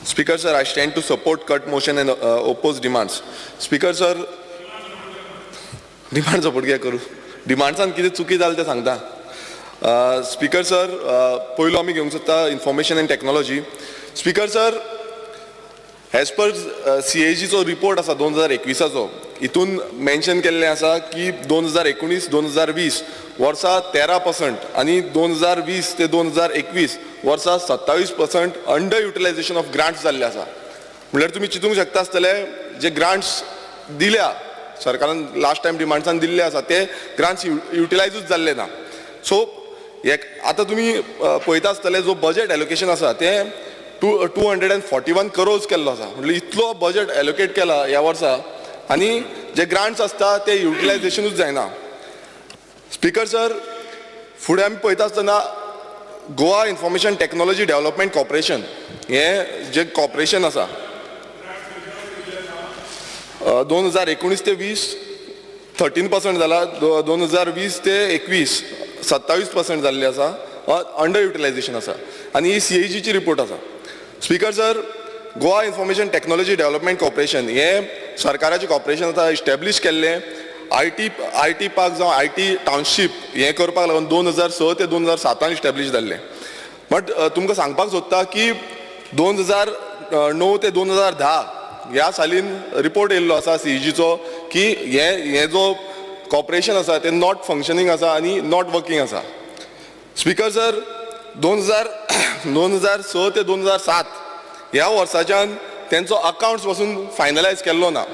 Speaker sir, I stand to support cut motion and oppose demands. Speaker sir, demand support क्या करू? Demandsan किती चुकी जाल ते सांगता. Speaker sir, पयलो आमी घेवंक सोदता information and technology. Speaker sir, as per CAG चो रिपोर्ट आसा 2021चो, हितून मेन्शन केल्लें आसा की 2019-2020 वर्सा 13% आणि 2020 ते 2021 वर्सा 27% अंडर युटिलायझेशन ऑफ ग्रांट्स जाल्ले आसा. म्हळ्यार तुम्ही चिंतूंक शकता आसतले जे ग्रांट्स दिल्या सरकारान लास्ट टायम डिमांड्सान दिल्ले आसा ते ग्रांट्स युटिलायजूच जाल्ले ना. सो आतां तुमी पळयता आसतले जो बजेट एलोकेशन आसा ते 241 crores केल्लो आसा. म्हणजे इतलो बजेट एलोकेट केला ह्या वर्सा आणि जे ग्रांट्स असता ते युटिलायझेशनूच जायना. स्पीकर सर, फुडें आमी पळयता आसतना Goa information technology development corporation हे जे कॉर्पोरेशन आसा 2019 ते 20 13% जाला, 2020 ते 21 27% जाल्ले आसा, अंडर युटिलायझेशन आसा आणि ही CAG ची रिपोर्ट आसा. Speaker sir, Goa information technology development corporation हे सरकाराचे कॉर्पोरेशन आतां इस्टॅब्लिश केल्लें IT पार्क जावं IT टाउनशीप हें करपाक लागून 2006 ते 2007 इस्टॅब्लिश जाल्लें. बट तुमकां सांगपाक सोदता की 2009 ते 2010 ह्या सालीन रिपोर्ट येयल्लो आसा CAGचो की हे जो कॉर्पोरेशन आसा ते नॉट फंक्शनींग आसा आनी नॉट वर्किंग आसा. स्पीकर सर, 2006 ते 2007 ह्या वर्साच्यान तेंचो अकाउंट्स पासून फायनलायज केल्लो ना.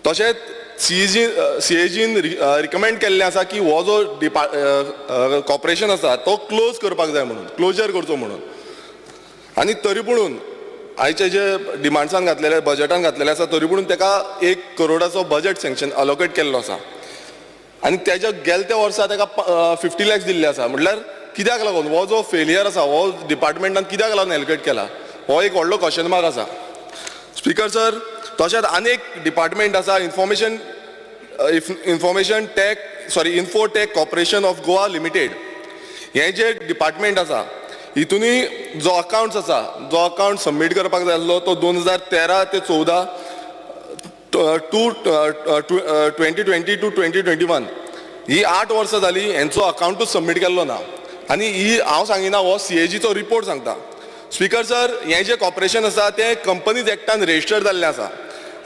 तशेंच CAGन रिकमेंड केल्लें आसा की हो जो कॉर्पोरेशन आसा तो क्लोज करपाक जाय म्हणून, क्लोजर करचो म्हणून. आनी तरी पूण आयचे जे डिमांड्सान घातलेले बजेटान घातलेले आसा तरी पूण तेका 1 करोडाचो बजेट सँक्शन अलोकेट केल्लो आसा आनी तेज्या गेल्या वर्सा तेका 50 lakhs दिल्ले आसा. म्हटल्यार कित्याक लागून हो जो फेलियर आसा हो डिपार्टमेंटान कित्याक लागून एलोकेट केला हो एक व्हडलो क्वेश्चन मार्क आसा. स्पीकर सर, तशेंच आनीक डिपार्टमेंट आसा infotech corporation of Goa limited. हें जे डिपार्टमेंट आसा हितूनय जो अकाउंट्स आसा, जो अकाउंट सबमीट करपाक जाय आसलो तो 2013 ते 14 2020 to 2021 ही 8 वर्सां जाली हेंचो अकाउंटूच सबमीट केल्लो ना. आनी ही हांव सांगिना, हो CAGचो रिपोर्ट सांगता. स्पीकर सर, हें जे कॉर्पोरेशन आसा तें कंपनीज एक्टान रेजिस्टर्ड जाल्लें आसा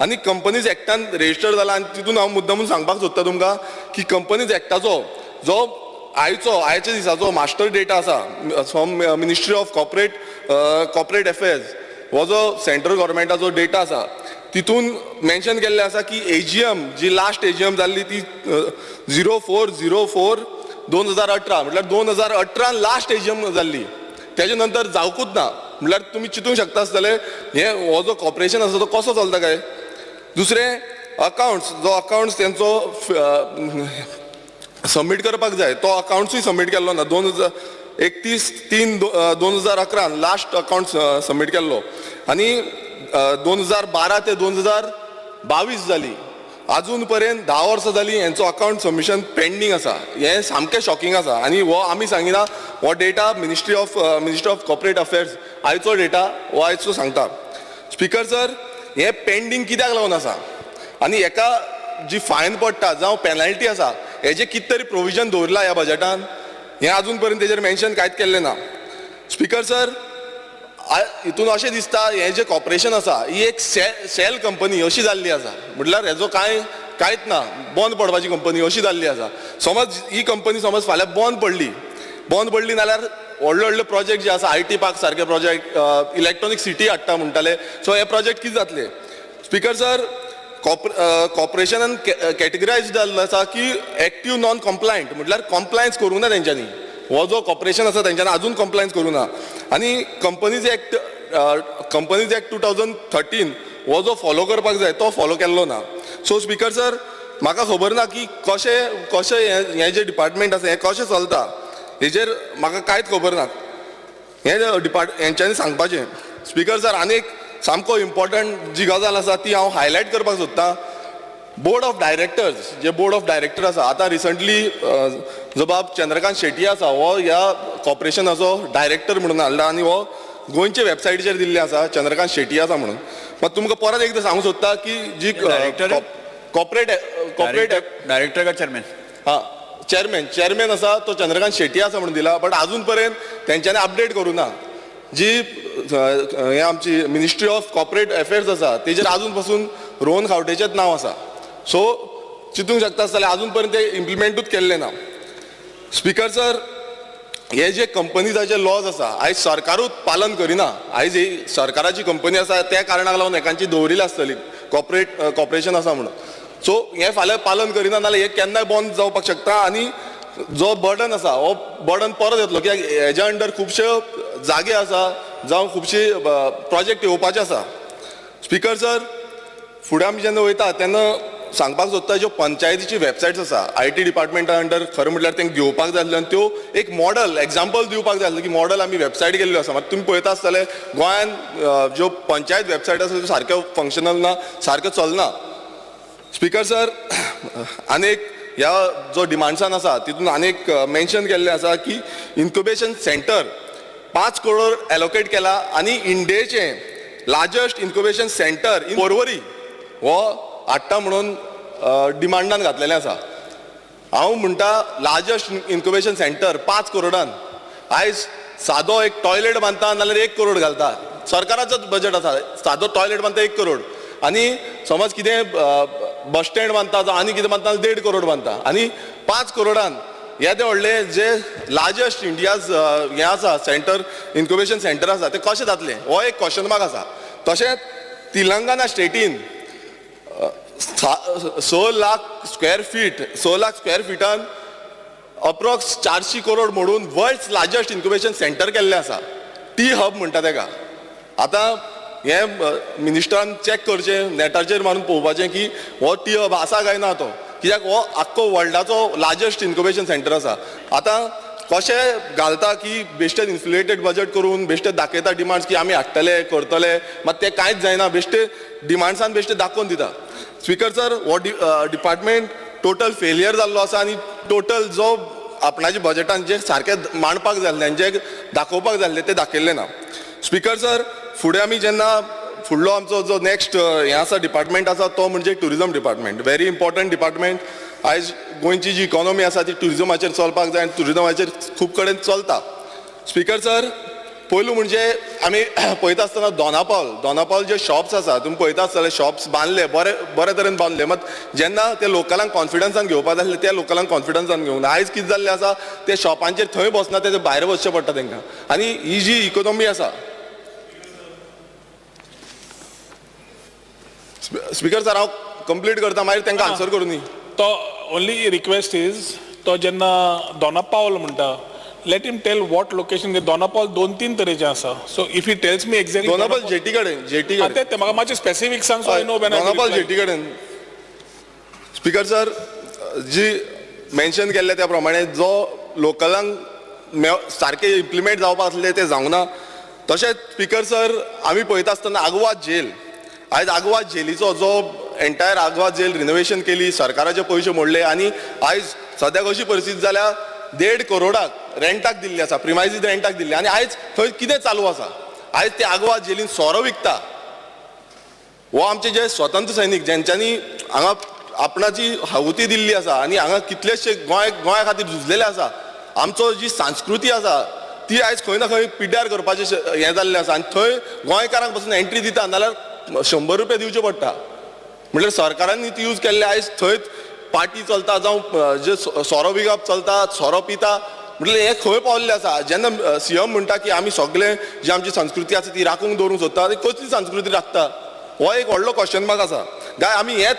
आनी कंपनीज एक्टान रेजिस्टर्ड जाला आनी तितून हांव मुद्दामून सांगपाक सोदता तुमकां की कंपनीज एक्टाचो जो आयच्या दिसाचो मास्टर डेटा आसा from ministry of corporate affairs हो जो सेंट्रल गव्हर्मेंटाचो डेटा आसा तितून मेन्शन केल्लें आसा की AGM जी लास्ट AGM जाल्ली ती 04/04/2018 म्हटल्यार 2018 लास्ट AGM जाल्ली, तेजे नंतर जावकूच ना. म्हटल्यार तुमी चिंतूंक शकता आसतले हो जो कॉर्पोरेशन आसा तो कसो चलता काय. दुसरें अकाउंट्स तेंचो सबमीट करपाक जाय तो अकाउंट्सूय सबमीट केल्लो ना. 31/3/2011 लास्ट अकाउंट सबमीट केल्लो आनी 2012 ते 2022 जाली, अजून पर्यंत 10 वर्सां जाली हेंचो अकाउंट सबमिशन पेंडींग आसा. हें सामकें शॉकिंग आसा आनी हो आमी सांगिना, हो data ministry of corporate affairs आयचो डेटा हो आयचो सांगता. स्पीकर सर, हें पेंडींग कित्याक लागून आसा आनी हेका जी फायन पडटा जावं पेनल्टी आसा हेजे कितें तरी प्रोविजन दवरला ह्या बजेटान, हें अजून पर्यंत तेजेर मेन्शन कांयच केल्लें ना. स्पीकर सर, हितून अशें दिसता हें जे कॉर्पोरेशन आसा ही एक सेल कंपनी अशी जाल्ली आसा. म्हटल्यार हेजो कांयच ना, बंद पडपाची कंपनी अशी जाल्ली आसा. समज ही कंपनी फाल्यां बंद पडली नाल्यार व्हडले प्रोजेक्ट जे आसा IT पार्क सारके प्रोजेक्ट, इलेक्ट्रॉनिक सिटी हाडटा म्हणटाले, सो हे प्रोजेक्ट कितें जातले. स्पीकर सर, कॉर्पोरेशनान कॅटेगरायज जाल्लो आसा की एक्टीव नॉन कम्प्लायंट, म्हटल्यार कम्प्लायन्स करूंक ना तेंच्यांनी. हो जो कॉर्पोरेशन आसा तेंच्यांनी अजून कम्प्लायन्स करूंक ना आनी कंपनीज एक्ट 2013 हो जो फॉलो करपाक जाय तो फॉलो केल्लो ना. सो स्पीकर सर, म्हाका खबर ना की कशें हें जे डिपार्टमेंट आसा हें कशें चलता हेजेर म्हाका कांयच खबर ना. हेंच्यांनी सांगपाचें. स्पीकर सर, आनीक सामको इम्पॉर्टंट जी गजाल आसा ती हांव हायलायट करपाक सोदतां बोर्ड ऑफ डायरेक्टर्स जे बोर्ड ऑफ डायरेक्टर आसा आतां रिसंटली जो बाब चंद्रकांत शेट्टी आसा हो ह्या कॉर्पोरेशनाचो डायरेक्टर म्हणून हाडला आनी हो गोंयचे वेबसायटीचेर दिल्ले आसा चंद्रकांत शेट्टी आसा म्हणून. मात तुमकां परत एकदां सांगूं सोदता की जी कॉर्पोरेट डायरेक्टर का चेअरमॅन? हां चेअरमॅन आसा तो चंद्रकांत शेट्टी आसा म्हणून दिला, बट अजून पर्यंत तेंच्यांनी अपडेट करूं ना. जी हे आमची मिनिस्ट्री ऑफ कॉर्पोरेट अफेर्स आसा तेजेर अजून पासून रोहन खावटेचेंच नांव आसा. सो चिंतूंक शकता जाल्यार अजून पर्यंत ते इम्प्लिमेंटूच केल्ले ना. स्पीकर सर, हे जे कंपनीजाचे लॉज आसा आयज सरकारूच पालन करिना. आयज ही सरकाराची कंपनी आसा त्या कारणाक लागून एकांची दवरिल्ली आसतली कॉर्पोरेशन आसा म्हणून. सो हे फाल्यां पालन करिना नाल्यार हे केन्नाय बंद जावपाक शकता आनी जो बर्डन आसा हो बर्डन परत येतलो, कित्याक हेज्या अंडर खुबशे जागे आसा जावं खुबशी प्रोजेक्ट येवपाचे आसा. स्पीकर सर, फुडें आमी जेन्ना वयता तेन्ना सांगपाक सोदता ज्यो पंचायतीची वेबसायट्स आसा IT डिपार्टमेंटा अंडर खरें म्हटल्यार तेंका घेवपाक जाय आसल्यो आनी त्यो एक मॉडल एग्जाम्पल दिवपाक जाय आसलें की मॉडल आमी वेबसायट केल्ल्यो आसा. मात तुमी पळयता आसतले गोंयान ज्यो पंचायत वेबसायट आसा त्यो सारक्यो फंक्शनल ना, सारक्यो चलना. स्पीकर सर, आनीक ह्या जो डिमांड्सान आसा तितून आनीक मेन्शन केल्लें आसा की इन्क्युबेशन सेंटर 5 करोड एलोकेट केला आनी इंडियेचें largest incubation centre in Porvorim हो हाडटा म्हणून डिमांडान घातलेलें आसा. हांव म्हणटा लार्जस्ट इन्क्युबेशन सेंटर 5 करोडान. आयज सादो एक टॉयलेट बांदता नाल्यार 1 करोड घालता. सरकाराचोच बजेट आसा, सादो टॉयलेट बांदता 1 करोड आनी समज कितें बस स्टँड बांदता जावं आनी कितें बांदता 1.5 करोड बांदता आनी 5 करोडान हे ते व्हडले जे लार्जस्ट इंडियाज हें आसा सेंटर इन्क्युबेशन सेंटर आसा ते कशें जातले हो एक क्वेश्चन मार्क आसा. तशेंच तेलंगाना स्टेटीन 6 लाख स्क्वेअर फिटान अप्रॉक्स 400 करोड म्हणून वर्ल्ड्स लार्जस्ट इन्क्युबेशन सेंटर केल्लें आसा. टी हब म्हणटा तेका. आतां हे मिनिस्टरान चॅक करचें, नेटाचेर मारून पळोवपाचें की हो टी हब आसा काय ना तो, कित्याक हो आख्खो वर्ल्डाचो लार्जस्ट इन्क्युबेशन सेंटर आसा. आतां कशें घालता की बेश्टेच इन्फ्लेटेड बजेट करून बेश्टेच दाखयता डिमांड्स की आमी हाडटले करतले, मात तें कांयच जायना, बेश्टे डिमांड्सान बेश्टे दाखोवन दिता. स्पीकर सर, हो डिपार्टमेंट टोटल फेलियर जाल्लो आसा आनी टोटल जो आपणाच्या बजेटान जे सारकें मांडपाक जाय आसलें जे दाखोवपाक जाय आसलें तें दाखयल्लें ना. स्पीकर सर, फुडें आमी जेन्ना फुडलो आमचो जो नेक्स्ट हें आसा डिपार्टमेंट आसा तो म्हणजे tourism department. Very important department. आयज गोंयची जी इकॉनॉमी आसा ती टुरिजमाचेर चलपाक जाय आनी टुरिजमाचेर खूब कडेन चलता. स्पीकर सर, पयलू म्हणजे आमी पळयता आसतना दोनापावल जे शॉप्स आसा तुमी पळयता आसतले शॉप्स बांदले बरे तरेन बांदले, मात जेन्ना ते लोकलांक कॉन्फिडन्सान घेवपाक जाय आसलें त्या लोकलांक कॉन्फिडन्सान घेवंक ना. आयज कितें जाल्लें आसा ते शॉपांचेर थंय बसना ते भायर वचचें पडटा तेंकां. आनी ही जी इकॉनॉमी आसा. स्पीकर सर, हांव कंप्लीट करता मागीर तेंकां आन्सर करूं न्ही. तो ओनली रिक्वेस्ट इज तो जेन्ना दोनापावल म्हणटा let him tell what location. Dona Paula 2-3 तरेचे आसा. So if he tells me exactly Dona Paula jetty कडेन ते म्हाका मातशें स्पेसिफीक सांग. सो नो दोनापावल जेटी कडेन. स्पीकर सर, जी मेन्शन केल्ले त्या प्रमाणे जो लोकलांक सारकें इम्प्लिमेंट जावपाक आसलें तें जावंक ना. तशेंच स्पीकर सर, आमी पळयता आसतना आग्वाद जेल, आयज आग्वाद जेलीचो जो एंटायर आग्वाद जेल रिनोवेशन केली, सरकाराचे पयशे मोडले आनी आयज सद्याक अशी परिस्थिती जाल्या 1.5 करोडाक रेंटाक दिल्ली आसा, प्रिमायसीस रेंटाक दिल्ली. आनी आयज थंय कितें चालू आसा? आयज ते आग्वाद जेलीन सोरो विकता. हो आमचे जे स्वतंत्र सैनीक जेंच्यांनी हांगा आपणाची हावुती दिल्ली आसा आनी हांगा कितलेशे गोंया खातीर झुजलेले आसा. आमचो जी संस्कृती आसा ती आयज खंय ना खंय पिड्ड्यार करपाचें हें जाल्लें आसा. आनी थंय गोंयकारांक पासून एंट्री दिता नाल्यार 100 रुपया दिवचे पडटा. म्हटल्यार सरकारान ती यूज केल्ले. आयज थंय पार्टी चलता जावं जे सोरो विकप चलता, सोरो पिता, म्हटल्यार हे खंय पावल्लें आसा. जेन्ना CM म्हणटा की आमी सगळे जी आमची संस्कृती आसा ती राखूंक दवरूंक सोदता, ती कसली संस्कृती राखता? हो एक व्हडलो क्वेश्चन मार्क आसा. काय आमी हेच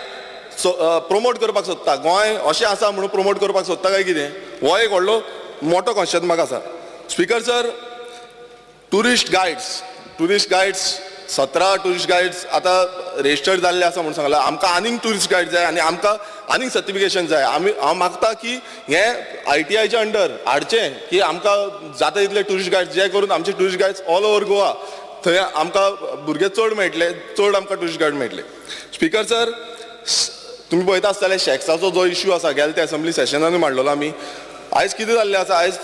प्रमोट करपाक सोदता, गोंय अशें आसा म्हणून प्रमोट करपाक सोदता काय कितें? हो एक व्हडलो मोठो क्वेश्चन मार्क आसा. Speaker sir, tourist guides 17 tourist guides आतां रेजिस्टर्ड जाल्ले आसा म्हणून सांगला. आमकां आनीक टुरिस्ट गायड जाय आनी आमकां आनीक सर्टिफिकेशन जाय. हांव मागता की हें ITIच्या अंडर हाडचें की आमकां जाता तितले टुरिस्ट गायड, जे करून आमचे tourist guides all over Goa थंय आमकां भुरगे चड मेळटले, चड आमकां टुरिस्ट गायड मेळटले. स्पीकर सर, तुम्ही पळयता आसतले शॅक्साचो जो इश्यू आसा गेल्या त्या असेंब्ली सेशनानूय मांडलेलो आमी. आयज कितें जाल्लें आसा, आयज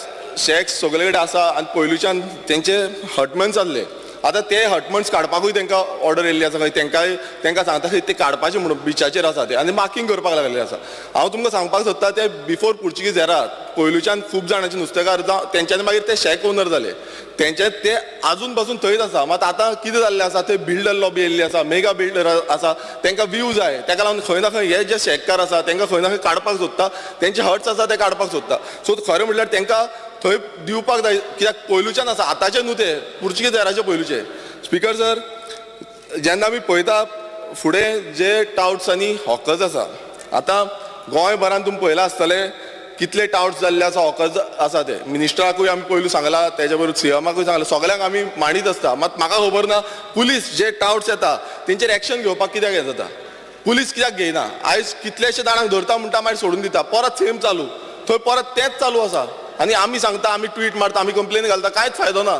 शॅक्स सगळे कडेन आसा आनी पयलींच्यान तेंचे हटमन्स जाल्ले. आतां ते हटमन्स काडपाकूय तांकां ऑर्डर येयल्ली आसा, तांकां सांगता खंय ते काडपाचे म्हणून बिचाचेर आसा ते आनी मार्किंग करपाक लागलेले आसा. हांव तुमकां सांगपाक सोदता ते बिफोर पुर्चुगीज एरात पयलींच्यान खूब जाणांचे नुस्तेकार जावं तेंच्यांनी मागीर ते शॅक ओनर जाले, तेंचे ते आजून पासून थंयच आसा. मात आतां कितें जाल्लें आसा, ते बिल्डर लॉबी येयल्ली आसा, मेगा बिल्डर आसा, तांकां व्यू जाय, ताका लागून खंय ना खंय हे जे शेतकार आसा तांकां खंय ना खंय काडपाक सोदता, तेंचे हट्स आसा ते काडपाक सोदता. सो खरें म्हणल्यार तांकां थंय दिवपाक जाय, कित्याक पयलूच्यान आसा, आतांचे न्हू ते, पुर्चुगीज एराचे पयलूचे. स्पिकर सर, जेन्ना आमी पळयता फुडें जे टाउट्स आनी हॉकर्स आसा, आतां गोंयभरान तुमी पळयलां आसतलें कितले टाउट्स जाल्ले आसा, हॉकर्स आसा ते. मिनिस्टराकूय आमी पयलू सांगलां, तेच्या बरोबर सीएमाकूय सांगलां, सगळ्यांक आमी मांडीत आसता. मात म्हाका खबर ना पुलीस जे टाउट्स येता तेंचेर एक्शन घेवपाक कित्याक हें जाता, पुलीस कित्याक घेयना. आयज कितलेशे जाणांक धरता म्हणटा मागीर सोडून दिता, परत सेम चालू, थंय परत तेंच चालू आसा. आनी आमी सांगता, आमी ट्वीट मारता, आमी कंप्लेन घालता, कांयच फायदो ना.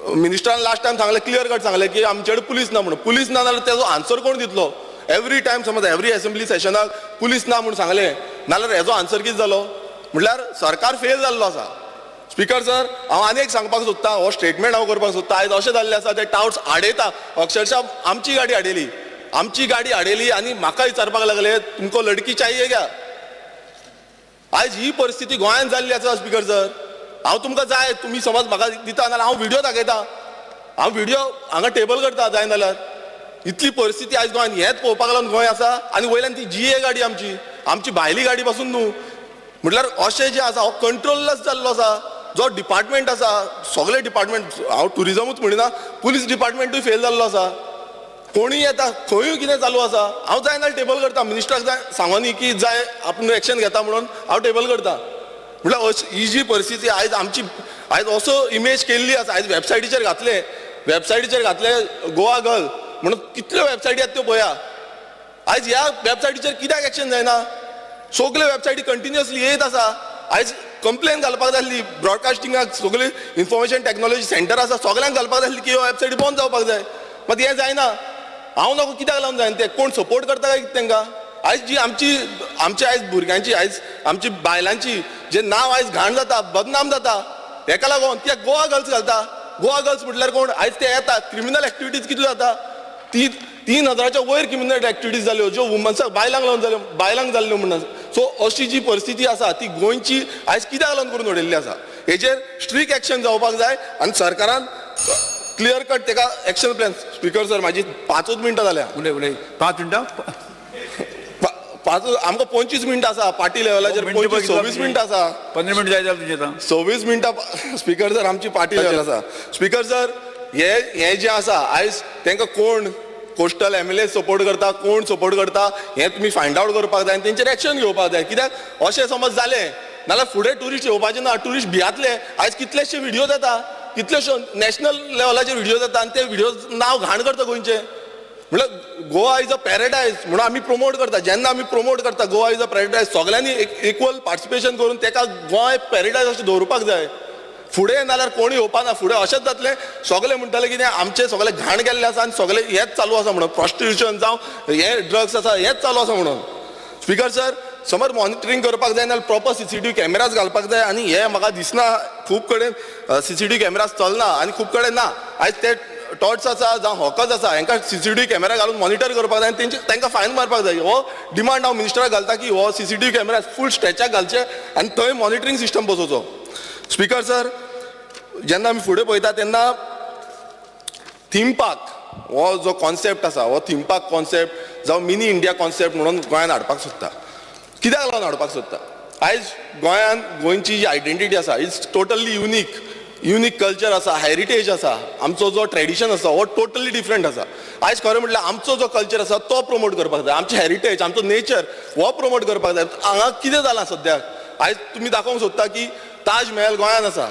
मिनिस्टरान लास्ट टायम सांगलें, क्लियर कट सांगलें की आमचे कडेन पुलीस ना म्हणून. पुलीस ना जाल्यार तेजो आन्सर कोण दितलो? एवरी टायम समज एवरी असेंब्ली सेशनाक पुलीस ना म्हणून सांगलें नाल्यार हेजो आन्सर कितें जालो? म्हटल्यार सरकार फेल जाल्लो आसा. स्पिकर सर, हांव आनी एक सांगपाक सोदता, हो स्टेटमेंट हांव करपाक सोदता. आयज अशें जाल्लें आसा, ते टाउट्स आडयता, अक्षरशः आमची गाडी आडयली आनी म्हाका विचारपाक लागले, तुमको लडकी चाहिए क्या? आयज ही परिस्थिती गोंयांत जाल्ली आसा. स्पिकर सर, हांव तुमकां जाय, तुमी समज म्हाका दिता नाल्यार हांव व्हिडिओ दाखयता, हांव व्हिडिओ हांगा टेबल करता जाय जाल्यार. इतली परिस्थिती आयज गोंयांत, हेंच पळोवपाक लागून गोंय आसा. आनी वयल्यान ती GA गाडी आमची भायली गाडी पासून न्हू. म्हटल्यार अशें जें आसा, हो कंट्रोललेस जाल्लो आसा. जो डिपार्टमेंट आसा, सगळे डिपार्टमेंट, हांव टुरिजमूच म्हणिना, पुलीस डिपार्टमेंटूय फेल जाल्लो आसा. कोणीय येता, खंयूय कितें चालू आसा, हांव जाय नाल्यार टेबल करता. मिनिस्टराक जाय सांगोनी की जाय आपूण एक्शन घेता म्हणून हांव टेबल करता. म्हटल्यार ही जी परिस्थिती आयज आयज असो इमेज केल्ली आसा. आयज वेबसायटीचेर घातले गोवा गर्ल म्हणून कितल्यो वेबसायटी आहेत त्यो पळया. आयज ह्या वेबसायटीचेर कित्याक एक्शन जायना? सगल्यो वेबसायटी कंटिन्युअसली येत आसा. आयज कंप्लेन घालपाक जाय आसली ब्रॉडकास्टिंगाक, सगळी इन्फॉर्मेशन टेक्नॉलॉजी सेंटर आसा, सगळ्यांक घालपाक जाय आसली की ह्यो वेबसायटी बंद जावपाक जाय. मात हें जायना. हांव नको कित्याक लागून जायना तें? कोण सपोर्ट करता काय तांकां? आयज जी आमची आयज भुरग्यांची, आयज आमची बायलांची जे नांव आयज घाण जाता, बदनाम जाता, हेका लागून त्या गोवा गर्ल्स घालता. गोवा गर्ल्स म्हटल्यार कोण? आयज ते येता, क्रिमिनल एक्टिविटीज कितल्यो जाता, 3,000च्या वयर क्रिमिनल एक्टिविटीज जाल्यो, ज्यो वुमन्साक बायलांक जाल्ल्यो म्हणून. सो अशी जी परिस्थिती आसा ती गोंयची आयज कित्याक लागून करून उडयल्ली आसा. हेचेर स्ट्रिक्ट एक्शन जावपाक जाय आनी सरकारान क्लियर कट तेका एक्शन प्लॅन. स्पिकर सर, म्हाजी 5 मिनटां जाल्या. उलय 5 मिनटां, आमकां 25 मिनटां आसा. पार्टी लेवलाचेर 26 मिनटां आसा. 15 मिनट जाय जाल्यार तुजें आतां 26 मिनटां. स्पिकर सर, आमची पार्टी लेवल आसा. स्पिकर सर, हे जे आसा आयज तांकां कोण कोस्टल MLA सपोर्ट करता, कोण सपोर्ट करता, हें तुमी फायंड आवट करपाक जाय आनी तेंचेर एक्शन घेवपाक जाय. कित्याक अशें समज जालें नाल्यार फुडें ट्युरिस्ट येवपाचे ना, ट्युरिस्ट भियातले. आयज कितलेशे व्हिडिओ येता, कितलेशे नॅशनल लेवलाचेर व्हिडिओ येता आनी ते व्हिडिओ नांव घाण करता गोंयचे. म्हळ्यार गोवा इज अ पॅराडायज म्हणून आमी प्रमोट करता. जेन्ना आमी प्रमोट करता गोवा इज अ पॅराडायज, सगळ्यांनी इक्वल पार्टिसिपेशन करून तेका गोंय पॅराडायज अशें दवरपाक जाय. फुडें नाल्यार कोणी येवपाना. फुडें अशेंच जातलें, सगळे म्हणटले कितें आमचे सगळे घाण गेल्ले आसा आनी सगळे हेंच चालू आसा म्हणून, प्रॉस्टिट्युशन जावं हे ड्रग्स आसा हेंच चालू आसा म्हणून. स्पिकर सर, समज मॉनिटरींग करपाक जाय नाल्यार प्रॉपर CCTV कॅमेराज घालपाक जाय. आनी हे म्हाका दिसना खूब कडेन CCTV कॅमेराज चलना आनी खूब कडेन ना. आयज ते टॉट्स आसा जावं हॉकर्स आसा हांकां CCTV कॅमेरा घालून मॉनिटर करपाक जाय आनी तांकां फायन मारपाक जाय. हो डिमांड हांव मिनिस्टराक घालता की हो CCTV कॅमेरा फूल स्ट्रेचाक घालचे आनी थंय मॉनिटरींग सिस्टम बसोवचो. स्पिकर सर, जेन्ना आमी फुडें पळयता तेन्ना थीम पार्क हो जो कॉन्सेप्ट आसा, हो थीम पार्क कॉन्सेप्ट जावं मिनी इंडिया कॉन्सेप्ट म्हणून गोंयांत हाडपाक सोदता. कित्याक लागून हाडपाक सोदता? आयज गोंयांत गोंयची जी आयडेंटिटी आसा इज टोटली युनीक कल्चर आसा, हेरिटेज आसा. आमचो जो ट्रेडिशन आसा हो टोटली डिफरंट आसा. आयज खरें म्हटल्यार आमचो जो कल्चर आसा तो प्रमोट करपाक जाय. आमचे हेरिटेज, आमचो नेचर हो प्रमोट करपाक जाय. हांगा कितें जालां सद्याक, आयज तुमी दाखोवंक सोदता की ताज महल गोंयांत आसा,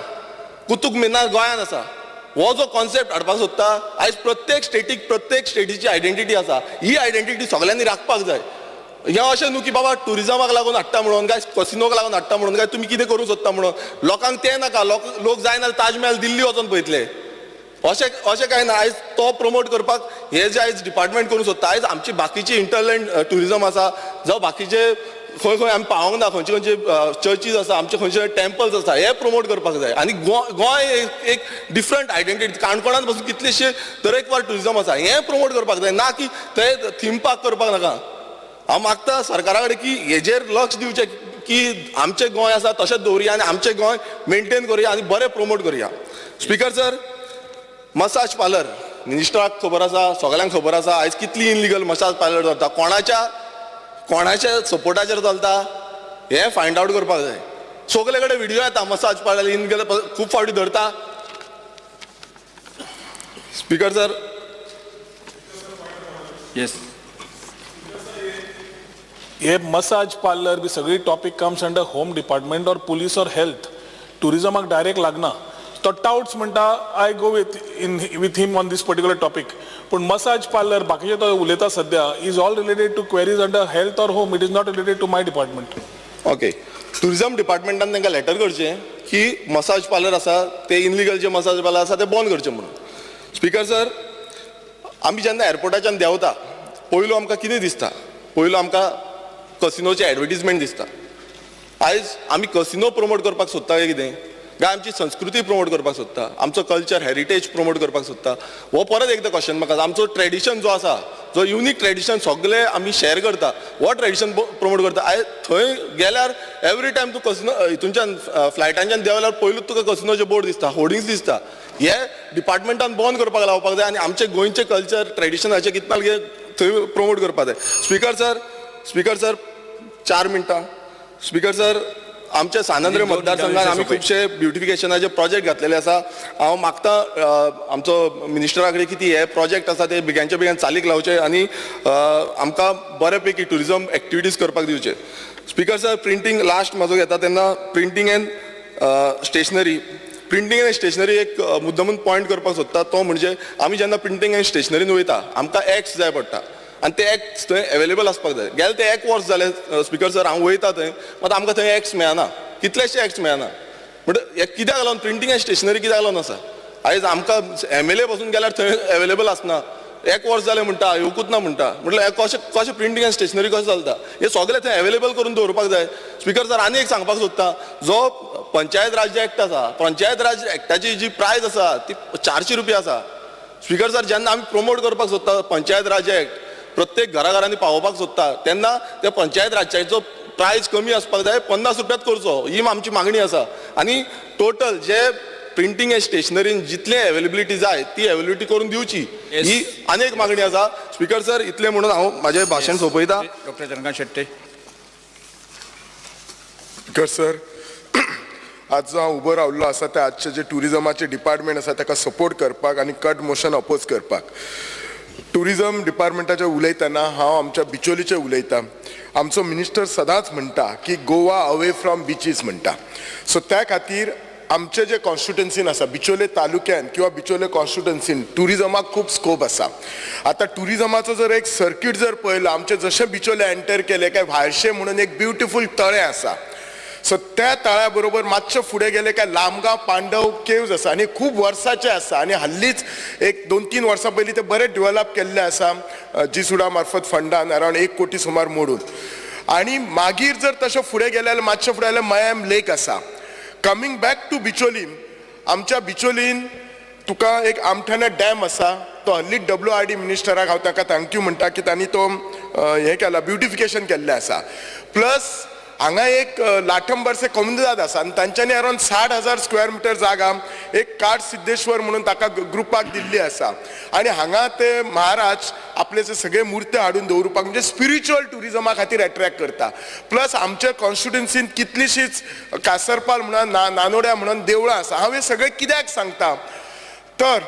कुतुब मिनार गोंयांत आसा. हो जो कॉन्सेप्ट हाडपाक सोदता, आयज प्रत्येक स्टेटीची आयडेंटिटी आसा. ही आयडेंटिटी सगळ्यांनी राखपाक जाय. हें अशें न्हू की बाबा टुरिजमाक लागून हाडटा म्हणून, काय कसिनोक लागून हाडटा म्हणून, काय तुमी कितें करूंक सोदता म्हणून. लोकांक तें नाका. लोक जाय नाल्यार ताज महल दिल्ली वचून पळयतले. अशें कांय ना. आयज तो प्रमोट करपाक हे जे आयज डिपार्टमेंट करूंक सोदता, आयज आमची बाकीची इंटरलँड ट्युरिजम आसा जावं बाकीचे खंय खंय आमी पावोंक ना, खंयचे खंयचे चर्चीज आसा, आमचे खंयचे टेम्पल्स आसा, हे प्रमोट करपाक जाय. आनी गोंय एक डिफरंट आयडेंटिटी, काणकोणांत पासून कितलेशे तरेकवार ट्युरिजम आसा, हें प्रमोट करपाक जाय, ना की ते थीम पार्क करपाक नाका. हांव मागता सरकारा कडेन की हेजेर लक्ष दिवचें की आमचें गोंय आसा तशेंच दवरया आनी आमचें गोंय मेंटेन करुया आनी बरें प्रमोट करुया. स्पीकर सर, मसाज पार्लर मिनिस्टराक खबर आसा, सगळ्यांक खबर आसा आयज कितली इनलिगल मसाज पार्लर चलता, कोणाच्या सपोर्टाचेर चलता हें फायंड आवट करपाक जाय. सगळे कडेन व्हिडिओ येता मसाज पार्लर इनलिगल खूब फावटी धरता. स्पीकर सर, येस, हे मसाज पार्लर बी सगळी topic comes under home department or police or health. टुरिजमाक डायरेक्ट लागना. तो टाउट्स म्हणटा I go with him on this particular topic. पूण मसाज पार्लर बाकीचे तो उलयता सध्या is all related to queries under health or home. It is not related to my department. Okay, tourism डिपार्टमेंटान तांकां लेटर करचें की मसाज पार्लर आसा ते इनलिगल जे मसाज पार्लर आसा ते बंद करचे म्हणून. स्पीकर सर, आमी जेन्ना एअरपोर्टाच्यान देंवता पयलू आमकां कितें दिसता, पयलू आमकां कसिनोचे एडवर्टिजमेंट दिसता. आयज आमी कसिनो प्रमोट करपाक सोदता काय कितें, काय आमची संस्कृती प्रमोट करपाक सोदता, आमचो कल्चर हेरिटेज प्रमोट करपाक सोदता, हो परत एकदा क्वेश्चन म्हाका. आमचो ट्रेडिशन जो आसा, जो युनीक ट्रेडिशन सगळे आमी शेअर करता, हो ट्रेडिशन प्रमोट करता. आयज थंय गेल्यार एवरी टायम तूं कसिनो हितूनच्यान फ्लायटांच्यान देंवल्यार पयलूच तुका कसिनोचे बोर्ड दिसता, होर्डिंग्स दिसता. हे डिपार्टमेंटान बंद करपाक लावपाक जाय आनी आमचे गोंयचे कल्चर ट्रेडिशनाचे कितले थंय प्रमोट करपाक जाय. स्पीकर सर 4 मिनटां. स्पीकर सर, आमच्या सानंद्रे मतदारसंघात आमी खुबशे ब्युटिफिकेशनाचे प्रोजेक्ट घातलेले आसा. हांव मागता आमचो मिनिस्टरा कडेन की हे प्रोजेक्ट आसा ते बेगीनच्या बेगीन चालीक लावचे आनी आमकां बऱ्यापैकी टुरिजम एक्टिविटीज करपाक दिवचे. स्पीकर सर, प्रिंटींग लास्ट म्हाजो घेता तेन्ना प्रिंटींग एंड स्टेशनरी एक मुद्दमून पॉयंट करपाक सोदता. तो म्हणजे आमी जेन्ना प्रिंटींग एंड स्टेशनरीन वयता आमकां एक्ट्स जाय पडटा आनी ते एक्ट्स थंय अवेलेबल आसपाक जाय. गेले ते 1 वर्स जाले स्पीकर सर हांव वयता थंय, मात आमकां थंय एक्ट्स मेळना, कितलेशे एक्ट्स मेळना. म्हणजे हे कित्याक लागून प्रिंटींग एंड स्टेशनरी कित्याक लागून आसा. आयज आमकां MLA पासून गेल्यार थंय अवेलेबल आसना, 1 वर्स जालें म्हणटा, येवकूच ना म्हणटा. म्हटल्यार कशें प्रिंटींग एंड स्टेशनरी कशें चलता, हे सगळे थंय अवेलेबल करून दवरपाक जाय. स्पीकर सर, आनी एक सांगपाक सोदता, जो पंचायत राज एक्ट आसा, पंचायत राज एक्टाची जी प्रायस आसा ती 400 रुपया आसा. स्पीकर सर, जेन्ना आमी प्रमोट करपाक सोदता पंचायत राज एक्ट, प्रत्येक घराघरांनी पावोवपाक सोदता, तेन्ना त्या पंचायत राजच्याचो प्रायस कमी आसपाक जाय, 50 रुपयांत करचो, ही आमची मागणी आसा. आनी टोटल जे प्रिंटींग एंड स्टेशनरीन जितले अवेलेबिलिटी जाय ती अवेलेबिलिटी करून दिवची, ही अनेक मागणी आसा. स्पीकर सर, इतले म्हणून हांव म्हाजें भाशण सोंपयता. Doctor Chandrakant Shette. Speaker sir, आज जो हांव उबो रावल्लो आसा ते आजचे जे टुरिजमाचे डिपार्टमेंट आसा ताका सपोर्ट करपाक आनी कट मोशन अपोज करपाक. टुरिजम डिपार्टमेंटाचे उलयतना हांव आमच्या बिचोलीचे उलयतां. आमचो मिनिस्टर सदांच म्हणटा की गोवा अवे फ्रॉम बिचीस म्हणटा. सो त्या खातीर आमचे जे कॉन्स्टिट्युएन्सीन आसा बिचोले तालुक्यान किंवा बिचोले कॉन्स्टिट्युएन्सीन टुरिजमाक खूब स्कोप आसा. आता टुरिजमाचो जर एक सर्कीट जर पळयलो, आमचे जशे बिचोले एंटर केले काय भायशे म्हणून एक ब्युटिफूल तळें आसा. सो त्या तळ्या बरोबर मातशे फुडें गेले काय लामगांव पांडव केव्ज आसा आनी खूब वर्साचे आसा आनी हाल्लीच एक 2-3 वर्सां पयलीं ते बरे डेव्हलप केल्ले आसा जी सुडा मार्फत फंडान अरावंड 1 कोटी सुमार मोडून. आनी मागीर जर तशें फुडें गेले मातशे फुडें जाल्यार मयाम लेक आसा. कमिंग बॅक टू बिचोली, आमच्या बिचोलीन तुका एक आमठाणे डॅम आसा, तो हल्लीच WRD मिनिस्टराक हांव ताका थँक्यू म्हणटा की तांणी तो हें केला, ब्युटिफिकेशन केल्लें आसा. प्लस हांगा एक लाठंबरसे कम्युनिदाद आसा आनी तांच्यांनी अरावंड 60,000 स्क्वेअर मिटर जागा एक काड सिद्धेश्वर म्हणून ताका ग्रुपाक दिल्ली आसा. आनी हांगा ते महाराज आपले जे सगळे मुर्ते हाडून दवरपाक म्हणजे स्पिरिच्युअल टुरिजमा खातीर अट्रॅक्ट करता. प्लस आमच्या कॉन्स्टिट्युएन्सीन कितलीशीच कासरपाल म्हणून नानोड्या म्हणून देवळां आसा. हांव हे सगळे कित्याक सांगता तर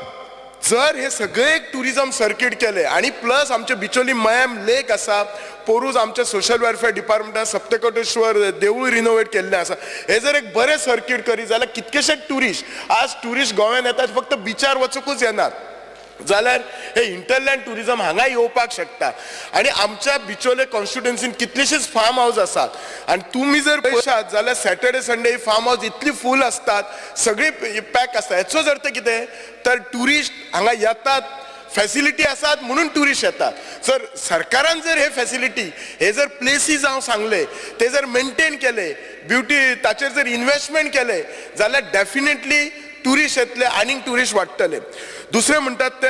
जर हे सगळे एक टुरिजम सर्कीट केले आणि प्लस आमचे बिचोली मयाम लेक आसा, पोरूज आमच्या सोशल वेलफेअर डिपार्टमेंटान सप्तकोटेश्वर देवूळ रिनोवेट केल्लें आसा, हे जर एक बरें सर्कीट करी जाल्यार कितकेशे टुरिस्ट आज टुरिस्ट गोंयांत येतात फक्त बिचार वचूंकूच येनात. जाल्यार हे इंटरलँड टुरिझम हांगा येवपाक शकता आणि आमच्या बिचोले कॉन्स्टिट्युएन्सीन कितलेशेच फार्म हाऊस असतात आणि तुम्ही जर पळयशात जाल्यार सॅटर्डे संडे फार्म हाऊस इतली फूल असतात सगळी पॅक असतात हेचो अर्थ कितें तर ट्युरिस्ट हांगा येतात फॅसिलिटी आसात म्हणून ट्युरिस्ट येतात जर सरकारान जर हे फॅसिलिटी हे जर प्लेसीस हांव सांगले ते जर मेंटेन केले ब्युटी ताचेर जर इन्व्हेस्टमेंट केले जाल्यार डेफिनेटली ट्युरिस्ट येतले आनीक ट्युरिस्ट वाडटले दुसरे म्हणटात ते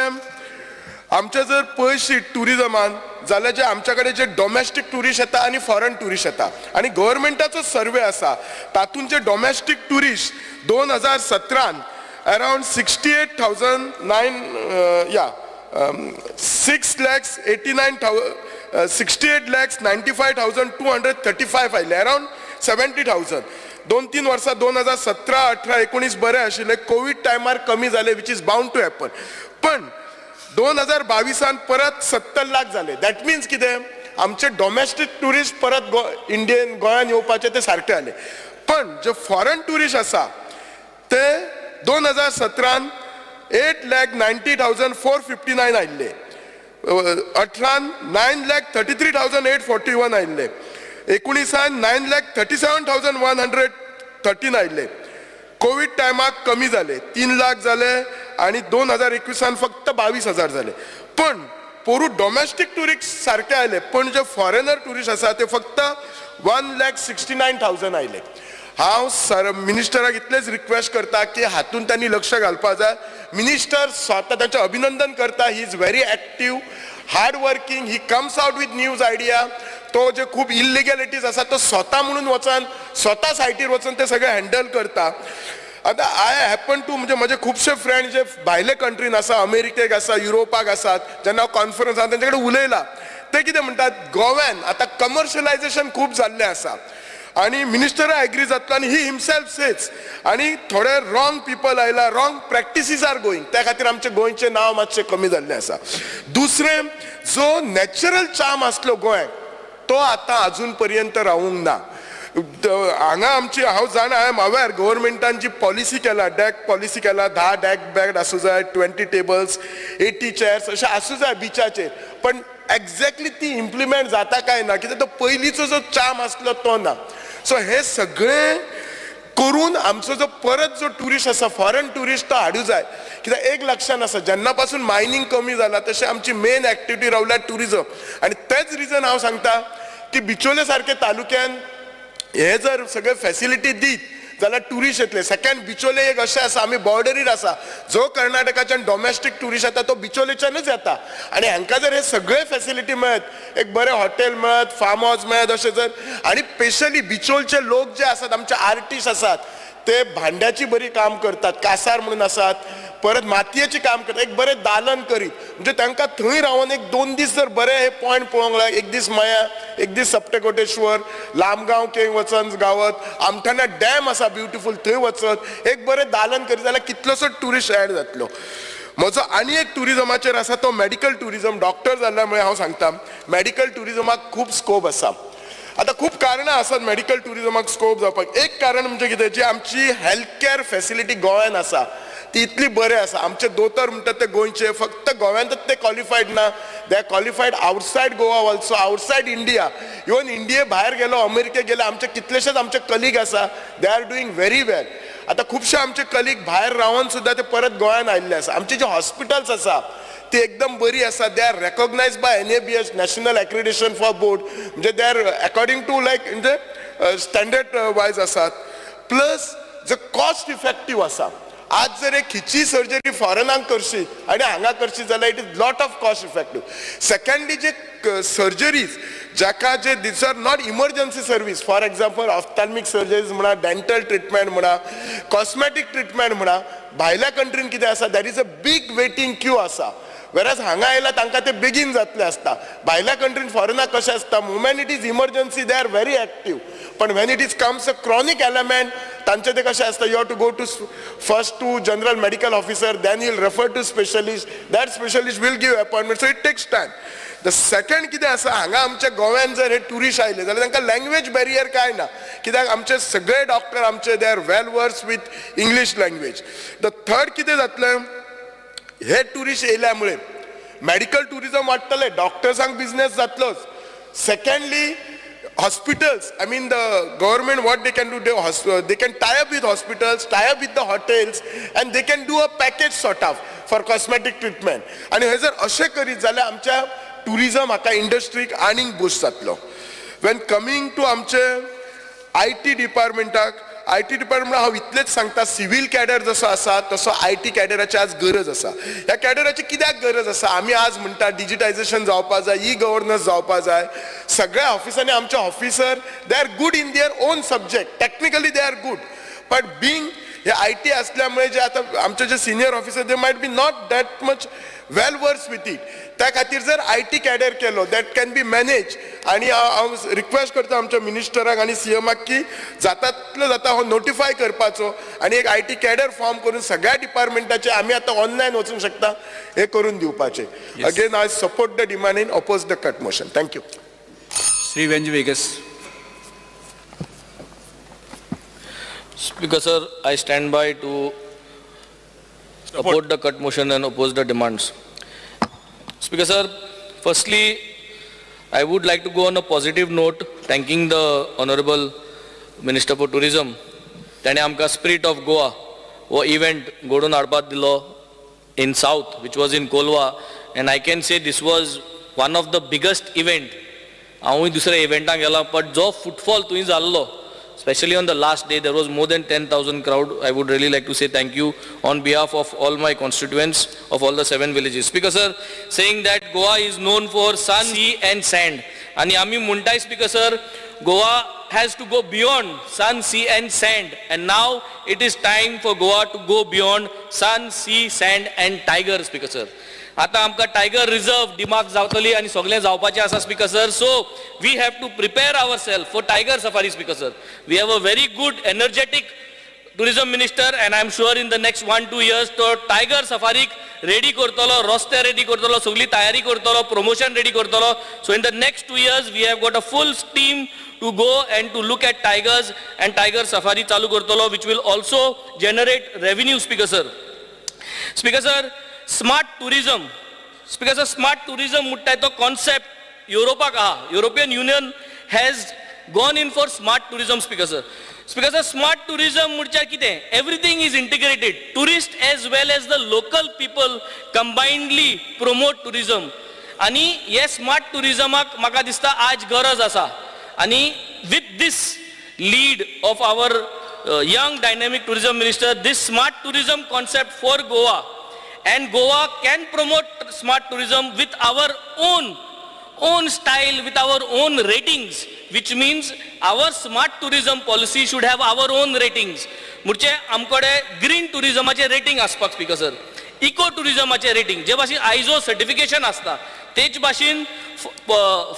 आमचे जर पयशी टुरिझमान जाल्यार जे आमच्या कडेन जे डॉमेस्टीक ट्युरिस्ट येता आनी फॉरेन ट्युरिस्ट येता आणि गव्हर्मेंटाचो सर्वे आसा तातूंत जे डॉमेस्टीक ट्युरिस्ट 2017 अराउंड 68,95,235 आयले अराउंड 70,000 2-3 वर्सां 2017, 18, 19 बरे आशिल्ले कोविड टायमार कमी जाले which is bound to happen पण 2022 परत 70 लाख झाले दॅट मीन्स कितें आमचे डॉमेस्टीक टुरिस्ट परत गोंयान येवपाचे ते सारके जाले पण जे फॉरेन टुरिस्ट आसा ते 2017 8,90,459 आयिल्ले 18 9,33,841 आयिल्ले 19 9,37,113 आयिल्ले कोविड टायमाक कमी जाले 3 लाख जाले आणि 2021 फक्त 22,000 जाले पण पोरू डॉमेस्टीक टुरिस्ट सारखे आयले पण जे फॉरेनर टुरिस्ट आसा ते फक्त 1,69,000 आयले हांव मिनिस्टराक इतलेच रिक्वेस्ट करता की हातूंत त्यांनी लक्ष घालपाक जाय मिनिस्टर स्वता ताचें अभिनंदन करता he is very active hard working he comes out with news idea तो जे खूप इलिगॅलिटीज आसा तो स्वता म्हणून वचन स्वता सायटीर वचून ते सगळे हँडल करता आता आय हॅपन टू म्हणजे माझे खूपशे फ्रेंड जे भायले कंट्रीन आसा अमेरिकेक आसा युरोपाक आसात जेन्ना हांव कॉन्फरन्स आसा तेंचे कडेन उलयला ते कितें म्हणटात गोव्यान आतां कमर्शियलायझेशन खूप जाल्लें आसा आणि मिनिस्टर एग्री जातलो आणि ही हिमसेल्फ सेज आणि थोडे रॉंग पीपल आयला रॉंग प्रॅक्टिसीस आर गोईंग त्या खातीर आमचे गोंयचे नांव मातशें कमी जाल्लें आसा दुसरें जो नॅचरल चार्म आसलो गोंयाक तो आतां अजून पर्यंत रावूंक ना हांगा आमची हांव जाणा आय एम अवेर गव्हर्मेंटान जी पॉलिसी केला डॅक पॉलिसी केला 10 डॅक बेड आसूं जाय 20 टेबल्स 80 चेअर्स अशें आसूं जाय बिचाचेर पण एक्झॅक्टली ती इम्प्लिमेंट जाता काय ना कित्याक तो पयलींचो जो चार्म आसलो तो ना सो हे सगळे करून आमचो जो परत जो टुरिस्ट आसा फॉरेन टुरिस्ट तो हाडूं जाय कित्याक एक लक्षात आसा जेन्ना पासून मायनिंग कमी जाला तशें आमची मेन एक्टिविटी रावल्या टुरिझम आणि तेच रिजन हांव सांगता की बिचोले सारके तालुक्यान हे जर सगळे फॅसिलिटी दीत जाल्यार टुरिस्ट येतले सेकंड बिचोले एक अशें आसा आमी बॉर्डरीर आसा जो कर्नाटकाच्यान डॉमेस्टीक टुरिस्ट येता तो बिचोलेच्यानूच येता आणि हांकां जर हे सगळे फॅसिलिटी मेळत एक बरें हॉटेल मेळत फार्म हाऊस मेळत अशें जर आणि स्पेशली बिचोलचे लोक जे आसात आमचे आर्टिस्ट आसात ते भांड्याची बरी काम करतात कासार म्हणून आसात परत मातयेची काम करतात एक बरें दालन करीत म्हणजे तांकां थंय रावन एक 2 दीस जर बरे हे पॉयंट पळोवंक जाय एक दीस माया एक दीस सप्तकोटेश्वर लांबगांव के वचन गावत आमठाणा डॅम आसा ब्युटिफूल थंय वचत एक बरें दालन करीत जाल्यार कितलोसो टुरिस्ट ऍड जातलो म्हजो आनी एक टुरिझमाचेर आसा तो मेडिकल टुरिझम डॉक्टर जाल्ल्या मुळे हांव सांगता मेडिकल टुरिझमाक खूब स्कोप आसा आता खूप कारणां आसात मेडिकल टुरिझमाक स्कोप जावपाक एक कारण म्हणजे कितें जी आमची हेल्थ केअर फॅसिलिटी गोंयान आसा ती इतली बरें आसा आमचे दोतोर म्हणटात ते गोंयचे फक्त गोंयांतच ते क्वॉलिफायड ना they are qualified outside Goa also outside India even इंडिये भायर गेलो अमेरिकेक गेले आमचे कितलेशेच आमचे कलीग आसा they are doing very well आता खुबशे आमचे कलीग भायर रावन सुद्धा ते परत गोंयान आयिल्ले आसा आमचे जे हॉस्पिटल्स आसा ती एकदम बरी आसा they are recognised by NABS national accreditation for board म्हणजे they are according to like म्हणजे स्टँडर्ड वायज आसात प्लस जे कॉस्ट इफेक्टिव्ह आसा आज जर एक खिची सर्जरी फॉरेनाक करशी आणि हांगा करशी जाल्यार it is lot of cost effective secondly जे सर्जरीज जाका जे these are not emergency service for example ophthalmic surgeries म्हणा डेंटल ट्रिटमेंट म्हणा कॉस्मेटिक ट्रिटमेंट म्हणा भायल्या कंट्रीन कितें आसा that is a big waiting queue आसा वेराज हांगा आयला तांकां ते बेगीन जातले आसता भायल्या कंट्रीन फॉरेनाक कशें आसता moment it is emergency they are very active पण when it is comes a chronic element तांचे ते कशें आसता you have to go to first to general medical officer then you will refer to specialist that specialist will give appointment so it takes time the second कितें आसा हांगा आमच्या गोव्यान जर हे टुरिस्ट आयले जाल्यार तांकां लँग्वेज बॅरियर काय ना कित्याक आमचे सगळे डॉक्टर आमचे दे are well versed with English language the third कितें जातलें हे टुरिस्ट येयल्यामुळे मेडिकल टुरिझम वाडटले, डॉक्टर्सांक बिझनेस जातलोच. Secondly hospitals, I mean the government, what they can do, they can tie up with hospitals, tie up with the hotels, and they can do a package sort of for cosmetic treatment. आणि हे जर अशें करीत जाल्यार आमच्या tourism हाका इंडस्ट्रीक आनीक boost जातलो. when coming to आमचे IT डिपार्टमेंटाक, IT डिपार्टमेंट हांव इतलेंच सांगता, सिव्हिल कॅडर जसो आसा तसो IT कॅडराची आज गरज आसा. ह्या कॅडराची कित्याक गरज आसा? आमी आज म्हणटा डिजिटायझेशन जावपा जाय, ई गव्हर्नन्स जावपा जाय. सगळ्या ऑफिसांनी आमचे officer they are good in their own subject, technically they are good, but being हे IT असल्यामुळे जे आता आमचे जे senior officer they might be not that much well versed with it. त्या खातीर जर IT कॅडर केलो दॅट कॅन बी मॅनेज. आणि हांव रिक्वेस्ट करता आमच्या मिनिस्टराक आनी CMाक की जाता तितलो जाता हो नोटिफाय करपाचो आणि एक IT कॅडर फॉर्म करून सगळ्या डिपार्टमेंटाचे आमी आतां ऑनलायन वचूंक शकता हे करून दिवपाचे. Again I support the demand in oppose the cut motion. Thank you. Shri Venzy Viegas. Speaker sir, I stand by to support the cut motion and oppose the demands. Speaker sir, firstly, I would like to go on a positive note, thanking the Honorable Minister for Tourism. ताणे आमकां Spirit of Goa हो event घडोवन हाडपाक दिलो in South, which was in Kolwa, and I can say this was one of the biggest event. हांवूय दुसऱ्या इव्हेंटाक गेला, but जो footfall थंय जाल्लो, especially on the last day, there was more than 10,000 crowd. I would really like to say thank you on behalf of all my constituents of all the 7 villages. Speaker sir, saying that Goa is known for sun, sea and sand. And आमी म्हणटाय Speaker sir, Goa has to go beyond sun, sea and sand. And now it is time for Goa to go beyond sun, sea, sand and tiger, Speaker sir. आता आमकां tiger reserve डिमाक जावतली आनी सगळें जावपाचें आसा Speaker sir. So we have to prepare ourselves for tiger safari, Speaker sir. We have a very good, energetic tourism minister, and I am sure in the next 1-2 years to tiger safari ready करतलो, रस्ते ready करतलो, सगळी तयारी करतलो, promotion ready करतलो. So in the next 2 years we have got a full steam to go and to look at tigers, and tiger safari चालू करतलो, which will also generate revenue, Speaker sir. Speaker sir, smart tourism. Speaker sir, smart tourism म्हणटाय तो concept युरोपाक आहा. European union has gone in for smart tourism, Speaker sir. Speaker sir, smart tourism म्हणल्यार कितें? Everything is integrated. Tourist as well as the local people combinedly promote tourism. आनी हे smart टुरिझमाक म्हाका दिसता आज गरज आसा. आनी with this lead of our young dynamic tourism minister, this smart tourism concept for Goa, and Goa can promote smart tourism with our own style, with our own ratings, which means our smart tourism policy should have our own ratings. म्हणजे आमकडे green टुरिझमाचे rating आसपाक Speaker sir, eco टुरिझमाचे rating जे भाशेन आयजो certification आसता तेच भाशेन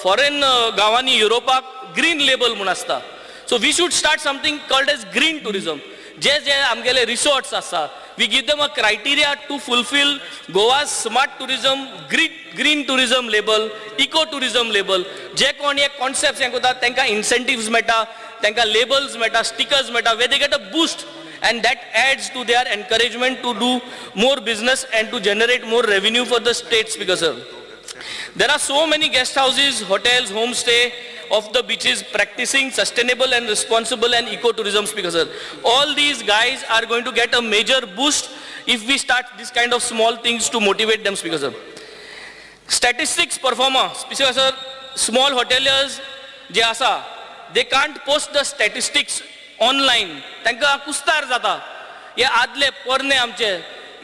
foreign गांवांनी युरोपाक green label म्हूण आसता. So we should start something called as green tourism. जे आमगेले रिसॉर्ट्स आसा, we give them a criteria to fulfill Goa's smart tourism, green tourism label, eco tourism label. जे कोण हे कॉन्सेप्ट्स हे करतात तांकां इन्सेंटिव्स मेळटा, तांकां लेबल्स मेळटा, स्टिकर्स मेळटा, where they get a boost, and that adds to their encouragement to do more business and to generate more revenue for the state, Speaker sir. There are so many guest houses, hotels, homestay of the beaches practicing sustainable and responsible and eco-tourism, Speaker sir. All these guys are going to get a major boost if we start this kind of small things to motivate them, Speaker sir. Statistics performance, Speaker sir, small hoteliers जे आसा, they can't post the statistics online. तांकां कुस्तार जाता. हे आदले पोरणे आमचे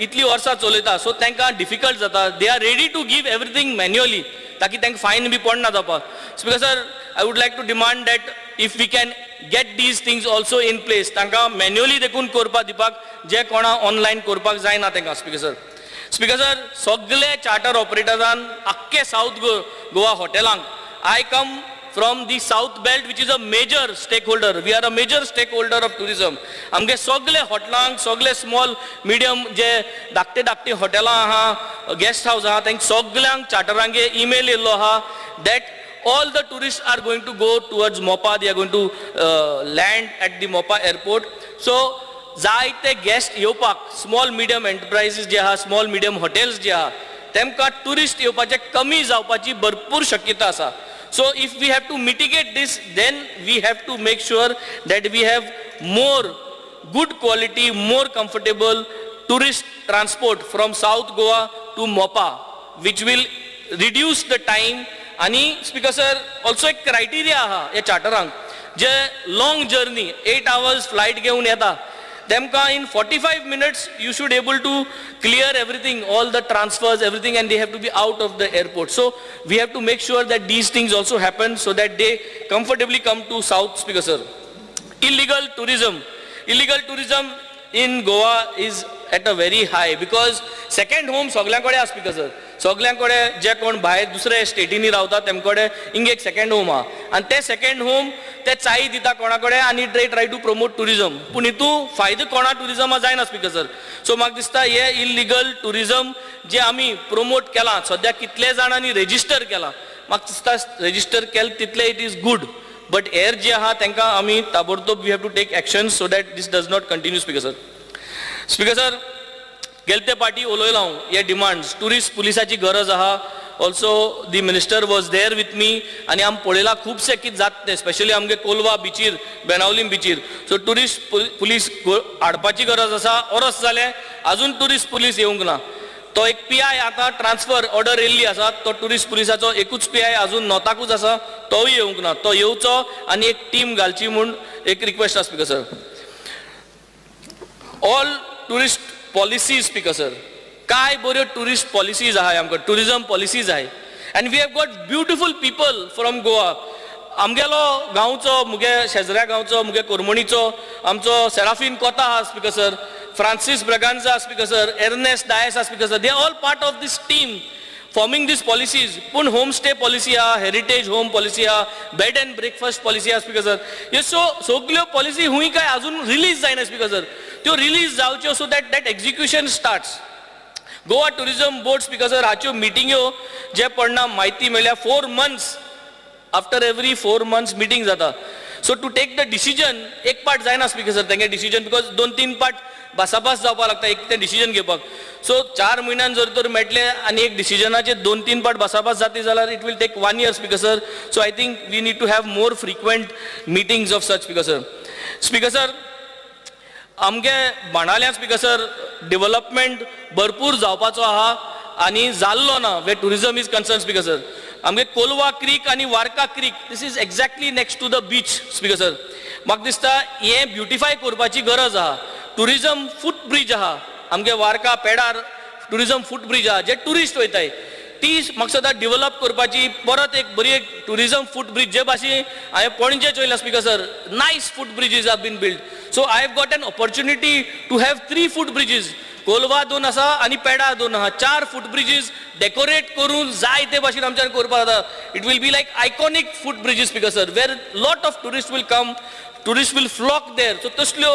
इतली वर्सां चलयता, सो तांकां डिफिकल्ट जाता. They are ready to give everything manually, ताकी तांकां फायन बी पडना जावपाक. Speaker sir, I would like to demand that if we can get these things also in place, तांकां manually देखून करपाक दिवपाक, जे कोणा ऑनलायन करपाक जायना तांकां, Speaker sir. Speaker sir, सगळे चार्टर ऑपरेटरान आख्खे साऊथ गोवा हॉटेलांक, I come from the south belt, which is a major stakeholder. We are a major stakeholder of tourism. आमगे सगळे हॉटेलांक, सगळे स्मॉल मिडियम जे धाकटे हॉटेलां आहा, गेस्ट हाऊस आहा, तांकां सगळ्यांक चार्टरांगे ईमेल येयल्लो आहा that all the tourists are going to go towards Mopa. They are going to land at the Mopa airport. So जायते गेस्ट येवपाक स्मॉल मिडियम एंटरप्राइजीस जे आहा स्मॉल मिडियम हॉटेल्स जे आहा तेमकां टुरिस्ट येवपाचे कमी जावपाची भरपूर शक्यता आसा. So if we have to mitigate this, then we have to make sure that we have more good quality, more comfortable tourist transport from South Goa to Mopa, which will reduce the time. आणि speaker sir also एक criteria आहा या चार्टरांक जे long journey 8 hours flight घेवन येता तेमकां in 45 minutes you should able to clear everything, all the transfers, everything, and they have to be out of the airport. So we have to make sure that these things also happen so that they comfortably come to South, Speaker sir. Illegal tourism in Goa is at a very high because second home सगळ्यांकडे आसा speaker sir. सगळ्यांकडे जे कोण भायर दुसरे स्टेटीनी रावता तेमकडे हिंग एक सेकंड होम आहा आनी ते सेकंड होम ते चाई दिता कोणाकडे आनी ट्राय टू प्रमोट टुरिजम. पूण हितून फायदो कोणा टुरिजमा जायना स्पीकर सर. सो म्हाका दिसता हे इल्लिगल टुरिजम जे आमी प्रमोट केलां सद्या कितले जाणांनी रेजिस्टर केलां म्हाका दिसता रेजिस्टर केलें तितले इट इज गुड. बट हेर जे आहा तांकां आमी ताबडतोब we have to take action so that these does not continue speaker sir. Speaker sir गेलते पाटी उलयलो हांव हे डिमांड्स टुरिस्ट पुलिसाची गरज आहा. Also the minister was there with me आनी आमी पळयलां खुबशे कितें जाता तें स्पेशली आमगे कोलवा बिचीर बेनावलीम बिचीर. सो टुरिस्ट पुलीस हाडपाची गरज आसा. ओरस जालें आजून टुरिस्ट पुलीस येवंक ना. तो एक PI आतां ट्रान्सफर ऑर्डर येयल्ली आसा तो टुरिस्ट पुलिसाचो एकूच PI आजून नॉर्थाकूच आसा तोय येवंक ना. तो येवचो आनी एक टीम घालची म्हूण एक रिक्वेस्ट आसा speaker sir. All tourist policies speaker sir काय बऱ्यो टुरिस्ट पॉलिसीज आहाय आमकां टुरिजम पॉलिसीज आहाय and we have got beautiful people from Goa. आमगेलो गांवचो मुगे शेजऱ्या गांवचो मुगे कोरमणीचो आमचो सेराफीन कोता आहा speaker sir. Francis Braganza speaker sir. Ernest Dias आहा speaker sir. They all part of this team forming this policies. पूण होम स्टे पॉलिसी आहा हेरिटेज होम पॉलिसी आहा बेड एंड ब्रेकफास्ट पॉलिसी आहा स्पीकर सर. ह्यो सगल्यो पॉलिसी हुंय काय अजून रिलीज जायना स्पीकर सर. त्यो रिलीज जावच्यो so that execution starts. Goa tourism board speaker sir हाच्यो मिटिंग्यो जे पडना म्हायती मेळ्ळ्या 4 months after every 4 months meeting जाता. So to take the decision एक पार्ट जायना स्पीकर सर तेंगे डिसिजन बिकॉज 2-3 पार्ट भासाभास जावपाक लागता एक तें डिसिजन घेवपाक. सो 4 म्हयन्यान जर तर मेळटले आनी एक डिसिजनाचे 2-3 पार्ट भासाभास जाती जाल्यार it will take 1 year speaker sir. So I think we need to have more frequent meetings of such speaker sir. Speaker sir आमगे बाणाल्या स्पीकर सर डेव्हलपमेंट भरपूर जावपाचो आहा आनी जाल्लो ना way tourism is concern speaker sir. आमगे Colva creek आनी Varca creek this is exactly next to the beach speaker sir. म्हाका दिसता हे ब्युटिफाय करपाची गरज आहा. टुरिजम फूट ब्रिज आहा आमगे वार्का पेडार टुरिजम फूट ब्रिज आहा जे टुरिस्ट वयताय ती म्हाका सदां डेव्हलप करपाची परत एक बरी एक टुरिजम फूट ब्रिज जे भाशेन हांवें पणजे चोयला speaker sir. Nice foot bridges have been build. So I have got an opportunity to have 3 foot bridges. Colva 2 आसा आनी पेडा 2 आहा. 4 फूट ब्रिजीस डेकोरेट करून जाय ते भाशेन आमच्यान करपाक जाता. It will be like iconic foot bridges speaker sir where lot of tourist will come tourist will flock there. So तसल्यो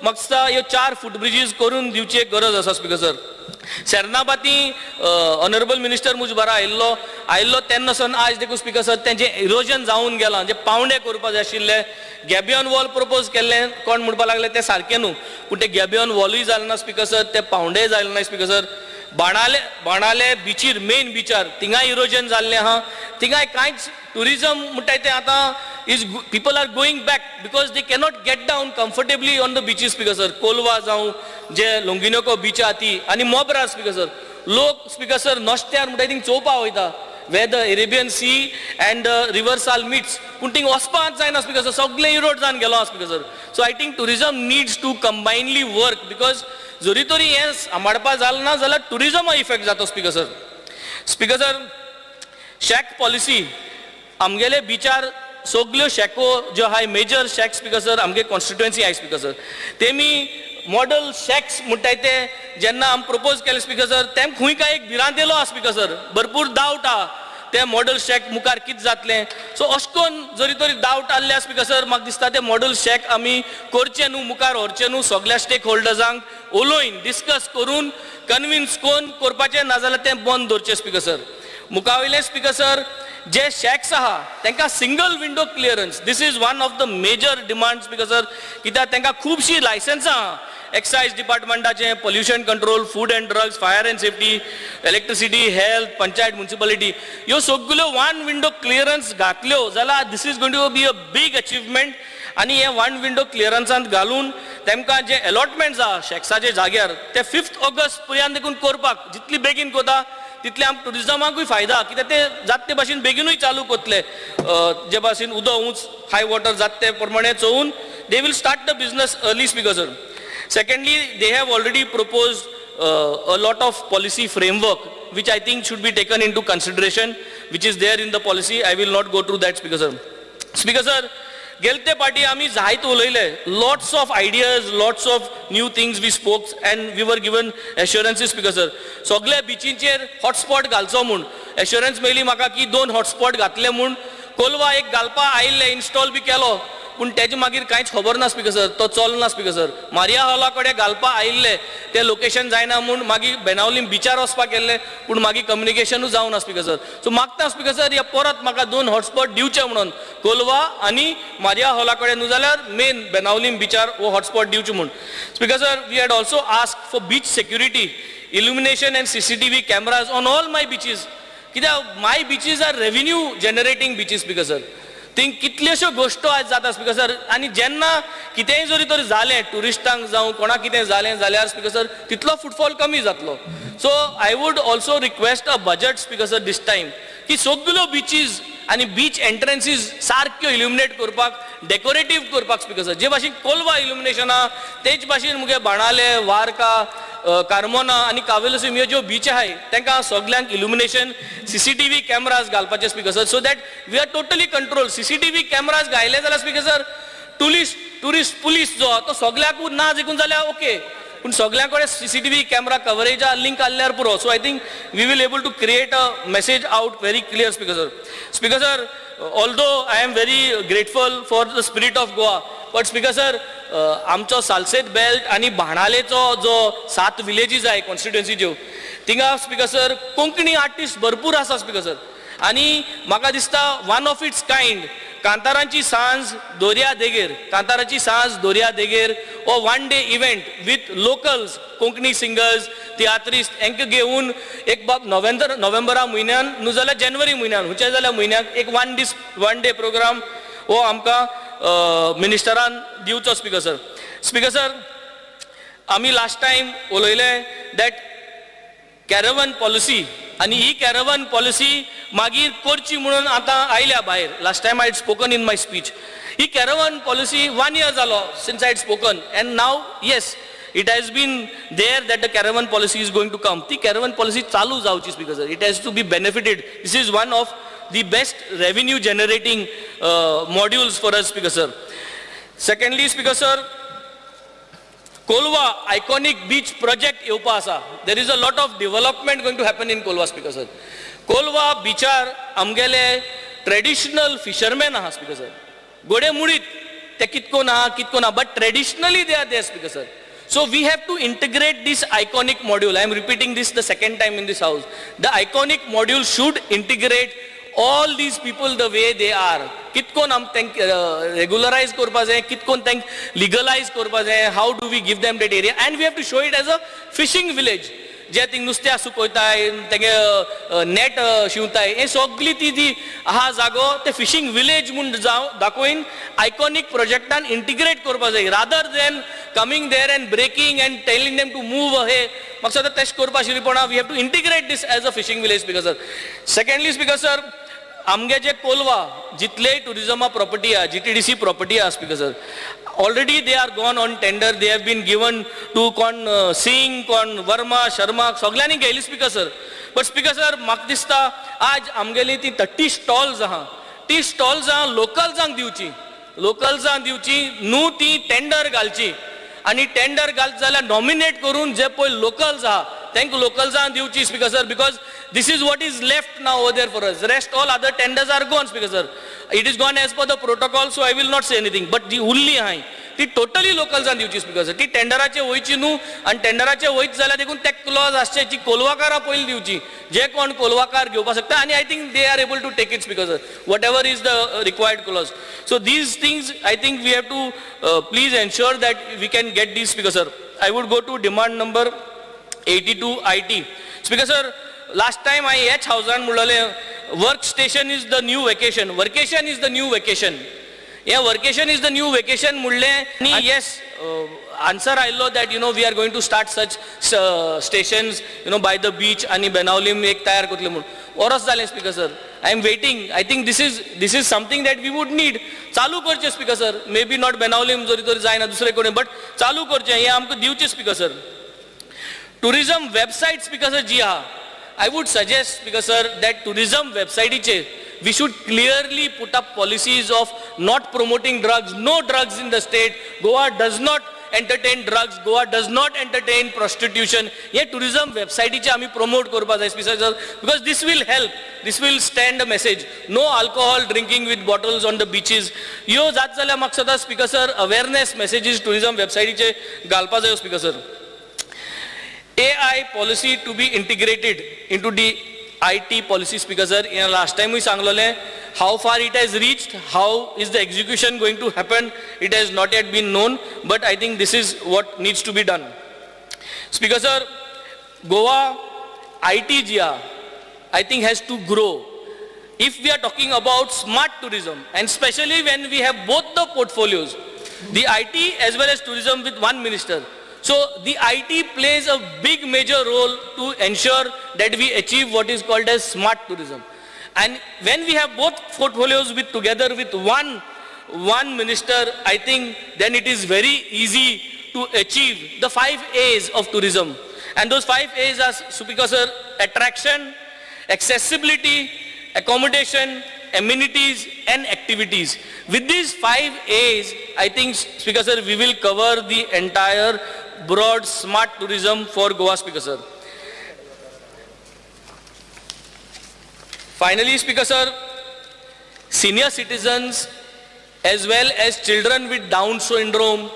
म्हाका दिसता ह्यो 4 फूट ब्रिजीस करून दिवची एक गरज आसा स्पीकर सर. सेर्नाबाती ऑनरेबल मिनिस्टर मुजबारा आयिल्लो तेन्नासून आज देखून स्पीकर सर तेंचें इरोजन जावन गेलां जे पावंडे करपाक जाय आशिल्ले. गॅबियन वॉल प्रपोज केल्लें कोण म्हणपाक लागले तें सारकें न्हू पूण तें गॅबियन वॉलूय जालें ना स्पीकर सर. ते पावंडेय जालें ना स्पीकर सर. बाणाले बिचीर मेन बिचार थिंगाय इरोजन जाल्लें आहा. थिंगाय कांयच टुरिजम म्हणटाय तें आतां is people are going back because they cannot get down comfortably on the beaches speaker sir. Colva जावं जे लोंगिनोको बीच आहा ती आनी मोब्रा स्पीकर सर. लोक स्पीकर सर नोस्त्यार म्हणटाय थिंग चोवपाक वयता where the Arabian Sea and the river Sal meets. पूण थिंग वचपाक जायना स्पीकर सर. सगळें इरोड जावन गेलो speaker sir. So I think tourism needs to combinedly work because जरी तरी हें सांबाळपाक जालें ना जाल्यार टुरिजमा इफेक्ट जाता speaker sir. Speaker sir shack policy आमगेले बिचार सगल्यो शॅको ज्यो आहाय मेजर शॅक स्पीकर सर आमगे कॉन्स्टिट्युएन्सी आहाय स्पीकर सर. तेमी मॉडल शॅक्स म्हणटाय ते जेन्ना आमी प्रपोज केले स्पीकर सर तेम खंय काय एक भिरांत येयलो आहा स्पीकर सर. भरपूर डावट आहा ते मॉडल शॅक मुखार कितें जातलें. सो अशें करून जरी तरी डावट आसल्या स्पीकर सर म्हाका दिसता ते मॉडल शॅक आमी करचें न्हू मुखार व्हरचें न्हू. सगळ्या स्टेक होल्डर्सांक उलोवन डिस्कस करून कन्विन्स कोन्न करपाचें नाजाल्यार तें बंद दवरचें स्पीकर सर. मुखावयलें स्पीकर सर जे शॅक्स आहा तांकां single window clearance, this is one of the major demands because कित्याक तांकां खुबशीं लायसन्सां आहा एक्सायज डिपार्टमेंटाचें, pollution control, food and drugs, fire and safety, electricity, health, panchayat, municipality, ह्यो सगळ्यो वन विंडो क्लियरन्स घातल्यो जाल्यार this is going to be a big achievement. आनी हे वन विंडो क्लियरन्सांत घालून तांकां जे अलॉटमेंट्स आहा शॅक्साचे जाग्यार ते 5 ऑगस्ट पर्यंत देखून करपाक जितली बेगीन कोता तितले आमकां टुरिजमाकूय फायदा, कित्याक ते जात ते भाशेन बेगीनूय चालू करतले. जे भाशेन उदक उंच हाय वॉटर जात ते प्रमाणे चोवून they will start the business early speaker. Secondly, they have already proposed a lot of policy framework which I think should be taken into consideration, which is there in the policy. I will not go through that, Speaker sir. Speaker sir, गेलते पाटी आमी जायत उलयले, lots of ideas, lots of new things we spoke and we were given assurances, Speaker sir. सगळे बिचींचेर hotspot घालचो म्हूण assurance मेळ्ळी म्हाका की 2 हॉटस्पॉट घातले म्हूण. कोलवा एक घालपा आयिल्ले, इन्स्टॉल बी केलो, पूण तेजे मागीर कांयच खबर ना स्पीकर सर, तो चलना स्पीकर सर. मारिया हॉला कडेन घालपा आयिल्ले ते लोकेशन जायना म्हूण मागीर बेनावलीम बिचार वचपाक गेल्ले पूण मागीर कम्युनिकेशनूच जावना स्पीकर सर. सो मागता स्पीकर सर हे परत म्हाका 2 हॉटस्पॉट दिवचे म्हणून कोलवा आनी मारिया हॉला कडेन न्हू जाल्यार मेन बेनावलीम बिचार हो हॉटस्पॉट दिवचे म्हूण. Speaker sir, we had also ask for beach security, illumination and CCTV cameras on all my beaches. कित्याक my beaches are revenue generating beaches speaker sir. Thing कितल्योश्यो गोश्टो आज जाता स्पीकर सर, आनी जेन्ना कितेंय जरी तर जालें टुरिस्टांक जावं कोणाक कितें जालें जाल्यार स्पीकर सर तितलो फुटफॉल कमी जातलो. So I would also request a budget speaker sir this time की सगळ्यो बिचीज आनी बीच एंट्रन्सीज सारक्यो इल्युमिनेट करपाक, डेकोरेटीव करपाक स्पीकर सर. जे भाशेन कोलवा इल्युमिनेशन आहा तेच भाशेन मुगे बाणाले, वारका, कार्मोना आनी कावेलोसीम ह्यो ज्यो बीच आहाय तांकां सगळ्यांक इल्युमिनेशन, CCTV कॅमेराज घालपाचे speaker sir, so that we are totally control. CCTV cameras घायले जाल्यार स्पीकर सर टुरिस्ट पुलीस जो तो सगळ्याकूच ना जिकून जाल्यार ओके, पूण सगळ्यां कडेन CCTV कॅमेरा कवरेजा लिंक आसल्यार पुरो. So I think we will able to create a message out very clear speaker sir. Speaker sir, although I am very grateful for the spirit of Goa, but speaker sir आमचो Salcete belt आनी बाणालेचो जो 7 villages आहाय कॉन्स्टिट्युएन्सीच्यो थिंगा speaker sir Konkani artist भरपूर आसा speaker sir. आनी म्हाका दिसता वन ऑफ इट्स कायंड कांतारांची सांज दर्या देगेर हो 1 day event with locals, Konkani singers, tiatrist हांकां घेवन एक बाब नोव्हेंबरा म्हयन्यान न्हू जाल्यार जानेवारी म्हयन्यान हुंचे जाल्यार म्हयन्याक एक 1 डे प्रोग्राम हो आमकां मिनिस्टरान दिवचो स्पीकर सर. स्पीकर सर, आमी लास्ट टायम उलयले दॅट कॅरवन पॉलिसी आनी ही कॅरवन पॉलिसी मागीर करची म्हणून आतां आयल्या भायर. Last time I had spoken in my speech. ही कॅरवन पॉलिसी 1 year जालो since I had spoken and now yes it has been there that the caravan policy is going to come. ती caravan policy चालू जावची speaker sir. It has to be benefited. This is one of the best revenue generating modules for us speaker sir. Secondly speaker sir, Kolwa iconic beach project येवपा आसा. There is a lot of development going to happen in Kolwa speaker sir. Kolwa beachar आमगेले traditional fishermen आहा speaker sir. गोडे मुडीत ते कितकोन आहा but traditionally they are there speaker sir. So we have to integrate this iconic module. I am repeating this the second time in this house. The iconic module should integrate all these people the way they are. कितकोन आम तांक regularize करपा जाय, कितकोन तांक legalize करपा जाय, how do we give them that area, and we have to show it as a fishing village. जे thing नुस्त्या सुकोयताय, तेगे नेट शिवताय, हे सगळी ती आहा जागो ते फिशिंग विलेज म्हूण दाखोवन आयकॉनिक प्रोजेक्टान इंटिग्रेट करपा जाय rather than coming there and breaking and telling them to move अहे. म्हाका सद्या तेश करपा शिरीपणा. We have to integrate this as a fishing village speaker sir. Secondly speaker sir, आमगे जे कोलवा जितलेय टुरिजमा प्रॉपर्टी आहा, GTDC प्रॉपर्टी आहा speaker sir, already they are gone on tender. They have been given to Singh, Verma, Sharma, सगळ्यांनी गेली speaker sir. But speaker sir म्हाका दिसता आज आमगेली ती 30 स्टॉल्स आहा, ती स्टॉल्स आहा लोकल्सांक दिवची न्हू, ती टेंडर घालची आनी टेंडर घालत जाल्यार नॉमिनेट करून जे पळय लोकल्स आहा तांकां लोकल्सांक दिवची speaker sir. Because this is what is left now over there for us. Rest all other tenders are gone speaker sir. It is gone as per the protocol, so I will not say anything. But the ulli hai ती totally लोकल्सांक दिवची speaker sir. ती टेंडराचे वयची न्हू, आनी टेंडराचे वयत जाल्यार देखून ते clause आसचे जी कोलवाकारां पयली दिवची जे कोण कोलवाकार घेवपाक शकता आनी I think they are able to take it speaker sir whatever is the required clause so these things I think we have to please ensure that we can get these speaker sir I would go to demand number 82 IT speaker sir last time हांवें ह्याच हावजान म्हणलेलें work station is the new vacation workation is the new vacation हें workation is the new vacation म्हणलें आनी yes answer आयिल्लो that you know we are going to start such stations you know by the beach आनी बेनावलीम एक तयार करतले म्हणून वरस जालें speaker sir I am waiting I think this is something that we would need चालू करचें speaker sir may be not Benaulim जरी तरी जायना दुसरे कडेन बट चालू करचें हें आमकां दिवचें speaker sir tourism website speaker sir जी आहा I would suggest, because sir, that tourism website we should clearly put up policies of not promoting drugs, no drugs in the state. Goa does not entertain drugs. Goa does not entertain prostitution. Ye tourism website आमी promote करपा जाय speaker sir, because this will help. This will stand a message. No alcohol drinking with bottles on the beaches. Yo जात जाल्यार म्हाका सदां speaker sir awareness messages tourism website घालपा जाय speaker sir. AI policy to be integrated into the IT policy speaker sir in last time we सांगलोले how far it has reached, how is the execution going to happen, it has not yet been known, but I think this is what needs to be done. Speaker sir, Goa IT GIA I think has to grow. If we are talking about smart tourism and especially when we have both the portfolios, the IT as well as tourism with one minister, so the IT plays a big major role to ensure that we achieve what is called as smart tourism. And when we have both portfolios with together with one minister, I think then it is very easy to achieve the 5 A's of tourism. And those 5 A's are, Speaker sir, attraction, accessibility, accommodation, amenities and activities. With these 5 A's, I think, Speaker sir, we will cover the entire broad smart tourism for Goa, Speaker sir. Finally, Speaker sir, senior citizens as well as children with Down syndrome,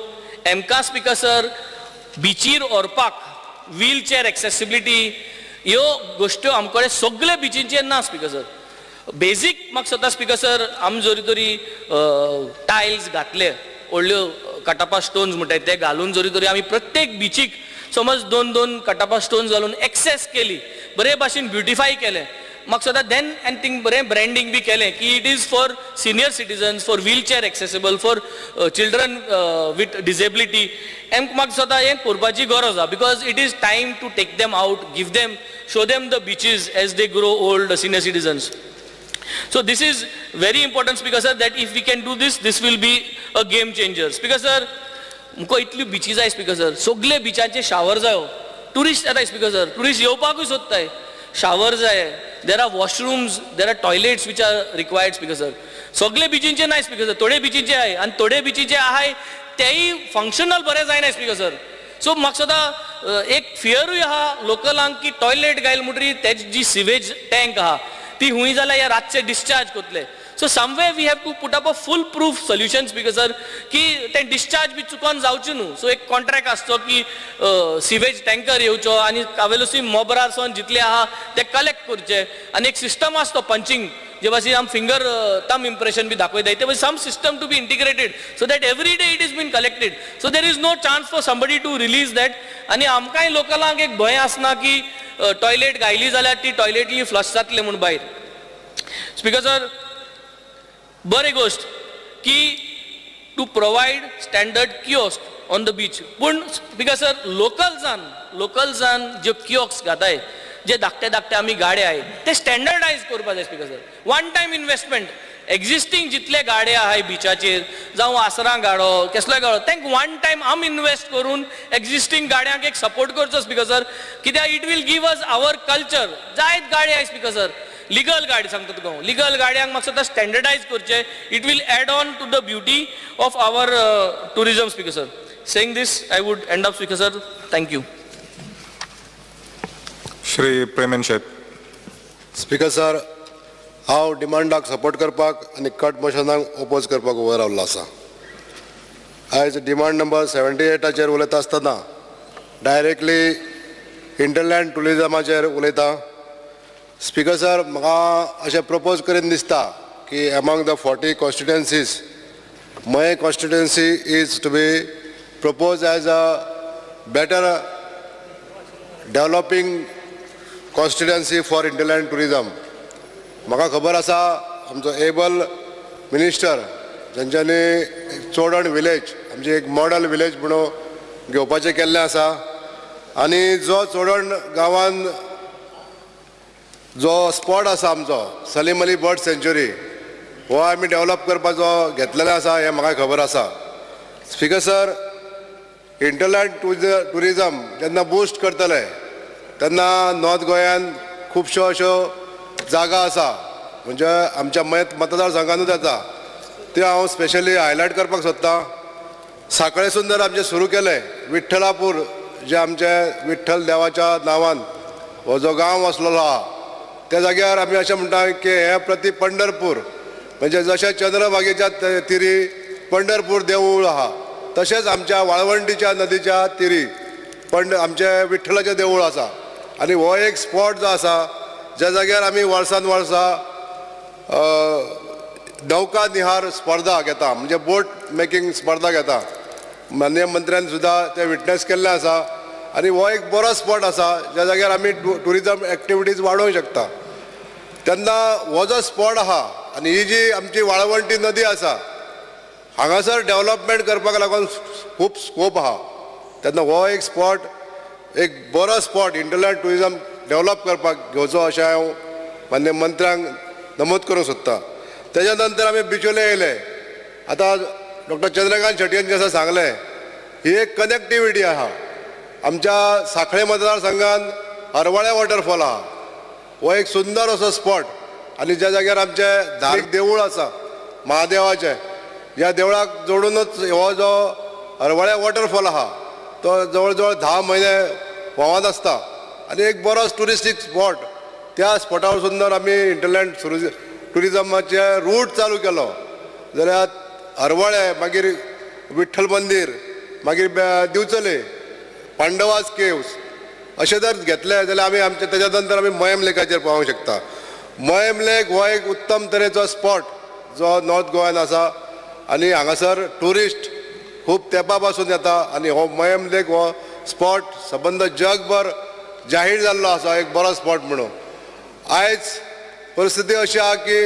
MK Speaker sir, beachir orpak, wheelchair accessibility, ह्यो गोश्ट्यो आमकडे सगळे बिचींचेर ना speaker sir. Basic म्हाका सदां speaker sir आमी जरी तरी tiles घातले व्हडल्यो कटापा स्टोन्स म्हणटात ते घालून जरी तरी आमी प्रत्येक बिचीक समज 2-2 कटापा स्टोन्स घालून एक्सेस केली बरे भाशेन ब्युटिफाय केलें म्हाका सदां देन आनी थिंग बरें ब्रँडींग बी केलें की it is for senior citizens for wheelchair accessible for children with disability हें म्हाका सदां हें करपाची गरज आहा because it is time to take them out give them show them the beaches as they grow old senior citizens. So this is very important speaker sir that if we can do this will be a game changer. Speaker sir, मुको Italy beaches जाय speaker sir सगळे बिचांचे shower जायो tourist येताय speaker sir tourist येवपाकूय सोदताय shower जाय there are washrooms there are toilets which are required speaker sir सगळे बिचींचे नाय speaker sir थोडे बिचींचे आहाय आनी थोडे बिचींचे आहाय तेय फंक्शनल बरे जायनाय स्पीकर सर. सो म्हाका सदां एक फियरूय आहा लोकलांक की टॉयलेट घायल म्हणटरी तेजी जी सिवेज टँक आहा ती हुंय जाल्यार ह्या रातचे डिस्चार्ज करतले. So someway we have to put up a foolproof solution speaker sir की ते डिस्चार्ज बी चुकोन जावचे न्हू. सो एक कॉन्ट्रॅक्ट आसचो की सिवेज टँकर येवचो आनी कावेलोसी मोबरारसून जितले आहा ते कलेक्ट करचे आनी एक सिस्टम आसतो पंचिंग जे भाशेन आमी फिंगर थंब इम्प्रेशन बी दाखयताय ते some system to be integrated so that every day it is been collected so there is no chance for somebody to release that. आनी आमकांय लोकलांक एक भंय आसना की टॉयलेट घायली जाल्यार ती टॉयलेटली फ्लश जातले म्हूण भायर. स्पीकर सर बरी गोष्ट की to provide standard kiosk on the beach पूण स्पीकर सर लोकल्सान ज्यो किओस्क घाताय जे धाकटे धाकटे आमी गाडे आहाय ते स्टँडर्डायज करपा जाय speaker sir. One time investment existing जितले गाडे आहाय बिचाचेर जावं आसरां गाडो कसलोय गाडो तांकां वन टायम आमी इन्वेस्ट करून एक्झिस्टींग गाड्यांक एक सपोर्ट करचो स्पीकर सर कित्याक it will give us our culture. जायत गाडी आहाय स्पीकर सर लिगल गाडी सांगता तुका लिगल गाड्यांक म्हाका सदां स्टँडर्डायज करचे it will add on to the beauty of our tourism speaker sir. Saying this I would end up speaker sir. Thank you. Shri Preman Shet. Speaker sir हांव डिमांडाक सपोर्ट करपाक आनी कट मोशनाक ओपोज करपाक उबो रावल्लो आसा. आयज डिमांड नंबर 78 उलयता आसतना डायरेक्टली इंटरलँड टुरिजमाचेर उलयता स्पीकर सर, म्हाका अशें प्रपोज करीन दिसता की among the 40 constituencies my constituency is to be proposed as a better developing constituency for hinterland tourism. म्हाका खबर आसा आमचो एबल मिनिस्टर जांच्यांनी चोडण विलेज आमची एक मॉडल विलेज म्हणून घेवपाचें केल्लें आसा आनी जो चोडण गांवांत जो स्पॉट आसा आमचो सलीम अली बर्ड सँच्युरी हो आमी डेव्हलप करपाचो घेतलेलो आसा हें म्हाका खबर आसा. स्पीकर सर, इंटरलँड टुरिजम जेन्ना बूस्ट करतले तेन्ना नॉर्थ गोंयांत खुबश्यो अश्यो जागा आसा म्हणजे आमच्या मतदारसंघांतूच येता त्यो हांव स्पेशली हायलायट करपाक सोदतां. सांकळे सुंदर आमचें सुरू केलें विठ्ठलापूर जे आमचे विठ्ठल देवाच्या नांवान हो जो गांव वसलेलो आहा त्या जाग्यार आमी अशें म्हणटा की हें प्रती पंढरपूर म्हणजे जशें चंद्रभागेच्या तिरी पंढरपूर देवूळ आहा तशेंच आमच्या वाळवंटीच्या नदीच्या तिरी आमचें विठ्ठलाचें देवूळ आसा आनी हो एक स्पॉट जो आसा ज्या जाग्यार आमी वर्सान वर्सा नौका निहार स्पर्धा घेता म्हणजे बोट मेकींग स्पर्धा घेता. माननीय मंत्र्यान सुद्दां ते विटनेस केल्लें आसा आनी हो एक बरो स्पॉट आसा ज्या जाग्यार आमी टुरिजम एक्टिविटीज वाडोवंक शकता. तेन्ना हो जो स्पॉट आहा आनी ही जी आमची वाळवंटी नदी आसा हांगासर डेव्हलपमेंट करपाक लागून खूब स्कोप आहा. तेन्ना हो एक स्पॉट एक बरो स्पॉट इंटरलँड टुरिजम डेव्हलप करपाक घेवचो अशें हांव मान्य मंत्र्यांक नमूद करूंक सोदतां. तेज्या नंतर आमी बिचोले येयले. आतां डॉक्टर चंद्रकांत शेट्टीन जें सांगलें ही एक कनेक्टिविटी आहा. आमच्या सांखळे मतदारसंघांत हरवळ्या वॉटरफॉल आहा. हो एक सुंदर असो स्पॉट आनी ज्या जाग्यार आमचें धार्मीक देवूळ आसा महादेवाचें ह्या देवळाक जोडूनच हो जो हरवळ्या वॉटरफॉल आहा तो जवळ जवळ 10 म्हयने व्हांवत आसता आनी एक बरो टुरिस्टीक स्पॉट. त्या स्पॉटार सुंदर आमी इंटरलँड टुरिजमाचे रूट चालू केलो जाल्यार हरवळे मागीर विठ्ठल मंदीर मागीर दिवचले पांडवास केव्स अशें जर घेतले जाल्यार आमी आमचे तेज्या नंतर आमी मयम लेकाचेर पावोंक शकता. मयम लेक हो एक उत्तम तरेचो स्पॉट जो नॉर्थ गोंयान आसा आनी हांगासर ट्युरिस्ट खूब तेंपा पासून येता आनी हो मयम लेक हो स्पॉट सबंद जगभर जाहीर जाल्लो आसा एक बरो स्पॉट म्हणून. आयज परिस्थिती अशी आहा की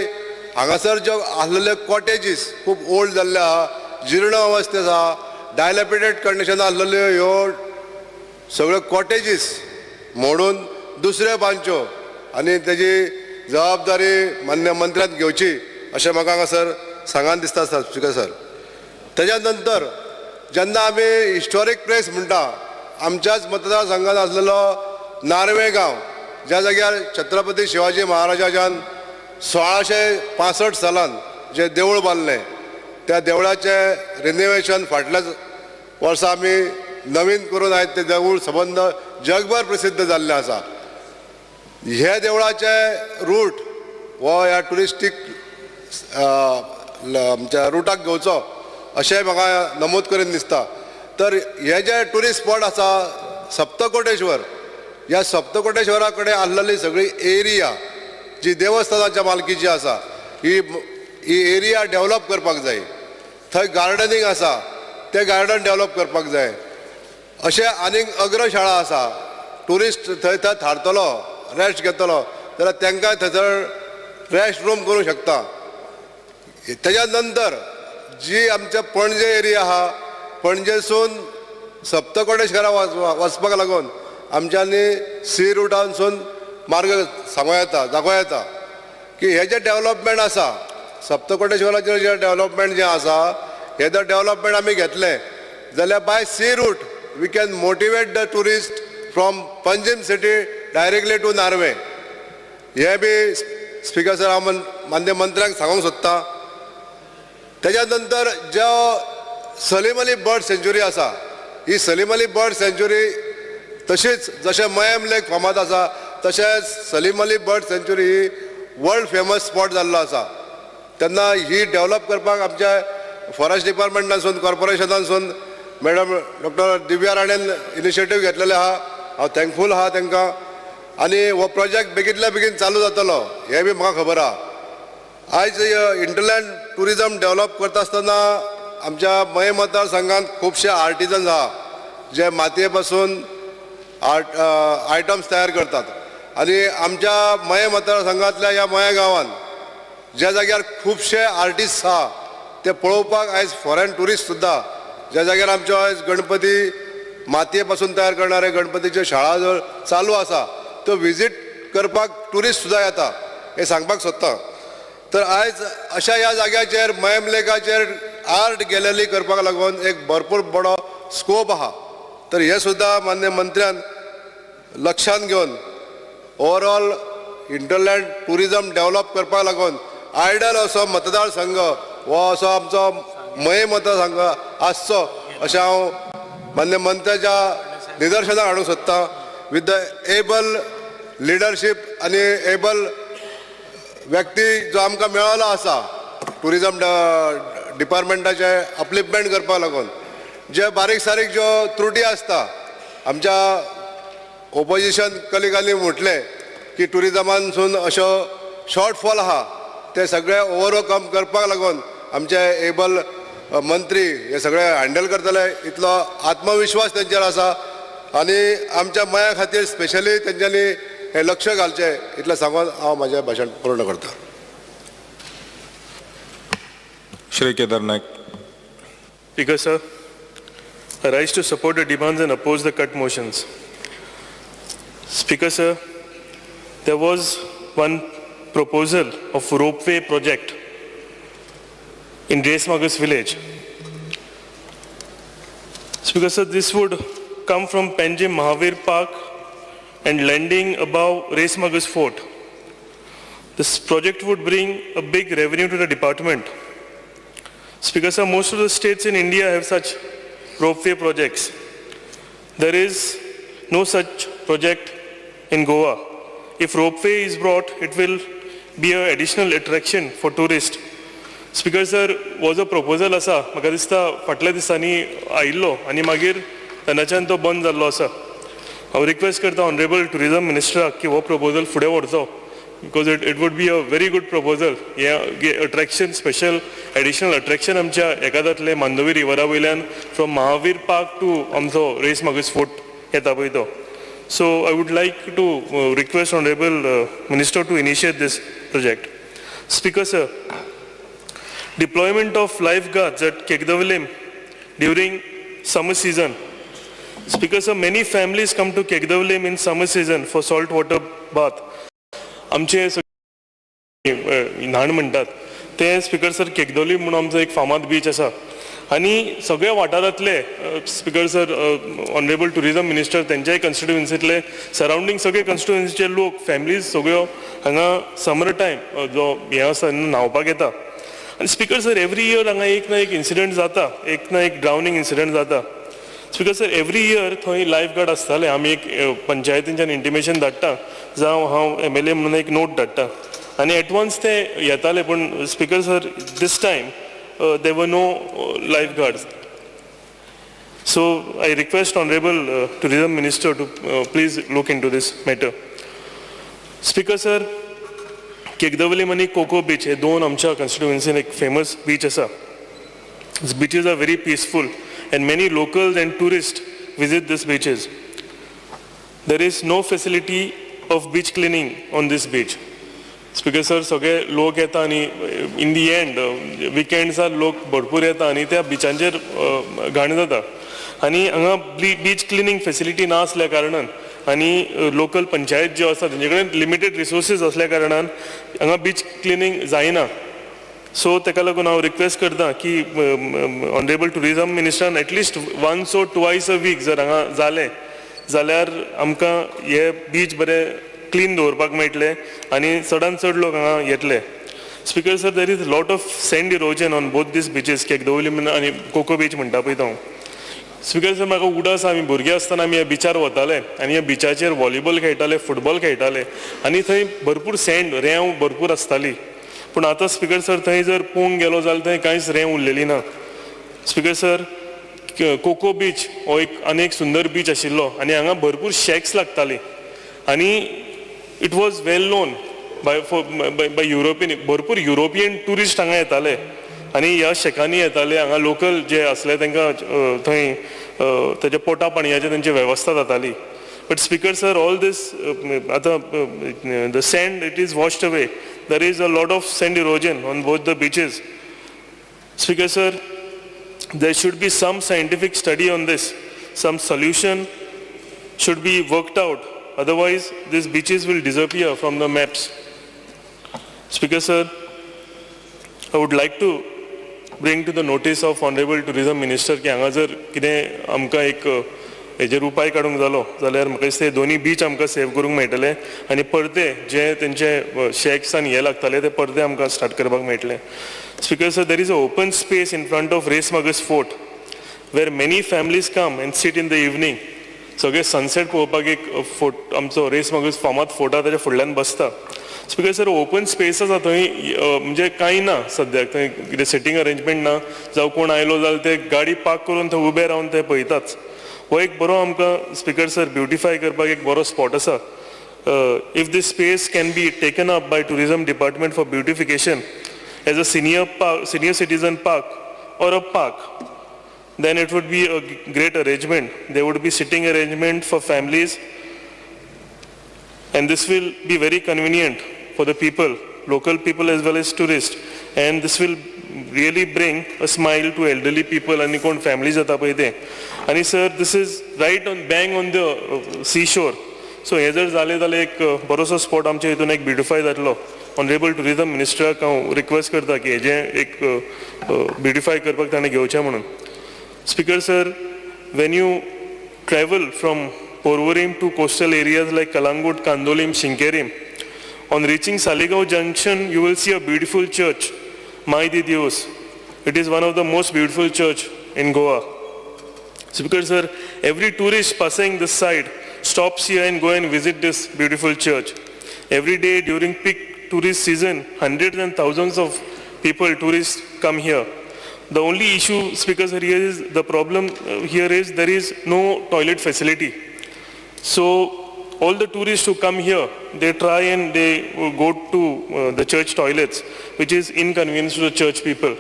हांगासर ज्यो आसलेले कॉटेजीस खूब ओल्ड जाल्ले आहा जीर्ण अवस्थेंत आहा डायलॅपिडेड कंडिशन आसलेल्यो ह्यो सगळ्यो कॉटेजीस मोडून दुसऱ्यो बांदच्यो आनी तेजी जबाबदारी मान्य मंत्र्यान घेवची अशें म्हाका हांगासर सांगान दिसता स्पीकर सर. तेज्या नंतर जेन्ना आमी हिस्टॉरीक प्लेस म्हणटा आमच्याच मतदारसंघात आसलेलो नार्वे गांव ज्या जाग्यार छत्रपती शिवाजी महाराजान 1665 सालान जे देवूळ बांदलें त्या देवळाचें रिनोवेशन फाटल्याच वर्सा आमी नवीन करून आयज तें देवूळ सबंद जगभर प्रसिद्ध जाल्लें आसा. हे देवळाचे रूट हो ह्या टुरिस्टीक आमच्या रुटाक घेवचो अशें म्हाका नमूद करून दिसता. तर हे जे टुरिस्ट स्पॉट आसा सप्तकोटेश्वर ह्या सप्तकोटेश्वरा कडेन आसलेली सगळी एरिया जी देवस्थानाच्या मालकीची आसा ही एरिया डेव्हलप करपाक जाय. थंय गार्डनींग आसा तें गार्डन डेव्हलप करपाक जाय. अशें आनीक अग्रशाळा आसा टुरिस्ट थंय थारतलो रेस्ट घेतलो जाल्यार तांकां थंयसर रेस्ट रूम करूंक शकता. तेज्या नंतर जी आमच्या पणजे एरिया आहा पणजेसून सप्तकोटेश्वरा वचपाक लागून आमच्यांनी सी रुटानसून मार्ग जागो येता की हे जे डेव्हलपमेंट आसा सप्तकोटेश्वराचेर जे डेव्हलपमेंट जें आसा हे जर डेव्हलपमेंट आमी घेतलें जाल्यार by sea route we can motivate the tourist from Panjim city directly to Narve. हे बी स्पीकर सर हांव मान्य मंत्र्यांक सांगूंक सोदतां. तेज्या नंतर जो सलीम अली बर्ड सँच्युरी आसा ही सलीम अली बर्ड सँच्युरी तशीच जशें मयम लेक फामाद आसा तशेंच सलीम अली बर्ड सँच्युरी ही वर्ल्ड फेमस स्पॉट जाल्लो आसा. तेन्ना ही डेव्हलप करपाक आमच्या फॉरेस्ट डिपार्टमेंटानसून कॉर्पोरेशनानसून मॅडम डॉक्टर दिव्या राणेन इनिशिएटीव घेतलेले आहा. हांव थँकफूल आहा तांकां. आनी हो प्रोजेक्ट बेगींतल्या बेगीन चालू जातलो हे बी म्हाका खबर आहा. आयज इंटरलँड टुरिजम डेव्हलप करता आसतना आमच्या मये मतदारसंघात खुबशे आर्टिजन्स आहा जे मातये पासून आयटम्स तयार करतात. आनी आमच्या मये मतदारसंघातल्या ह्या मये गांवांत ज्या जाग्यार खुबशे आर्टिस्ट आहा ते पळोवपाक आयज फॉरेन टुरिस्ट सुद्दां ज्या जाग्यार आमच्यो आयज गणपती मातये पासून तयार करणारे गणपतीच्यो शाळा जर चालू आसा तो विजीट करपाक टुरिस्ट सुद्दां येता हे सांगपाक सोदतां. तर आयज अशा ह्या जाग्याचेर मयम लेकाचेर आर्ट गॅलरी करपाक लागून एक भरपूर बडो स्कोप आहा. तर हे सुद्दां मान्य मंत्र्यान लक्षांत घेवन ओवरऑल इंटरलँड टुरिजम डेव्हलप करपाक लागून आयडल असो मतदारसंघ हो असो आमचो मये मतदारसंघ आसचो अशें हांव मान्य मंत्र्याच्या निदर्शनाक हाडूंक सोदतां. विथ द एबल लिडरशीप आनी एबल व्यक्ती जो आमकां मेळ्ळो आसा टुरिजम डिपार्टमेंटाचे अपलिफ्टमेंट करपाक लागून जे बारीक सारीक ज्यो त्रुटी आसता आमच्या ओपोजिशन कलिगांनी म्हटलें की टुरिजमानसून अशो शॉर्टफॉल आहा ते सगळे ओवरकम करपाक लागून आमचे एबल मंत्री हे सगळे हँडल करतले इतलो आत्मविश्वास तेंचेर आसा. आनी आमच्या मया खातीर स्पेशली तेंच्यांनी हे लक्ष घालचें इतलें सांगून हांव म्हाजें भाशण पूर्ण करतां. Shri Kedar Naik. Speaker sir, I rise to support the demands and oppose the cut motions. Speaker sir, there was one proposal of ropeway project in Resmagus village. Speaker sir, this would come from Panjim Mahavir Park and landing above Resmagus Fort. This project would bring a big revenue to the department. Speaker sir, most of the states in India have such ropeway projects. There is no such project in Goa. If ropeway is brought, it will be an additional attraction for tourists. Speaker sir, was a proposal asa म्हाका दिसता फाटल्या दिसांनी आयिल्लो आनी मागीर तेन्नाच्यान तो बंद जाल्लो आसा. हांव रिक्वेस्ट करता ऑनरेबल टुरिजम मिनिस्टराक की हो प्रपोजल फुडें व्हरचो because it would be a very good proposal. Yeah, attraction, special additional attraction आमच्या एकादांतले मांडोवी रिवरा वयल्यान from Mahavir Park to आमचो रेस मागस फोर्ट येता पळय तो. So I would like to request honorable minister to initiate this project. Speaker sir, deployment of lifeguards at Kegdavalim during summer season. Speaker sir, many families come to Kegdavalim in summer season for salt water bath. आमचे न्हाण म्हणटात ते speaker sir केकदोली म्हणून आमचो एक फामाद beach आसा आनी सगळ्या वाठारांतले speaker sir honourable tourism minister तेंच्याय कॉन्स्टिट्युएन्सींतले सरावंडींग सगळे कॉन्स्टिट्युएन्सीचे लोक फॅमिलीज सगळ्यो हांगा समर टायम जो हे आसा न्हांवपाक येता. आनी स्पिकर सर एवरी इयर हांगा एक ना एक इन्सिडंट जाता, एक ना एक ड्रावनींग इन्सिडंट जाता. स्पिकर सर एवरी इयर थंय लायफ गार्ड आसताले. आमी एक पंचायतींच्यान इंटिमेशन धाडटा जावं हांव MLA म्हणून एक नोट धाडटा आनी एटवन्स ते येताले पूण speaker sir this time there were no lifeguards. So I request honorable tourism minister to please look into this matter. Speaker sir, Kegdavalim आणि कोको बीच हे दोन आमच्या कॉन्स्टिट्युएन्सीन एक फेमस बीच आसा. These beaches are very peaceful and many locals and tourists visit these beaches. There is no facility of beach cleaning on this beach. Speaker sir सगळे लोक येता आनी इन दी एंड विकेंड्सार लोक भरपूर येता आनी त्या बिचांचेर घाण जाता आनी हांगा बीच क्लिनींग फेसिलिटी ना आसल्या कारणान आनी लोकल पंचायत ज्यो आसा तेंचे कडेन लिमिटेड रिसोर्सीस असल्या कारणान हांगा बीच क्लिनींग जायना. सो तेका लागून हांव रिक्वेस्ट करता की ऑनरेबल टुरिजम मिनिस्टरान एटलिस्ट वन्स और ट्वायस अ वीक जर हांगा जालें जाल्यार आमकां हे बीच बरें क्लीन दवरपाक मेळटले आनी चडांत चड लोक हांगा येतले. Speaker sir, there is lot of sand erosion on both these beaches केकदवली आनी कोको बीच म्हणटा पळय तो. स्पिकर सर, म्हाका उडस आमी भुरगे आसतना आमी ह्या बिचार वताले आनी ह्या बिचाचेर व्हॉलीबॉल खेळटाले, फुटबॉल खेळटाले आनी थंय भरपूर सँड रेंव भरपूर आसताली. पूण आतां स्पिकर सर थंय जर पळोवंक गेलो जाल्यार थंय कांयच रेंव उरलेली ना. स्पिकर सर, कोको बीच हो एक आनी एक सुंदर बीच आशिल्लो आनी हांगा भरपूर शॅक्स लागताली आनी it was well known by European, भरपूर युरोपियन टुरिस्ट हांगा येताले आनी ह्या शेकांनी येताले. हांगा लोकल जे असले तांकां थंय ताच्या पोटा पाणयाची तांची वेवस्था जाताली. But Speaker sir, all this, the sand, it is washed away. There is a lot of sand erosion on both the beaches. Speaker sir, there should be some scientific study on this. Some solution should be worked out. Otherwise, these beaches will disappear from the maps. Speaker sir, I would like to bring to the notice of Honorable Tourism Minister की हांगा जर कितें आमकां एक हेजेर उपाय काडूंक जालो जाल्यार म्हाका दिसता दोनी बीच आमकां सेव करूंक मेळटले आनी परते जे तेंचे शेक्स आनी हे लागताले ते परते आमकां स्टार्ट करपाक मेळटले. Speaker sir, there is an open space in front of Resmagus Fort where many families come and sit in the evening. सगळे सनसेट पळोवपाक एक फोर्ट आमचो रेसमागूस फामाद फोर्ट आसा ताच्या फुडल्यान बसता. स्पिकर सर, ओपन स्पेस आसा थंय म्हणजे कांय ना सद्याक, थंय कितें सिटींग अरेंजमेंट ना, जावं कोण आयलो जाल्यार ते गाडी पार्क करून थंय उबे रावन ते पळयताच. हो एक बरो आमकां स्पिकर सर ब्युटिफाय करपाक एक बरो स्पॉट आसा. If this space can be taken up by tourism department for beautification as a senior citizen park or a park, then it would be a great arrangement. There would be sitting arrangement for families, and this will be very convenient for the people, local people as well as tourists, and this will really bring a smile to elderly people and kon families jata pai te. And sir, this is right on bang on the seashore, so हे जर जाले जाल्यार एक बरोसो spot आमच्या हितून एक beautify जातलो. Honourable tourism मिनिस्टराक हांव रिक्वेस्ट करता की हेजें एक ब्युटिफाय करपाक ताणें घेवचें म्हणून. Speaker sir, when you travel from Porvorim to coastal areas like Kalangut, Kandolim, Shinkerim, on reaching Saligao Junction, you will see a beautiful church, Mai Di Dios. It is one of the most beautiful church in Goa. Speaker sir, every tourist passing this side stops here and go and visit this beautiful church. Every day during peak tourist season, hundreds and thousands of people, tourists come here. The only issue, Speaker sir, here is the problem here is there is no toilet facility. So all the tourists who come here, they try and they go to the church toilets, which is inconvenience to the church people.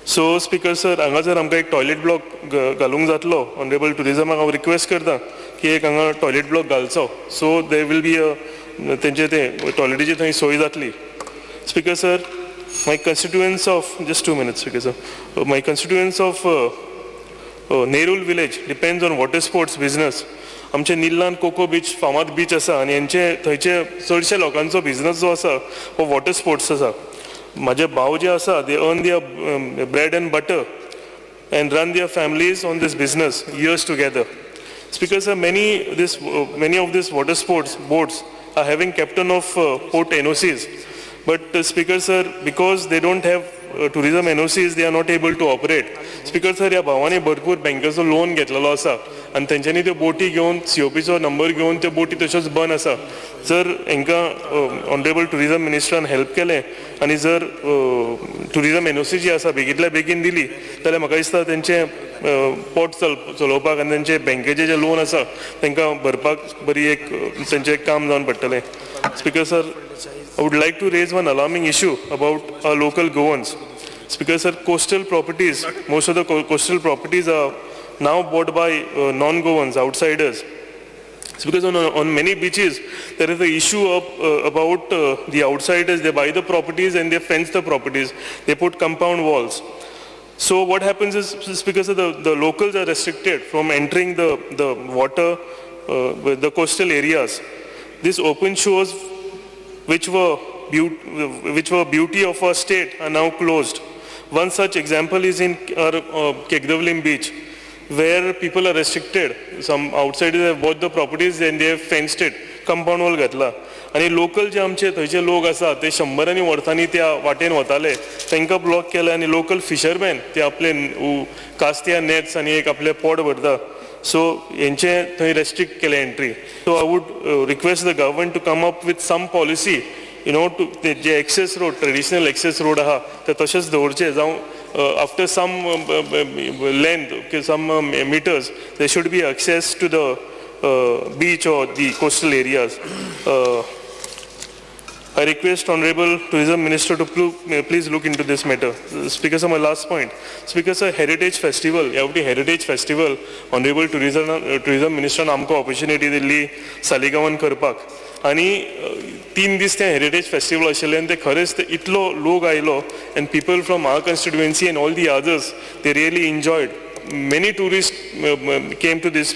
So Speaker sir, हांगा जर आमकां एक toilet block घालूंक जातलो, honourable टुरिजमाक हांव request करता की एक हांगा टॉयलेट ब्लॉक घालचो, सो देर विल बी तेंचे ते टॉयलेटीची थंय सोय जातली. Speaker sir, my constituents of, just 2 minutes, Speaker sir, my constituents of Nerul village depends on water sports business. आमचे निल्लान कोको बीच फामाद बीच आसा आनी हेंचे थंयचे चडशे लोकांचो बिझनस जो आसा हो वॉटर स्पोर्ट्स आसा. म्हाजे भाव जे आसा, they earn their bread and butter and run their families on this business years together. Speaker sir, many of these water sports boats are having captain of port NOCs. But Speaker sir, because they don't have tourism NOCs, they are not able to operate. Speaker sir, ह्या भावांनी भरपूर बँकेचो loan घेतलेलो आसा आनी तेंच्यांनी त्यो बोटी घेवन COPचो नंबर घेवन त्यो बोटी तश्योच बंद आसा. जर हांकां ऑनरेबल टुरिजम मिनिस्टरान हेल्प केलें आनी जर टुरिजम NOC जी आसा बेगींतल्या बेगीन दिली जाल्यार म्हाका दिसता तेंचें पोट चलोवपाक आनी तेंचे बँकेचे जे लोन आसा तांकां भरपाक बरी एक तेंचें काम जावन पडटलें. Speaker sir, I would like to raise one alarming issue about our local Goans. Speaker sir, coastal properties, most of the coastal properties are now bought by non-Goans, outsiders. Because on many beaches, there is the issue of about the outsiders. They buy the properties and they fence the properties. They put compound walls. So what happens is because the locals are restricted from entering the water with the coastal areas. These open shores, which were beauty of our state, are now closed. One such example is in our Kegdavlim beach, where people are restricted. Some outsiders have bought the properties and they have fenced it, compound wall घातला. आणि local जे आमचे थंयचे लोक आसा ते 100 वर्सांनी त्या वाटेन वताले, तांकां ब्लॉक केले आनी लोकल फिशरमॅन ते आपले कास्त्या नेट्स आनी एक आपले पोट भरता. सो हेंचे थंय रेस्ट्रिक्ट केले entry. So I would request the government to come up with some policy, you know, to जे access road, traditional access road आहा ते तशेंच दवरचे. जावं after some length, some metres, there should be access to the beach or the coastal areas. I request Honorable Tourism Minister to please look into this matter. Speaker sir, my last point. Speaker sir, Heritage Festival, Heritage Festival, Honorable Tourism Minister आमकां opportunity Delhi सालिगांवान करपाक आनी 3 दीस तें heritage festival आशिल्लें आनी तें खरेंच ते इतलो लोक आयलो and people from our constituency and all the others, they really enjoyed. Many tourists came to this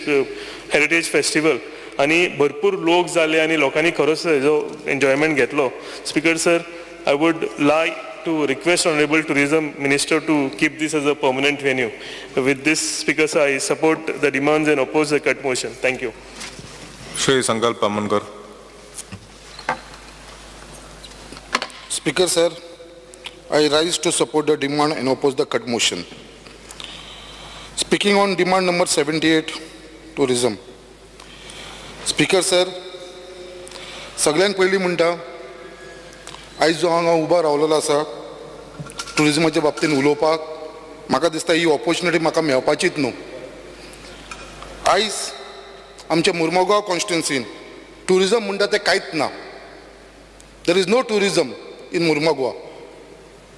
heritage festival आणि भरपूर लोक जाले आणि लोकांनी खरोच हेजो एन्जॉयमेंट घेतलो. Speaker sir, I would like to request honourable tourism minister to keep this as a permanent venue. With this speaker sir, I support the demands and oppose the cut motion. Thank you. Shri Sankalp Amonkar. Speaker sir, I rise to support the demand and oppose the cut motion. Speaking on demand number 78, tourism. Speaker sir, सगळ्यांत पयलीं म्हणटा आयज जो हांगा उबो रावलेलो आसा टुरिजमाच्या बाबतींत उलोवपाक, म्हाका दिसता ही ऑपॉर्च्युनिटी म्हाका मेळपाचीच न्हू. आयज आमच्या मुर्मुगांव कॉन्स्टिट्युएन्सीन टुरिजम म्हणटा तें कांयच ना. There is no tourism in Mormugao.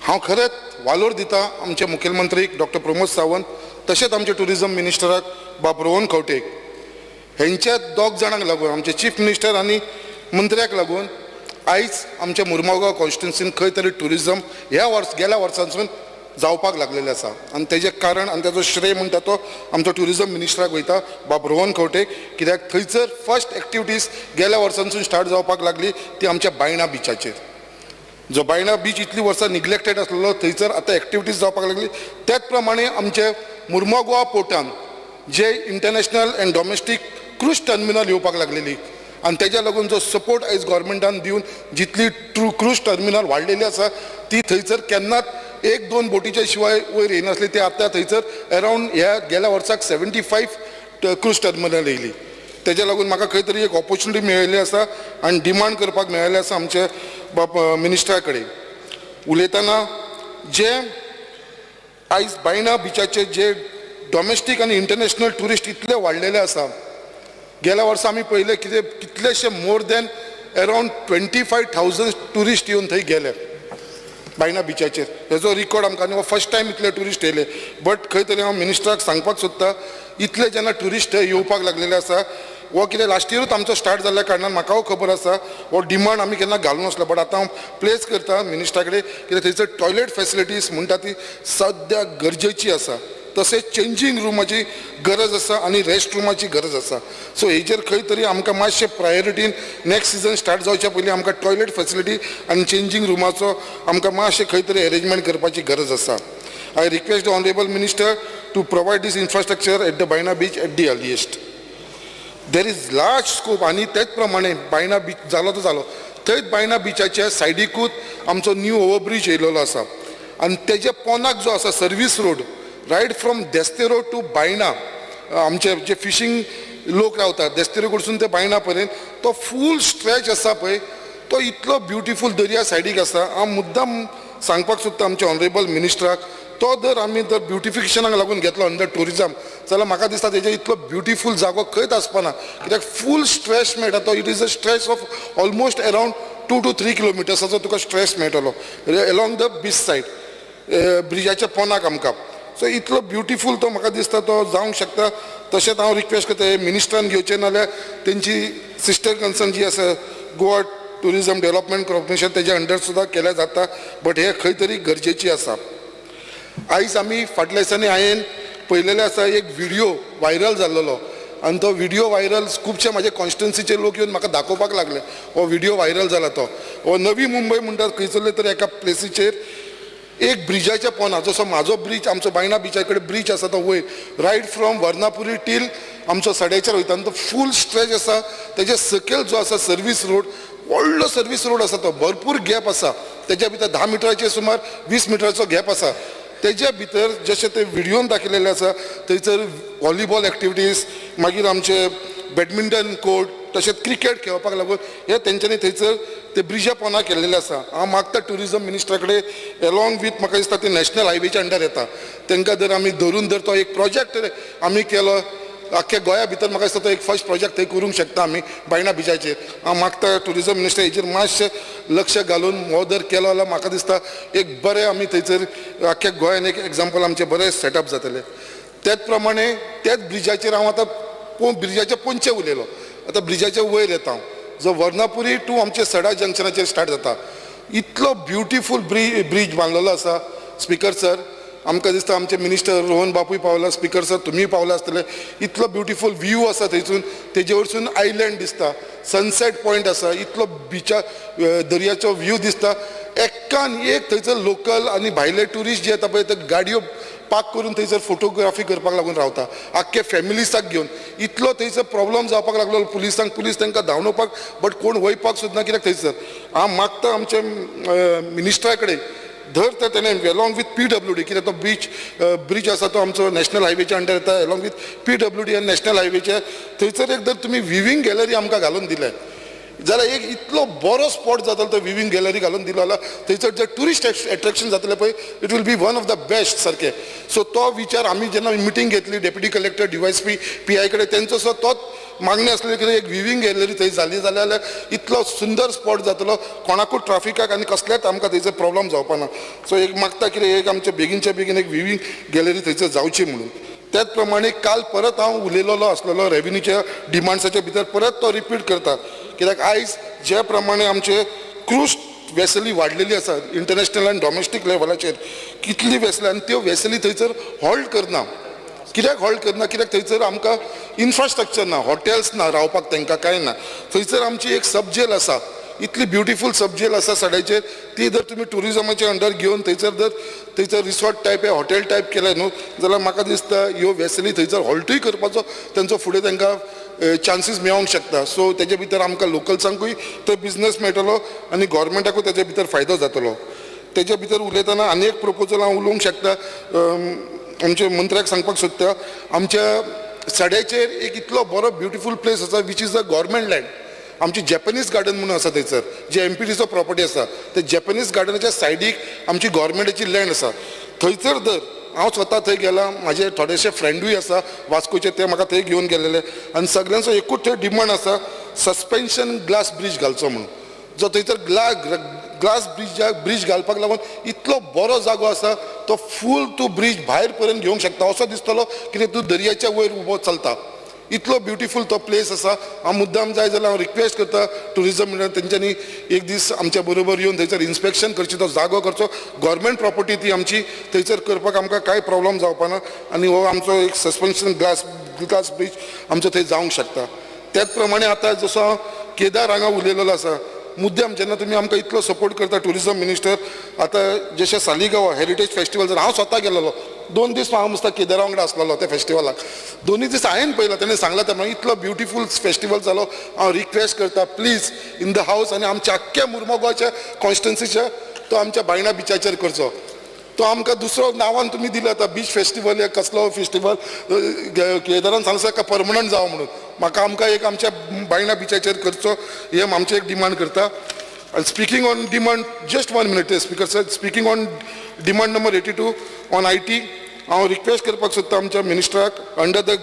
हांव खरेंच वालोर दिता आमचे मुखेलमंत्रीक डॉक्टर प्रमोद सावंत, तशेंच आमचे टुरिजम मिनिस्टराक बाब रोहन खंवटेक, हेंच्या दोग जाणांक लागून, आमचे चीफ मिनिस्टर आनी मंत्र्याक लागून आयज आमच्या मुर्मुगांव कॉन्स्टिट्युएन्सीन खंय तरी टुरिजम गेल्या वर्सांसून जावपाक लागलेलें आसा. आनी तेजें कारण आनी तेजो श्रेय म्हणटा तो आमचो टुरिजम मिनिस्टराक वयता, बाब रोहन खंवटेक. कित्याक थंयसर फर्स्ट एक्टिविटीज गेल्या वर्सांसून स्टार्ट जावपाक लागली ती आमच्या बायणा बिचाचेर. जो बायणा बीच इतली वर्सां निग्लेक्टेड आसलेलो, थंयसर आतां एक्टिविटीज जावपाक लागली. त्याच प्रमाणे आमचे मुर्मुगांव पोर्टान जे international end domestic cruise terminal येवपाक लागलेली आनी तेज्या लागून जो सपोर्ट आयज गोवोरमेंटान दिवन जितली क्रूज टर्मिनल वाडलेली आसा ती थंयसर केन्नाच 1-2 बोटीच्या शिवाय वयर येनासली. ते आतां थंयसर अरावंड ह्या गेल्या वर्साक 75 क्रूज टर्मिनल येयली. तेज्या लागून म्हाका खंय तरी एक ऑपॉर्च्युनिटी मेळिल्ली आसा आनी डिमांड करपाक मेळिल्लें आसा आमचे बाब मिनिस्टरा कडेन. उलयतना जे आयज बायणा बिचाचे जे डॉमेस्टीक आनी इंटरनॅशनल टुरिस्ट इतले वाडलेले आसा, गेल्या वर्सा आमी पळयलें कितलेशे मोर दॅन अरावंड 25,000 टुरिस्ट येवन थंय गेले बायणा बिचाचेर. हेजो रिकॉर्ड आमकां फर्स्ट टायम इतले टुरिस्ट येयले. बट खंय तरी हांव मिनिस्टराक सांगपाक सोदता, इतले जेन्ना टुरिस्ट थंय येवपाक लागलेले आसा, हो कितें लास्ट इयरूच आमचो स्टार्ट जाल्ल्या कारणान म्हाकाय खबर आसा हो डिमांड आमी केन्ना घालूं नासलो. बट आतां हांव प्लेस करता मिनिस्टरा कडेन, कित्याक थंयसर टॉयलेट फेसिलिटीज म्हणटा ती सद्याक गरजेची आसा. तशेंच चेंजींग रुमाची गरज आसा आनी रेस्ट रुमाची गरज आसा. सो हेजेर खंय तरी आमकां मातशें प्रायोरिटीन नेक्स्ट सिजन स्टार्ट जावच्या पयलीं आमकां टॉयलेट फेसिलिटी आनी चेंजींग रुमाचो आमकां मातशें खंय तरी अरेंजमेंट करपाची गरज आसा. I request the honourable minister to provide this infrastructure at the Baina beach at the earliest. There is large scope. आनी तेच प्रमाणे बायणा बीच जालो तो जालो, थंयच बायणा बिचाच्या सायडीकूच आमचो न्यू ओवरब्रीज येयलेलो आसा आनी तेजे पोनाक जो आसा service road right from Desterro to Baina, आमचे जे फिशींग लोक रावतात देस्तेरो कडसून ते बायणा पर्यंत तो फूल स्ट्रेच आसा पळय, तो इतलो ब्युटिफूल दर्या सायडीक आसा. हांव मुद्दाम सांगपाक सोदता आमच्या ऑनरेबल मिनिस्टराक, तो जर आमी जर ब्युटिफिकेशनाक लागून घेतलो अंडर टुरिजम जाल्यार म्हाका दिसता तेजे इतलो ब्युटिफूल जागो खंयच आसपाना. कित्याक फूल स्ट्रेच मेळटा तो. It is a stretch of almost around 2 to 3 किलोमिटर्साचो तुका स्ट्रेच मेळटलो अलोंग द बीच सायड, ब्रिजाच्या पोनाक आमकां. सो इतलो ब्युटिफूल तो म्हाका दिसता तो जावंक शकता. तशेंच हांव रिक्वेस्ट करता मिनिस्टरान घेवचें नाल्यार तेंची सिस्टर कन्सर्न जी आसा गोवा टुरिजम डेव्हलपमेंट कॉर्पोरेशन तेज्या अंडर सुद्दां केलें जाता. बट हे खंय तरी गरजेची आसा. आयज आमी फाटल्या दिसांनी हांवें पळयलेलें आसा एक व्हिडिओ व्हायरल जाल्लो आनी तो व्हिडिओ व्हायरल खुबशे म्हाजे कॉन्स्टिट्युएन्सीचे लोक येवन म्हाका दाखोवपाक लागले हो व्हिडिओ व्हायरल जाला तो. हो नवी मुंबय म्हणटा खंयसरले तरी एका प्लेसीचेर एक ब्रिजाच्या पोना, जसो म्हाजो ब्रीज आमचो बायणा बिचा कडेन ब्रीज आसा तो वयर रायट फ्रॉम वर्नापुरी टील आमचो सड्याचेर वयता आनी तो फूल स्ट्रेच आसा. तेजे सकयल जो आसा सर्वीस रोड, व्हडलो सर्वीस रोड आसा तो, भरपूर गॅप आसा. तेज्या भितर 10 मिटराचे सुमार 20 मिटराचो गॅप आसा. तेज्या भितर जशें ते व्हिडिओन दाखयलेलें आसा थंयसर व्हॉलीबॉल एक्टिविटीज, मागीर आमचे बॅडमिंटन कोर्ट, तशेंच क्रिकेट खेळपाक लागून हे तेंच्यांनी थंयसर ते ब्रिजा पोना केल्लेले आसा. हांव मागता टुरिजम मिनिस्टरा कडेन एलोंग वीथ म्हाका दिसता ते नॅशनल हायवेच्या अंडर येता, तांकां जर आमी धरून जर तो एक प्रोजेक्ट आमी केलो आख्ख्या गोंया भितर म्हाका दिसता तो एक फर्स्ट प्रोजेक्ट थंय करूंक शकता आमी बायणा बिचाचेर. हांव मागता टुरिजम मिनिस्टर हेचेर मातशें लक्ष घालून हो जर केलो जाल्यार म्हाका दिसता एक बरें आमी थंयसर आख्ख्या गोंयान एक एग्जाम्पल आमचें बरें सेटअप जातलें. त्याच प्रमाणे त्याच ब्रिजाचेर हांव आतां ब्रिजाच्या पोंचे उलयलो. आतां ब्रिजाच्या वयर येता हांव. जो वर्णापुरी टू आमचे सडा जंक्शनाचेर स्टार्ट जाता इतलो ब्युटिफूल ब्रीज बांदलेलो आसा. स्पीकर सर आमकां दिसता आमचे मिनिस्टर रोहन बापूय पावला, स्पीकर सर तुमी पावला आसतले. इतलो ब्युटिफूल व्यू आसा थंयसून, तेजे वरसून आयलँड दिसता, सनसेट पॉयंट आसा, इतलो बिचा दर्याचो व्यू दिसता. एक्कान एक थंयसर लोकल आनी भायले ट्युरिस्ट जे येता पळय ते गाडयो पार्क करून थंयसर फोटोग्राफी करपाक लागून रावता, आख्खे फॅमिलीसाक घेवन. इतलो थंयसर प्रॉब्लम जावपाक लागलो पुलिसांक, पुलीस तांकां धांवणोवपाक बट कोण वयपाक सुद्दां कित्याक थंयसर. हांव मागता आमच्या मिनिस्टरा कडेन धर तर तेणें अलॉंग वीथ PWD कित्याक तो ब्रीज आसा तो आमचो नॅशनल हायवेच्या अंडर येता, अलॉंग वीथ PWD आनी नॅशनल हायवेच्या थंयसर एक जर तुमी विवींग गॅलरी आमकां घालून दिले जाल्यार एक इतलो बरो स्पॉट जातलो तो विवींग गॅलरी घालून दिलो जाल्यार थंयसर जे ट्युरिस्ट एट्रॅक्शन जातले पळय it will be one of the best सारकें. सो तो विचार आमी जेन्ना मिटींग घेतली डेप्युटी कलेक्टर DYSP PI कडेन तेंचो सो तोच मागणी आसली की एक विवींग गॅलरी थंय जाली जाल्यार इतलो सुंदर स्पॉट जातलो, कोणाकूच ट्राफिकाक आनी कसल्याच आमकां थंयसर प्रॉब्लम जावपा ना. सो एक मागता कितें एक आमचे बेगीनच्या बेगीन एक विवींग गॅलरी थंयसर जावची म्हणून. त्याच प्रमाणे काल परत हांव उलयलेलो आसलेलो रेव्हेन्यूच्या डिमांड्साच्या भितर परत तो रिपीट करता कित्याक आयज ज्या प्रमाणे आमचे क्रूज वेसली वाडलेली आसा इंटरनॅशनल आनी डॉमेस्टीक लेवलाचेर, कितली वेसली आनी त्यो वेसली थंयसर हॉल्ट करना. कित्याक हॉल्ट करना? कित्याक थंयसर आमकां इन्फ्रास्ट्रक्चर ना, हॉटेल्स ना रावपाक, तांकां कांय ना. थंयसर आमची एक सब जेल आसा, इतली ब्युटिफूल सब जेल आसा सड्याचेर, ती जर तुमी टुरिजमाच्या अंडर घेवन थंयसर रिसॉर्ट टायप हॉटेल टायप केलें न्हू जाल्यार म्हाका दिसता ह्यो वेसली थंयसर हॉल्टूय करपाचो तांचो फुडें तांकां चान्सीस मेळोंक शकता. सो तेजे भितर आमकां लोकल्सांकूय थंय बिजनस मेळटलो आनी गोवोरमेंटाकूय तेजे भितर फायदो जातलो. तेजे भितर उलयतना आनी एक प्रपोजल हांव उलोवंक शकता, आमच्या मंत्र्याक सांगपाक सोदता. आमच्या सड्याचेर एक इतलो बरो ब्युटिफूल प्लेस आसा which is the government land. आमची जॅपनीज गार्डन म्हणून आसा थंयसर जे MPDचो प्रॉपर्टी आसा, ते जॅपनीज गार्डनाच्या सायडीक आमची गव्हर्मेंटाची लँड आसा. थंयसर जर हांव स्वता थंय गेला, म्हाजे थोडेशे फ्रेंडूय आसा वास्कोचे, ते म्हाका थंय घेवन गेलेले आनी सगळ्यांचो एकूच थंय डिमांड आसा सस्पेन्शन ग्लास ब्रीज घालचो म्हणून. जो थंयसर ग्लास ब्रीज घालपाक लागून इतलो बरो जागो आसा, तो फूल तूं ब्रीज भायर पर्यंत घेवंक शकता असो दिसतलो कितें तूं दर्याच्या वयर उबो चलता. इतलो ब्युटिफूल तो प्लेस आसा. हांव मुद्दाम जाय जाल्यार हांव रिक्वेस्ट करता टुरिजम मिनिस्टर तेंच्यांनी एक दीस आमच्या बरोबर येवन थंयसर इन्स्पेक्शन करची, तो जागो करचो. गव्हर्मेंट प्रॉपर्टी ती आमची, थंयसर करपाक आमकां कांय प्रॉब्लेम जावपा ना आनी हो आमचो एक सस्पेन्शन ग्लास ब्रीज आमचो थंय जावंक शकता. त्याच प्रमाणे आतां जसो हांव केदार हांगा उलयलेलो आसा, मुद्दाम जेन्ना तुमी आमकां इतलो सपोर्ट करता टुरिजम मिनिस्टर, आतां जशें सालिगांव हेरिटेज फेस्टिवल जर हांव स्वता गेलेलो 2 दीस हांव मस्ता केदारा वांगडा आसलेलो त्या फेस्टिवलाक. 2 दीस हांवें पळयलो, तेणें सांगला त्या इतलो ब्युटिफूल फेस्टिवल जालो. हांव रिक्वेस्ट करता प्लीज इन द हावस आनी आमच्या आख्ख्या मुर्मुगांवच्या कॉन्स्टिट्युन्सीच्या तो आमच्या बायणा बिचाचेर करचो. तो आमकां दुसरो नांवान तुमी दिला आतां बीच फेस्टिवल या कसलो फेस्टिवल केदारान सांगसा का परमनंट जावं म्हणून. म्हाका आमकां एक आमच्या बायणा बिचाचेर करचो हे आमचे एक डिमांड करता. Speaking on demand just 1 minute speaker sir, speaking on demand number 82 on IT, हांव रिक्वेस्ट करपाक सोदता आमच्या मिनिस्टराक अंडर द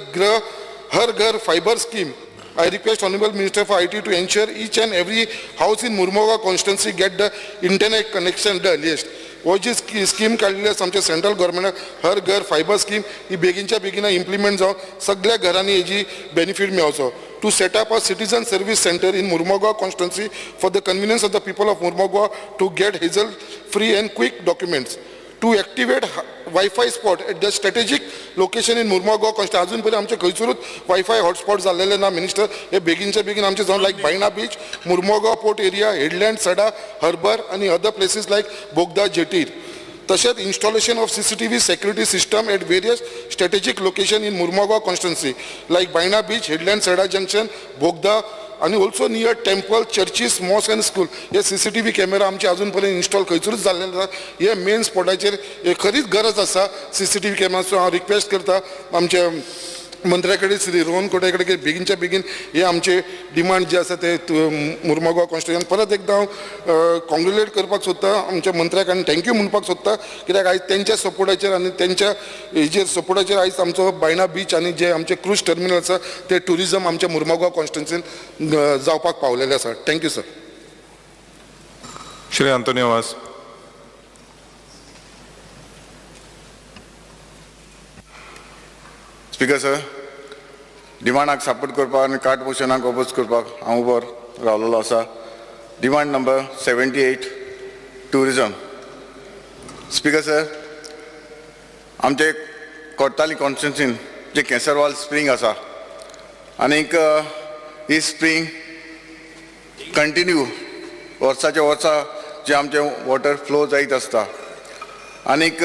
हर घर fibre scheme. I request Honorable Minister for IT to ensure each and every house in Murmuga constituency get the internet connection the earliest. हो जी scheme काढलेली आसा आमच्या central गव्हर्मेंटान हर घर फायबर स्कीम, ही बेगीनच्या बेगीन इम्प्लिमेंट जावन सगळ्या घरांनी हेजी बेनिफीट मेळचो. To set up a citizen service centre in Mormugao constituency for the convenience of the people of Mormugao to get hassle free and quick documents. To activate wifi spot at the strategic location in Mormugao constituency. अजून पर्यंत आमचे खंयसरूच wifi hotspot जाल्लेले ना minister. हे बेगीनच्या बेगीन आमचे जावन like Baina beach, Mormugao port area, headland, Sada, harbour आनी other places like Bogda जेटीर. तशेंच installation of CCTV security system at various strategic location in Mormugao constituency like Baina beach, headland, Sada junction, Bogda आणि also near temple, churches, mosque and school. हे CCTV camera आमचे अजून पर्यंत install खंयसरूच जाल्ले ना. हे मेन स्पॉटाचेर खरीच गरज आसा CCTV कॅमेरा. सो हांव रिक्वेस्ट करता आमच्या मंत्र्या कडेन श्री रोहन कोटे कडेन बेगीनच्या बेगीन हे आमचे डिमांड जे आसा ते मुर्मुगांव कॉन्स्टिट्युएंसी परत एकदां हांव कॉंग्रेच्युलेट करपाक सोदतां आमच्या मंत्र्याक आनी थँक्यू म्हणपाक सोदतां कित्याक आयज तेंच्या सपोर्टाचेर आनी तेंच्या हेजेर सपोर्टाचेर आयज आमचो बायणा बीच आनी जे आमचे क्रूज टर्मिनल आसा ते ट्युरिजम आमच्या मुर्मुगांव कॉन्स्टिट्युएन्सीन जावपाक पावलेले आसा. Thank you sir. श्री आंतोनियो वास. स्पीकर सर, डिमांडाक सपोर्ट करपाक आनी कार्ड मोशनाक ऑपोज करपाक हांव उबो रावलेलो आसा. Demand number 78 tourism. Speaker sir, आमचे कोर्ताली कॉन्स्टिट्युएन्सीन जे केसरवाल स्प्रिंग आसा आनीक ही स्प्रिंग कंटिन्यू वर्साच्या वर्सा जे आमचे वॉटर फ्लो जायत आसता आनीक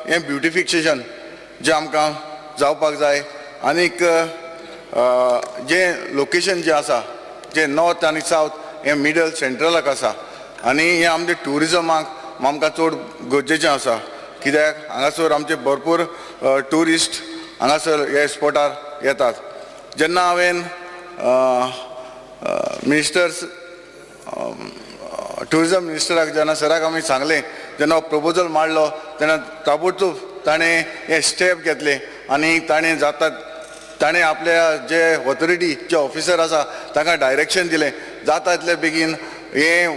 हें ब्युटिफिकेशन जे आमकां जावपाक जाय आनीक जे लोकेशन जे आसा जे नॉर्थ आनी सावथ हें मिडल सेंट्रलाक आसा आनी हें आमचे ट्युरिजमाक आमकां चड गरजेचें आसा कित्याक हांगासर आमचे भरपूर ट्युरिस्ट हांगासर हे स्पॉटार येतात. जेन्ना हांवें ट्युरिजम मिनिस्टराक जेन्ना सराक आमी सांगलें जेन्ना प्रपोजल मांडलो तेन्ना ताबडतोब ताणें हे स्टेप घेतले आनी ताणें आपल्या जे ऑथॉरिटी जे ऑफिसर आसा ताका डायरेक्शन दिलें जाता तितले बेगीन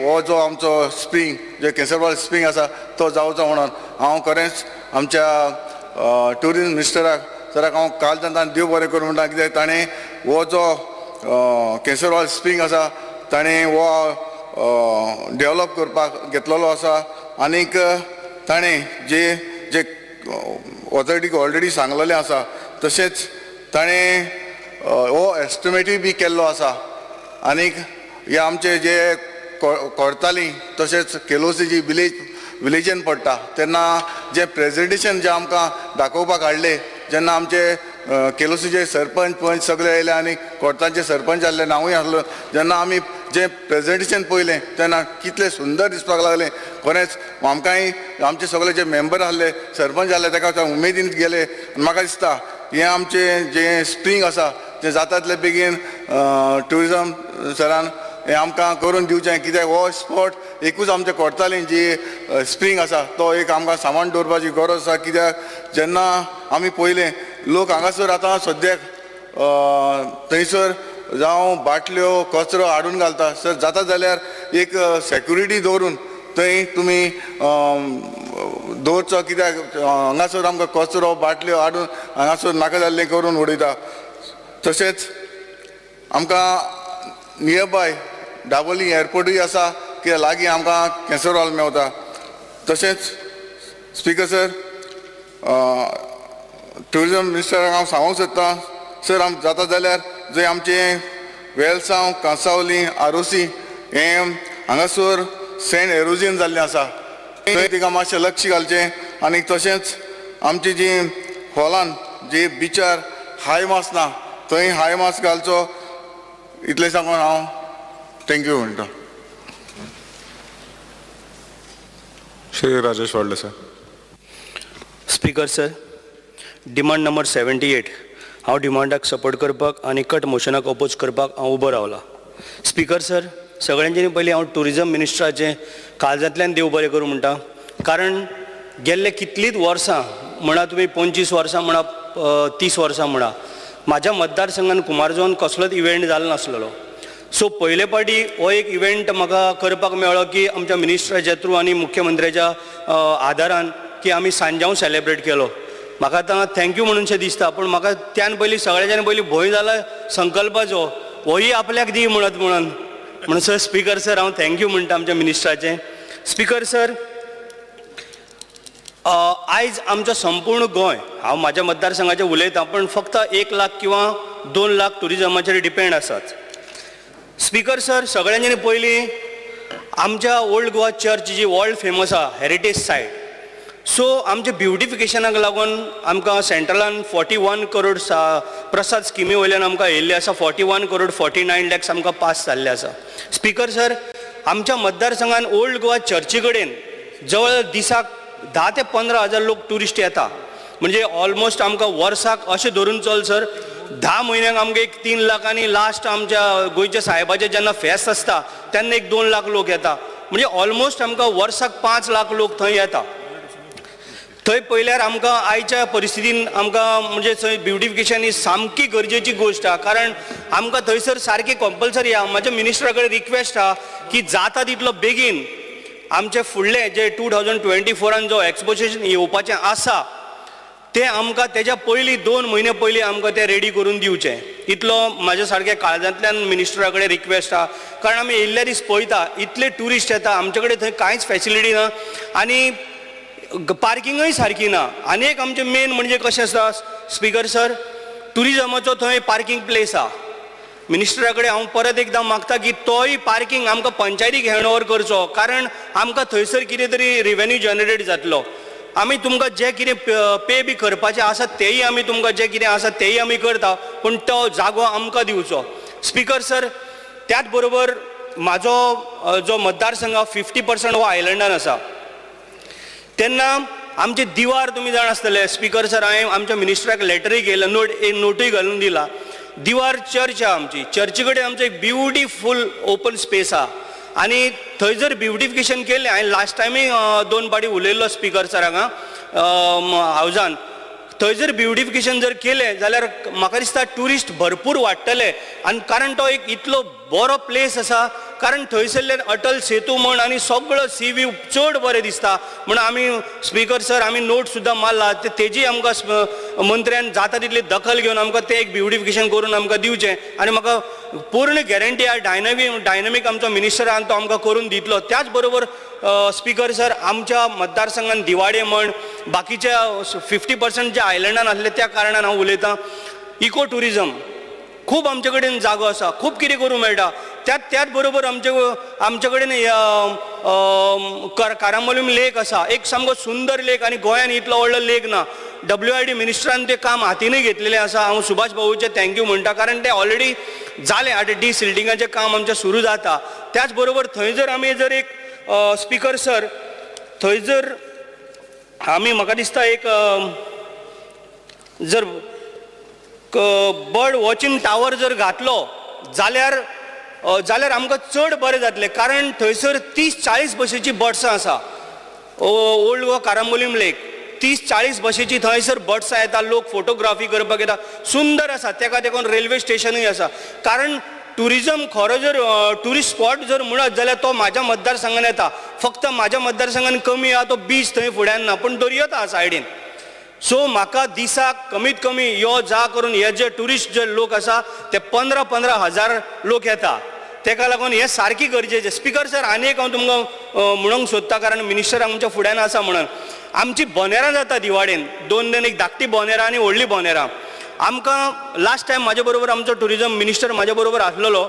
हो जो आमचो स्प्रिंग जे केसरवाल स्प्रिंग आसा तो जावचो म्हणून हांव खरेंच आमच्या ट्युरिजम मिनिस्टराक सराक हांव काल तेन्ना देव बरें करूं म्हणटा कित्याक ताणें हो जो केसरवाल स्प्रिंग आसा ताणें हो डेवलप करपाक घेतलेलो आसा आनीक ताणें जे जे ऑथॉरिटीक ऑलरेडी सांगलेलें आसा तशेंच ताणें हो एस्टिमेटूय बी केल्लो आसा आनीक हे आमचे जे कोर्ताली तशेंच केलोसी जी विलेजीन पडटा तेन्ना जे प्रेजेंटेशन जे आमकां दाखोवपाक हाडले जेन्ना आमचे केलोसीचे सरपंच पंच सगळे येयले आनी कोर्ताचे सरपंच आसले हांवूय आसलो जेन्ना आमी जे प्रेजेंटेशन पळयलें तेन्ना कितलें सुंदर दिसपाक लागलें खरेंच आमकांय आमचे सगळे जे मेंबर आसले सरपंच आसले ताका उमेदीन गेले आनी म्हाका दिसता हें आमचें जें स्प्रिंग आसा तें जाता तितले बेगीन ट्युरिजम सरान हें आमकां करून दिवचें कित्याक हो स्पॉट एकूच आमच्या कोर्तालीं जी स्प्रिंग आसा तो एक आमकां सामान दवरपाची गरज आसा कित्याक जेन्ना आमी पळयलें लोक हांगासर आतां सद्याक थंयसर जावं बाटल्यो कचरो हाडून घालता सर जाता जाल्यार एक सेक्युरिटी दवरून थंय तुमी दवरचो कित्याक हांगासर आमकां कचरो बाटल्यो हाडून हांगासर नाका जाल्लें करून उडयता. तशेंच आमकां नियर बाय दाबोली एअरपोर्टूय आसा कित्याक लागीं आमकां केसरवाल मेवता. तशेंच स्पीकर सर ट्युरिजम मिनिस्टराक हांव सांगूंक सोदतां सर जाता जाल्यार जंय आमचे वेलसांव कांसावली आरोसी हें हांगासर सँड एरोजन जाल्लें आसा थंय तिका मातशें लक्ष घालचें आनी तशेंच आमची जी हॉलान जी बिचार हाय मास ना थंय हाय मास घालचो इतलें सांगून हांव थँक्यू म्हणटा. Shri Rajesh Wadle sir. Speaker sir, demand number 78 हांव डिमांडाक सपोर्ट करपाक आनी कट मोशनाक ऑपोज करपाक हांव उबो रावला. स्पीकर सर, सगळ्यांच्यानी पयलीं हांव ट्युरिजम मिनिस्टराचें काळजांतल्यान देव बरें करूं म्हणटा कारण गेल्ले कितलींच वर्सां म्हणा तुमी 25 वर्सां म्हणा 30 वर्सां म्हणा म्हाज्या मतदारसंघान कुमारजुवान कसलोच इव्हेंट जालो नासलेलो. सो पयले फावटी हो एक इव्हेंट म्हाका करपाक मेळ्ळो की आमच्या मिनिस्टराच्या थ्रू आनी मुख्यमंत्र्याच्या आदारान की आमी सांजांव सेलेब्रेट केलो. म्हाका आतां थँक्यू म्हणूनशें दिसता पूण म्हाका त्यान पयलीं सगळ्यांच्यान पयलीं भंय जाला संकल्पाचो होय आपल्याक दी म्हणून सर स्पीकर सर हांव थँक्यू म्हणटा आमच्या मिनिस्टराचें. स्पीकर सर, आयज आमचो संपूर्ण गोंय हांव म्हाज्या मतदारसंघाचें उलयतां पण फक्त 1 लाख किंवा 2 लाख ट्युरिजमाचेर डिपेंड आसात. स्पीकर सर, सगळ्यांच्यानी पयलीं आमच्या ओल्ड गोवा चर्च जी वर्ल्ड फेमस आसा हेरिटेज सायट सो आमच्या ब्युटिफिकेशनाक लागून आमकां सेंट्रलान 41 करोड प्रसाद स्किमी वयल्यान आमकां येयल्ले आसा. 41 करोड 49 लॅक्स आमकां पास जाल्ले आसा. स्पीकर सर, आमच्या मतदारसंघान ओल्ड गोवा चर्ची कडेन जवळ दिसाक 10 ते 15 हजार लोक ट्युरिस्ट येता म्हणजे ऑलमोस्ट आमकां वर्साक अशें धरून चल सर 10 म्हयन्याक आमकां एक 3 लाख आनी लास्ट आमच्या गोंयच्या साहेबाचें जेन्ना फेस्त आसता तेन्ना एक 2 लाख लोक येता म्हणजे ऑलमोस्ट आमकां वर्साक 5 लाख लोक थंय येता. थंय पयल्यार आमकां आयच्या परिस्थितीन आमकां म्हणजे थंय ब्युटिफिकेशन ही सामकी गरजेची गोश्ट आहा कारण आमकां थंयसर सारकी कंपल्सरी आहा. म्हाज्या मिनिस्टरा कडेन रिक्वेस्ट आहा की जाता तितलो बेगीन आमचे फुडले जे 2024 जो एक्सपोजिशन येवपाचें आसा तें आमकां तेज्या पयलीं 2 म्हयने पयलीं आमकां तें रेडी करून दिवचें. इतलो म्हाज्या सारक्या काळजांतल्यान मिनिस्टरा कडेन रिक्वेस्ट आहा कारण आमी येयल्ल्या दीस पळयता इतले ट्युरिस्ट येता आमचे कडेन थंय कांयच फॅसिलिटी ना आनी पार्किंगय सारकी ना. आनी एक आमचें मेन म्हणजे कशें आसता स्पिकर सर ट्युरिजमाचो थंय पार्किंग प्लेस आहा. मिनिस्टरा कडेन हांव परत एकदां मागता की तोय पार्किंग आमकां पंचायतीक हँड ओवर करचो कारण आमकां थंयसर कितें तरी रेवेन्यू जनरेट जातलो. आमी तुमकां जें कितें पे बी करपाचें आसा तेंय आमी तुमकां जें कितें आसा तेंय आमी करता पूण तो जागो आमकां दिवचो. स्पिकर सर त्याच बरोबर म्हाजो जो मतदारसंघ 50% हो आयलंडान आसा तेन्ना आमचे दिवार तुमी जाण आसतले स्पिकर सर हांवें आमच्या मिनिस्टराक लेटरूय केला नोटूय घालून दिला. दिवार चर्च आहा आमची चर्ची कडेन आमचो एक ब्युटिफूल ओपन स्पेस आहा आनी थंय जर ब्युटिफिकेशन केलें हांवें लास्ट टायमूय 2 फावटी उलयल्लो स्पिकर सराक हावजान थंय जर ब्युटिफिकेशन जर केलें जाल्यार म्हाका दिसता ट्युरिस्ट भरपूर वाडटले आनी कारण तो एक इतलो बरो प्लेस आसा कारण थंयसरल्यान अटल सेतू म्हण आनी सगळो सी व्यू चड बरें दिसता म्हण आमी स्पिकर सर आमी नोट सुद्दां मारला तेजी आमकां मंत्र्यान जाता तितली दखल घेवन आमकां तें एक ब्युटिफिकेशन करून आमकां दिवचें आनी म्हाका पूर्ण गॅरंटी आहा डायनॅमीक आमचो मिनिस्टर आहा तो आमकां करून दितलो. त्याच बरोबर स्पिकर सर आमच्या मतदारसंघान दिवाडे म्हण बाकीच्या 50% जे आयलंडान आसले त्या कारणान हांव उलयतां. इको ट्युरिजम खूब आमचे कडेन जागो आसा खूब कितें करूं मेळटा. त्याच बरोबर आमचे कडेन कारांबोलीम लेक आसा एक सामको सुंदर लेक आनी गोंयान इतलो व्हडलो लेक ना. WID मिनिस्टरान तें काम हातीनूय घेतलेलें आसा. हांव सुभाष भाऊचे थँक्यू म्हणटा कारण तें ऑलरेडी जालें आतां डिसिल्टिंगाचें काम आमचें सुरू जाता. त्याच बरोबर थंय जर आमी जर एक स्पिकर सर थंय जर आमी म्हाका दिसता एक जर बर्ड वॉचिंग टावर जर घातलो जाल्यार आमकां चड बरें जातलें कारण थंयसर 30-40 भशेची बर्ड्सां आसा. ओल्ड गोवा कारांबोलीम लेक 30-40 भशेची थंयसर बर्ड्सां येता लोक फोटोग्राफी करपाक येता सुंदर आसा. तेका देखून रेल्वे स्टेशनूय आसा कारण ट्युरिजम खरो जर ट्युरिस्ट स्पॉट जर म्हणत जाल्यार तो म्हाज्या मतदारसंघान येता. फक्त म्हाज्या मतदारसंघान कमी आहा तो बीच थंय फुड्यान ना पूण दर्योत आहा सायडीन. सो म्हाका दिसाक कमीत कमी यो जा करून हे जे ट्युरिस्ट जे लोक आसा ते 15-15 हजार लोक येता. तेका लागून हे सारकी गरजेचें. स्पिकर सर आनी एक हांव तुमकां म्हणूंक सोदता कारण मिनिस्टर आमच्या फुड्यान आसा म्हणून आमची बोनेरां जाता दिवाडेन 2 एक धाकटी बोनेरां आनी व्हडली बोनेरां. आमकां लास्ट टायम म्हाजे बरोबर आमचो ट्युरिजम मिनिस्टर म्हाज्या बरोबर आसलेलो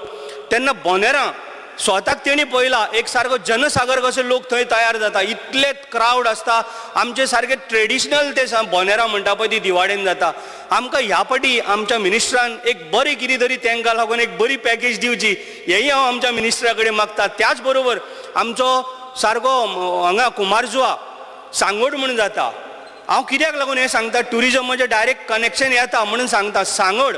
तेन्ना बोनेरां स्वताक तेणी पळयला एक सारको जनसागर कशे लोक थंय तयार जाता इतले क्रावड आसता. आमचे सारके ट्रेडिशनल ते बोनेरां म्हणटा पळय ती दिवाडेन जाता. आमकां ह्या फाटी आमच्या मिनिस्टरान एक बरी कितें तरी तांकां लागून एक बरी पॅकेज दिवची हेंय हांव आमच्या मिनिस्टरा कडेन मागता. त्याच बरोबर आमचो सारको हांगा कुमारजुआ सांगोड म्हणून जाता. हांव कित्याक लागून हें सांगता ट्युरिजमाचें डायरेक्ट कनेक्शन येता म्हणून सांगता. सांगोड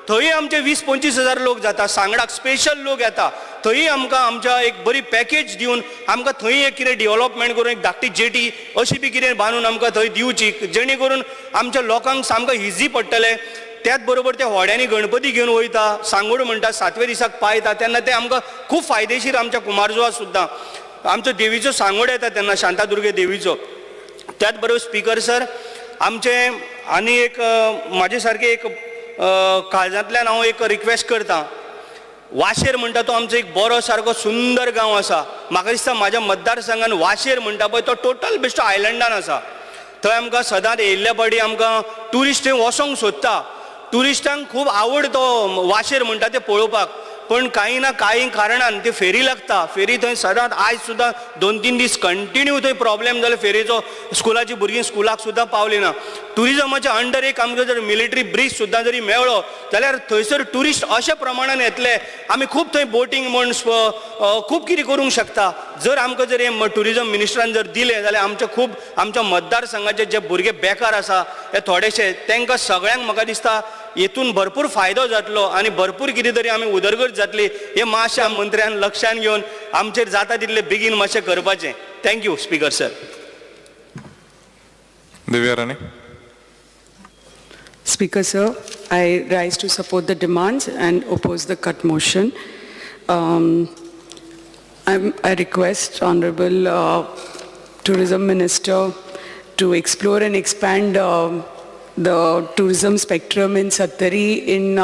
थंय आमचे 20-25 हजार लोक जाता. सांगडाक स्पेशल लोक येता. थंय आमकां आमच्या एक बरी पॅकेज दिवन आमकां थंय एक कितें डेव्हलपमेंट करून एक धाकटी जेटी अशी बी कितें बांदून आमकां थंय दिवची जेणे करून आमच्या लोकांक सामको इजी पडटलें. त्याच बरोबर ते व्हड्यांनी गणपती घेवन वयता सांगोड म्हणटा 7व्या दिसाक पावयता तेन्ना ते आमकां खूब फायदेशीर आमच्या कुमारजुआ सुद्दां आमचो देवीचो सांगोड येता तेन्ना शांतादुर्गे देवीचो. त्याच बरोबर स्पिकर सर आमचे आनी एक म्हाजे सारके एक काळजांतल्यान हांव एक रिक्वेस्ट करता. वाशेर म्हणटा तो आमचो एक बरो सारको सुंदर गांव आसा. म्हाका दिसता म्हाज्या मतदारसंघान वाशेर म्हणटा पळय तो टोटल बेश्टो आयलंडान आसा. थंय आमकां सदांच येयल्ल्या पाटी आमकां ट्युरिस्ट थंय वचोंक सोदता. ट्युरिस्टांक खूब आवड तो वाशेर म्हणटा ते पळोवपाक पण कांय ना कांय कारणान ती फेरी लागता. फेरी थंय सदांच आयज सुद्दां 2-3 दीस कंटिन्यू थंय प्रॉब्लेम जालो फेरीचो. स्कुलाची भुरगीं स्कुलाक सुद्दां पावली ना. ट्युरिजमाच्या अंडर एक आमकां जर मिलिटरी ब्रीज सुद्दां जरी मेळ्ळो जाल्यार थंयसर ट्युरिस्ट अशे प्रमाणान येतले आमी खूब थंय बोटींग म्हण खूब कितें करूंक शकता. जर आमकां जर हे ट्युरिजम मिनिस्टरान जर दिलें जाल्यार आमचे खूब आमच्या मतदारसंघाचे जे भुरगे बेकार आसा हे थोडेशे तांकां सगळ्यांक म्हाका दिसता हेतून भरपूर फायदो जातलो आनी भरपूर कितें तरी आमी उदरगत जातली हे मातशें मंत्र्यान लक्षांत घेवन आमचेर जाता तितले बेगीन मातशें करपाचें. Thank you speaker sir. Divya Rane. Speaker sir, I rise to support the demands and oppose the cut motion. I request Honorable Tourism Minister to explore and expand the tourism spectrum in Sattari in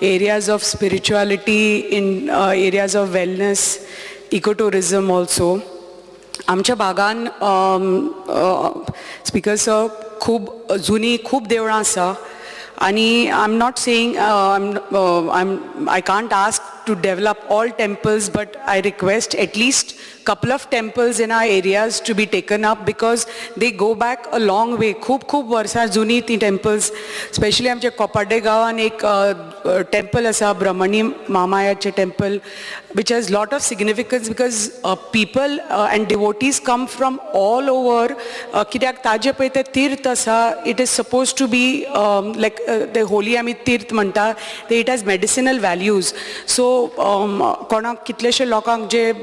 areas of spirituality, in areas of wellness, ecotourism also. आमच्या भागान speaker sir खूब जुनी खूब देवळां आसा आनी I am not saying I can't ask to develop all temples, but I request at least couple of temples in our areas to be taken up because they go back a long way. खूब वर्सां जुनी ती temples, especially आमच्या कोपाडे गांवान एक temple आसा ब्रह्मणी मामायाचे temple, which has lot of significance because people and devotees come from all over. कित्याक ताजे पळय ते तीर्थ आसा, it is supposed to be like the holy आमी तीर्थ म्हणटा, it has medicinal values. So कोणाक कितलेशे लोकांक जे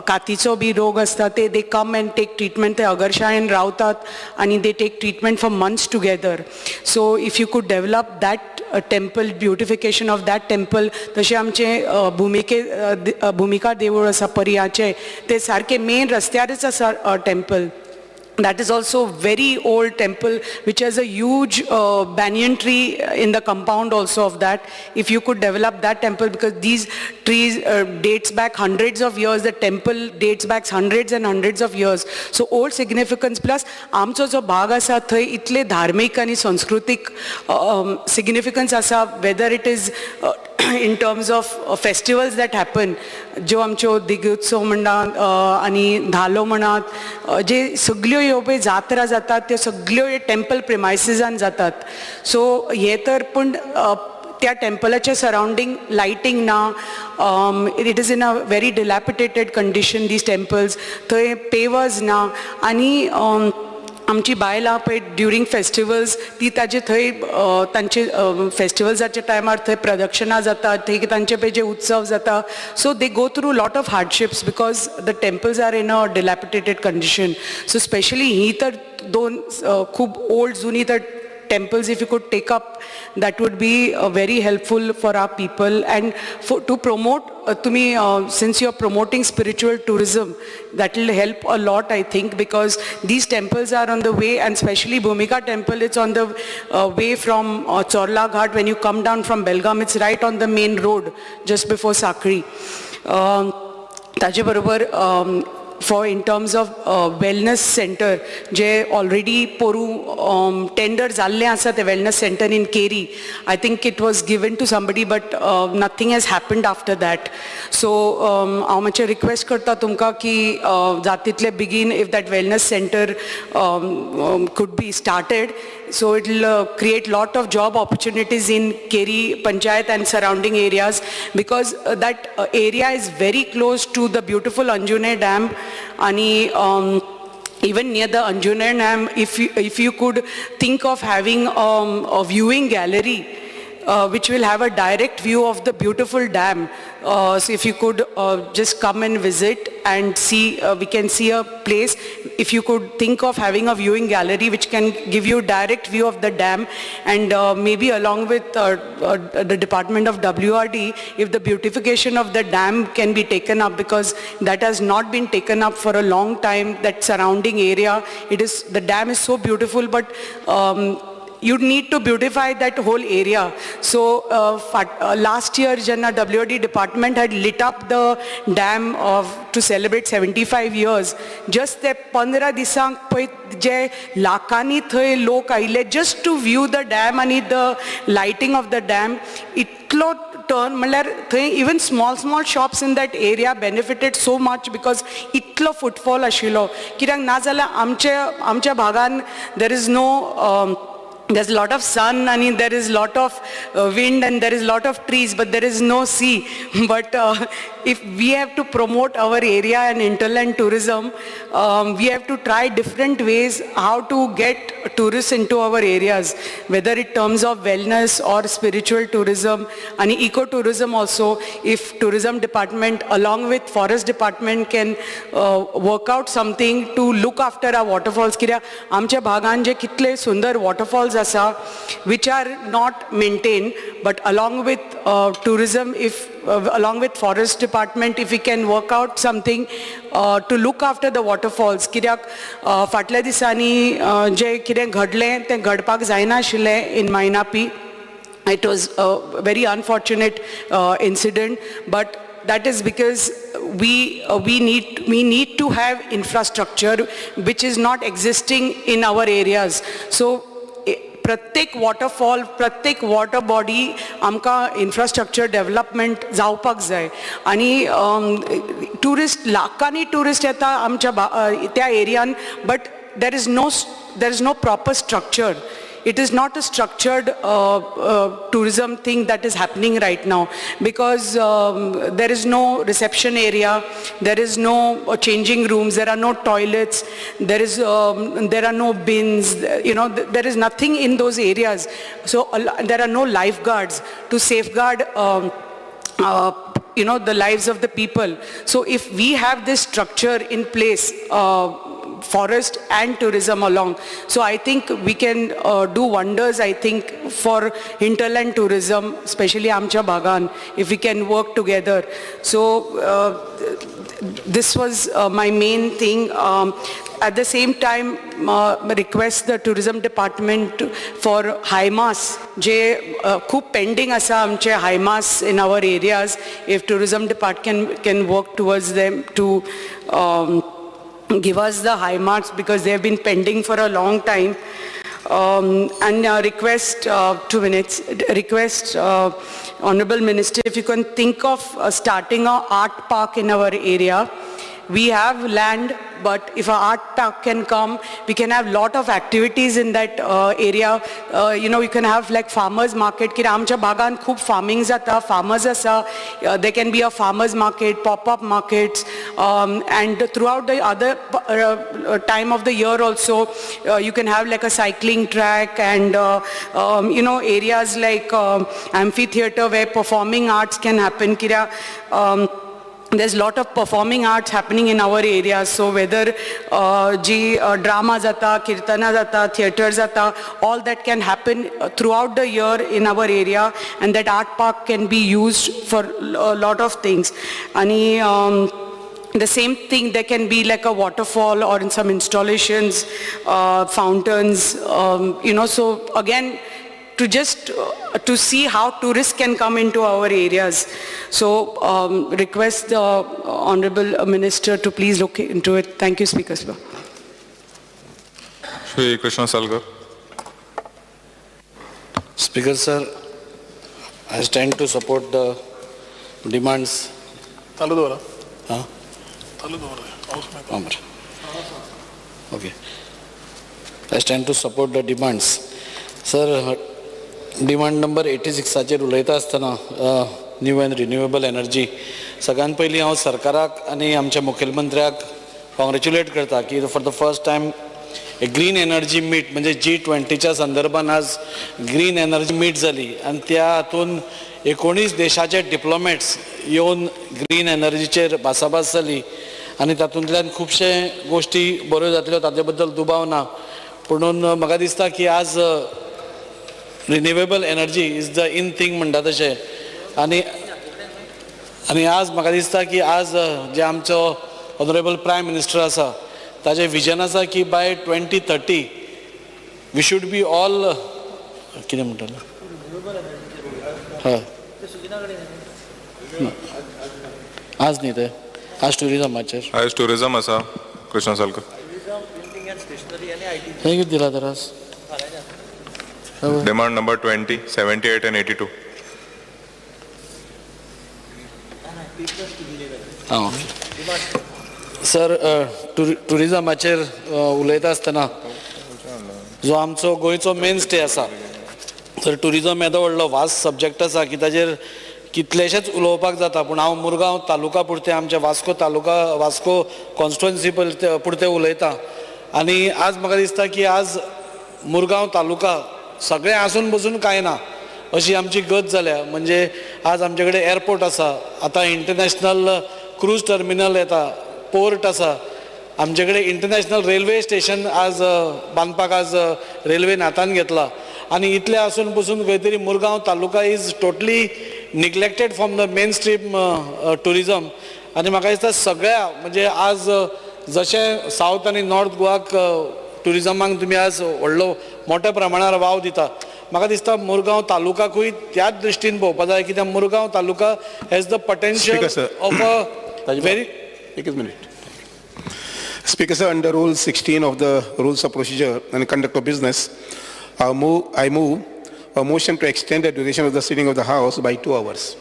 कातीचो बी रोग असता ते they come and take treatment, ते अगरशाळेन रावतात आणि they take treatment for months together. So if you could develop that temple, beautification of that temple, तशें आमचें भुमिका देवूळ आसा पर्याचें, ते सारकें मेन रस्त्यारच आसा temple. That is also very old temple which has a huge banyan tree in the compound also of that. If you could develop that temple, because these trees dates back hundreds of years, the temple dates back hundreds and hundreds of years. So old significance plus आमचो जो भाग आसा थंय इतले धार्मीक आनी सांस्कृतिक significance आसा, whether it is in terms of festivals that happen, ज्यो आमच्यो दिग्योत्सव म्हणा आनी धालो म्हणा, जे सगळ्यो ह्यो पळय जात्रा जातात त्यो सगळ्यो टेम्पल प्रिमायसिसान जातात. सो हे तर पूण त्या टेम्पलाच्या सरावंडींग लायटींग ना, it is in a very dilapidated condition these temples, थंय पेवर्स ना आनी आमची बायलां पळय ड्युरींग फेस्टिवल्स ती ताजे थंय तांचे फेस्टिवल्साच्या टायमार थंय प्रदक्षिणां जातात, थंय तांचे पळय जे उत्सव जाता, so they go through lot of hardships because the temples are in a dilapidated condition. So specially ही तर दोन खूब ओल्ड जुनी तर temples, if you could take up, that would be very helpful for our people. And to promote since you're promoting spiritual tourism, that will help a lot, I think, because these temples are on the way, and especially Bhumika temple, it's on the way from Chorla Ghat. When you come down from Belgaum, it's right on the main road just before Sakri. ताजे बरोबर for in terms of wellness center, जे already poru tender जाल्ले आसा ते wellness center in Keri. I think it was given to somebody, but nothing has happened after that. So हांव मातशें request करता तुमकां की जातीतले begin if that wellness center could be started, so it will create lot of job opportunities in Keri Panchayat and surrounding areas, because that area is very close to the beautiful Anjune Dam. And even near the Anjuna Dam, if you could think of having a viewing gallery which will have a direct view of the beautiful dam. So if you could just come and visit and see, we can see a place. If you could think of having a viewing gallery which can give you direct view of the dam, and maybe along with the Department of WRD, if the beautification of the dam can be taken up, because that has not been taken up for a long time, that surrounding area, the dam is so beautiful, but you need to beautify that whole area. So last year Janna WRD department had lit up the dam to celebrate 75 years. Just the 15 disank pay je lakani thai lok aile just to view the dam and the lighting of the dam. Itlo turn malar even small shops in that area benefited so much because itlo footfall ashilo. Kirang na zala amcha bhagan there is no there's a lot of sun and there is a lot of wind and there is a lot of trees, but there is no sea. But if we have to promote our area and hinterland tourism, we have to try different ways how to get tourists into our areas, whether in terms of wellness or spiritual tourism and ecotourism also. If tourism department along with forest department can work out something to look after our waterfalls. कित्याक आमच्या भागान जे कितले सुंदर waterfalls asa which are not maintained, but along with tourism, if along with forest department, if we can work out something to look after the waterfalls. कित्याक फाटल्या दिसांनी जे कितें घडलें तें घडपाक जायना आशिल्लें in Mainapi. It was a very unfortunate incident, but that is because we need to have infrastructure which is not existing in our areas. So प्रत्येक वॉटरफॉल, प्रत्येक वॉटर बॉडी आमकां इन्फ्रास्ट्रक्चर डेव्हलपमेंट जावपाक जाय. आनी टुरिस्ट लाखांनी tourist येता आमच्या त्या एरियान, but there is no proper structure. It is not a structured tourism thing that is happening right now, because there is no reception area, there is no changing rooms, there are no toilets, there are no bins, there is nothing in those areas. So there are no lifeguards to safeguard the lives of the people. So if we have this structure in place, forest and tourism along, so I think we can do wonders, I think, for hinterland tourism, especially Amcha Bagan, if we can work together. So this was my main thing. At the same time, request the tourism department for HIMAS, जे खूप pending asa amche HIMAS in our areas. If tourism department can work towards them to give us the HIMAS, because they have been pending for a long time. And request, 2 minutes, request Honorable Minister, if you can think of starting an art park in our area. We have land, but if an art park can come, we can have lot of activities in that area. We can have like farmers market. Ki आमच्या भागान खूप farming जाता, farmers asa. There can be a farmers market, pop-up markets, and throughout the other time of the year also, you can have like a cycling track and areas like amphitheater where performing arts can happen. There's a lot of performing arts happening in our area. So whether drama jata, kirtana jata, theater jata, all that can happen throughout the year in our area, and that art park can be used for a lot of things. And the same thing, there can be like a waterfall or in some installations, fountains, so again, to see how tourists can come into our areas. So request the Honorable Minister to please look into it. Thank you, Speaker. Shri Krishna Salgar. Speaker sir, I stand to support the demands. Okay. I stand to support the demands. Sir, demand number 86 उलयता आसतना new end renewable energy, सगळ्यान पयलीं हांव सरकाराक आनी आमच्या मुखेलमंत्र्याक congratulate करता की for the first time green energy meet म्हणजे G20च्या संदर्भान आज ग्रीन एनर्जी मीट जाली आनी त्या हातून 19 देशाचे डिप्लोमॅट्स येवन ग्रीन एनर्जीचेर भासाभास जाली आनी तातूंतल्यान खुबशे गोश्टी बऱ्यो जातल्यो, ताजे बद्दल दुबाव ना. पुणून म्हाका दिसता की आज renewable energy is the in thing म्हणटा तशें. आनी आज म्हाका दिसता की आज जे आमचो ऑनरेबल प्रायम मिनिस्टर आसा ताजें विजन आसा की by 2030 we should be all कितें म्हणटाले हय आज न्ही ते आज टुरिजमाचेर आज टुरिजम आसा कृष्णा सालकर. हें कितें दिला तर आज Demand number 20, 78 and 82. सर टुरिजमाचेर उलयता आसतना जो आमचो गोंयचो मेन स्टे आसा. तर ट्युरिजम येदो व्हडलो वास्ट सब्जेक्ट आसा की ताजेर कितलेशेच उलोवपाक जाता, पूण हांव मुरगांव तालुका पुरते आमच्या वास्को कॉन्स्टिट्युएन्सी पुरते उलयतां. आनी आज म्हाका दिसता की आज मुरगांव तालुका सगळें आसून बसून कांय ना अशी आमची गत जाल्या. म्हणजे आज आमचे कडेन एअरपोर्ट आसा, आतां इंटरनॅशनल क्रूज टर्मिनल येता, पोर्ट आसा, आमचे कडेन इंटरनॅशनल रेल्वे स्टेशन आज बांदपाक आज रेल्वेन हातान घेतला. आनी इतले आसून पसून खंय तरी Mormugao taluka is totally neglected from the mainstream tourism. आनी म्हाका दिसता सगळ्या म्हणजे आज जशें सावथ आनी नॉर्थ गोवाक ट्युरिजमाक तुमी आज व्हडलो मोठ्या प्रमाणार वाव दिता, म्हाका दिसता मुरगांव तालुकाकूय त्याच दृश्टीन पळोवपाक जाय, कित्याक Mormugao taluka has the potential of a very. एक मिनिट. Speaker sir, under Rule 16 of the Rules of Procedure and Conduct of Business, I move a motion to extend the duration of the sitting of the House by 2 hours.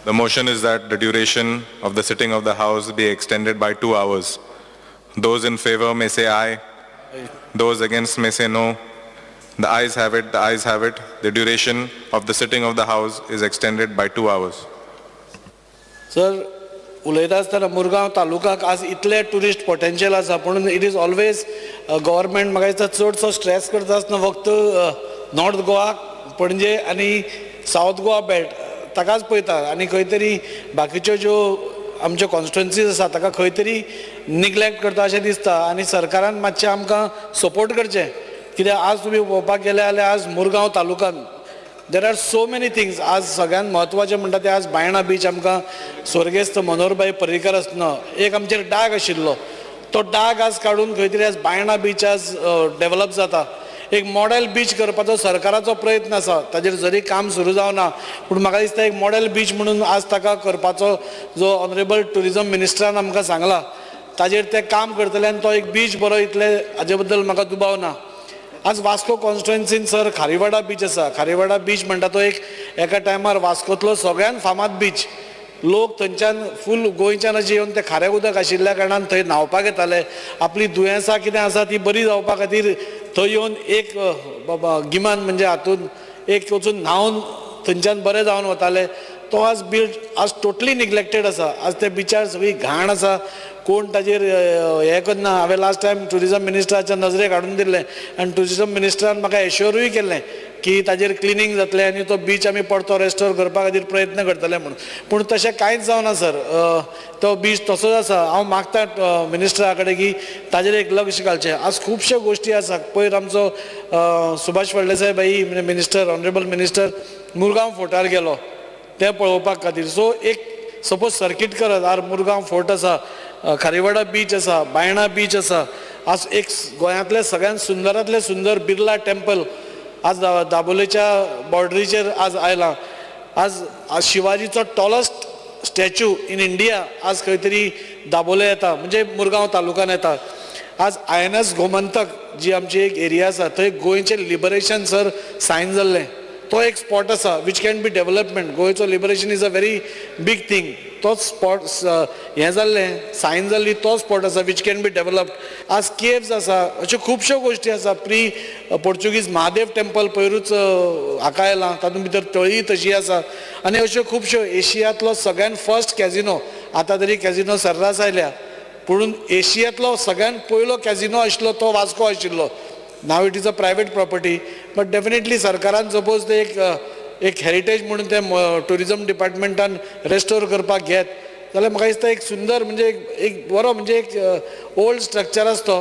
The motion is that the duration of the sitting of the House be extended by 2 hours. Those in favor may say aye. Those against may say no. The ayes have it, the ayes have it. The duration of the sitting of the House is extended by 2 hours. Sir, उलयता आसतना मुरगांव तालुकाक आज इतले tourist potential आसा, पूण it is always government म्हाका दिसता चडसो stress करता आसतना फक्त नॉर्थ गोवा, पणजे आनी सावथ गोवा बेल्ट ताकाच पळयता, आनी खंय तरी बाकीच्यो ज्यो आमच्यो कॉन्स्टिट्युएन्सीज आसा ताका खंय तरी निग्लेक्ट करता अशें दिसता. आनी सरकारान मातशें आमकां सपोर्ट करचें, कित्याक आज तुमी पळोवपाक गेले जाल्यार आज मुरगांव तालुकान there are so many things. आज सगळ्यांत म्हत्वाचें म्हणटा तें आज बायणा बीच आमकां स्वर्गेस्त मनोहरभाई पर्रीकर आसतना एक आमचेर डाग आशिल्लो, तो डाग आज काडून खंय तरी आज बायणा बीच आज डेव्हलप जाता. एक मॉडेल बीच करपाचो सरकाराचो प्रयत्न आसा, ताजेर जरी काम सुरू जावना, पूण म्हाका दिसता एक मॉडेल बीच म्हणून आज ताका करपाचो जो ऑनरेबल ट्युरिजम मिनिस्टरान आमकां सांगला ताजेर ते काम करतले आनी तो एक बीच बरो इतले हाजे बद्दल म्हाका दुबाव ना. आज वास्को कॉन्स्टिट्युएन्सीन सर खारीवाडा बीच आसा. खारीवाडा बीच म्हणटा तो एका टायमार वास्कोतलो सगळ्यान फामाद बीच. लोक थंयच्यान फूल गोंयच्यान अशें येवन ते खारें उदक आशिल्ल्या कारणान थंय न्हांवपाक येताले, आपली दुयेंसां कितें आसा ती बरी जावपा खातीर थंय येवन एक गिमान म्हणजे हातून एक वचून न्हांवन थंयच्यान बरें जावन वताले. तो आज बीच आज टोटली निग्लेक्टेड आसा. आज त्या बिचार सगळी घाण आसा, कोण ताजेर हें करना. हांवें लास्ट टायम ट्युरिजम मिनिस्टराच्या नजरेक हाडून दिल्लें आनी ट्युरिजम मिनिस्टरान म्हाका एश्योरूय केल्लें की ताजेर क्लिनींग जातलें आनी तो बीच आमी परतो रेस्टोर करपा खातीर प्रयत्न करतले म्हणून. पूण तशें कांयच जावना सर. तो बीच तसोच आसा. हांव मागता मिनिस्टरा कडेन की ताजेर एक लक्ष घालचें. आज खुबश्यो गोश्टी आसा. पयर आमचो सुभाष फळदेसाय भाई मिनिस्टर ऑनरेबल मिनिस्टर मुरगांव फोर्टार गेलो तें पळोवपाक खातीर. सो एक सपोज सर्कीट करत आर मुरगांव फोर्ट आसा, खारीवाडा बीच आसा, बायणा बीच आसा. आज एक गोंयांतले सगळ्यात सुंदरांतले सुंदर बिर्ला टेम्पल आज दाबोलेच्या बॉर्डरीचेर आज आयलां. आज शिवाजीचो टॉलस्ट स्टॅच्यू इन इंडिया आज खंय तरी दाबोले येता, म्हणजे मुरगांव तालुक्यान येता. आज INS गोमंतक जी आमची एक एरिया आसा थंय गोंयचें लिबरेशन सर सायन जाल्लें. तो एक स्पॉट आसा वीच कॅन बी डेव्हलपमेंट. गोंयचो liberation is a very big thing. तोच स्पॉट हें जाल्लें सायन जाल्ली तो स्पॉट आसा वीच कॅन बी डेव्हलप्ड. आज केव्स आसा. अश्यो खुबश्यो गोश्टी आसा. प्री पोर्चुगीज महादेव टेम्पल पयरूच हाका आयलां, तातूंत भितर तळी तशी आसा. आनी अश्यो खुबश्यो एशियांतलो सगळ्यान फर्स्ट कॅजिनो, आतां तरी कॅजिनो सर्रास आयल्या, पूण एशियांतलो सगळ्यान पयलो कॅजिनो आशिल्लो तो वास्को आशिल्लो. Now it is a private property, but definitely सरकारान सपोज ते एक हेरिटेज म्हणून ते ट्युरिजम डिपार्टमेंटान रेस्टोर करपाक घेत जाल्यार म्हाका दिसता एक सुंदर म्हणजे एक बरो म्हणजे एक ओल्ड स्ट्रक्चर आसा तो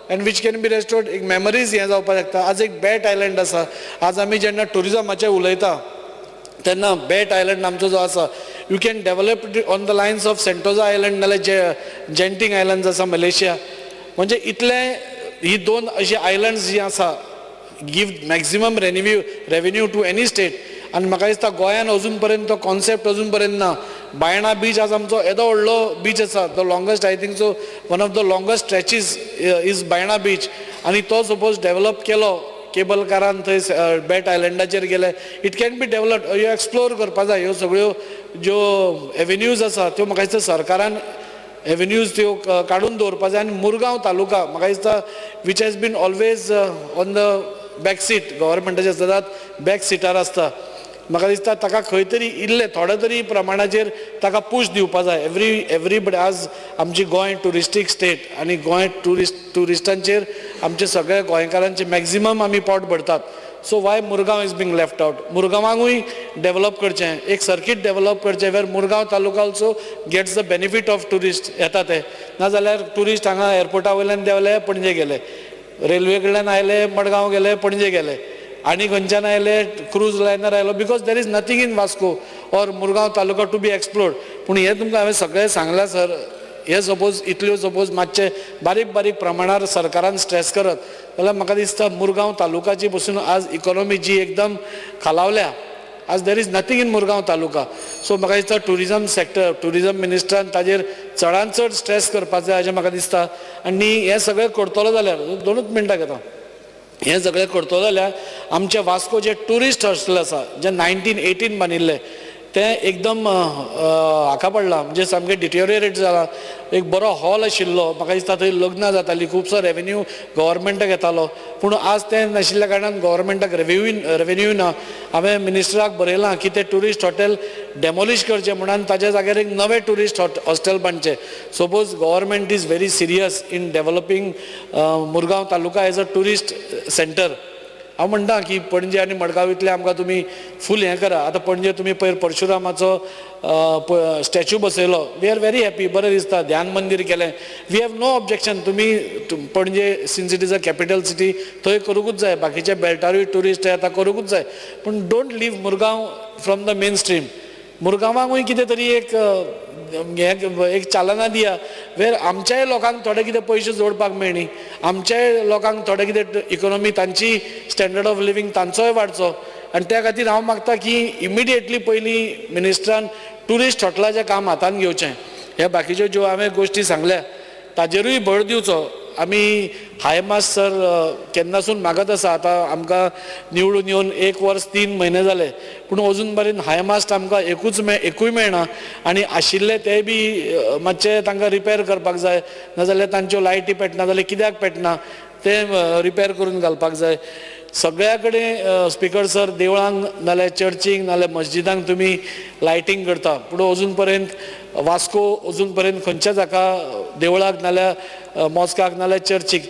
end which can be restored. एक मेमरीज हें जावपाक शकता. आज एक बॅट आयलंड आसा. आज आमी जेन्ना ट्युरिजमाचें उलयता तेन्ना बॅट आयलंड आमचो जो आसा you can develop on the lines of Sentosa island नाल्यार जेंटींग आयलंड्स आसा मलेशिया. म्हणजे इतले ही दोन अशी आयलंड्स जी आसा give maximum revenue to any state. आनी म्हाका दिसता गोंयान अजून पर्यंत तो कॉन्सेप्ट अजून पर्यंत ना. बायणा बीच आज आमचो येदो व्हडलो बीच आसा. The longest I think so one of the longest stretches is Baina beach. आनी तो सपोज डेव्हलप केलो केबल कारान थंय बॅट आयलंडाचेर गेले इट कॅन बी डेव्हलप्ड. ह्यो एक्सप्लोर करपा जाय. ह्यो सगळ्यो ज्यो एव्हेन्यूज आसा त्यो म्हाका दिसता सरकारान एव्हेन्यूज त्यो काडून दवरपा जाय आनी मुरगांव तालुका म्हाका दिसता which has been always on the back seat गव्हर्मेंटाचे सदांच बॅक सीटार आसता म्हाका दिसता ताका खंय तरी इल्ले थोडे तरी प्रमाणाचेर ताका पूश दिवपा जाय एवरीबडी आज आमची गोंय टुरिस्टीक स्टेट आनी गोंय टुरिस्टांचेर आमचे सगळे गोंयकारांचे मॅक्झिमम आमी पोट भरतात so why Mormugao is being left out मुरगांवांकूय डेव्हलप करचें एक सर्कीट डेव्हलप करचें where Mormugao taluka also gets the benefit of tourist येता ते नाजाल्यार टुरिस्ट हांगा एअरपोर्टा वयल्यान देंवले पणजे गेले रेल्वे कडल्यान आयले मडगांव गेले पणजे गेले आनी खंयच्यान आयले क्रूज लायनर आयलो because there is nothing in Vasco or Mormugao taluka to be explored पूण हे तुमकां हांवें सगळें सांगलां सर हे सपोज इतल्यो सपोज मातशे बारीक बारीक प्रमाणार सरकारान स्ट्रेस करत जाल्यार म्हाका दिसता मुरगांव तालुकाची पसून आज इकॉनॉमी जी एकदम खालावल्या आज there is nothing in Mormugao taluka so म्हाका दिसता टुरिजम सेक्टर टुरिजम मिनिस्टरान ताजेर चडांत चड स्ट्रेस करपाक जाय अशें म्हाका दिसता आनी हें सगळें करतलो जाल्यार 2 मिनटां घेता हें सगळें करतलो जाल्यार आमचे वास्को जे ट्युरिस्ट हॉस्टेल आसा जे 1918 बांदिल्ले तें एकदम हाका पडलां म्हणजे सामकें डिटेरियोरेट जालां एक बरो हॉल आशिल्लो म्हाका दिसता थंय लग्नां जातालीं खुबसो रेवेन्यू गव्हर्मेंटाक येतालो पूण आज तें नाशिल्ल्या कारणान गव्हर्मेंटाक रेवेन्यू ना हांवें मिनिस्टराक बरयलां की तें ट्युरिस्ट हॉटेल डेमोलिश करचें म्हणून ताच्या जाग्यार एक नवें ट्युरिस्ट हॉस्टेल बांदचें suppose government is very serious in developing Mormugao taluka as a tourist centre हांव म्हणटा की पणजे आनी मडगांव इतले आमकां तुमी फूल हें करा आतां पणजे तुमी पयर परशुरामाचो स्टॅच्यू बसयलो वी आर व्हेरी हॅपी बरें दिसता ध्यान मंदीर केलें वी हॅव नो ऑब्जेक्शन तुमी पणजे since it is a capital city थंय करूंकूच जाय बाकीचे बेल्टारूय ट्युरिस्ट येता करूंकूच जाय पूण don't leave Mormugao from the mainstream मुरगांवांकूय कितें तरी एक चालना दिया वेर आमच्याय लोकांक थोडे कितें पयशे जोडपाक मेळनी आमच्याय लोकांक थोडे कितें इकॉनॉमी तांची स्टँडर्ड ऑफ लिवींग तांचोय वाडचो आनी त्या खातीर हांव मागता की इमिडिएटली पयलीं मिनिस्टरान ट्युरिस्ट हॉटेलाचें काम हातान घेवचें ह्या बाकीच्यो ज्यो हांवें गोश्टी सांगल्या ताजेरूय भर दिवचो आमी हाय मास्ट सर केन्नासून मागत आसा आतां आमकां निवडून येवन 1 वर्स 3 म्हयने जाले पूण अजून मेरेन हाय मास्ट आमकां एकूय मेळना आनी आशिल्ले ते बी मातशे तांकां रिपेर करपाक जाय नाजाल्यार तांच्यो लायटी पेटना जाल्यार कित्याक पेटना ते रिपेर करून घालपाक जाय सगळ्या कडेन स्पिकर सर देवळांक नाल्यार चर्चीक नाल्यार मस्जिदांक तुमी लायटींग करता पूण अजून पर्यंत वास्को अजून पर्यंत खंयच्याच हाका देवळाक नाल्यार मॉस्काक नाल्यार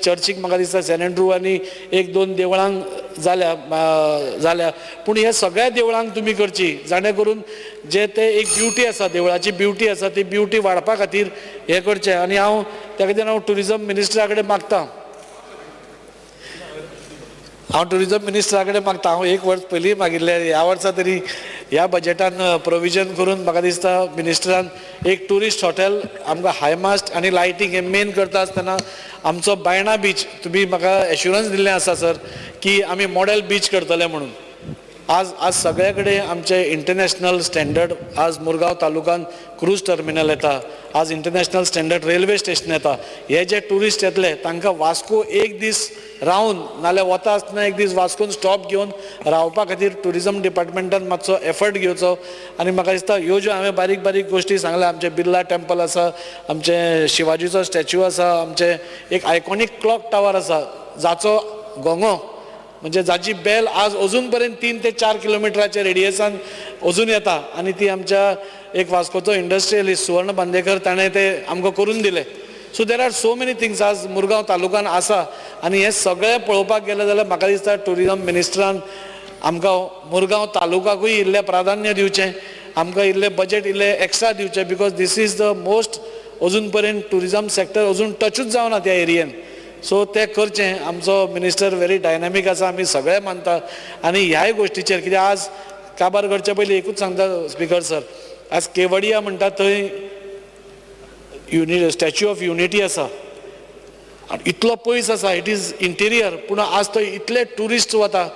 चर्चीक म्हाका दिसता सेंट एंड्रू आनी 1-2 देवळांक जाल्या पूण हे सगळ्या देवळांक तुमी करची जाणे करून जे ते एक ब्युटी आसा देवळाची ब्युटी आसा ती ब्युटी वाडपा खातीर हें करचें आनी हांव त्या खातीर हांव टुरिजम मिनिस्टरा कडेन मागतां टुरिजम मिनिस्टरा कडेन मागता हांव 1 वर्स पयलीं मागिल्लें ह्या वर्सा तरी ह्या बजेटान प्रोविजन करून म्हाका दिसता मिनिस्टरान एक ट्युरिस्ट हॉटेल आमकां हाय मास्ट आनी लायटींग हें मेन करता आसतना आमचो बायणा बीच तुमी म्हाका एश्युरन्स दिल्लें आसा सर की आमी मॉडेल बीच करतले म्हणून आज सगळे कडेन आमचे इंटरनॅशनल स्टँडर्ड आज मुरगांव तालुकान क्रूज टर्मिनल येता आज इंटरनॅशनल स्टँडर्ड रेल्वे स्टेशन येता हे जे ट्युरिस्ट येतले तांकां वास्को एक दीस रावन नाल्यार वता आसतना एक दीस वास्कोन स्टॉप घेवन रावपा खातीर टुरिजम डिपार्टमेंटान मातसो एफर्ट घेवचो आनी म्हाका दिसता ह्यो ज्यो हांवें बारीक बारीक गोश्टी सांगल्या आमचे बिर्ला टेंपल आसा आमचे शिवाजीचो स्टॅच्यू आसा आमचे एक आयकॉनीक क्लॉक टावर आसा जाचो गोंगो म्हणजे जाची बेल आज अजून पर्यंत 3 ते 4 किलोमिटराच्या रेडियसान अजून येता आनी ती आमच्या एक वास्कोचो इंडस्ट्रियलिस्ट सुवर्ण बांदेकर ताणें ते आमकां करून दिले so there are so many things आज मुरगांव तालुकान आसा आनी हे सगळें पळोवपाक गेले जाल्यार म्हाका दिसता टुरिजम मिनिस्टरान आमकां मुरगांव तालुकाकूय इल्लें प्राधान्य दिवचें आमकां इल्लें बजेट इल्लें एक्स्ट्रा दिवचें because this is the most अजून पर्यंत टुरिजम सेक्टर अजून टचूच जावना त्या एरियेन सो ते करचें आमचो मिनिस्टर व्हेरी डायनॅमीक आसा आमी सगळे मानता आनी ह्याय गोश्टीचेर कित्याक आज काबार करचे पयलीं एकूच सांगता स्पिकर सर आज केवडिया म्हणटा थंय स्टॅच्यू ऑफ युनिटी आसा इतलो पयस आसा इट इज इंटिरियर पूण आज थंय इतले ट्युरिस्ट वता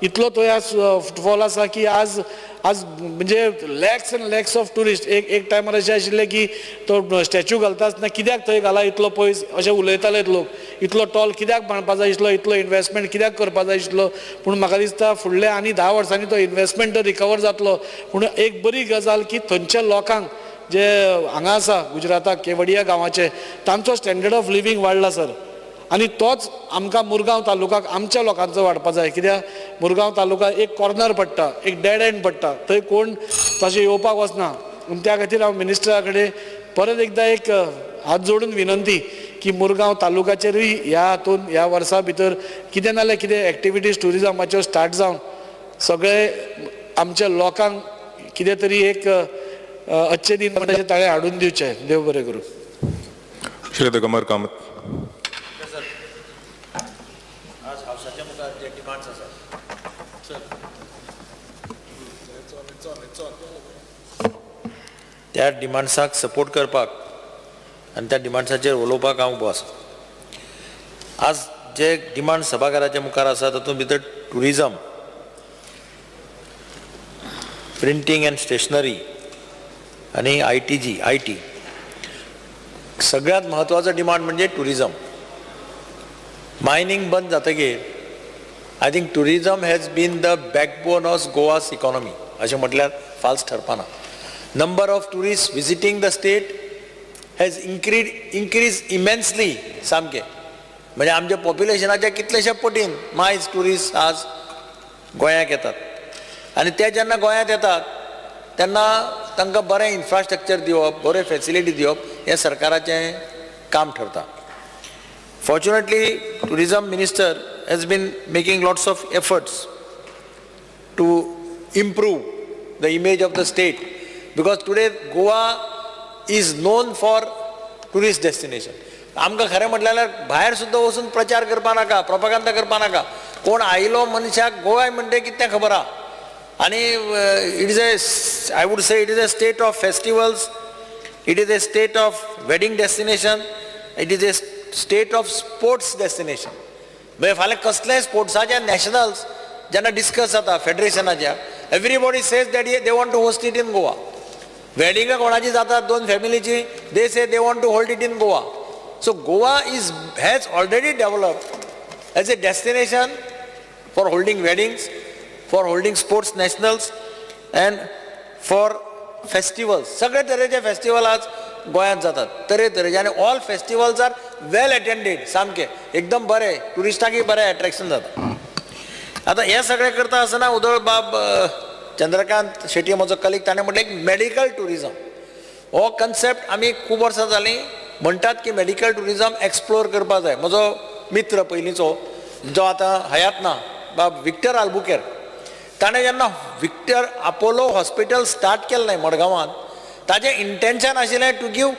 इतलो थंय आज फुटफॉल आसा की आज म्हणजे lakhs and lakhs of tourist एक टायमार अशें आशिल्लें की तो स्टॅच्यू घालता आसतना कित्याक थंय घाला इतलो पयस अशें उलयताले लोक इतलो टॉल कित्याक बांदपा जाय आशिल्लो इतलो इन्वेस्टमेंट कित्याक करपा जाय आशिल्लो पूण म्हाका दिसता फुडल्या आनी 10 वर्सांनी तो इन्वेस्टमेंट रिकवर जातलो पूण एक बरी गजाल की थंयच्या लोकांक जे हांगा आसा गुजराताक केवडिया गांवाचे तांचो स्टँडर्ड ऑफ लिवींग वाडला सर. आनी तोच आमकां मुरगांव तालुकाक आमच्या लोकांचो वाडपा जाय. कित्याक मुरगांव तालुका एक कॉर्नर पडटा, एक डेड एंड पडटा, थंय कोण तशें येवपाक वचना. त्या खातीर हांव मिनिस्टरा कडेन परत एकदां एक हात जोडून विनंती की मुरगांव तालुक्याचेरूय ह्या वर्सा भितर कितें नाल्यार कितें एक्टिविटीज टुरिजमाच्यो स्टार्ट जावन सगळे आमच्या लोकांक कितें तरी एक अच्छे दिन तशें ताळे हाडून दिवचे. देव बरें करूं. श्री दगमर कामत. त्या डिमांड्साक सपोर्ट करपाक आनी त्या डिमांड्साचेर उलोवपाक हांव उबो आसा. आज जे डिमांड सभाघराच्या मुखार आसा तातूंत भितर टुरिजम, प्रिंटींग एंड स्टेशनरी आनी आयटी सगळ्यांत म्हत्वाचो डिमांड म्हणजे टुरिजम. मायनिंग बंद जातकीर I think tourism has been the backbone of Goa's economy अशें म्हटल्यार फाल्स ठरपाना. Number of tourist visiting the state has increase immensely सामकें. म्हणजे आमच्या पॉप्युलेशनाच्या कितलेशे पटीन मायज टुरिस्ट आज गोंयांत येतात. आनी ते जेन्ना गोंयांत येतात तेन्ना तांकां बरें इन्फ्रास्ट्रक्चर दिवप, बऱ्यो फॅसिलिटी दिवप हें सरकाराचें काम ठरता. Fortunately tourism minister has been making lots of efforts to improve the image of the state, because today Goa is known for tourist destination. आमकां खरें म्हटल्यार भायर सुद्दां वचून प्रचार करपा नाका, प्रोपागंदा करपा नाका. कोण आयलो मनशाक गोवा म्हणटे कितें तें खबर आहा. आनी it is I would say it is a state of festivals, it is a state of wedding destination, it is a state of sports destination. म्हणजे फाल्यां कसलेय स्पोर्ट्साचे नॅशनल्स जेन्ना डिस्कस जाता फेडरेशनाच्या, everybody says that they want to host it in Goa. वेडिंगां कोणाची जातात दोन फॅमिलीची, they say they want to hold it in Goa. So Goa has already developed as a destination for holding weddings, for holding sports nationals and for festivals. सगळे तरेचे festival आज गोंयांत जातात, तरेचे, आनी ऑल फेस्टिवल्स आर वेल अटेंडेड, सामके एकदम बरे, टुरिस्टांकय बरें अट्रॅक्शन जाता. आतां हे सगळें करता आसतना उदळ बाब चंद्रकांत शेट्टी म्हजो कलीग ताणें म्हटलें एक मेडिकल टुरिजम. हो कन्सेप्ट आमी खूब वर्सां जालीं म्हणटात की मेडिकल टुरिजम एक्सप्लोर करपा जाय. म्हजो मित्र पयलींचो जो आतां हयात ना, बाब विक्टर आल्बुकेर, ताणें जेन्ना विक्टर आपोलो हॉस्पिटल स्टार्ट केल्लें न्हय मडगांवांत, ताजें इंटेंशन आशिल्लें to give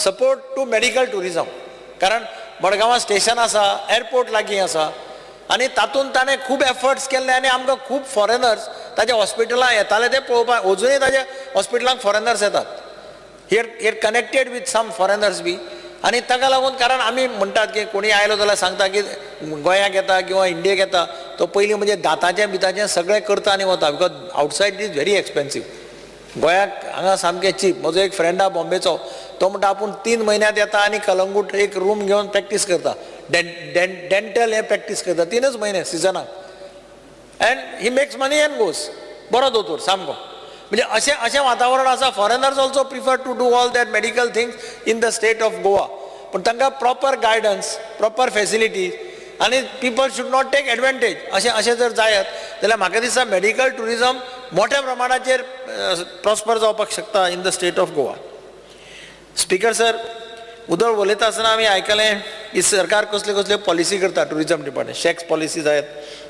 support to medical tourism. कारण मडगांवां स्टेशन आसा, एअरपोर्ट लागीं आसा, आनी तातूंत ताणें खूब एफर्ट्स केल्ले आनी आमकां खूब फॉरेनर्स ताज्या हॉस्पिटलांत येताले ते पळोवपाक. अजुनूय ताज्या हॉस्पिटलांत फॉरेनर्स येतात. here connected with some foreigners बी. आनी ताका लागून कारण आमी म्हणटात की कोणी आयलो जाल्यार सांगता की गोंयांत येता किंवा इंडियेक येता तो पयलीं म्हणजे दांताचें बिताचें सगळें करता आनी वता, because outside is very expensive. गोंयाक हांगा सामकें चीप. म्हजो एक फ्रेंड आहा बॉम्बेचो, तो म्हणटा आपूण 3 म्हयन्यांत येता आनी कलंगूट एक रूम घेवन प्रॅक्टीस करता, डेंटल हें प्रॅक्टीस करता 3च म्हयने सिजनाक, and he makes money and goes. बरो दोतोर सामको. म्हणजे अशें वातावरण आसा. Foreigners also prefer to do all that medical things in the state of Goa. पूण तांकां प्रॉपर गायडन्स, प्रॉपर फॅसिलिटीज आनी people should not take advantage अशें जर जायत जाल्यार म्हाका दिसता मेडिकल टुरिजम मोठ्या प्रमाणाचेर प्रॉस्पर जावपाक शकता in the state of Goa. Speaker sir, उदळ उलयता आसतना आमी आयकलें की सरकार कसले कसले पॉलिसी करता टुरिजम डिपार्टमेंट. शॅक्स पॉलिसीज आहेत,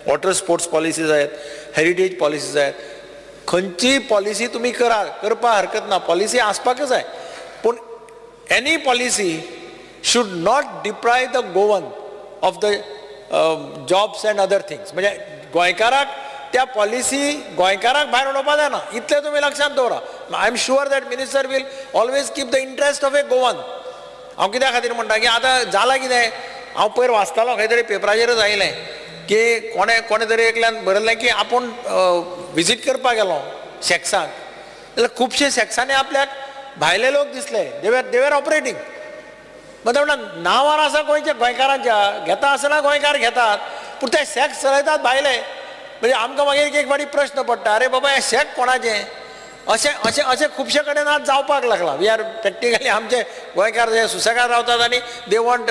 वॉटर स्पोर्ट्स पॉलिसीज आहेत, हेरिटेज पॉलिसीज आहेत. खंयची पॉलिसी तुमी करपा हरकत ना, पॉलिसी आसपाकच जाय, पूण any policy should not deprive the Goan of the jobs and other things. म्हणजे गोंयकाराक त्या पॉलिसी गोंयकाराक भायर उडोवपा जायना, इतलें तुमी लक्षांत दवरा. I am sure that minister will always keep the interest of a Goan. हांव कित्या खातीर म्हणटा की आतां जालां कितें, हांव पयर वाचतालो खंय तरी पेपराचेरच आयलें की कोणे तरी एकल्यान बरयलें की आपूण विजीट करपाक गेलो शॅक्साक, जाल्यार खुबशे शॅक्सांनी आपल्याक भायले लोक दिसले, देवर ऑपरेटींग. म्हणटा नांवार आसा गोंयच्या गोंयकारांच्या, घेता आसतना गोंयकार घेतात, पूण ते शॅक्स चलयतात भायले. म्हणजे आमकां मागीर एक फावटी प्रश्न पडटा, अरे बाबा हें शॅक कोणाचें? अशें अशें अशें खुबशे कडेन आज जावपाक लागला. वी आर प्रॅक्टिकली आमचे गोंयकार जे सुसेगाद रावतात आनी दे वॉन्ट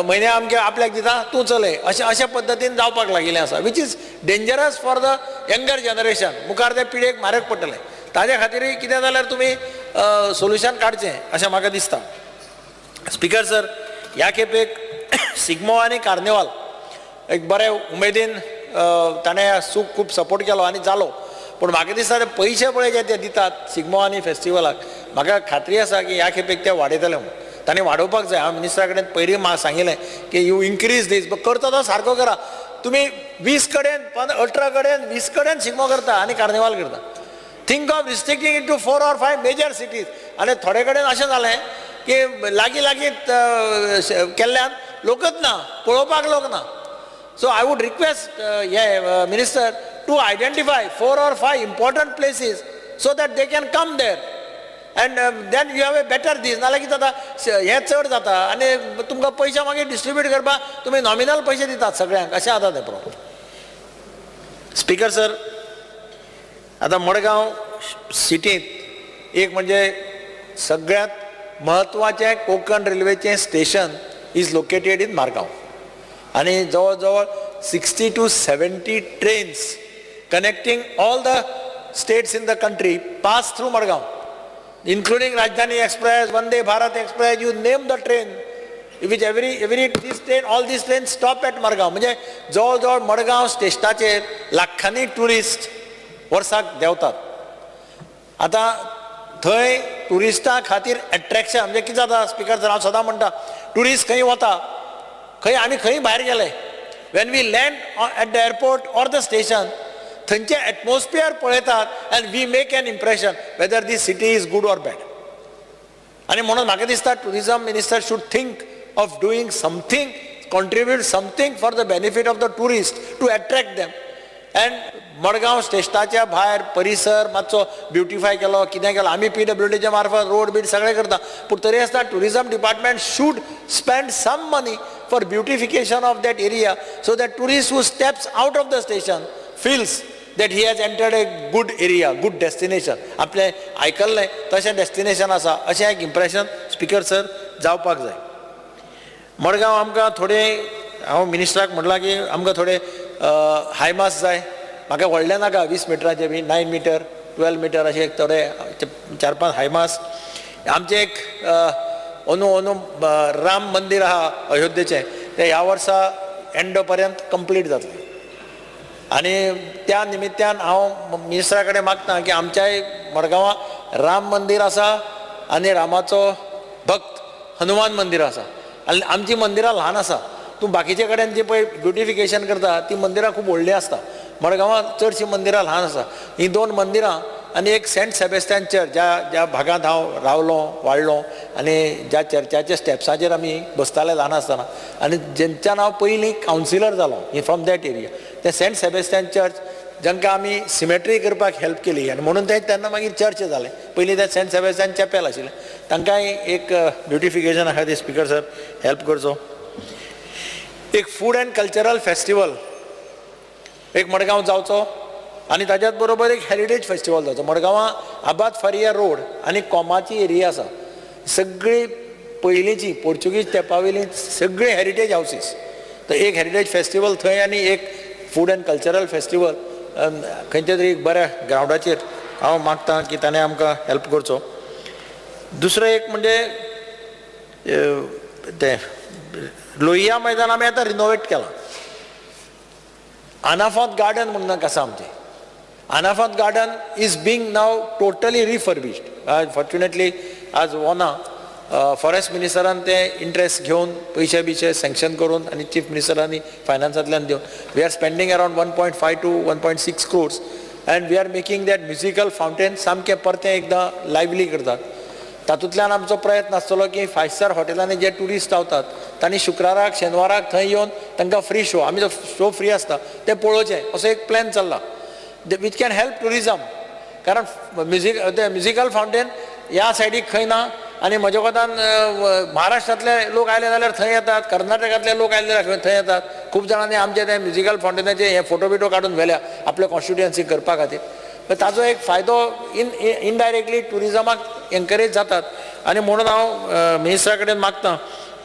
म्हयने आमगे आपल्याक दिता तूं चलय अशें अशें पद्दतीन जावपाक लागिल्लें आसा which is dangerous for the younger generation. मुखार त्या पिळगेक म्हारग पडटलें. ताजे खातीर कितें जाल्यार तुमी सोल्युशन काडचें अशें म्हाका दिसता. स्पिकर सर, ह्या खेपेक सिग्मो आनी कार्निवाल एक बरे उमेदीन ताणें खूब सपोर्ट केलो आनी जालो. पूण म्हाका दिसता ते पयशे पळय जे ते दितात सिग्मो आनी फेस्टिवलाक म्हाका खात्री आसा की ह्या खेपेक ते वाडयतले म्हणून. ताणें वाडोवपाक जाय. हांव मिनिस्टरा कडेन पयलीं म्हाका सांगिल्लें की यू इन्क्रीज दीस करता तो सारको करा. तुमी 20 कडेन 18 कडेन 20 कडेन सिग्मो करता आनी कार्निवाल करता. Think of restricting it to 4 or 5 major cities. आनी थोडे कडेन अशें जालें की लागीं लागीं केल्ल्यान लोकच ना, पळोवपाक लोक ना. So I would request Minister to identify 4 or 5 important places so that they can come there and then you have a better this. नाल्यार कितें जाता हें चड जाता आनी तुमकां पयशे मागीर डिस्ट्रिब्यूट करपाक तुमी नॉमिनल पयशे दितात सगळ्यांक अशें जाता तें प्रॉब्लम. स्पिकर सर, आतां मडगांव सिटींत एक म्हणजे सगळ्यांत म्हत्वाचें कोंकण रेल्वेचें station is located in Margao आनी जवळ जवळ 60 to 70 trains connecting all the states in the country pass through Madgaon, including Rajdhani Express, Vande Bharat Express, you name the train, which every this train, all these trains stop at Madgaon. म्हणजे जवळ जवळ मडगांव स्टेशनाचेर लाखांनी tourist वर्साक देंवतात. आतां थंय टुरिस्टां खातीर attraction म्हणजे कितें जाता स्पिकर सर, हांव सदां म्हणटा टुरिस्ट खंय वता खंय आमी खंय भायर गेले when we land at the airport or the station थंयचे एटमॉस्फियर पळयतात and we make an impression whether this city is good or bad. आनी म्हणून म्हाका दिसता tourism minister should think of doing something, contribute something for the benefit of the tourists to attract them. and Madgaon स्टेशनाच्या भायर परिसर मातसो beautify केलो कितें केलो आमी PWDच्या मार्फत रोड बीड सगळें करता. पूण तरी आसता tourism department should spend some money for beautification of that area so that tourist who steps out of the station feels that he has entered a good area, good destination. आपलें आयकल्लें तशें destination आसा अशें एक impression speaker sir जावपाक जाय. मडगांव आमकां थोडे हांव मिनिस्टराक म्हणलां की आमकां थोडे हायमास जाय. म्हाका व्हडले नाका 20 मिटराचे बी 9 मीटर 12 मीटर अशे थोडे 4-5 हायमास. आमचें एक अंदू राम मंदिर आहा अयोध्येचें तें ह्या वर्सा एंड पर्यंत कंप्लीट जातलें आनी त्या निमित्यान हांव मिनिस्टरा कडेन मागतां की आमच्याय मडगांवां राम मंदिर आसा आनी रामाचो भक्त हनुमान मंदिर आसा आनी आमचीं मंदिरां ल्हान आसा. तूं बाकीचे कडेन जी पळय ब्युटिफिकेशन करता ती मंदिरां खूब व्हडलीं आसता. मडगांवां चडशीं मंदिरां ल्हान आसा. हीं 2 मंदिरां आनी एक सेंट सेबेस्टियन चर्च ज्या भागांत हांव रावलो वाडलो आनी ज्या चर्चाच्या स्टेप्साचेर आमी बसताले ल्हान आसतना आनी जेंच्यान हांव पयलीं कावन्सिलर जालो फ्रॉम दॅट एरिया ते सेंट सेबेस्टियन चर्च जांकां आमी सिमेट्री करपाक हेल्प केली आनी म्हणून ते तेन्ना मागीर चर्च जालें. पयलीं ते सेंट सेबेस्टियन चॅपेल आशिल्लें. तांकांय एक ब्युटिफिकेशन खातीर स्पिकर सर हेल्प करचो. एक फूड एंड कल्चरल फेस्टिवल एक मडगांव जावचो आनी ताच्याच बरोबर एक हेरिटेज फेस्टिवल जावचो. मडगांवां आबाद फारिया रोड आनी कोमाची एरिया आसा सगळी पयलींची पोर्चुगीज तेंपा वयली सगळी हेरिटेज हावसीस. तर एक हेरिटेज फेस्टिवल थंय आनी एक फूड एंड कल्चरल फेस्टिवल खंयच्या तरी बऱ्या ग्रावंडाचेर हांव मागतां की ताणें आमकां हेल्प करचो. दुसरो एक म्हणजे तें लोहिया मैदान आमी आतां रिनोवेट केलां. अनाफात गार्डन म्हणून आसा आमचें. अनाफात garden is being now totally refurbished. Fortunately आज वना फॉरेस्ट मिनिस्टरान ते इंट्रस्ट घेवन पयशे बिशे सँक्शन करून आनी चीफ मिनिस्टरांनी फायनान्सांतल्यान दिवन we are spending around 1.5 to 1.6 crores and we are making that musical fountain सामकें परतें एकदां लायव्हली करतात. तातूंतल्यान आमचो प्रयत्न आसतलो की 5 स्टार हॉटेलांनी जे टुरिस्ट रावतात तांणी शुक्राराक शेनवाराक थंय येवन तांकां फ्री शो आमी जो शो फ्री आसता ते पळोवचें असो एक प्लॅन चल्ला वीच कॅन हेल्प टुरिजम. कारण म्युजिकल फावंटेन ह्या सायडीक खंय ना आनी म्हज्या कोतान महाराष्ट्रांतले लोक आयले जाल्यार थंय येतात, कर्नाटकांतले लोक आयले जाल्यार थंय येतात. खूब जाणांनी आमचे ते म्युजिकल फावंटेनाचे हे फोटो बिटो काडून व्हेल्या आपल्या कॉन्स्टिट्युएन्सी करपा खातीर. ताजो एक फायदो इनडायरेक्टली ट्युरिजमाक एनकरेज जातात आनी म्हणून हांव मिनिस्टरा कडेन मागतां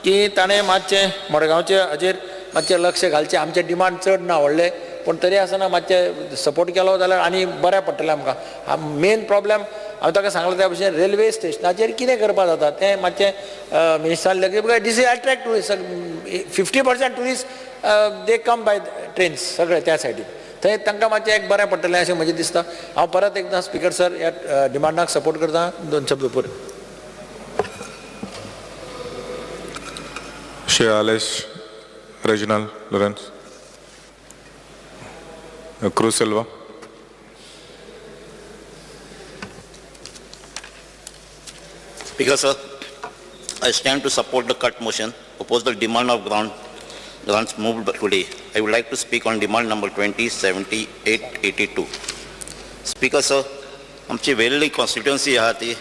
की ताणें मातशें मडगांवचे हाजेर मातशें लक्ष घालचें. आमचे डिमांड चड ना व्हडले पूण तरी आसतना मातशें सपोर्ट केलो जाल्यार आनी बरें पडटलें आमकां. मेन प्रॉब्लेम हांव ताका सांगलें त्या भशेन रेल्वे स्टेशनाचेर कितें करपा जाता तें मातशें मिनिस्टरान लगे because this is attract tourist 50% tourist they come by trains सगळे त्या सायडीन थंय तांकां मातशें एक बरें पडटलें अशें म्हाजें दिसता. हांव परत एकदां स्पिकर सर ह्या डिमांडाक सपोर्ट करता. 2 शब्द पुरो. Shiales, Reginald, Lawrence, Cruz Silva. Speaker sir, I stand to support the cut motion, oppose the demand of grants moved today. I would like to speak on demand number 207882. Speaker sir, आमची वेल्ली constituency आहा ती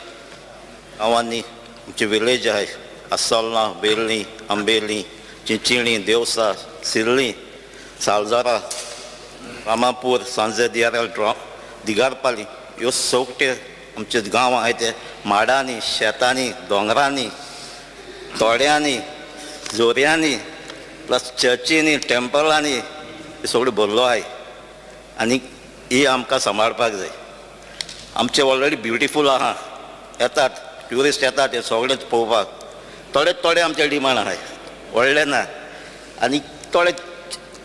गांवांनी आमची village आहे अस्सोलना, वेल्ली, आंबेली, चिंचिणी, देवसा, सिर्ली, सालजारा, रामापूर, सांजे दियारेल, दिगारपाली ह्यो सगळे आमचे गांव आहे ते माडांनी, शेतांनी, दोंगरांनी, तोड्यांनी, जोऱ्यांनी प्लस चर्चींनी, टेम्पलांनी हे सगळें भरलो आहे आनी ही आमकां सांबाळपाक जाय. आमचे ऑलरेडी ब्युटिफूल आहा येतात ट्युरिस्ट येतात हे सगळेंच पळोवपाक. थोडे आमचे डिमांड आहाय व्हडले ना आनी थोडे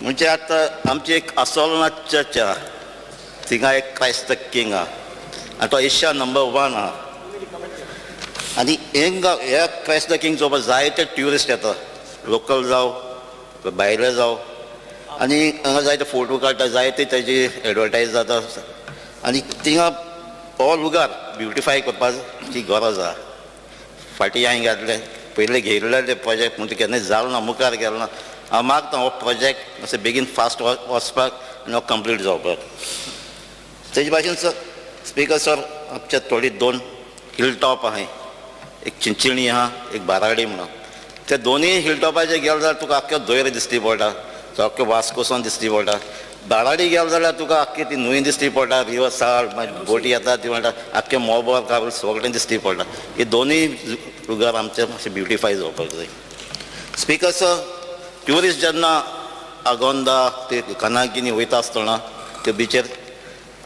म्हणजे आतां आमची एक अस्सोलना चर्च आहा थिंगा एक क्रायस्त किंग आहा आनी तो एशिया नंबर 1 आहा आनी ह्या क्रायस्त किंग चोवपाक जायते ट्युरिस्ट येता लोकल जावं भायले जावं आनी हांगा जायते फोटो काडटा जायते तेजी एडवर्टायज जाता आनी थिंगा ऑल उगार ब्युटिफाय करपाची गरज आहा. फाटीं हांवें घातलें पयलीं घेयिल्ले प्रोजेक्ट म्हणटा केन्ना जालो ना मुखार गेलो ना. हांव मागता हो प्रोजेक्ट मातशें बेगीन फास्ट वचपाक आनी हो कंप्लीट जावपाक. तेजे भाशेन सर स्पिकर सर आमचे थोडी 2 हिल टॉप आहाय एक चिंचिणी आहा एक बाराडी म्हणून ते दोनूय हिल टॉपाचेर गेलो जाल्यार तुका आख्ख्यो दोयर दिसती पडटा तो आख्ख्यो वास्कोसून दिसती पडटा. बाराडी गेलो जाल्यार तुका आख्खी ती न्हंय दिसती पडटा रिवर साळ मागीर बोटी येता ती म्हणटा आख्खे मोबर काबूल सगळें दिसती पडटा. हे दोनूय उगार आमचे मातशें ब्युटिफाय जावपाक जाय. स्पिकर सर ट्युरिस्ट जेन्ना आगोंदा ते कानागिनी वयता आसतना ते बिचेर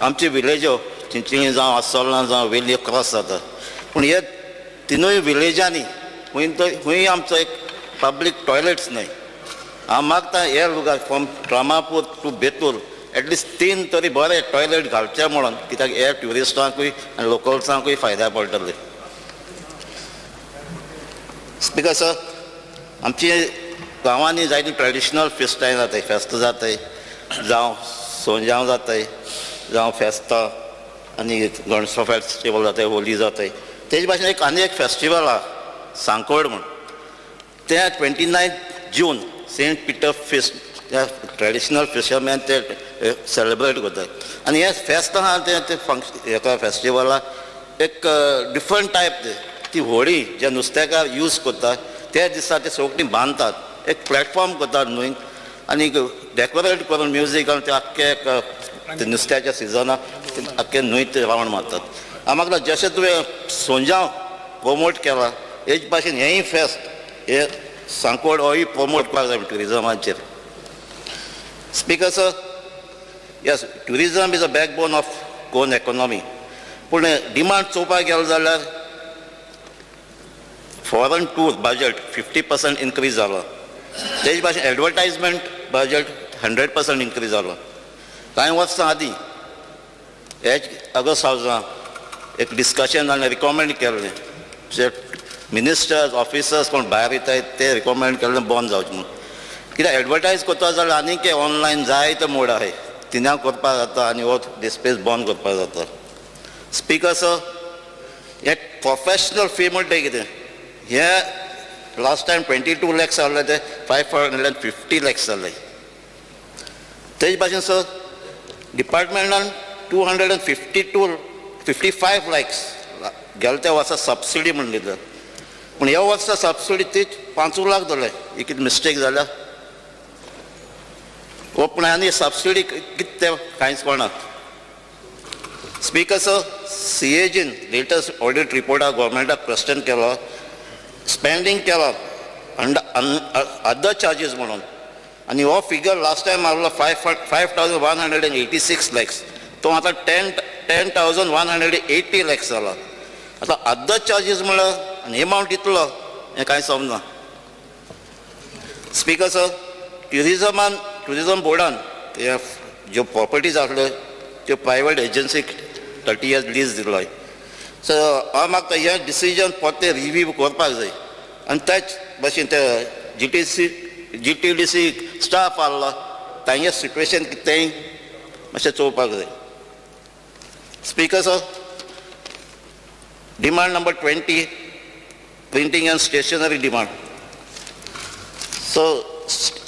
आमची विलेज्यो चिंचिणी जावं अस्सोलना जावं वेल्ली क्रॉस जाता पूण हे तिनूय विलेजांनी खंय आमचो एक पब्लीक टॉयलेट्स न्हय. हांव मागता हे लुगार फ्रॉम रामापूर टू बेतूल एटलिस्ट 3 तरी बरे टॉयलेट घालचे म्हणून कित्याक हे ट्युरिस्टांकूय आनी लोकल्सांकूय फायद्या पडटले. स्पिकर सर आमची गांवांनी जायती ट्रेडिशनल फेस्टाय जाताय फेस्त जाताय जावं सोंजाव जाताय जावं फेस्तां आनी गणेश फेस्टिवल जाताय होली जाताय. तेजे भाशेन एक आनी एक फेस्टिवल आहा सांकोड म्हूण तें 29 जून सेंट पिटर फेस्ट ह्या ट्रेडिशनल फिशरमॅन ते सेलेब्रेट करतात आनी हे फेस्त आहा ते हेका फेस्टिवलाक एक डिफरंट टायप ती होळी जे नुस्तेकार यूज करतात ते दिसा ते सगळीं बांदतात एक प्लॅटफॉर्म करतात न्हंय आनी डेकोरेट करून म्युजीक ते आख्खे नुस्त्याच्या सिजनाक आख्खे न्हंय ते रावंड मारतात. हांव म्हाका जशें तुवें सोंजाव प्रमोट केला हेच भाशेन हेंय फेस्त हे सांकोड होय प्रमोट करपाक जाय ट्युरिजमाचेर. Speaker sir yes tourism is a backbone of Goan economy पूण डिमांड चोवपाक गेलो जाल्यार फॉरेन टूर बजेट 50% इन्क्रीज जालो. तेज भाशेन एडवर्टायजमेंट बजेट 100% इन्क्रीज जालो. कांय वर्सां आदीं हेच ऑगस्ट हावजां एक डिस्कशन आनी रिकमेंड केल्लें जे मिनिस्टर्स ऑफिसर्स कोण भायर येतात ते रिकमेंड केल्लें बंद जावचें म्हणून कित्याक एडवर्टायज करता जाल्यार आनीक ऑनलायन जायते मोड आहाय तिना करपाक जाता आनी हो डिस्प्लेस बंद करपाक जाता. स्पिकर सर हे प्रोफेशनल फी म्हणटा कितें हे लास्ट टायम 22 lakhs जाल्ले ते 550 lakhs जाल्ले. तेज भाशेन सर डिपार्टमेंटान 255 lakhs गेल्या त्या वर्सा सबसिडी म्हण दिलं पूण ह्या वर्सा सबसिडी तीच 5 लाख जाले. ही कितें मिस्टेक जाल्या हो पूण आनी सबसिडी कितें तें कांयच कळना. Speaker sir, CAGin latest audit report government question केलो, spending केलो and other charges म्हणून, आणि हो फिगर लास्ट टाइम मारलो 5,186 lakhs, तो आता 10,180 lakhs जाला. आता अदर चार्जेस म्हणल्यार आनी अमाउंट इतलो हें कांय समजना. स्पीकर सर, टुरिझम बोर्डान ज्यो प्रॉपर्टीज आसल्यो त्यो प्रायवेट एजन्सीक 30 years लीज दिलोय. सो हांव मागता हें डिसिजन परते रिव्यू करपाक जाय आनी त्याच भाशेन ते GTDC स्टाफ आहलो तांगे सिट्युएशन कितें मातशें चोवपाक जाय. Speaker sir, demand number 20, printing and stationery demand. So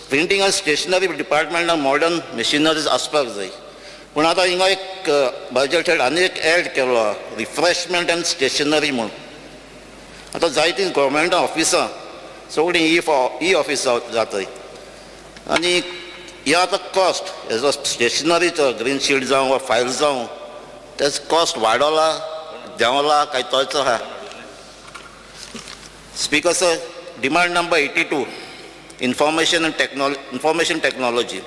printing and stationery डिपार्टमेंटान मॉडर्न मशिनरीज आसपाक जाय, पूण आतां हिंगा एक बजेट आनी एक एड केलो रिफ्रेशमेंट एंड स्टेशनरी म्हणून. आतां जायतीं गव्हर्मेंट ऑफिसां सगळीं ई ऑफिसां जाताय आनी हे आतां कॉस्ट हेजो स्टेशनरीचो ग्रीन शीट जावं वा फायल जावं तेजो कॉस्ट वाडला देंवला काय तोच आहा. Speaker sir, demand number 82, information technology.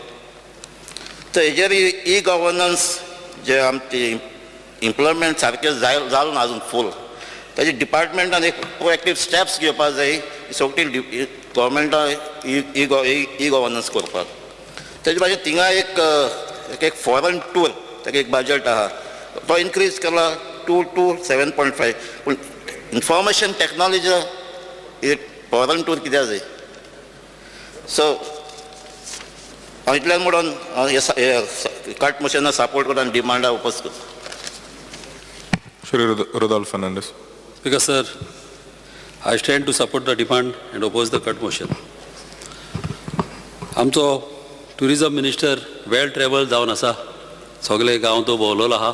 तर हेजेर ई गव्हर्नन्स जे आमचे इम्प्लॉयमेंट सारकें जालें ना अजून फूल, ताजे डिपार्टमेंटान एक प्रोएक्टीव स्टेप्स घेवपाक जाय सगळीं गव्हर्मेंटान ई गव्हर्नन्स करपाक. तेजे भाशेन थिंगा एक फॉरेन टूर ताका एक बजेट आहा तो इन्क्रीज केला 2 to 7.5. पूण इन्फॉर्मेशन टेक्नॉलॉजी फॉरेन टूर कित्याक जाय? सो हांव इतल्यान म्हणून कट मोशनाक सपोर्ट करता आनी डिमांडा ओपोज करता. Shri Rodolfo Fernandez. Speaker sir, I stand to support the demand and oppose the cut motion. आमचो टुरिझम मिनिस्टर वेल ट्रॅव्हल जावन आसा, सगळे गांव तो भोंवलोलो आहा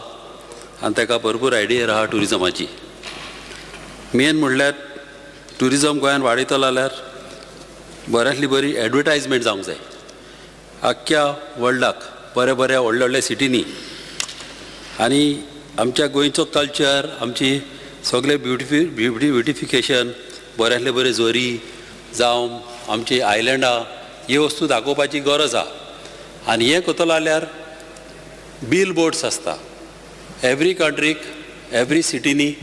आनी ताका भरपूर आयडिया आहा टुरिझमाची. मेन म्हणल्यार टुरिझम गोंयांत वाडयतलो जाल्यार बऱ्यांतली बरी एडवर्टायजमेंट जावंक जाय आख्ख्या वर्ल्डाक, बऱ्या व्हडल्या व्हडल्या सिटींनी. आनी आमच्या गोंयचो कल्चर, आमची सगळे ब्युटिफिकेशन, बऱ्यांतले बरे झरी जावं आमची आयलँडां, ह्यो वस्तू दाखोवपाची गरज आहा. आनी हें करतलो जाल्यार बील बोर्ड्स आसता एवरी कंट्रीक, एवरी सिटीनी,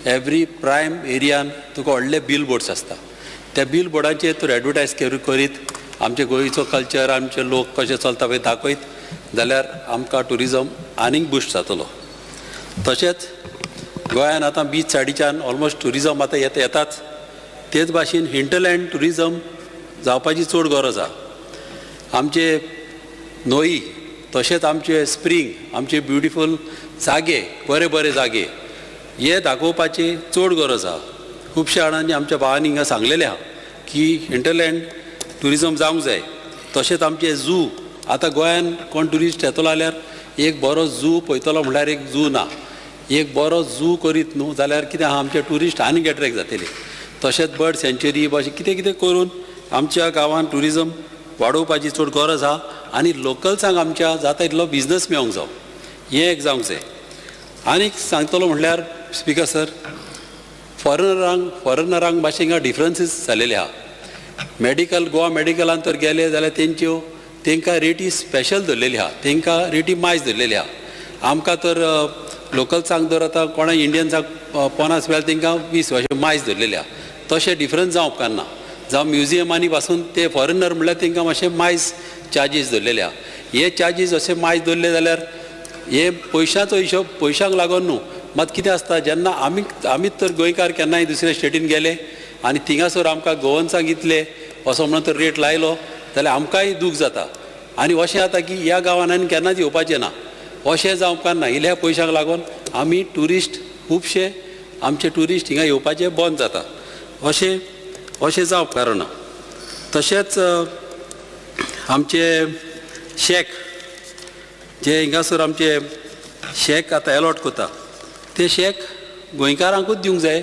एवरी प्रायम एरियान तुका व्हडले बील बोर्ड्स आसता. त्या बील बोर्डाचेर तूं एडवर्टायज करीत आमचे गोंयचो कल्चर, आमचे लोक कशे चलता पळय दाखयत जाल्यार आमकां टुरिझम आनीक बुस्ट जातलो. तशेंच गोंयांत आतां बीच सायडीच्यान ऑलमोस्ट टुरिझम आतां येताच, तेच भाशेन हिंटरलँड टुरिझम जावपाची चड गरज आहा. आमचे न्हंय, तशेंच आमचे स्प्रींग, आमचे ब्युटिफूल जागे, बरे जागे हे दाखोवपाची चड गरज आहा. खुबश्या जाणांनी आमच्या भावांनी हिंगा सांगलेलें आहा की हिंटरलँड टुरिझम जावंक जाय. तशेंच आमचे झू, आतां गोंयांत कोण टुरिस्ट येतलो जाल्यार एक बरो झू पळयतलो म्हणल्यार एक झू ना. एक बरो झू करीत न्हू जाल्यार कितें आहा, आमचे टुरिस्ट आनीक एट्रॅक्ट जातले. तशेंच बर्ड सँच्युरी अशें कितें करून आमच्या गांवांत टुरिझम वाडोवपाची चड गरज आहा आनी लोकल्सांक आमच्या जाता इतलो बिजनस मेळोंक जावो, हें एक जावंक जाय. आनीक सांगतलो म्हणल्यार स्पीकर सर, फॉरेनरांक मातशें हिंगा डिफरन्सीस जालेले आहा. मेडिकल, गोवा मेडिकलान तर गेले जाल्यार तांकां रेटी स्पेशल धरलेली आहा, तांकां रेटी मायज धरलेली आहा. आमकां तर लोकल्सांक जर आतां कोणा इंडियन्सांक 50 वेळार तांकां 20 अशें मायज धरलेले आहा. तशें डिफरन्स जावं उपकारना. जावं म्युजियमांनी पासून ते फॉरेनर म्हणल्यार तांकां मातशें मायज चार्जीस धरलेले आहा. हे चार्जीस अशें मायज धरले जाल्यार हे पयशांचो हिशोब पयशांक लागून न्हू, मात कितें आसता जेन्ना आमीच तर गोंयकार केन्नाय दुसऱ्या स्टेटीन गेले आनी थिंगासर आमकां गोवन्सांक इतले असो म्हणून तर रेट लायलो जाल्यार आमकांय दूख जाता. आनी अशें जाता की ह्या गांवांत आनी केन्नाच येवपाचें ना, अशें जावं उपकारना. इल्ल्या पयशांक लागून आमी टुरिस्ट खुबशे आमचे टुरिस्ट हिंगा येवपाचे बंद जाता, अशें जावं उपकारना. तशेंच आमचे शेक जे हिंगासर आमचे शेक आतां अलॉट करता ते शेक गोंयकारांकूच दिवंक जाय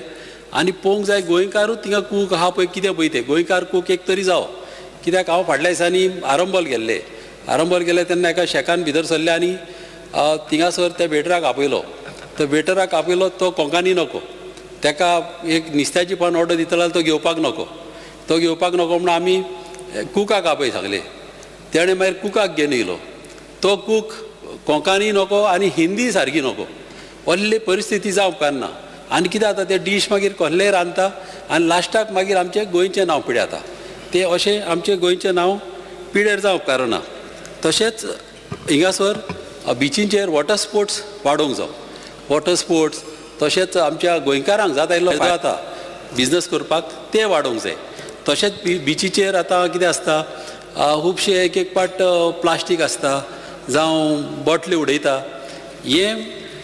आनी पळोवंक जाय गोंयकारूच थिंगा कूक आहा पळय कितें पळय ते गोंयकार कूक एक तरी जावं. कित्याक हांव फाटल्या दिसांनी आरंबोल गेले तेन्ना एका शेकान भितर सरले आनी थिंगासर त्या वेटराक आपयलो तो वेटराक आपयलो तो कोंकानी नको, ताका एक नुस्त्याची पण ऑर्डर दितलो तो घेवपाक नको, तो घेवपाक नको म्हणून आमी कुकाक आपय सांगले. तेणें मागीर कुकाक घेवन येयलो. तो कूक कोंकानी नको आनी हिंदी सारकी नको, असली परिस्थिती जावं उपकारना. आनी कितें जाता ते डीश मागीर कसलेय रांदता आनी लास्टाक मागीर आमचें गोंयचें नांव पिड्यार जाता. ते अशें आमचें गोंयचें नांव पिड्यार जावं उपकारना. तशेंच हिंगासर बिचींचेर वॉटर स्पोर्ट्स वाडोवंक जाय. वॉटर स्पोर्ट्स तशेंच आमच्या गोंयकारांक जाता इल्लो फायदो जाता बिजनस करपाक ते वाडोवंक जाय. तशेंच बिचीचेर आतां कितें आसता खुबशे एक एक पाट प्लास्टीक आसता जावं बॉटली उडयता. हें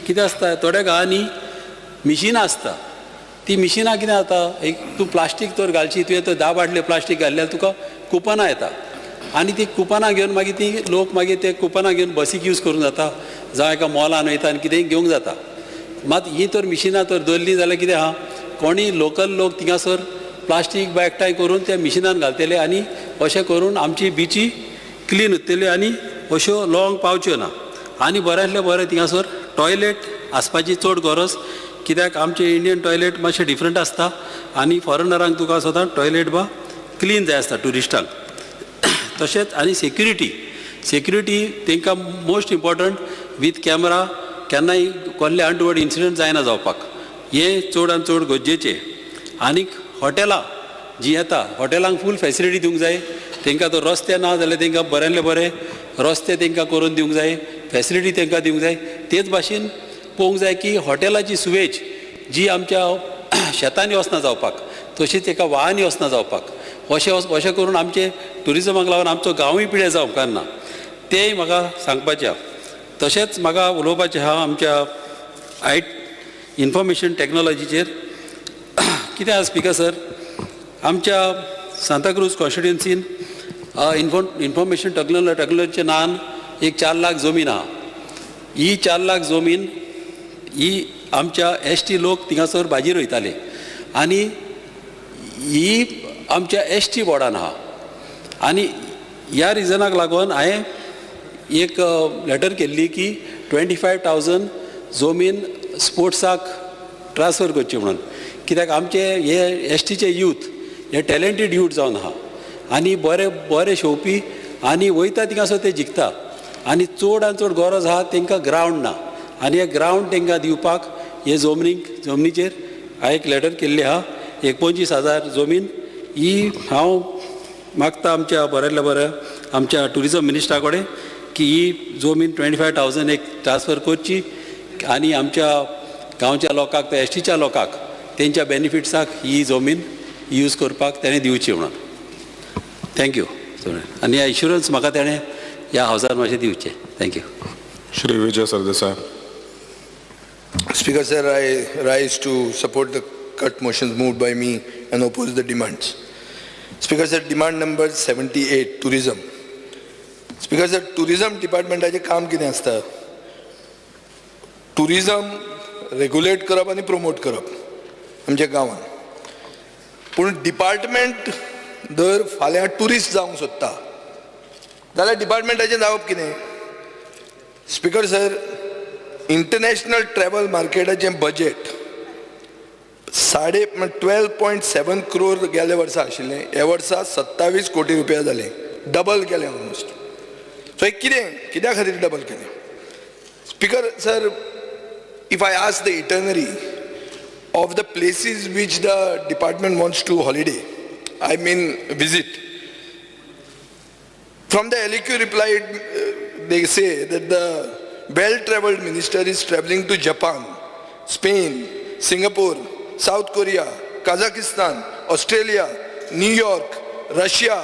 कितें आसता थोड्या गांवांनी मिशिनां आसता. ती मिशिनां कितें जाता एक तूं प्लास्टीक तर घालची तुवें तर 10 बाटले प्लास्टीक घातल्यार तुका कुपनां येता आनी ती कुपनां घेवन मागीर ती लोक मागीर ते कुपनां घेवन बसीक यूज करूंक जाता जावं एका मॉलान वयता आनी कितेंय घेवंक जाता. मात ही तर मिशिनां तर दवरलीं जाल्यार कितें आहा कोणीय लोकल लोक थिंगासर प्लास्टीक बा एकठांय करून त्या मिशिनान घालतले आनी अशें करून आमची बिची क्लीन उरतल्यो आनी अश्यो लाँग पावच्यो ना. आनी बऱ्यांतले बरें थिंगासर टॉयलेट आसपाची चड गरज, कित्याक आमचे इंडियन टॉयलेट मातशें डिफरंट आसता आनी फॉरेनरांक तुका सदां टॉयलेट बा क्लीन जाय आसता टुरिस्टांक. तशेंच आनी सेक्युरिटी तांकां मोस्ट इम्पॉर्टंट वीथ कॅमेरा केन्नाय कसले अनटुवर्ड इन्सिडंट जायना जावपाक. हें चड आनी चड गरजेचें. आनीक हॉटेलां जीं येता हॉटेलांक फूल फॅसिलिटी दिवंक जाय. तांकां तो रस्ते ना जाल्यार तांकां बऱ्यांतले बरे रस्ते तांकां करून दिवंक जाय, फॅसिलिटी तांकां दिवंक जाय. तेच भाशेन पळोवंक जाय की हॉटेलाची सुवेज जी आमच्या शेतांनी वचना जावपाक तशीच एका वाहनी वचना जावपाक अशें करून आमचे ट्युरिजमाक लागून आमचो गांवूय पिड्यार जावं उपकारना तेंय म्हाका सांगपाचें आहा. तशेंच म्हाका उलोवपाचें आहा आमच्या इन्फॉर्मेशन टॅक्नॉलॉजीचेर. कितें आहा स्पिकर सर, आमच्या सांताक्रूज कॉन्स्टिट्युएन्सीन इन्फॉर्मेशन टॅक्नॉलॉजीच्या नांवान एक 4 लाख जमीन आहा. ही 4 लाख जमीन ही आमच्या ST लोक थिंगासर भाजी रोयताले आनी ही आमच्या ST बोर्डान आहा. आनी ह्या रिजनाक लागून हांवें एक लेटर केल्ली की 25,000 जमीन स्पोर्ट्साक ट्रान्सफर करची म्हणून. कित्याक आमचे हे STचे यूथ हे टॅलंटेड यूथ जावन आहा आनी बरे शेवपी आनी वयता थिंगासर ते जिखता आनी चड आनी चड गरज आहा तांकां ग्रावंड ना आनी हे ग्रावंड तांकां दिवपाक हे जमनीचेर हांवें एक लेटर केल्ली आहा. 25,000 जमीन ही हांव मागता आमच्या बऱ्यांतल्या बऱ्या आमच्या ट्युरिजम मिनिस्टरा कडेन की ही जमीन 25,000 एक ट्रान्सफर करची आनी आमच्या गांवच्या लोकांक त्या STच्या लोकांक तेंच्या बेनिफिट्साक ही जमीन यूज करपाक तेणें दिवची म्हणून. थँक्यू. आनी ह्या इन्शुरन्स म्हाका तेणें ह्या हावसान मातशें दिवचें. Thank you. Shri Vijay Sardesai. Speaker sir, I rise to support the cut motions moved by me and oppose the demands. Speaker sir, demand number 78, tourism. Speaker sir, tourism departmentaचे काम कितें आसता? tourism रेग्युलेट करप आनी प्रमोट करप आमच्या गांवांत. पूण department जर फाल्यां टुरिस्ट जावंक सोदता जाल्यार डिपार्टमेंटाचें जावप कितें? स्पिकर सर, इंटरनॅशनल ट्रॅव्हल मार्केटाचें बजेट 12.7 crore गेल्या वर्सा आशिल्लें, ह्या वर्सा 27 कोटी रुपया जालें, डबल केलें ऑलमोस्ट. सो कित्या खातीर डबल केलें? Speaker sir, if I ask the itinerary of the places which the department wants to holiday, I mean visit, from the LEQ reply they say that the well-traveled minister is traveling to Japan, Spain, Singapore, South Korea, Kazakhstan, Australia, New York, Russia,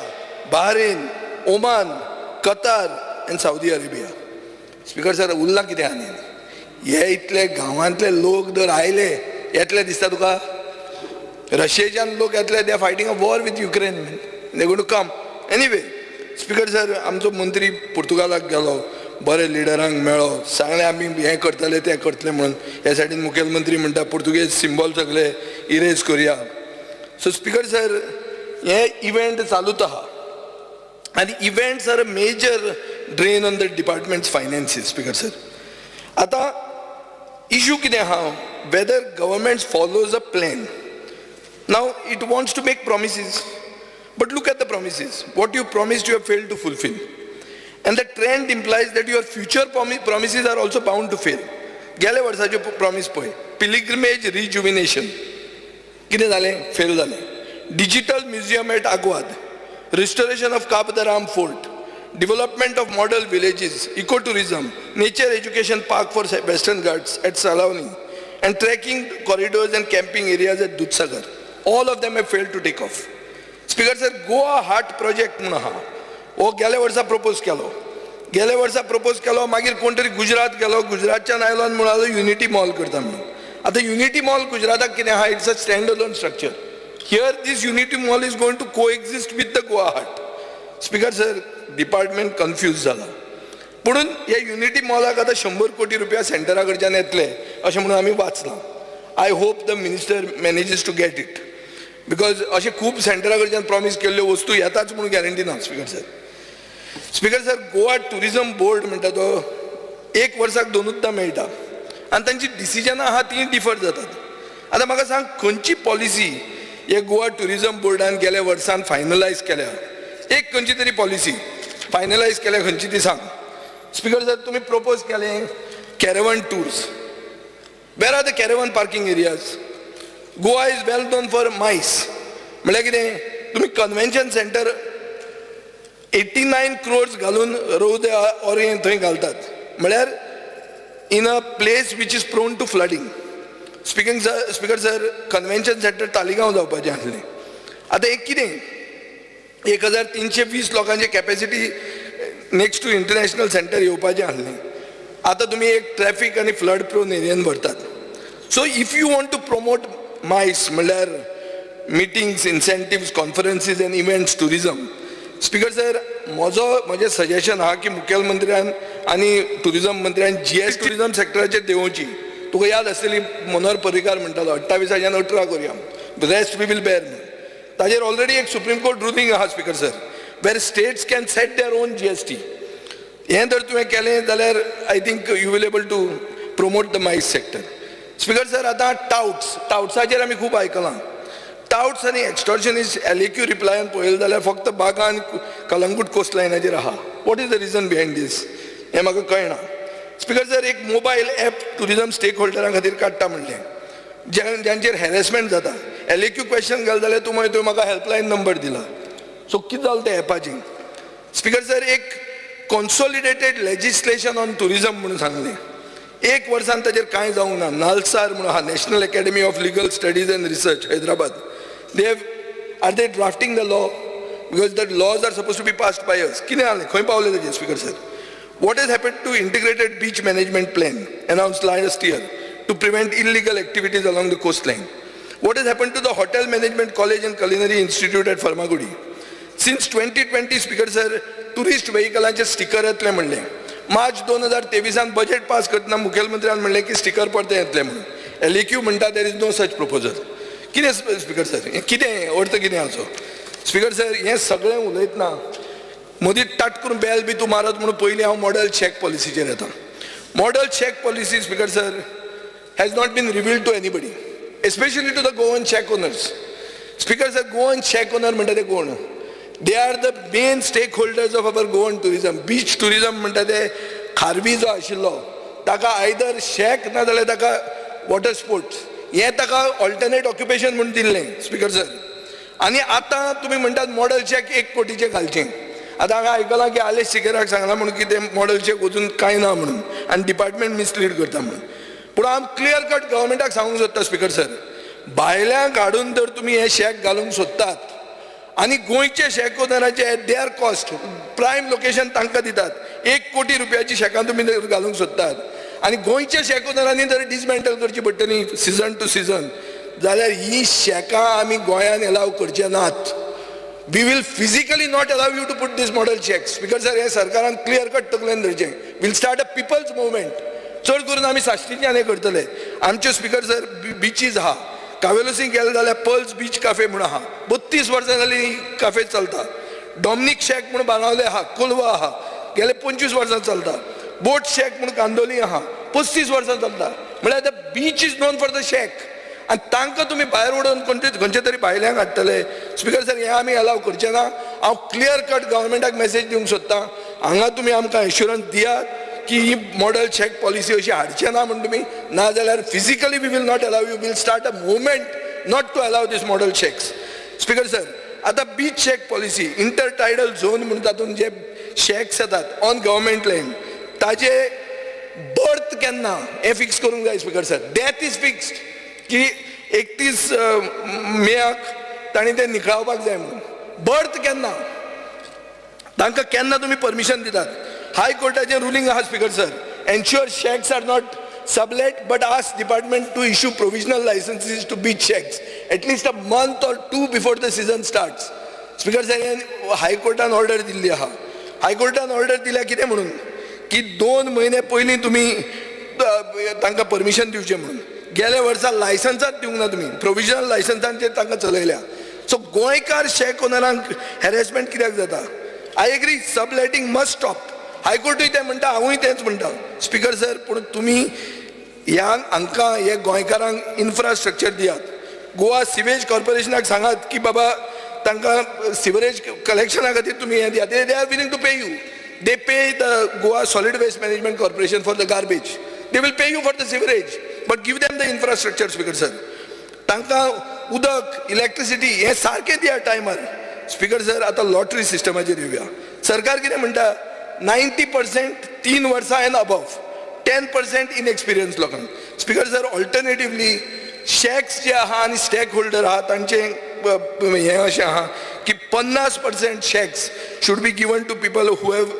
Bahrain, Oman, Qatar and Saudi Arabia. Speaker sir, उरला कितें आनी? हे इतले गांवांतले लोक जर आयले येतले दिसता तुका? रशियेच्यान लोक येतले, they are fighting a war with Ukraine, they going to come anyway. Speaker sir, आमचो मंत्री पुर्तुगालाक गेलो, बरे लिडरांक मेळ्ळो, सांगलें आमी हें करतले तें करतले म्हणून. ह्या सायडीन मुखेलमंत्री म्हणटा पुर्तुगेज सिंबॉल सगळे इरेज करुया. सो स्पिकर सर, हे इव्हेंट चालूच आहा आनी events are a major drain on the departments finances. Speaker sir, आतां issue कितें आहा, whether government follows a plan. Now it wants to make promises, but look at the promises. What you promised you have failed to fulfill. And the trend implies that your future promises are also bound to fail. गेल्या वर्साचे promise पळय, pilgrimage rejuvenation कितें जालें? Fail जालें. Digital museum at Aguada, restoration of Cabo de Rama fort, development of model villages, ecotourism, nature education park for Western Ghats at Salauni, and trekking corridors and camping areas at Dudhsagar. All of them have failed to take off. Speaker sir, Goa Heart project म्हणून आहा, हो गेल्या वर्सा propose केलो, मागीर कोण तरी गुजरात गेलो, गुजरातच्यान आयलो आनी म्हणालो युनिटी मॉल करता म्हणून. आतां युनिटी मॉल गुजराताक कितें आहा? It's a stand alone structure. Here this unity mall is going to coexist with the Goa heart. Speaker sir, department confuse जाला. म्हणून ह्या युनिटी मॉलाक आतां 100 कोटी रुपया सेंटरा कडच्यान येतले अशें म्हणून आमी वाचलां. I hope the minister manages to get it, because अशें खूब सेंटरा कडच्यान प्रॉमीस केल्ल्यो वस्तू येताच म्हणून गॅरंटी ना. Speaker sir, Goa tourism board म्हणटा तो 1 वर्साक 2दा मेळटा आनी तांची डिसिजनां आहा ती डिफर जातात. आतां म्हाका सांग, खंयची पॉलिसी हे गोवा टुरिझम बोर्डान गेल्या वर्सान फायनलायज केल्या? एक खंयची तरी पॉलिसी फायनलायज केल्या, खंयची ती सांग. स्पीकर सर, तुम्ही प्रपोज केलें caravan tours. Where are the caravan parking areas? Goa is well known for MICE. म्हळ्यार कितें? तुम्ही कन्व्हेन्शन सेंटर 89 crores घालून रोद ऑर थंय घालतात, म्हळ्यार in a place which is prone to flooding. Speaker sir, convention centre Taleigao जावपाचें आसलें. आतां एक कितें, 1320 लोकांची capacity next to international centre येवपाचें आसलें. आतां तुमी एक ट्रॅफिक आनी फ्लड प्रोन एरियन भरतात. So if you want to promote MICE, म्हळ्यार meetings, incentives, conferences and events, tourism. Speaker sir, म्हजें सजेशन आहा की मुखेलमंत्र्यान आनी टुरिझम मंत्र्यान GS टुरिझम सेक्टराचेर देंवोवची. तुका याद आसतली मनोहर पर्रीकार म्हणटालो 28 18 करुया, रेस्ट वी वील बेर म्हणून. ताजेर ऑलरेडी एक सुप्रीम कोर्ट रुलींग आहा speaker sir, where states can set their own GST. हें जर तुवें केलें जाल्यार I think you will able to promote the MICE sector. Speaker sir, आतां टाउट्साचेर आमी खूब आयकलां. टाउट्स आनी एक्स्टॉर्शनिस्ट LAQ रिप्लायान पळयलें जाल्यार फक्त बागा आनी कलंगूट कोस्ट लायनाचेर आहा. What is the reason behind this? हें म्हाका कळना. स्पीकर सर, एक मोबायल ॲप टुरिझम स्टेक होल्डरां खातीर काडटा म्हणलें, ज्यांचेर हॅरेसमेंट जाता. LAQ क्वेश्चन घाल जाल्यार तूं मागीर म्हाका हेल्पलायन नंबर दिला. सो कितें जालें त्या एपाचें? स्पीकर सर, एक कॉन्सॉलिडेटेड लेजिस्लेशन ऑन टुरिझम म्हणून सांगलें. 1 वर्सान ताजेर कांय जावंक ना. नालसार म्हणून आहा, national academy of legal studies end research, Hyderabad. Are they drafting the law? Because the laws are supposed to be passed by us. कितें जालें? खंय पावलें ताजें? Speaker sir, what has happened to integrated beach management plan announced last year to prevent illegal activities along the coastline? What has happened to the hotel management college and culinary institute at Farmagudi? Since 2020, speaker sir, tourist व्हेकलांचे sticker येतले म्हणलें. March 2023 budget pass करतना मुखेलमंत्र्यान म्हणलें की sticker परते येतले म्हणून. LAQ म्हणटा there is no such proposal. कितें स्पीकर सर, हें कितें अर्थ कितें हाचो? स्पीकर सर, हें सगळें उलयतना मदीं टाट करून बेल बी तूं मारत म्हणून पयलीं हांव मॉडल चॅक पॉलिसीचेर येता. Model shack policy speaker sir has not been revealed to anybody, especially to the Goan shack owners. Speaker sir, Goan shack owner म्हणटा ते कोण? They are the main stakeholders of our Goan tourism. Beach tourism म्हणटा ते खारवी जो आशिल्लो ताका either शेक ना जाल्यार ताका वॉटर स्पोर्ट्स हें ताका ऑल्टरनेट ऑक्युपेशन म्हणून दिल्लें. स्पीकर सर, आनी आतां तुमी म्हणटात मॉडल चॅक 1 कोटीचें घालचें. आतां हांवें आयकलां की आलेश सिकेराक सांगलां म्हणून की तें मॉडल चॅक वचून कांय ना म्हणून आनी डिपार्टमेंट मिसलीड करता म्हणून. पूण हांव क्लियर कट गव्हर्मेंटाक सांगूंक सोदता स्पीकर सर, भायल्यांक हाडून जर तुमी हे शेक घालूंक सोदतात आनी गोंयचे शेक ओनराचे they are cost prime location तांकां दितात, 1 कोटी रुपयाची शेकां तुमी घालूंक सोदतात आनी गोंयच्या शेक ओनरांनी जर डिसमेंटल करची पडटली सीझन टू सीझन, जाल्यार ही शेकां आमी गोंयान एलाव करचे नात. We will physically not allow you to put this model shacks. Speaker sir, हे सरकारान क्लियर कट तकलेन धरचें. Will start a people's movement. चड करून आमी साश्टीच्यान हें करतले. आमचे स्पीकर सर बिचीज आहा, कावेलोसी गेले जाल्यार पल्स बीच काफे म्हणून आहा, 32 वर्सां जालीं काफे चलता. डॉमिनिक शेक म्हणून बाणावले आहा, कोलवा आहा, गेले 25 वर्सां चलता. बोट शेक म्हणून कांदोली आहा, 35 वर्सां चलता. म्हळ्यार the beach is known for the shack आनी तांकां तुमी भायर उडोवन खंयचे तरी भायल्यांक हाडटले. स्पिकर सर, हें आमी अलाव करचे ना. हांव क्लियर कट गव्हर्मेंटाक मेसेज दिवंक सोदतां, हांगा तुमी आमकां एश्युरन्स दियात की ही मॉडल चेक पॉलिसी अशी हाडचे ना म्हणून तुमी, नाजाल्यार physically we will not allow you, will start a movement not to allow this model shacks. Speaker sir, आता beach shack policy, intertidal zone म्हणून तातूंत जे शेक्स येतात ऑन गव्हर्मेंट लँड, ताजे बर्थ केन्ना हें फिक्स करूंक जाय. Speaker sir, death is fixed की 31 मेक तांणी तें निखळावपाक जाय म्हणून. बर्थ केन्ना, तांकां केन्ना तुमी परमिशन दितात. हायकोर्टाचें रुलींग आहा speaker sir, ensure shacks are not sublet but ask department to issue provisional licenses to beach shacks at least a month or two before the season starts. Speaker sir, हायकोर्टान order दिल्ली आहा. हायकोर्टान order दिल्या कितें म्हणून की 2 म्हयने पयलीं तुमी तांकां परमिशन दिवचें म्हणून. गेल्या वर्सा लायसन्सांच दिवंक ना तुमी, प्रोविजनल लायसन्सांचेर तांकां चलयल्या. सो गोंयकार शेक ओनरांक हॅरेसमेंट कित्याक जाता? I agree, subletting must stop. हायकोर्टूय तें म्हणटा, हांवूय तेंच म्हणटा. स्पिकर सर, पूण तुमी ह्या हांकां हे गोंयकारांक इन्फ्रास्ट्रक्चर दियात. गोवा सिवेज कॉर्पोरेशनाक सांगात की बाबा तांकां सिवरेज कलेक्शना खातीर तुमी हें दियात. They are willing to pay you. They pay the Goa solid waste management corporation for the garbage. They will pay you for the sewerage but give them the infrastructure. Speaker sir, तांकां उदक, electricity हें सारकें दिया टायमार. Speaker sir, आतां lottery सिस्टमाचेर येवया. सरकार कितें म्हणटा, 90% 3 वर्सां एंड अबव, 10% इनएक्सपिरियन्स लोकांक. स्पिकर सर, ऑल्टरनेटिवली शेक्स जे आहा आनी स्टेक होल्डर आहा तांचें हें अशें आहा की 50% shacks should be given to people who have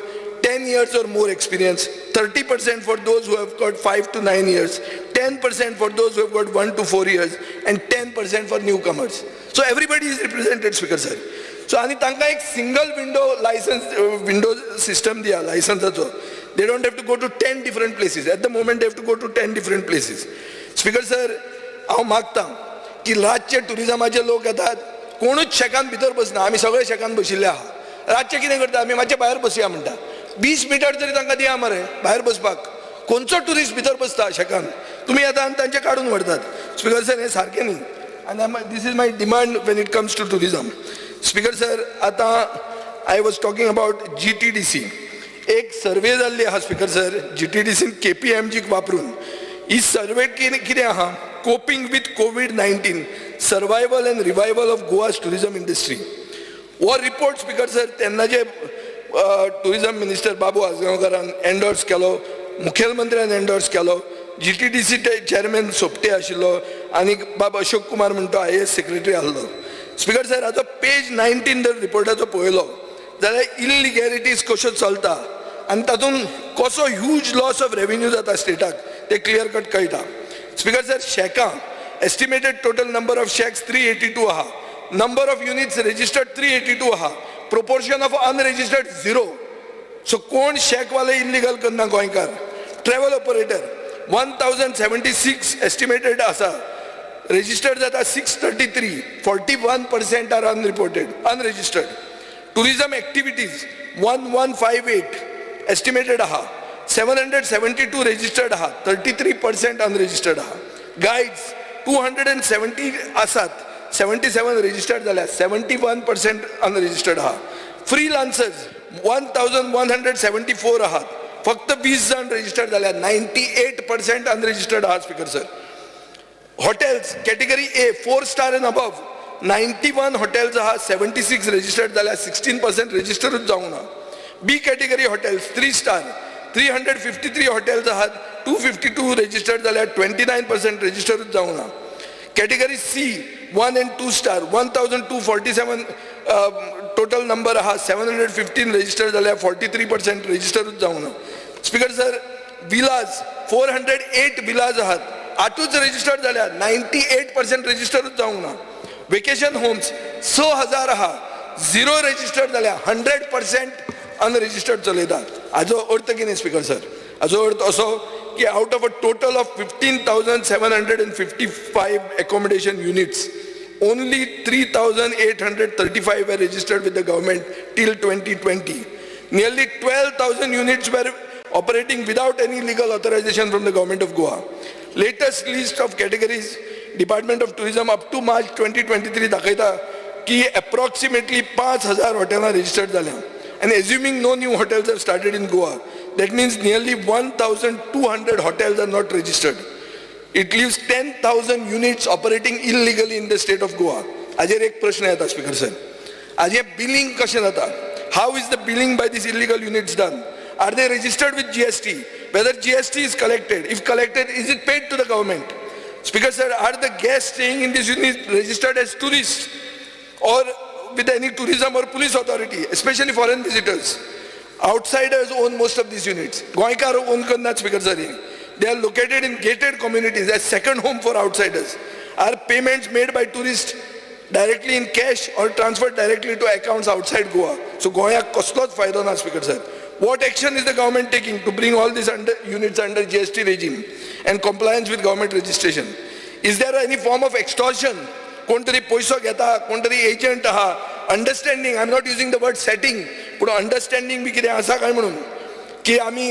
10 years or more experience, 30% for those who have got 5 to 9 years, 10% for those who have got 1 to 4 years, and 10% for newcomers. So everybody is represented, Speaker sir. So आणि तांकां एक single window system दिया लायसन्साचो. They don't have to go to 10 different places. At the moment they have to go to 10 different places. Speaker sir, हांव मागतां की रातचे टुरिजमाचे लोक येतात, कोणूच शेकान भितर बसना, आमी सगळे शेकान बशिल्ले आहा. रातचे कितें करता, आमी मातशे भायर बसया म्हणटा. 20 मीटर तरी तांकां दिया मरे भायर बसपाक. खंयचो ट्युरिस्ट भितर बसता शेकान? तुमी येता आनी तांचे काडून व्हरतात. स्पिकर सर, हें सारकें न्ही. आनी this is my demand when it comes to tourism. Speaker sir, आतां I was talking about GTDC. एक सर्वे जाल्ली आहा स्पिकर सर, GTDCन KPMG वापरून. ही सर्वे कितें आहा, coping with COVID-19, survival end revival of Goa's tourism industry. हो रिपोर्ट स्पिकर सर तेन्ना जे टुरिजम मिनिस्टर बाबू आजगांवकारान एंडोर्स केलो, मुखेलमंत्र्यान एंडोर्स केलो, GTDC चेअरमॅन सोपटे आशिल्लो आनी बाब अशोक कुमार म्हणटा IAS सेक्रेटरी आसलो. स्पिकर सर, हाचो पेज 19 जर रिपोर्टाचो पळयलो जाल्यार इलिगॅलिटीज कश्यो चलता आनी तातूंत कसो ह्यूज लॉस ऑफ रेव्हेन्यू जाता स्टेटाक ते क्लियर कट कळटा. स्पिकर सर, शेकां estimated total number of shacks 382 आहा. नंबर ऑफ युनिट्स रजिस्टर्ड 382 आहा. Proportion of unregistered 0. सो कोण शेकवाले इल्लिगल करना गोंयकार. ट्रॅव्हल ऑपरेटर 1076 एस्टिमेटेड आसा, रजिस्टर्ड जाता 633, 41% are unregistered. Tourism activities 1158 estimated आहा, 772 रजिस्टर्ड आहा, 33% अनरजिस्टर्ड आहा. गायड्स 270 आसात, 77 रजिस्टर्ड जाल्या, 71% अनरजिस्टर्ड आहा. फ्रीलान्सर्स 1174 आहात, फक्त 20 जण रजिस्टर्ड जाल्या, 98% अनरजिस्टर्ड आहात. Speaker sir, hotels category A 4 star end above 91 hotels आहात, 76 रजिस्टर्ड जाल्या, 16% रजिस्टरच जावंक ना. B category hotels 3 star 353 hotels आहात, 252 रजिस्टर्ड जाल्या, 29% रजिस्टरच जावंक ना. Category C 1 and 2 star 1247 total number आहा, 715 रजिस्टर जाल्या, 43% रजिस्टरच जावंक ना. स्पिकर सर, विलाज 408 विलाज आहात, 8च रजिस्टर्ड जाल्या, 98% रजिस्टरच जावंक ना. वेकेशन होम्स 6000 आहा, 0 रजिस्टर्ड जाल्या, 100% अनरजिस्टर्ड चलयतात. हाजो अर्थ कितें स्पिकर सर? हाजो अर्थ असो की out of a total of 15,755 accommodation units, only 3,835 were registered with the government till 2020. Nearly 12,000 units were operating without any legal authorization from the government of Goa. Latest list of categories department of tourism up to March 2023 दाखयता की approximately 5,000 हॉटेलां registered जाल्या and assuming no new hotels have started in Goa, that means nearly 1,200 hotels are not registered. It leaves 10,000 units operating illegally in the state of Goa. Ajer ek prashna yata, Speaker sir. Ajer billing kashe jata? How is the billing by these illegal units done? Are they registered with GST? Whether GST is collected, if collected, is it paid to the government? Speaker sir, are the guests staying in this unit registered as tourists or with any tourism or police authority, especially foreign visitors? Outsiders own most of these units. Goaikar own karna, Speaker sir. They are located in gated communities as second home for outsiders. Are payments made by tourists directly in cash or transferred directly to accounts outside Goa? So Goa koslot fayda na, Speaker sir. What action is the government taking to bring all these units under GST regime and compliance with government registration? Is there any form of extortion? कोणतरी पैसो घेता, कोणतरी agent आहा, understanding, I am not using the word setting, पूण understanding बी कितें आसा काय म्हणून की आमी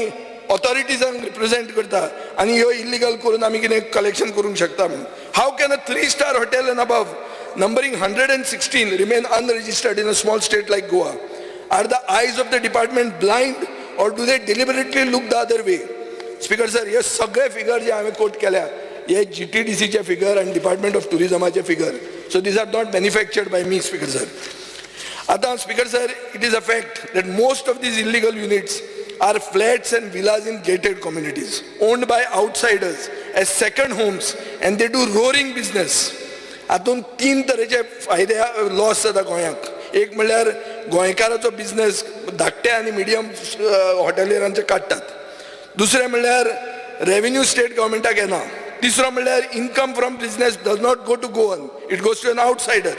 ऑथॉरिटीजांक रिप्रेझेंट करता आनी ह्यो इल्लीगल करून आमी कितें कलेक्शन करूंक शकता म्हणून. How can a 3-star hotel and above numbering 116 remain unregistered in a small state like Goa? Are the eyes of the department blind or do they deliberately look the other way? Speaker sir, हे सगळे figure जे हांवें quote केल्या हे GTDCचे figure आणि department of टुरिझमाचे figure. So these are not manufactured by me, speaker sir. आता speaker sir, it is a fact that most of these illegal units are flats and villas in gated communities owned by outsiders as second homes and they do roaring business. हातून 3 तरेचे फायदे loss जाता गोंयाक. एक म्हणल्यार गोंयकाराचो business धाकटे आनी medium हॉटेलियरांचे काडटात. दुसरें म्हणल्यार रेव्हेन्यू स्टेट गव्हर्मेंटाक येना. तिसरो म्हणल्यार income from business does not go to Goan, it goes to an outsider.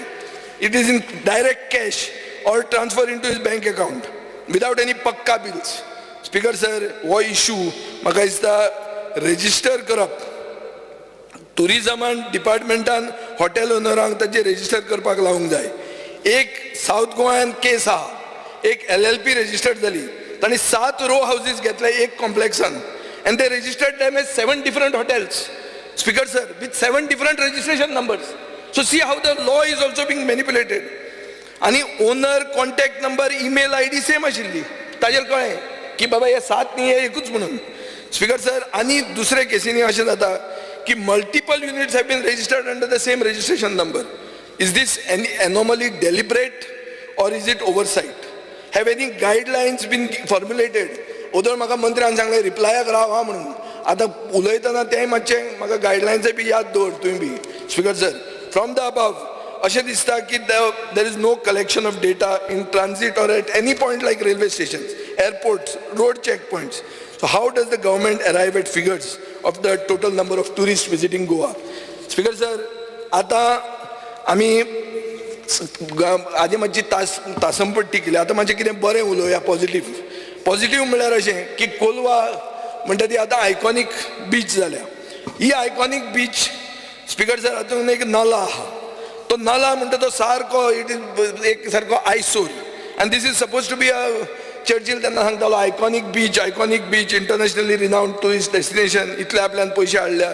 It is in direct cash or transfer into his bank account without any pakka bills. Speaker sir, हो issue म्हाका दिसता register करप. टुरिझमान डिपार्टमेंटान hotel ओनरांक ताचे register करपाक लावूंक जाय. एक south गोंयान केस आहा, एक LLP रजिस्टर्ड जाली, तांणी 7 रो हाऊसेस घेतले एक कॉम्प्लेक्सान and they registered them as 7 different hotels. Speaker sir, with 7 different registration numbers. So see how the law is also being manipulated. आणि owner contact number email ID same आशिल्ली, ताजेर कळ्ळें की बाबा हे 7 न्ही, हे एकूच म्हणून. स्पीकर सर, आनी दुसरे केसींनी अशें जाता की multiple units have been registered under the same registration number. Is this any anomaly deliberate or is it oversight? Have any guidelines been formulated? Other म्हाका मंत्र्यान सांगलें रिप्लायाक राव हा म्हणून. आतां उलयतना तेंय मातशें म्हाका गायडलायन्सय बी याद दवर तुवें बी. Speaker sir, from the above अशें दिसता की there is no collection of data in transit or at any point like railway stations, airports, road check points. So how does the government arrive at figures of the total number of tourist visiting Goa? Speaker sir, आतां आमी आदी मातशी तासमपट्टी केली. आतां मातशें कितें बरें उलोवया, पॉझिटिव्ह म्हळ्यार अशें की कोलवा म्हणटा ती आतां आयकॉनीक बीच जाल्या. ही आयकॉनीक बीच स्पीकर सर, हातूंत एक नला आहा. तो नला म्हणटा तो सारको, इट इज एक सारको eyesore. And this is suppose to be a Churchill तेन्ना सांगतालो iconic beach internationally renowned tourist destination. इतले आपल्यान पयशे हाडल्या,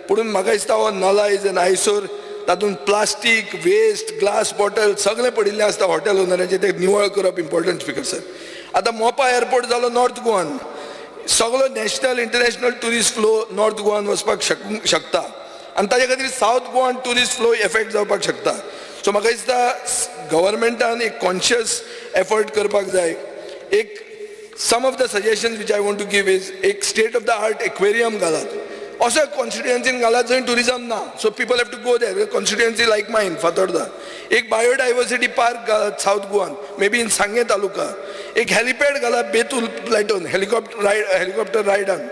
पुणून म्हाका दिसता हो नला इज एन आयसोर. तातूंत प्लास्टीक वेस्ट, ग्लास बॉटल सगळें पडिल्लें आसता. हॉटेल ओनराचें ते निवळ करप इम्पॉर्टंट. स्पीकर सर, आतां मोपा एअरपोर्ट जालो नॉर्थ गोवान. सगळो national international tourist flow north गोवान वचपाक शकता आनी ताजे खातीर सावथ गोवान टुरिस्ट फ्लो एफेक्ट जावपाक शकता. सो म्हाका दिसता गव्हर्मेंटान एक कॉन्शियस एफर्ट करपाक जाय. एक some of the suggestions which I want to give is एक state of the art aquarium घालात. असो कॉन्स्टिट्युएन्सीन घालात जंय टुरिझम ना, so people have to go there. Constituency like mine, Fatorda. एक बायोडायवर्सिटी पार्क घालात सावथ गोवान, मे बी इन सांगे तालुका. एक हेलिपॅड घालात बेतूल प्लॅटून हेलिकॉप्टर रायडान.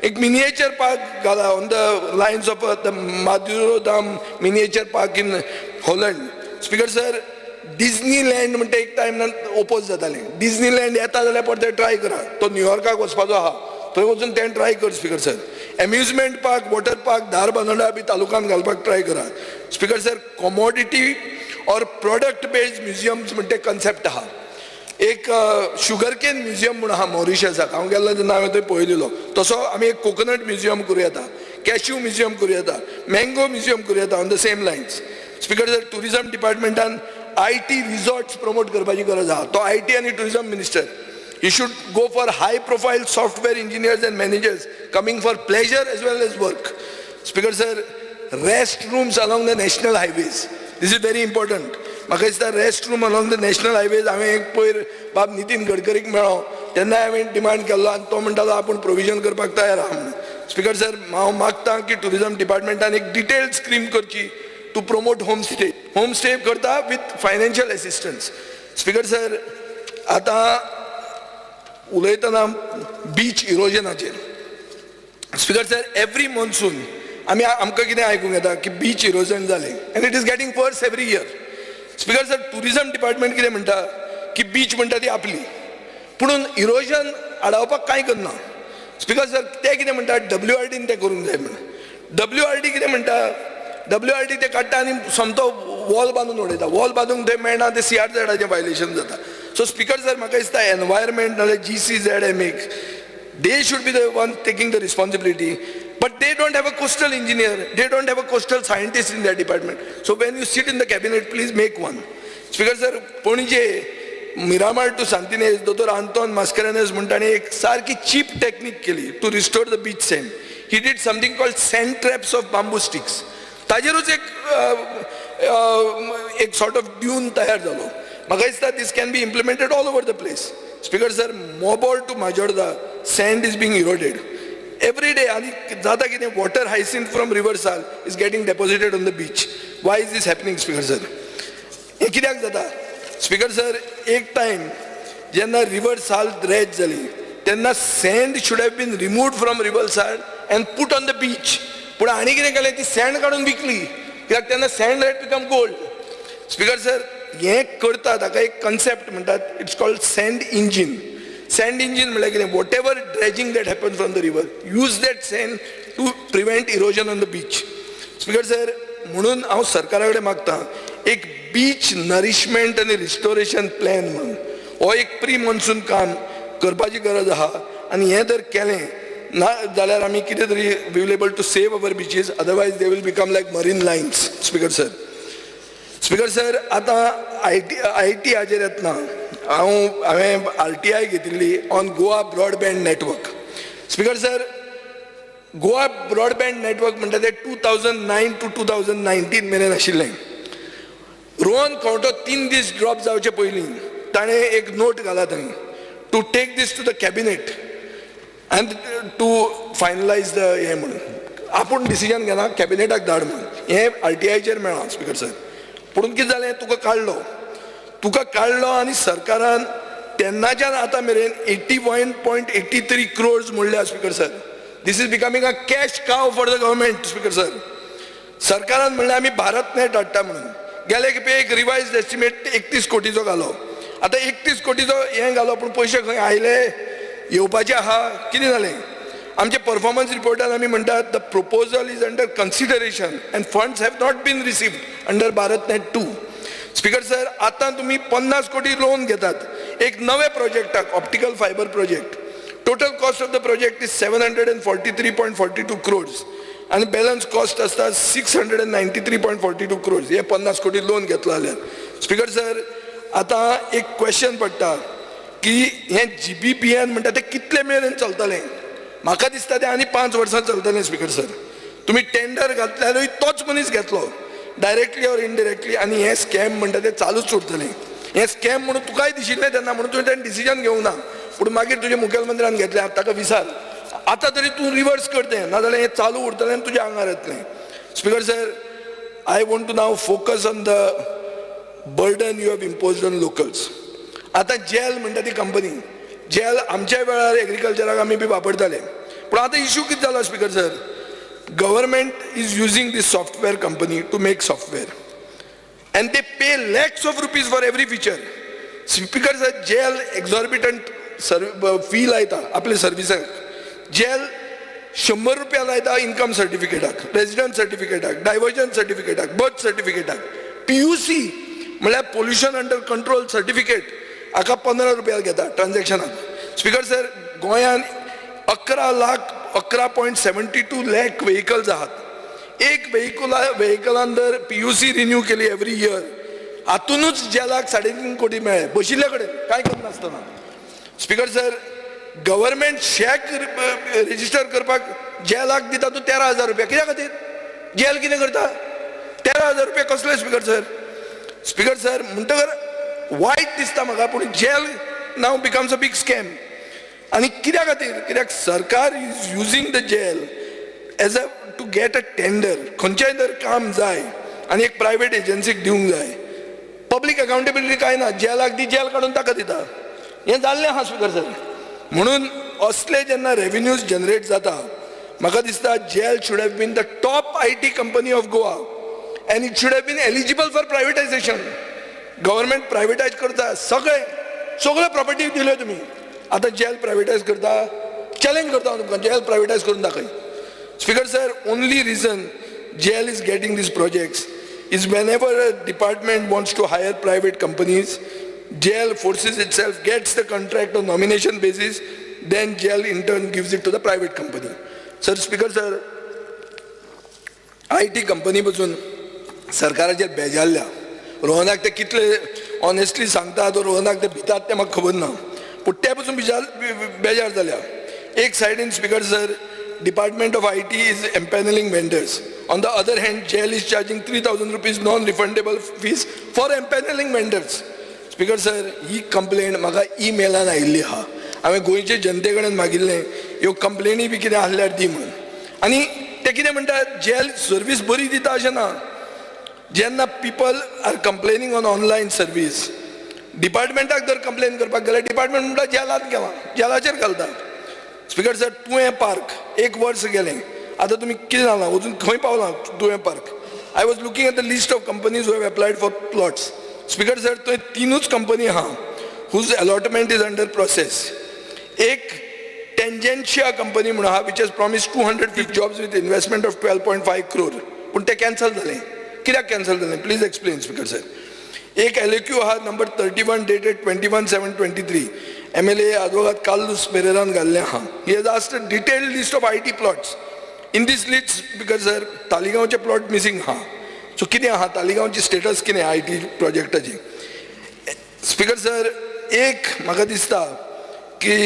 एक मिनिएचर पार्क घाला on the lines of the Madurodam miniature park in Holland. Speaker sir, Disneyland म्हणटा एक टायमान ओपोज जातालें. डिझनीलँड येता जाल्यार परते ट्राय करा. तो न्यूयॉर्काक वचपाचो आहा, थंय वचून तें ट्राय कर. Speaker sir, amusement park, water park Dharbandora बी तालुकान घालपाक ट्राय करा. Speaker sir, commodity or product based museums म्हणटा कन्सेप्ट आहा. एक शुगर केन म्युझियम म्हणून आहा मॉरिशसाक. हांव गेल्लो तेन्ना हांवें थंय पळयलेलो. तसो आमी एक कोकोनट म्युझियम करूं येता कॅश्यू म्युझियम करूं येता, मँगो म्युझियम करूं येता on the same lines. Speaker sir, tourism डिपार्टमेंटान IT रिसॉर्ट्स प्रमोट करपाची गरज आहा. तो IT आनी tourism minister, he should go for high profile software engineers and managers coming for pleasure as well as work. Speaker sir, restrooms along the national highways, this is very important. म्हाका दिसता restroom along the national highways हांवें एक पयर बाब नितीन गडकरीक मेळ्ळो तेन्ना हांवें demand केल्लो आनी तो म्हणटालो आपूण प्रोविजन करपाक तयार आहा म्हणून. स्पीकर सर, हांव मागतां की टुरिझम डिपार्टमेंटान एक डिटेल्ड स्कीम करची टू प्रमोट होम स्टे करता with financial assistance. Speaker sir, आतां उलयतना बीच इरोजनाचेर, स्पीकर सर, एवरी मॉन्सून आमकां कितें आयकूंक येता की बीच इरोजन जालें and it is getting worse every year. Speaker sir, tourism department कितें म्हणटा की बीच म्हणटा ती आपली, पुणून इरोजन आडावपाक कांय करना. स्पीकर सर, ते कितें म्हणटा WRDन तें करूंक जाय म्हणून. WRD कितें म्हणटा, WRD ते काडटा आनी सोमतो वॉल बांदून उडयता. वॉल बांदूंक थंय मेळना, ते CRZचें वायलेशन जाता. सो स्पीकर सर, म्हाका दिसता एनवायरमेंट नाल्यार GCZMA, they should be the one taking the responsibility, but they don't have a coastal engineer, they don't have a coastal scientist in their department. So when you sit in the cabinet, please make one. Speaker sir, पणजे Miramar to सांतिनेज दोतोर Anton Mascarenhas म्हणटाने एक सारकी cheap technique केली to restore the beach sand. He did something called sand traps of bamboo sticks. ताजेरूच एक sort of dune तयार जालो. म्हाका दिसता this can be implemented all over the place. Speaker sir, Mobor to Majorda sand is being eroded every day. आणि जाता कितें, water hyacinth from river Sal is getting deposited on the beach. Why is this happening speaker sir? हे कित्याक जाता? Speaker sir, एक time जेन्ना river Sal dredge जाली तेन्ना sand should have been removed from river Sal and put on the beach. पूण आनी कितें केलें, ती सँड काडून विकली, कित्याक तेन्ना sand had become gold. Speaker sir, हें करता ताका एक कन्सेप्ट म्हणटात, it's called sand engine. Sand engine म्हळ्यार कितें, whatever dredging that happen from the river, use that sand to prevent erosion on the beach. Speaker sir, म्हणून हांव सरकारा कडेन मागतां एक बीच नरिशमेंट आनी रिस्टोरेशन प्लॅन म्हणून हो एक प्री मॉन्सून काम करपाची गरज आहा. आनी हें जर केलें ना जाल्यार आमी कितें तरी we will able to save our beaches, otherwise they will become like marine lines. Speaker sir, speaker sir, आतां IT हाजेर येतना हांवें RTI घेतिल्ली on Goa broadband network. Speaker sir, Goa broadband network म्हणटा तें 2009 to 2019 मेरेन आशिल्लें. रोहन खंवटो 3 दीस ड्रॉप जावचे पयलीं ताणें एक नोट घाला थंय to take this to the cabinet and to finalise the हें म्हणून. आपूण डिसिजन घेना, कॅबिनेटाक धाड म्हणून. हें RTIचेर मेळ्ळां स्पीकर सर. पूण कितें जालें, तुका काडलो आनी सरकारान तेन्नाच्यान आतां मेरेन 81.83 crores म्हणल्या. Speaker sir, this is becoming a cash cow for the government. Speaker sir, सरकारान म्हणलें आमी भारत नेट हाडटा म्हणून. गेले खेपे एक रिवायज एस्टिमेट 31 कोटीचो घालो. आतां 31 कोटीचो हें घालो, पूण पयशे खंय आयले, येवपाचे आहा, कितें जालें? आमचे परफॉर्मन्स रिपोर्टान आमी म्हणटात the proposal is under consideration and funds have not been received under Bharat net 2. Speaker sir, आतां तुमी 50 कोटी लोन घेतात एक नवे प्रोजेक्टाक, optical fibre project. Total cost of the project is 743.42 crores आनी बॅलन्स कॉस्ट आसता 693.42 crores. हे 50 कोटी लोन घेतलो जाल्यार. स्पीकर सर, आतां एक क्वेश्चन पडटा की हें GBPN म्हणटा तें कितले मेरेन चलतलें? म्हाका दिसता तें आनी 5 वर्सां चलतलें. स्पीकर सर, तुमी टेंडर घातल्यारूय तोच मनीस घेतलो डायरेक्टली ऑर इनडायरेक्टली, आनी हें स्कॅम म्हणटा तें चालूच उरतलें. हें स्कॅम म्हणून तुकाय दिशिल्लें तेन्ना, म्हणून तुवें तें डिसिजन घेवंक ना. पूण मागीर तुज्या मुखेलमंत्र्यान घेतलें, ताका विचार, आतां तरी तूं रिवर्स करतें, नाजाल्यार हें चालू उरतलें आनी तुज्या आंगार येतलें. Speaker sir, I want to now focus on the burden you have imposed on locals. आतां जेल म्हणटा ती कंपनी, जेल आमच्या वेळार एग्रीकल्चराक आमी बी वापरताले, पूण आतां इश्यू कितें जालो speaker sir, government is using this software company to make software and they pay lakhs of rupees for every feature. Speaker sir, GEL exorbitant fee लायता आपल्या सर्विसाक. जेल 100 रुपया लायता इन्कम सर्टिफिकेटाक, रेजिडंट सर्टिफिकेटाक, डायवर्जन सर्टिफिकेटाक, बर्थ सर्टिफिकेटाक. PUC म्हळ्यार पोल्युशन अंडर कंट्रोल सर्टिफिकेट हाका 15 रुपया घेता ट्रान्झॅक्शनाक. स्पीकर सर, गोंयान 11 लाख 11.72 lakh व्हेकल्स आहात. एक व्हेकलान जर PUC रिन्यू केली एव्हरी इयर, हातूनच जेलाक 3.5 कोटी मेळ्ळे बशिल्ले कडेन काय करनासतना. स्पीकर सर, गव्हर्नमेंट शेक रेजिस्टर करपाक जेलाक दिता तूं 13,000 रुपया. कित्या खातीर? जेल कितें करता? 13,000 रुपया कसले स्पीकर सर? स्पीकर सर, म्हणटकर वायट दिसता म्हाका, पूण GEL now becomes a big scam. आनी कित्या खातीर? कित्याक सरकार is using the GEL as a to get a tender. खंयचेंय जर काम जाय आनी एक प्रायवेट एजन्सीक दिवंक जाय, पब्लीक अकाउंटेबिलिटी काय ना. जेलाक दी, जेल काडून ताका दिता. हें जाल्लें आहा स्पीकर सर. म्हणून असले जेन्ना रेव्हेन्यूज जनरेट जाता, म्हाका दिसता GEL should have been the top IT company of Goa and it should have been eligible for privatisation. Government privatise करता, सगळे प्रॉपर्टी दिल्यो तुमी. आतां जेल प्रायवेटायज करता, चॅलेंज करता हांव तुमकां, जेल प्रायवेटायज करून दाखय. Speaker sir, only reason GEL is getting these projects is whenever a department wants to hire private companies, jail forces itself, gets the contract on nomination basis, then jail in turn gives it to the private company. Sir, Speaker sir, IT company पासून सरकाराचेर बेजारल्या. रोहनाक ते कितले honestly सांगता, तो रोहनाक ते भितात ते म्हाका खबर ना, पूण ते पासून बेजार जाल्या. एक सायडीन speaker sir, Department of IT is empaneling vendors. On the other hand, jail is charging 3,000 rupees non-refundable fees for empaneling vendors. Speaker sir, he complaint म्हाका ईमेलान आयिल्ली आहा. हांवें गोंयचे जनते कडेन मागिल्लें ह्यो कंप्लेनी बी कितें आसल्यार दी म्हण. आनी ते कितें म्हणटात, जेल सर्वीस बरी दिता अशें ना. जेन्ना people are complaining on online service, डिपार्टमेंटाक जर कंप्लेन करपाक गेल्यार डिपार्टमेंट म्हणटा जेलांत गेला, जेलाचेर घालता. स्पीकर सर, तुवें पार्क 1 वर्स गेलें, आतां तुमी कितें जालां, अजून खंय पावलां तुवें park? I was looking at the list of companies who have applied for plots. Speaker sir, थंय 3च कंपनी आहा whose allotment is under process. एक टेंजेन्शिया कंपनी म्हणून आहा which has promised 250 jobs with investment of 12.5 crore, पूण तें cancel जालें. कित्याक कॅन्सल जालें? Please explain speaker sir. एक LAQ आहा number 31 dated 21/7/23, MLA advocate Carlos Pereiran घाल्लें आहा. He has asked a detailed list of IT plots. In this list, because sir, तालिगांवचे प्लॉट मिसिंग आहा. सो कितें आहा तालिगांवची स्टेटस कितें IT प्रोजेक्टाची? स्पीकर सर, एक म्हाका दिसता की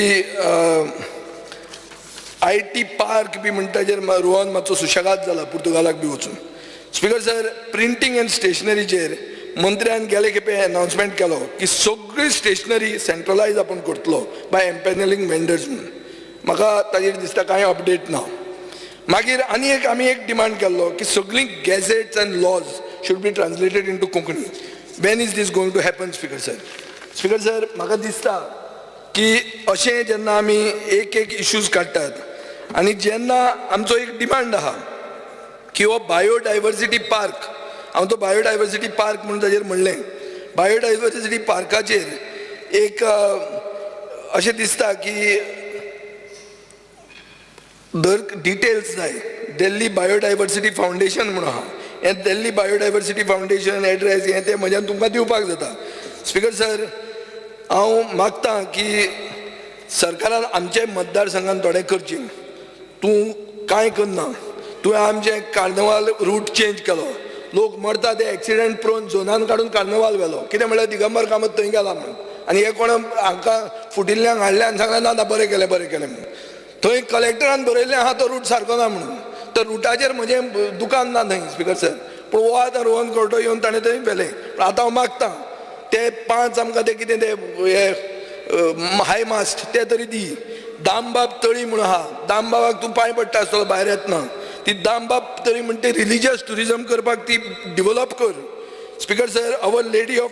IT पार्क बी म्हणटाचेर रोहन मातसो सुशेगाद जाला पुर्तुगालाक बी वचून. स्पीकर सर, प्रिंटींग एंड स्टेशनरीचेर मंत्र्यान गेले खेपे अनाउन्समेंट केलो की सगळी स्टेशनरी सेंट्रलायज आपण करतलो बाय एम्पॅनलिंग वेंडर्स म्हणून. म्हाका ताजेर दिसता कांय अपडेट ना. मागीर आनी एक आमी एक डिमांड केल्लो की सगळीं gazettes and laws should be translated into Konkani. When is this going to happen speaker sir? Speaker sir, म्हाका दिसता की अशें जेन्ना आमी एक इश्यूज काडटात आनी जेन्ना आमचो एक डिमांड आहा की हो बायोडायवर्सिटी पार्क, हांव तो बायोडायवर्सिटी पार्क म्हणून ताजेर म्हणलें, बायोडायवर्सिटी पार्काचेर एक अशें दिसता की दर डिटेल्स जाय. दिल्ली बायोडायवर्सिटी फावंडेशन म्हणून आहा, हें दिल्ली बायोडायवर्सिटी फावंडेशन एड्रेस हें तें म्हज्यान तुमकां दिवपाक जाता. स्पीकर सर, हांव मागतां की सरकारान आमचे मतदारसंघान थोडें करचें. तूं कांय करना, तुवें आमचें कार्नवाल रूट चेंज केलो, लोक मरता ते एक्सिडेंट प्रोन झोनान काडून कार्नवाल व्हेलो. कितें म्हणल्यार दिगंबर कामत थंय गेला म्हणून, आनी हे कोण हांकां फुटिल्ल्यांक हाडले आनी सांगलें ना बरें केलें म्हणून. थंय कलेक्टरान बरयल्लें आहा तो रूट सारको ना म्हणून. तर रुटाचेर म्हजें दुकान ना थंय स्पीकर सर, पूण हो आतां रोहन कोर्टो येवन ताणें थंय व्हेलें. पूण आतां हांव मागतां ते 5 आमकां ते कितें ते हे हाय मास्ट ते तरी दी. दामबाब तळी म्हणून आहा, दामबाबाक तूं पांय पडटा आसतलो भायर येतना, ती दामबाब तरी म्हणटा ती रिलिजियस टुरिजम करपाक ती डेव्हलप कर. Speaker sir, our lady of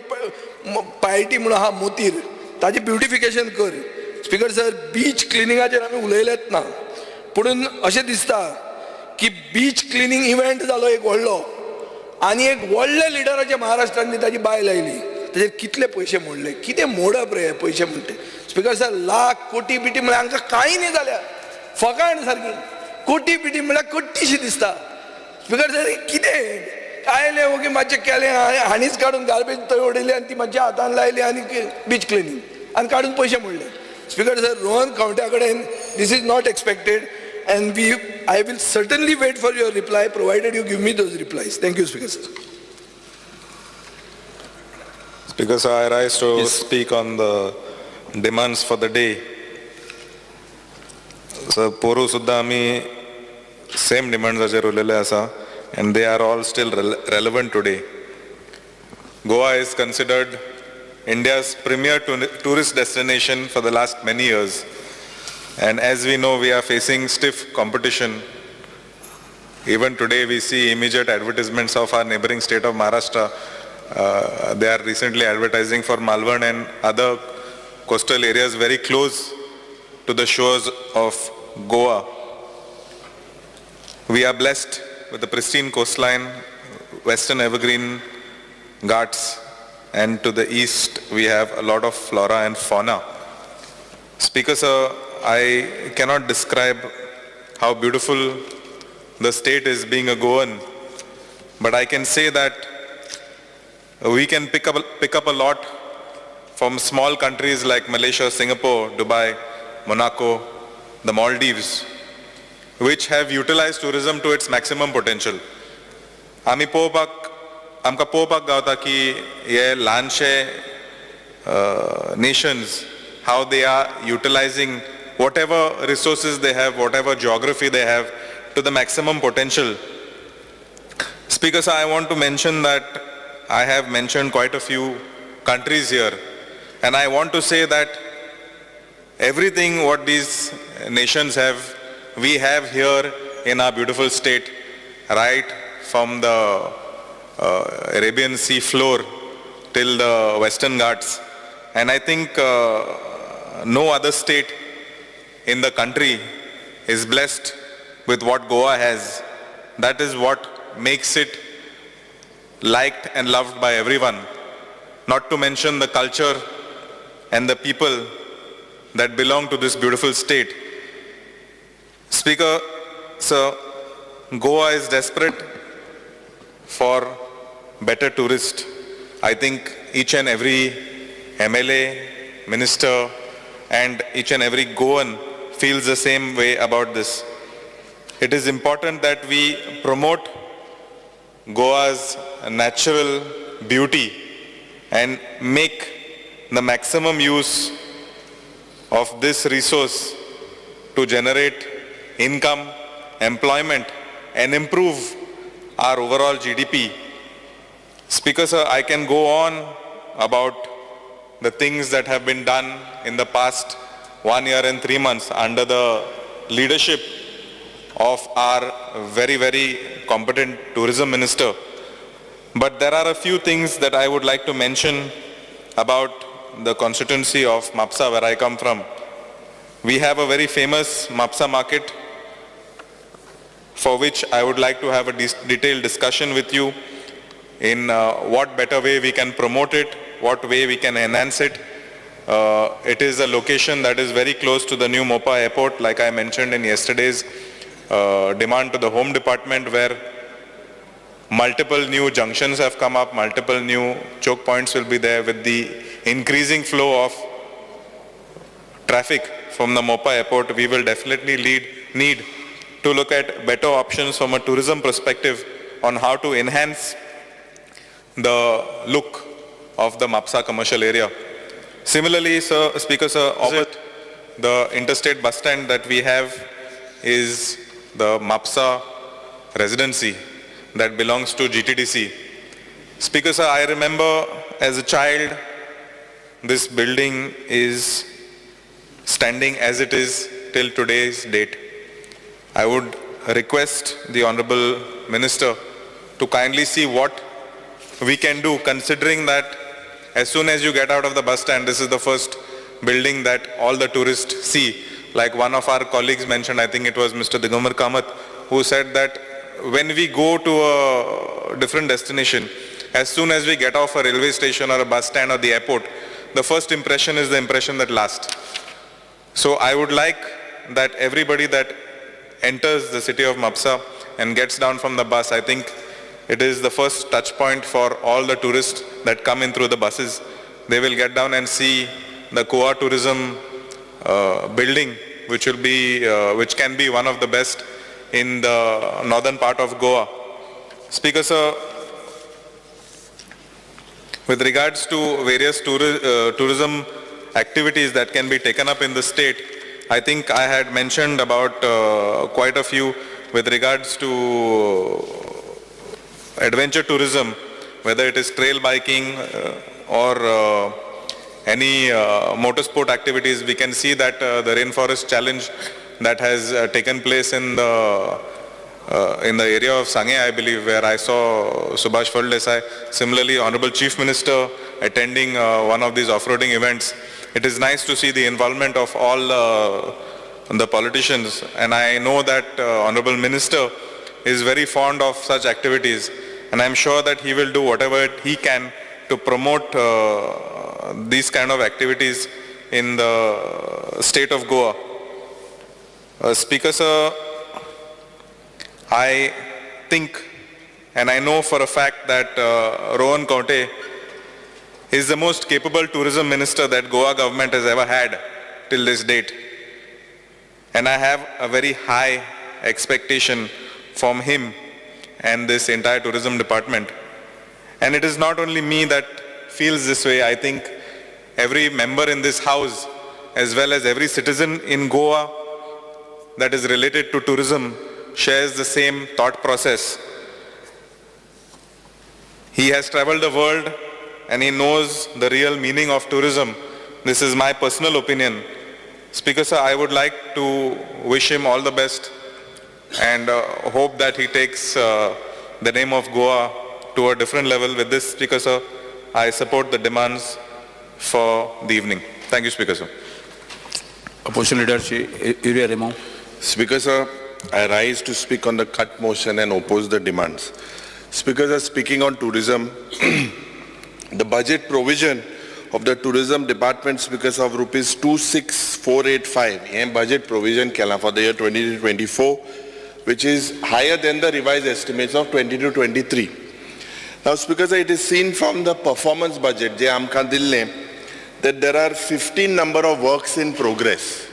piety म्हणून आहा मोतीर, ताची ब्युटिफिकेशन कर. स्पीकर सर, बीच क्लिनिंगाचेर आमी उलयलेच ना, पूण अशें दिसता की बीच क्लिनिंग इव्हेंट जालो एक व्हडलो आनी एक व्हडले लिडराचे महाराष्ट्रांनी ताची बायल आयली, ताचेर कितले पयशे मोडले. कितें मोडप रे पयशे म्हणटे. स्पीकर सर, लाख कोटी बिटी म्हळ्यार हांकां कांय न्ही जाल्यार फकाण सारकी. कोटी बिटी म्हळ्यार कट्टीशी दिसता. स्पीकर सर, कितें आयले ओके मातशें केलें, हांणीच काडून गार्बेज थंय उडयली आनी ती मातशें हातान लायली आनी बीच क्लिनिंग आनी काडून पयशे मोडले. स्पीकर सर, रोहन कावंट्या कडेन this is not expected and I will certainly wait for your reply, provided you give me those replies. Thank you, Speaker, sir. Speaker, sir, I rise to speak on the demands for the day. So, poru suddha ami same demands acher ulele asa, and they are all still relevant today. Goa is considered India's premier tourist destination for the last many years. And as we know, we are facing stiff competition. Even today, we see immediate advertisements of our neighboring state of Maharashtra. They are recently advertising for Malvan and other coastal areas very close to the shores of Goa. We are blessed with the pristine coastline, western evergreen ghats, and to the east we have a lot of flora and fauna. Speaker, sir, I cannot describe how beautiful the state is being a Goan, but I can say that we can pick up a lot from small countries like Malaysia, Singapore, Dubai, Monaco, the Maldives, which have utilized tourism to its maximum potential. आमकां पळोवपाक गावता की हे ल्हानशे nations, how they are utilizing whatever resources they have, whatever geography they have to the maximum potential. Speaker, sir, I want to mention that I have mentioned quite a few countries here, and I want to say that everything what these nations have, we have here in our beautiful state, right from the Arabian Sea floor till the Western Ghats. And I think no other state in the country is blessed with what Goa has. That is what makes it liked and loved by everyone. Not to mention the culture and the people that belong to this beautiful state. Speaker, sir, Goa is desperate for better tourists. I think each and every MLA, minister, and each and every Goan feels the same way about this. It is important that we promote Goa's natural beauty and make the maximum use of this resource to generate income, employment, and improve our overall GDP. Speaker, sir, I can go on about the things that have been done in the past 1 year and 3 months under the leadership of our very, very competent tourism minister. But there are a few things that I would like to mention about the constituency of Mapsa, where I come from. We have a very famous Mapsa market, for which I would like to have a detailed discussion with you in what better way we can promote it, what way we can enhance it. It is a location that is very close to the new Mopa airport, like I mentioned in yesterday's demand to the Home Department, where multiple new junctions have come up, multiple new choke points will be there. With the increasing flow of traffic from the Mopa airport, we will definitely need to look at better options from a tourism perspective on how to enhance the look of the Mapsa commercial area. Similarly, sir, Speaker, sir, opposite the interstate bus stand that we have is the Mapsa residency that belongs to GTDC. Speaker, sir, I remember as a child, this building is standing as it is till today's date. I would request the Honorable Minister to kindly see what we can do, considering that as soon as you get out of the bus stand, this is the first building that all the tourists see. Like one of our colleagues mentioned, I think it was Mr. Digambar Kamath, who said that when we go to a different destination, as soon as we get off a railway station or a bus stand or the airport, the first impression is the impression that lasts. So I would like that everybody that enters the city of Mapsa and gets down from the bus, I think it is the first touch point for all the tourists that come in through the buses. They will get down and see the Goa tourism building, which can be one of the best in the northern part of Goa. Speaker sir, with regards to various tourism activities that can be taken up in the state, I think I had mentioned about quite a few with regards to adventure tourism, whether it is trail biking or any motorsport activities. We can see that the Rainforest Challenge that has taken place in the area of Sange, I believe, where I saw Subhash Desai. Similarly, Honorable Chief Minister attending one of these off-roading events. It is nice to see the involvement of all the politicians, and I know that Honorable Minister is very fond of such activities, and I'm sure that he will do whatever he can to promote these kind of activities in the state of Goa. Speaker sir, I think and I know for a fact that Rohan Kaunte is the most capable tourism minister that Goa government has ever had till this date. And I have a very high expectation from him and this entire tourism department. And it is not only me that feels this way. I think every member in this house, as well as every citizen in Goa that is related to tourism, shares the same thought process. He has traveled the world and he knows the real meaning of tourism. This is my personal opinion. Speaker sir, I would like to wish him all the best and hope that he takes the name of Goa to a different level. With this, Speaker sir, I support the demands for the evening. Thank you, Speaker sir. Opposition Leader Uriya Remon. Speaker sir, I rise to speak on the cut motion and oppose the demands. Speaker sir, speaking on tourism, the budget provision of the tourism department, Speaker sir, of rupees 26,485 in budget provision for the year 2024, which is higher than the revised estimates of 2022-23. Now, Speaker sir, it is seen from the performance budget, that there are 15 number of works in progress.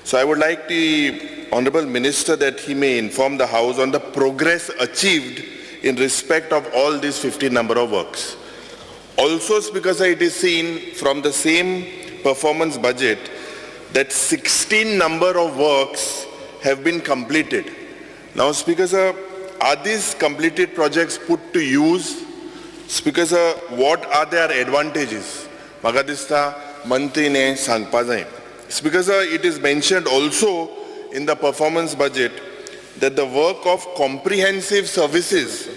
So I would like the Honorable Minister that he may inform the House on the progress achieved in respect of all these 15 number of works. Also, Speaker sir, it is seen from the same performance budget that 16 number of works have been completed. Now, Speaker sir, are these completed projects put to use? Speaker sir, what are their advantages? Magadista Mantri ne sangpa jai. Speaker sir, it is mentioned also in the performance budget that the work of comprehensive services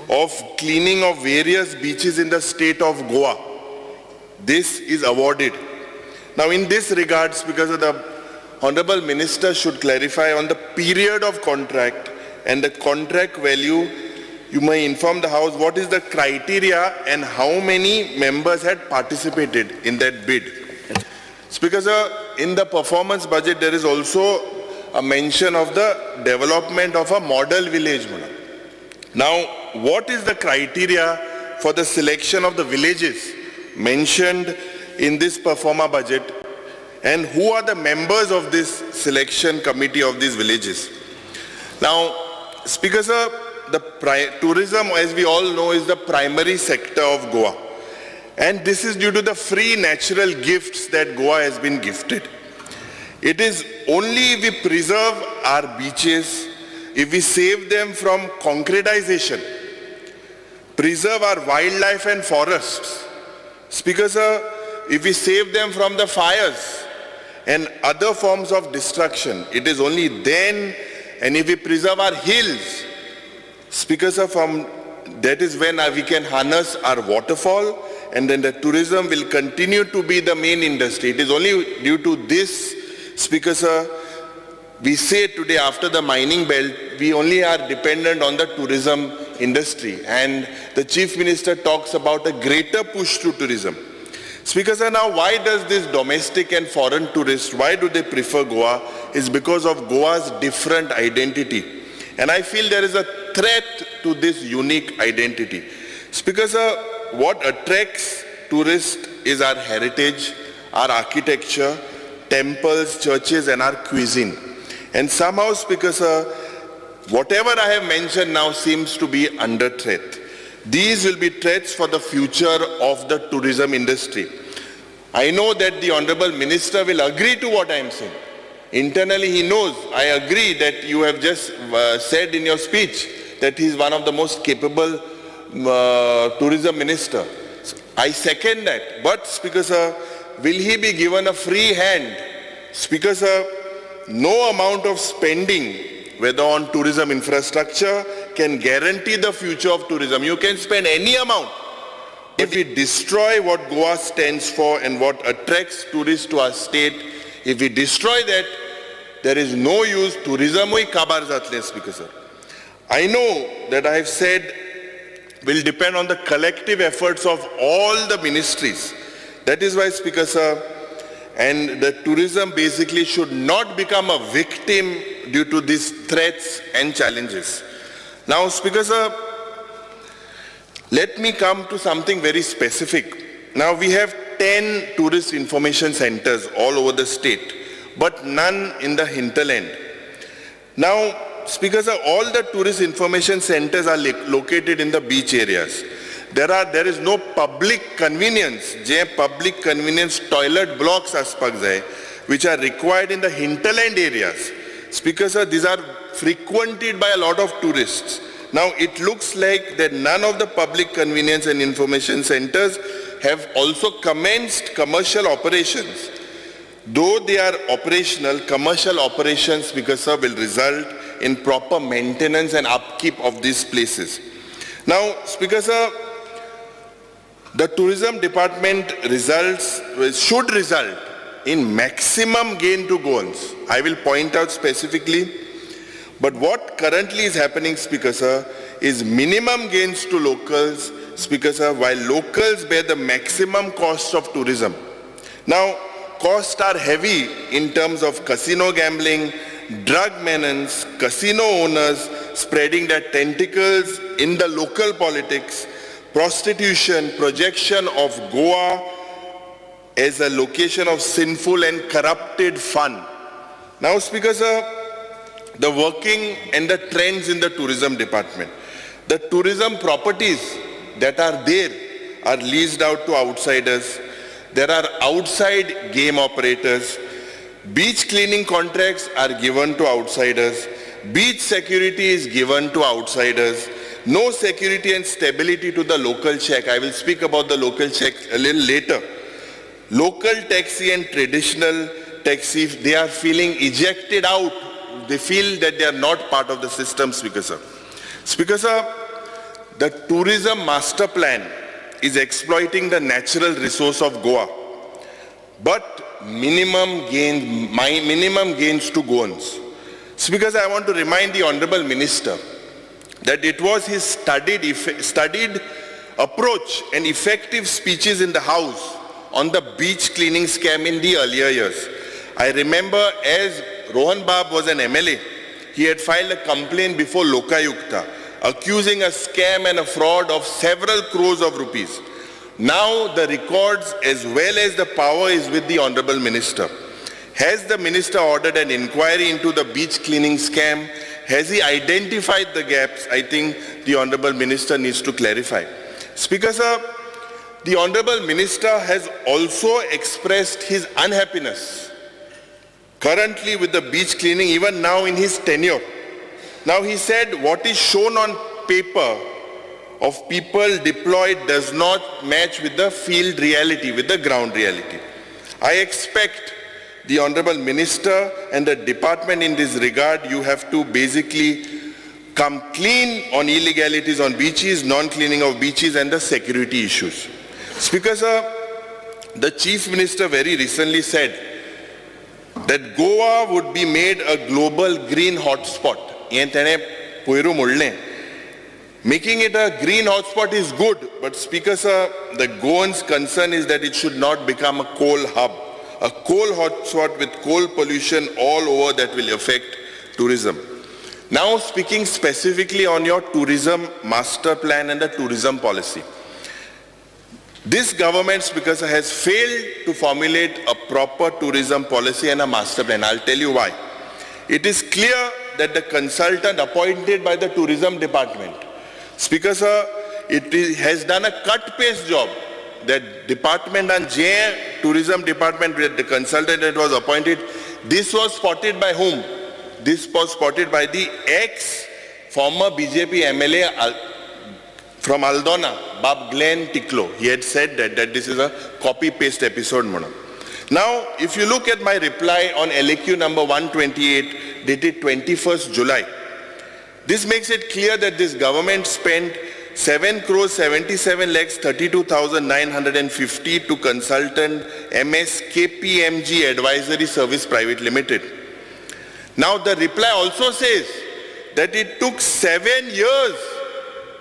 of cleaning of various beaches in the state of Goa, this is awarded. Now in this regard, Speaker sir, the Honorable Minister should clarify on the period of contract and the contract value. You may inform the House what is the criteria and how many members had participated in that bid. Speaker sir, in the performance budget there is also a mention of the development of a model village. Now, what is the criteria for the selection of the villages mentioned in this performa budget, and who are the members of this selection committee of these villages? Now, Speaker sir, the tourism, as we all know, is the primary sector of Goa. And this is due to the free natural gifts that Goa has been gifted. It is only if we preserve our beaches, if we save them from concretization, preserve our wildlife and forests. Speaker sir, if we save them from the fires and other forms of destruction, it is only then, and if we preserve our hills, Speaker sir, that is when we can harness our waterfall, and then the tourism will continue to be the main industry. It is only due to this, Speaker sir, we say today after the mining belt, we only are dependent on the tourism industry. And the Chief Minister talks about a greater push to tourism. Speaker sir, now why does this domestic and foreign tourists, why do they prefer Goa? Is because of Goa's different identity. And I feel there is a threat to this unique identity. Speaker sir, what attracts tourists is our heritage, our architecture, temples, churches, and our cuisine. And somehow, Speaker Sir, whatever I have mentioned now seems to be under threat. These will be threats for the future of the tourism industry. I know that the Honorable Minister will agree to what I am saying. Internally he knows, I agree that you have just said in your speech that he is one of the most capable tourism minister. I second that. But Speaker Sir, will he be given a free hand? Speaker Sir, no amount of spending, whether on tourism infrastructure, can guarantee the future of tourism. You can spend any amount. If we destroy what Goa stands for and what attracts tourists to our state, if we destroy that, there is no use. Tourism will kabar zatle, Speaker Sir. I know that I have said will depend on the collective efforts of all the ministries. That is why, Speaker Sir, and the tourism basically should not become a victim due to these threats and challenges. Now, Speaker Sir, let me come to something very specific. Now, we have 10 tourist information centers all over the state, but none in the hinterland. Now, Speaker Sir, all the tourist information centers are located in the beach areas. There is no public convenience, public convenience toilet blocks which are required in the hinterland areas. Speaker Sir, these are frequented by a lot of tourists. Now it looks like that none of the public convenience and information centers have also commenced commercial operations. Though they are operational, commercial operations, Speaker Sir, will result in proper maintenance and upkeep of these places. Now, Speaker Sir, the tourism department should result in maximum gain to Goans. I will point out specifically, but what currently is happening, Speaker Sir, is minimum gains to locals, Speaker Sir, while locals bear the maximum cost of tourism. Now, costs are heavy in terms of casino gambling, drug menace, casino owners spreading their tentacles in the local politics, prostitution, projection of Goa as a location of sinful and corrupted fun. Now, Speaker Sir, the working and the trends in the tourism department. The tourism properties that are there are leased out to outsiders. There are outside game operators. Beach cleaning contracts are given to outsiders. Beach security is given to outsiders. No security and stability to the local check. I will speak about the local check a little later. Local taxi and traditional taxi, they are feeling ejected out. They feel that they are not part of the system, Speaker Sir. Speaker Sir, the tourism master plan is exploiting the natural resource of Goa, but minimum gains to Goans. Speaker Sir, I want to remind the Honorable Minister that it was his studied approach and effective speeches in the House on the beach cleaning scam in the earlier years. I remember as Rohan Bab was an MLA, he had filed a complaint before Lokayukta, accusing a scam and a fraud of several crores of rupees. Now the records as well as the power is with the Honorable Minister. Has the Minister ordered an inquiry into the beach cleaning scam? Has he identified the gaps? I think the Honorable Minister needs to clarify. Speaker Sir, the Honorable Minister has also expressed his unhappiness currently with the beach cleaning, even now in his tenure. Now he said what is shown on paper of people deployed does not match with the field reality, with the ground reality. I expect the Honorable Minister and the department in this regard, you have to basically come clean on illegalities on beaches, non-cleaning of beaches and the security issues. Speaker Sir, the Chief Minister very recently said that Goa would be made a global green hotspot. Making it a green hotspot is good, but Speaker Sir, the Goan's concern is that it should not become a coal hub, a coal hotspot with coal pollution all over that will affect tourism. Now speaking specifically on your tourism master plan and the tourism policy. This government, Speaker sir, has failed to formulate a proper tourism policy and a master plan. I'll tell you why. It is clear that the consultant appointed by the tourism department, Speaker sir, has done a cut-paste job. That department and tourism department with the consultant that was appointed, this was spotted by whom? This was spotted by the ex-former BJP MLA from Aldona, Bob Glenn Ticklow. He had said that this is a copy-paste episode. Now, if you look at my reply on LAQ number 128, dated 21st July, this makes it clear that this government spent 7,77,32,950 to consultant MS KPMG Advisory Service Private Limited. Now the reply also says that it took 7 years,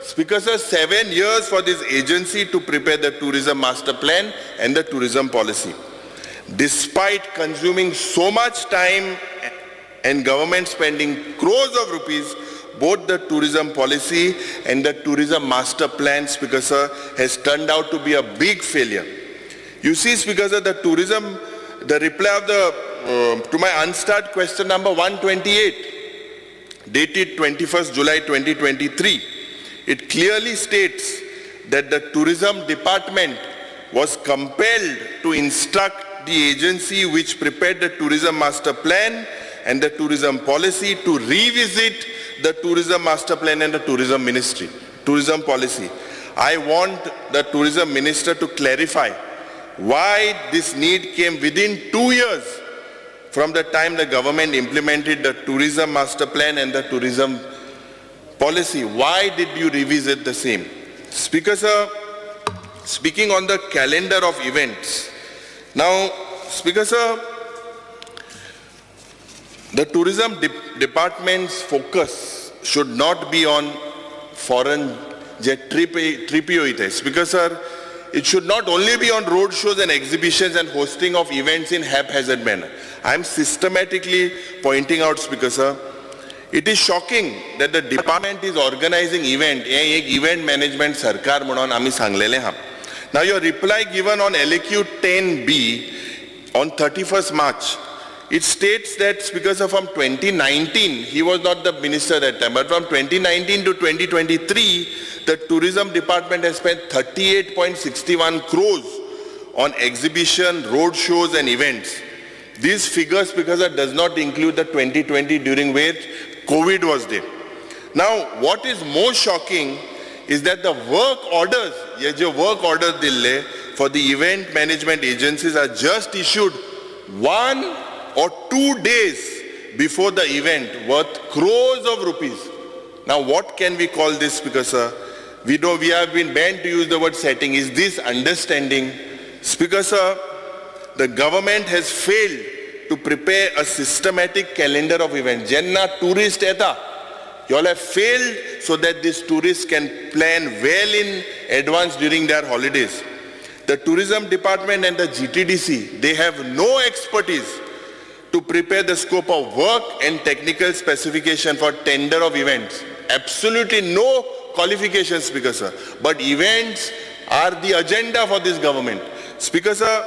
Speaker sir, 7 years for this agency to prepare the tourism master plan and the tourism policy. Despite consuming so much time and government spending crores of rupees, both the tourism policy and the tourism master plan, Speaker sir, has turned out to be a big failure. You see, Speaker sir, the reply of to my unstart question number 128, dated 21st July 2023, it clearly states that the tourism department was compelled to instruct the agency which prepared the tourism master plan and the tourism policy to revisit the tourism master plan and the tourism policy. I want the tourism minister to clarify why this need came within 2 years from the time the government implemented the tourism master plan and the tourism policy. Why did you revisit the same? Speaker sir, speaking on the calendar of events. Now, Speaker sir, the tourism department's focus should not be on foreign jet tripioites. Because sir, it should not only be on road shows and exhibitions and hosting of events in haphazard manner. I am systematically pointing out, Speaker sir, it is shocking that the department is organizing event management sarkar म्हणून आम्ही सांगलेले हा. Now your reply given on LAQ 10B on 31st March, it states that, Speaker sir, from 2019, he was not the minister at that time, but from 2019 to 2023, the tourism department has spent 38.61 crores on exhibition, road shows and events. These figures, Speaker sir, does not include the 2020 during which COVID was there. Now, what is more shocking is that the work orders, for the event management agencies are just issued 1 or 2 days before the event, worth crores of rupees. Now what can we call this, Speaker sir? We have been banned to use the word setting. Is this understanding? Speaker sir, the government has failed to prepare a systematic calendar of events. Jenna tourist eta, you all have failed so that these tourists can plan well in advance during their holidays. The tourism department and the GTDC, they have no expertise to prepare the scope of work and technical specification for tender of events. Absolutely no qualifications, Speaker sir. But events are the agenda for this government. Speaker sir,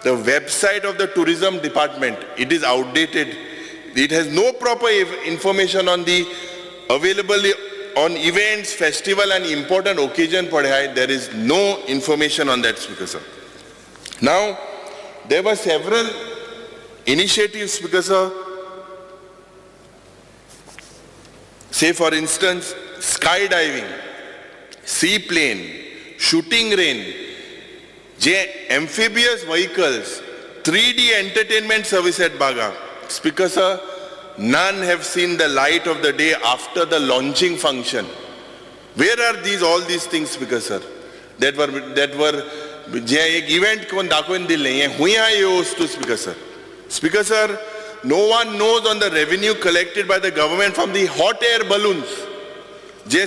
the website of the tourism department, it is outdated. It has no proper information on the available on events, festival and important occasion. There is no information on that, Speaker sir. Now, there were several initiatives, Speaker sir. Say for instance, skydiving, seaplane, shooting range, amphibious vehicles, 3D entertainment service at Baga. Speaker sir, none have seen the light of the day after the launching function. Where are all these things, Speaker sir? That were event kon dakhun dille to Speaker sir. Speaker sir, no one knows on the revenue collected by the government from the hot air balloons,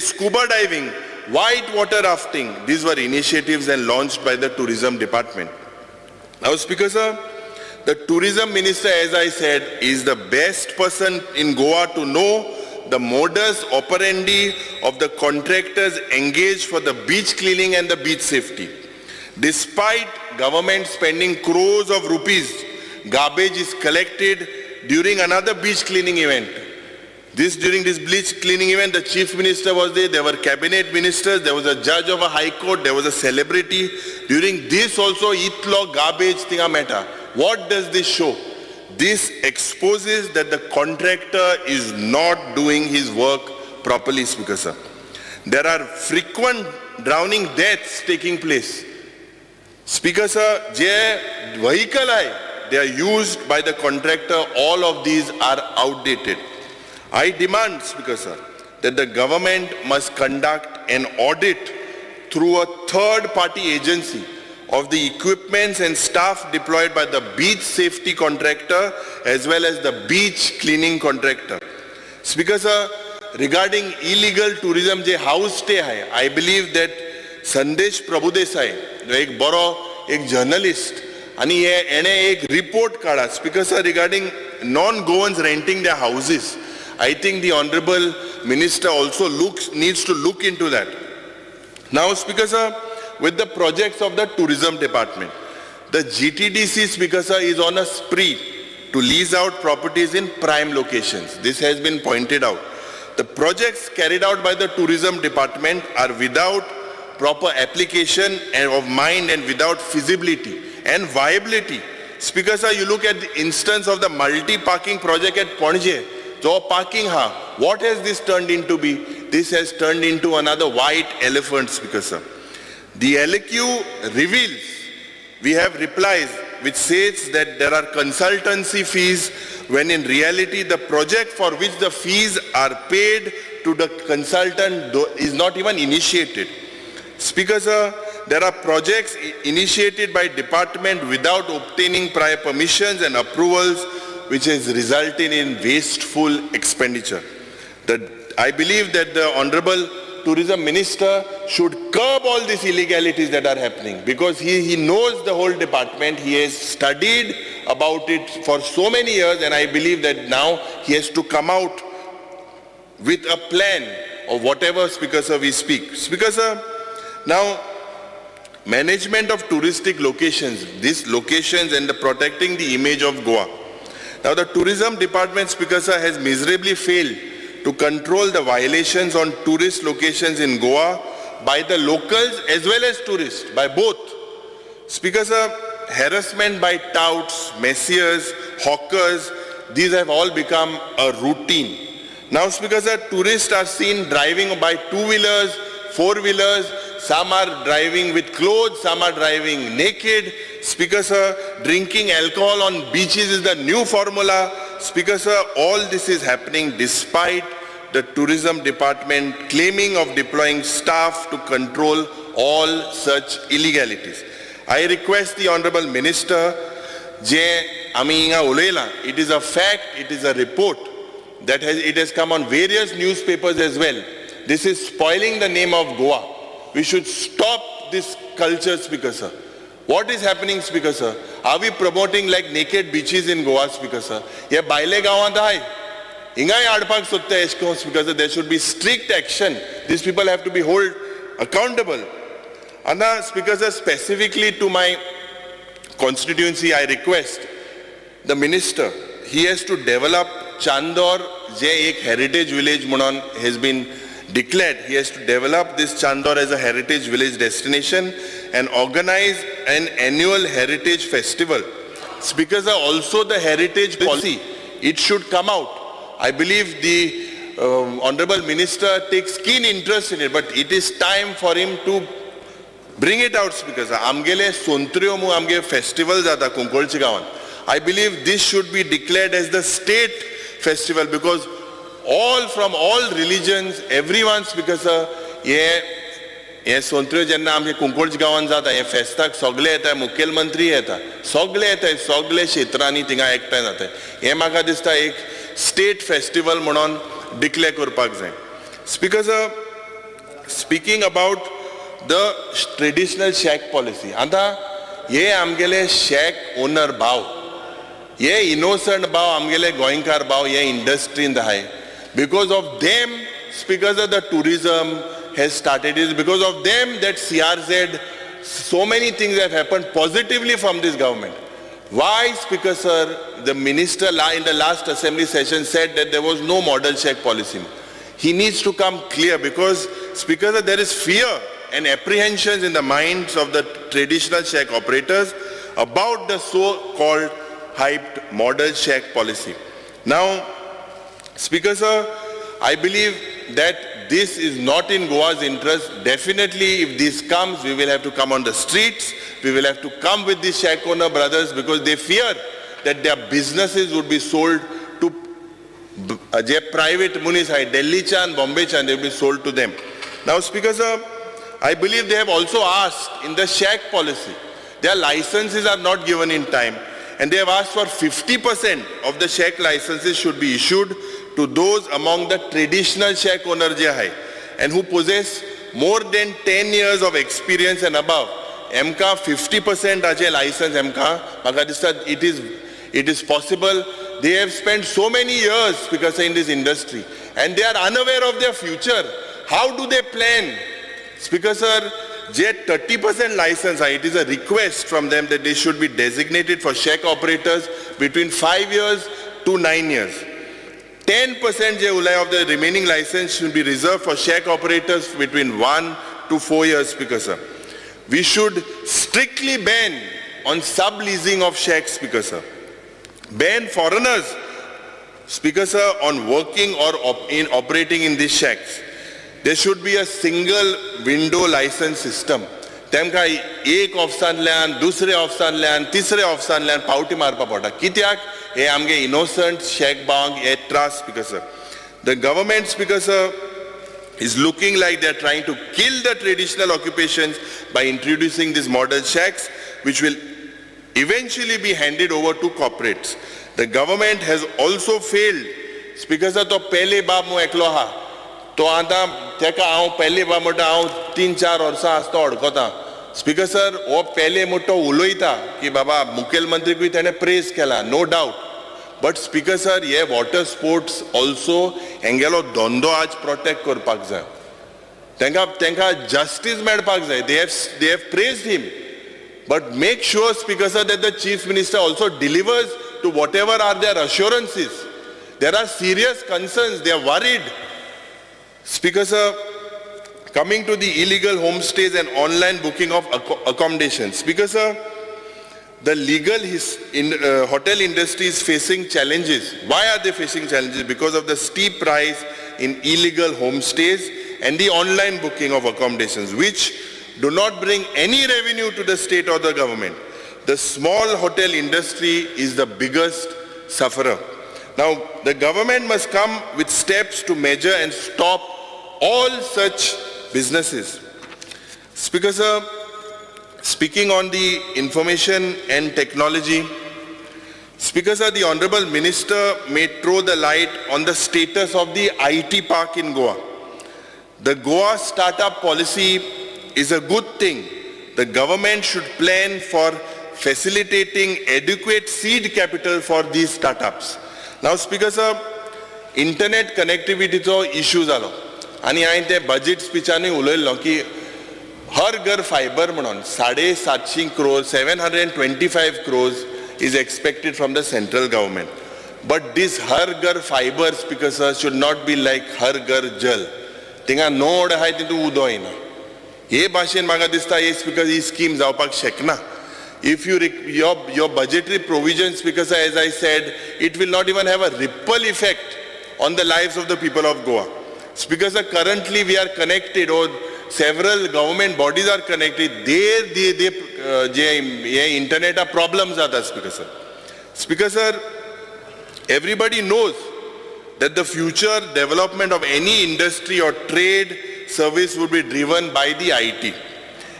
scuba diving, white water rafting. These were initiatives and launched by the tourism department. Now, Speaker sir, the tourism minister, as I said, is the best person in Goa to know the modus operandi of the contractors engaged for the beach cleaning and the beach safety. Despite government spending crores of rupees, garbage is collected during another beach cleaning event. During this beach cleaning event, the chief minister was there were cabinet ministers, there was a judge of a high court, there was a celebrity. During this also, itlo garbage thinga meta. What does this show? This exposes that the contractor is not doing his work properly, Speaker sir. There are frequent drowning deaths taking place. Speaker sir, je vehicle hai, they are used by the contractor, all of these are outdated. I demand, Speaker sir, that the government must conduct an audit through a third-party agency of the equipments and staff deployed by the beach safety contractor as well as the beach cleaning contractor. Speaker sir, regarding illegal tourism je house stay hai, I believe that Sandesh Prabhudesai, एक बरो एक journalist आणि एने एक report काढा Speaker sir regarding non-Goans renting their houses. I think the Honorable Minister also needs to look into that. Now, Speaker sir, with the projects of the Tourism Department, the GTDC, Speaker sir, is on a spree to lease out properties in prime locations. This has been pointed out. The projects carried out by the Tourism Department are without proper application of mind and without feasibility and viability. Speaker sir, you look at the instance of the multi-parking project at Ponje. So parking, what has this turned into be? This has turned into another white elephant, Speaker sir. The LQ reveals, we have replies which says that there are consultancy fees when in reality the project for which the fees are paid to the consultant is not even initiated. Speaker sir, there are projects initiated by department without obtaining prior permissions and approvals, which has resulted in wasteful expenditure. I believe that the Honorable Tourism Minister should curb all these illegalities that are happening because he knows the whole department. He has studied about it for so many years, and I believe that now he has to come out with a plan of whatever, Speaker sir, we speak. Speaker sir, now management of touristic locations, these locations and the protecting the image of Goa. Now the Tourism Department, Speaker sir, has miserably failed to control the violations on tourist locations in Goa by the locals as well as tourists, by both. Speaker sir, harassment by touts, messieurs, hawkers, these have all become a routine. Now, Speaker sir, tourists are seen driving by two-wheelers, four-wheelers, some are driving with clothes, some are driving naked. Speaker sir, drinking alcohol on beaches is the new formula. Speaker sir, all this is happening despite the Tourism Department claiming of deploying staff to control all such illegalities. I request the Honorable Minister, it is a fact, it is a report that it has come on various newspapers as well. This is spoiling the name of Goa. We should stop this culture, Speaker sir. What is happening, Speaker sir? Are we promoting like naked beaches in Goa, Speaker sir? Yeah, baile gawan hai. Ingai adpak sotte esko, Speaker sir. There should be strict action. These people have to be held accountable. And Speaker sir, specifically to my constituency, I request the minister, he has to develop Chandor, je ek heritage village Munan has been declared. He has to develop this Chandor as a heritage village destination and organize an annual heritage festival. Speakers are also the heritage policy. It should come out. I believe the Honorable Minister takes keen interest in it, but it is time for him to bring it out, Speakers. Amgele Sontriyo mu amge festival jata Kunkolchi gawan. I believe this should be declared as the state festival because from all religions, everyone, Speaker sir, ये सोंत्रियो जेन्ना आमचे कुंकोळच गांवांत जाता हे फेस्ताक सगळे येता मुखेलमंत्री येता सगळे येता सगळे क्षेत्रांनी थिंगा एकठांय जाता हे म्हाका दिसता एक स्टेट फेस्टिवल म्हणून डिक्लेअर करपाक जाय. Speaker sir, speaking about the traditional shack policy, आतां हे आमगेले शॅक ओनर भाव, हे इनोसंट भाव आमगेले गोंयकार भाव हे इंडस्ट्रीन आहाय. Because of them, speakers of the tourism has started. It is because of them that CRZ so many things have happened positively from this government. Why, Speaker Sir, the minister in the last assembly session said that there was no model check policy? He needs to come clear, because, Speaker Sir, there is fear and apprehensions in the minds of the traditional check operators about the so-called hyped model check policy. Now, Speaker Sir, I believe that this is not in Goa's interest. Definitely, if this comes, we will have to come on the streets. We will have to come with the shack owner brothers, because they fear that their businesses would be sold to private munis, Delhi and Bombay, and they will be sold to them. Now, Speaker Sir, I believe they have also asked in the shack policy, their licenses are not given in time, and they have asked for 50% of the shack licenses should be issued to those among the traditional shack owners and who possess more than 10 years of experience and above. MK 50% aje license MK, it is possible. They have spent so many years, because in this industry, and they are unaware of their future. How do they plan? Speaker Sir, 30% license, it is a request from them that they should be designated for shack operators between 5 years to 9 years. 10% of the remaining license should be reserved for shack operators between 1 to 4 years, Speaker Sir. We should strictly ban on subleasing of shacks, Speaker Sir. Ban foreigners, Speaker Sir, on working or operating in these shacks. There should be a single window license system. तेमका एक ऑफसांतल्यान दुसरे ऑफसांतल्यान तिसरे ऑफसांतल्यान पावटी मारपा पडटा. कित्याक हे आमगे innocent शेक बांक हे त्रास, Speaker Sir. The government, Speaker Sir, is looking like they are trying to kill the traditional occupations by introducing these model shacks, which will eventually be handed over to corporates. The government has also failed. Speaker Sir, तो पहले बाब मु एकलो हा. तो आता तेका हांव पहले बाब म्हणटा हांव 3-4 वर्सां आसता अडकता. स्पीकर सर, हो पहले मोठो उलयता की बाबा मुखेलमंत्रीकूय ताणें प्रेज केला, no doubt. But speaker sir, हे वॉटर स्पोर्ट्स ऑल्सो हेंगेलो धंदो आज प्रोटेक्ट करपाक जाय. तांकां जस्टीस मेळपाक जाय. They have praised him. But make sure, Speaker Sir, that the Chief Minister also delivers to whatever are their assurances. There are serious concerns. They are worried. Speaker Sir, coming to the illegal homestays and online booking of accommodations. Speaker Sir, the legal hotel industry is facing challenges. Why are they facing challenges? Because of the steep rise in illegal homestays and the online booking of accommodations, which do not bring any revenue to the state or the government. The small hotel industry is the biggest sufferer. Now, the government must come with steps to measure and stop all such businesses. Speaker Sir, speaking on the information and technology, Speaker Sir, the Honorable Minister may throw the light on the status of the IT park in Goa. The Goa startup policy is a good thing. The government should plan for facilitating adequate seed capital for these startups. Now, Speaker Sir, internet connectivity to issue जालो. आणि हांवें ते budget स्पिचानूय उलयल्लो की हर घर fibre म्हणून 750 crores, 725 crores is expected from the central government. But this har घर fiber, Speaker Sir, should not be like har घर jal. Tinga node hay तितू उदो येना. हे भाशेन म्हाका दिसता हे Speaker ही स्कीम जावपाक शकना. If your budgetary provisions, Speaker Sir, as I said, it will not even have a ripple effect on the lives of the people of Goa. Speaker Sir, currently we are connected, or several government bodies are connected. They internet are problems are that, Speaker Sir. Speaker Sir, everybody knows that the future development of any industry or trade service would be driven by the IT.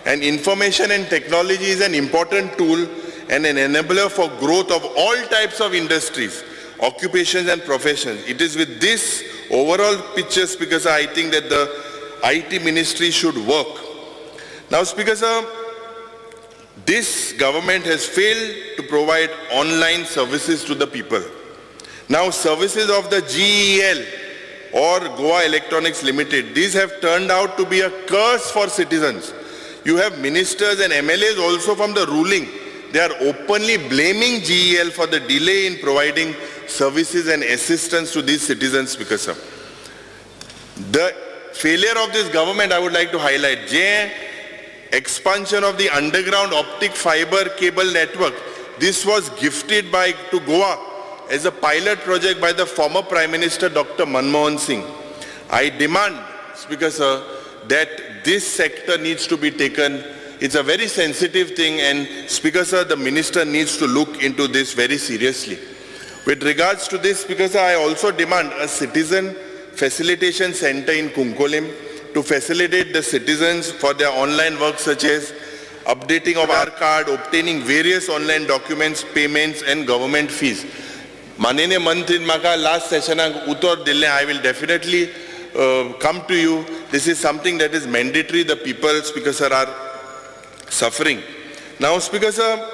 And information and technology is an important tool and an enabler for growth of all types of industries, occupations and professions. It is with this overall picture, Speaker Sir, I think that the IT ministry should work. Now, Speaker Sir, this government has failed to provide online services to the people. Now, services of the GEL or Goa Electronics Limited, these have turned out to be a curse for citizens. You have ministers and MLAs also from the ruling. They are openly blaming GEL for the delay in providing services and assistance to these citizens, Speaker sir. The failure of this government, I would like to highlight, expansion of the underground optic fiber cable network. This was gifted to Goa as a pilot project by the former Prime Minister Dr. Manmohan Singh. I demand, Speaker sir, that this sector needs to be taken. It's a very sensitive thing, and Speaker sir, the minister needs to look into this very seriously. With regards to this, Speaker sir, I also demand a citizen facilitation center in Kunkolim to facilitate the citizens for their online work such as updating of our card, obtaining various online documents, payments and government fees. Manine Mantrin Maka last session utor dille, I will definitely come to you. This is something that is mandatory. The people, Speaker sir, are suffering. Now, Speaker sir,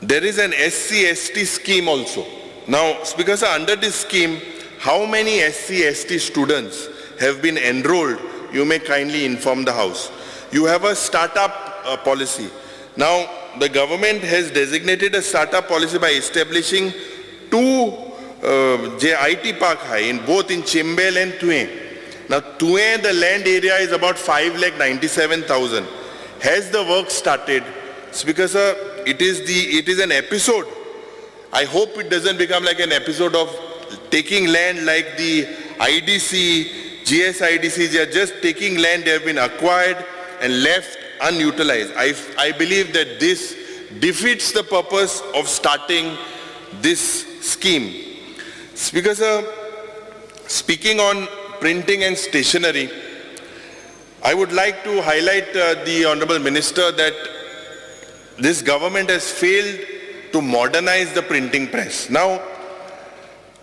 there is an SC/ST scheme also. Now, Speaker sir, under this scheme, how many SC/ST students have been enrolled? You may kindly inform the House. You have a startup policy. Now, the government has designated a startup policy by establishing two IT park in both in Chimbel and Thue. Now, Thue, the land area is about 5,97,000. Has the work started? Speaker sir, it is an episode. I hope it doesn't become like an episode of taking land like the IDC, GSIDC. They are just taking land they have been acquired and left unutilized. I believe that this defeats the purpose of starting this scheme. Speaker sir, speaking on printing and stationery, I would like to highlight the Honorable Minister that this government has failed to modernize the printing press. Now,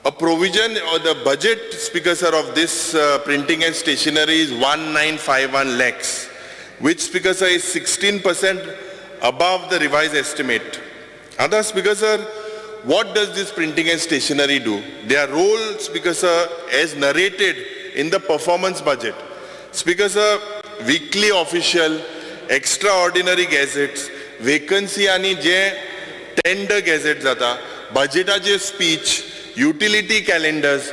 a provision or the budget, Speaker sir, of this printing and stationery is 1951 lakhs, which, Speaker sir, is 16% above the revised estimate. Other, Speaker sir, what does this printing and stationery do? Their role, Speaker sir, as narrated in the performance budget. Speaker sir, weekly official, extraordinary gazettes, vacancy आणि जे tender gazette जाता, budgetaचे speech, utility calendars,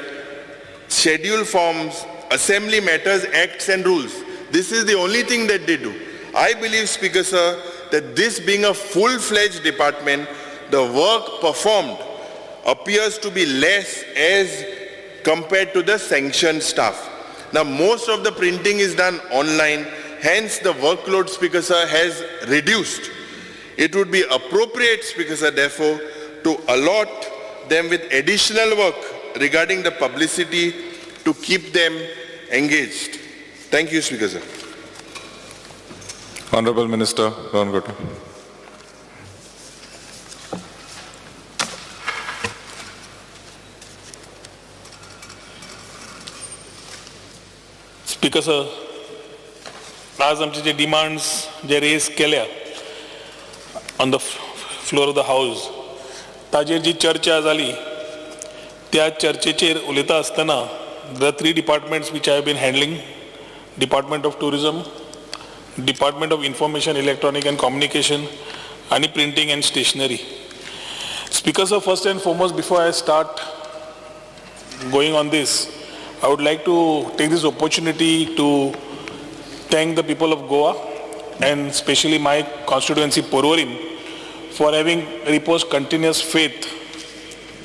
schedule forms, assembly matters, acts and rules. This is the only thing that they do. I believe, Speaker sir, that this being a full-fledged department, the work performed appears to be less as compared to the sanctioned staff. Now, most of the printing is done online, hence the workload, Speaker sir, has reduced. It would be appropriate, Speaker sir, therefore, to allot them with additional work regarding the publicity to keep them engaged. Thank you, Speaker sir. Honorable Minister, Ron Goto. Speaker sir, आज आमचे जे demands जे raise केल्या on the floor of the house, ताजेर जी चर्चा जाली त्या चर्चेचेर उलयता आसतना the 3 departments which I have been handling, Department of Tourism, Department of Information, Electronic and Communication, and Printing and Stationery. Speaker sir, first and foremost, before I start going on this, I would like to take this opportunity to thank the people of Goa and especially my constituency Porvorim for having reposed continuous faith